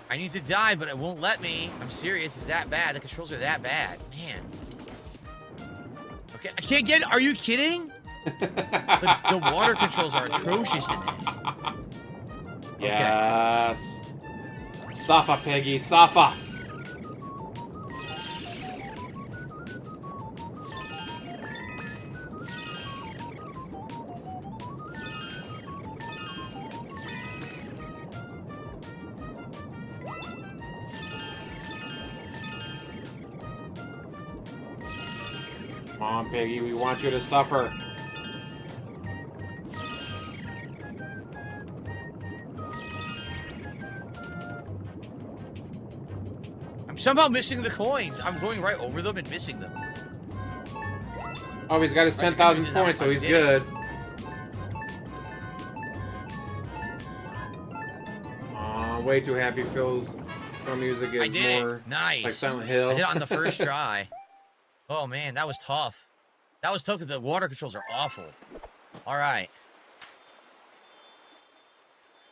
I need to dive, but it won't let me. I'm serious. It's that bad. The controls are that bad. Man. Okay, I can't get it. Are you kidding? The water controls are atrocious in this. Yes. Suffer, Piggy, suffer. Come on, Piggy, we want you to suffer. somehow missing the coins. I'm going right over them and missing them. Oh, he's got his Right, 10,000 the points, so I he's did good. Aw, way too happy. Phil's music I is did more it. Nice. like Silent Hill. I did it on the first try. Oh man, that was tough. That was tough because the water controls are awful. All right.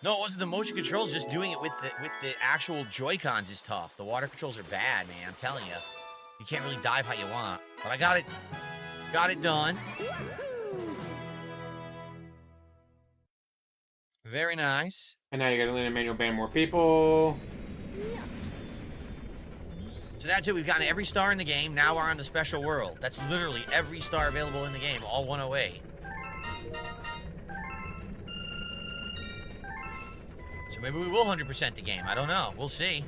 No, it wasn't the motion controls. Just doing it with the actual Joy-Cons is tough. The water controls are bad, man. I'm telling you. You can't really dive how you want. But I got it done. Very nice. And now you gotta land a manual ban more people. So that's it. We've gotten every star in the game. Now we're on the special world. That's literally every star available in the game. All 108. So maybe we will 100% the game. I don't know. We'll see.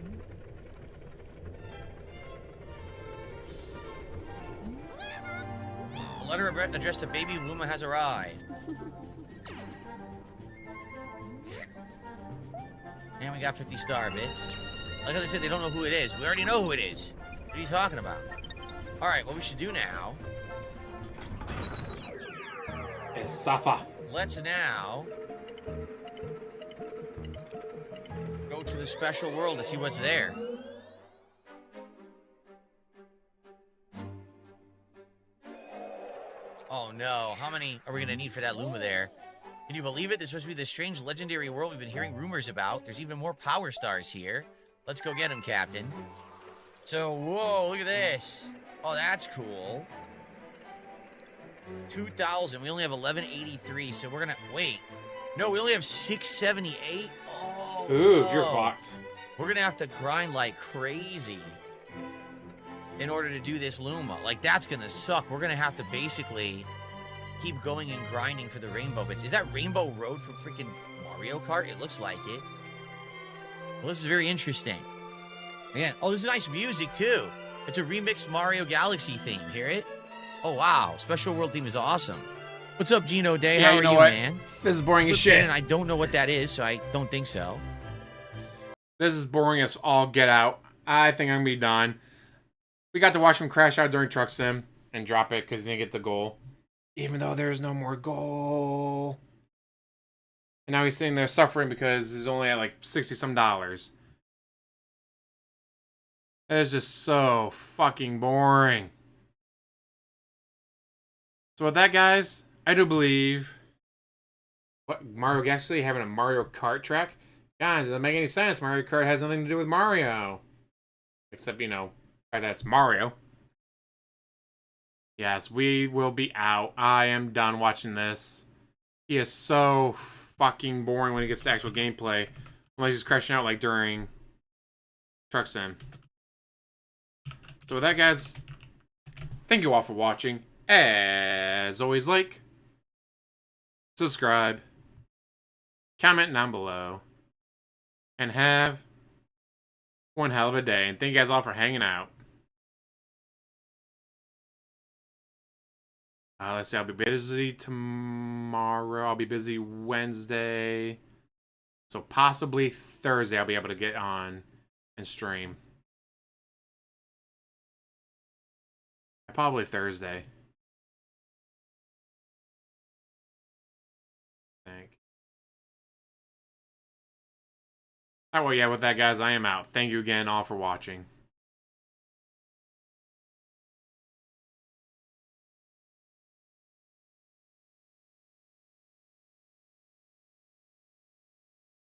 A letter addressed to Baby Luma has arrived. And we got 50 star bits. Like I said, they don't know who it is. We already know who it is. What are you talking about? Alright, what we should do now... Is Safa. Let's now... go to the special world to see what's there. Oh no, how many are we gonna need for that Luma there? Can you believe it? This must be the strange legendary world we've been hearing rumors about. There's even more power stars here. Let's go get them, Captain. So, whoa, look at this. Oh, that's cool. 2,000. We only have 1183, so we're gonna... Wait. No, we only have 678? Oh. Ooh, you're fucked. We're gonna have to grind like crazy in order to do this Luma. Like, that's gonna suck. We're gonna have to basically keep going and grinding for the rainbow bits. Is that Rainbow Road from freaking Mario Kart? It looks like it. Well, this is very interesting. Again, oh, this is nice music, too. It's a remixed Mario Galaxy theme. Hear it? Oh, wow. Special World theme is awesome. What's up, Gino Day? Yeah, How you are know you, what? man? This is boring as Flip shit. and I don't know what that is, so I don't think so. This is boring as all get out. I think I'm gonna be done. We got to watch him crash out during Truck Sim and drop it because he didn't get the goal. Even though there's no more goal. And now he's sitting there suffering because he's only at like 60-some dollars. That is just so fucking boring. So with that, guys, I do believe... What, Mario Galaxy having a Mario Kart track? Guys, it doesn't make any sense. Mario Kart has nothing to do with Mario. Except, you know, that's Mario. Yes, we will be out. I am done watching this. He is so fucking boring when he gets to actual gameplay. Unless he's crashing out like during Truck Sim. So with that, guys, thank you all for watching. As always, like, subscribe, comment down below, and have one hell of a day. And thank you guys all for hanging out. Let's see, I'll be busy tomorrow. I'll be busy Wednesday. So possibly Thursday I'll be able to get on and stream. Probably Thursday. I think. Oh, well, yeah, with that, guys, I am out. Thank you again all for watching.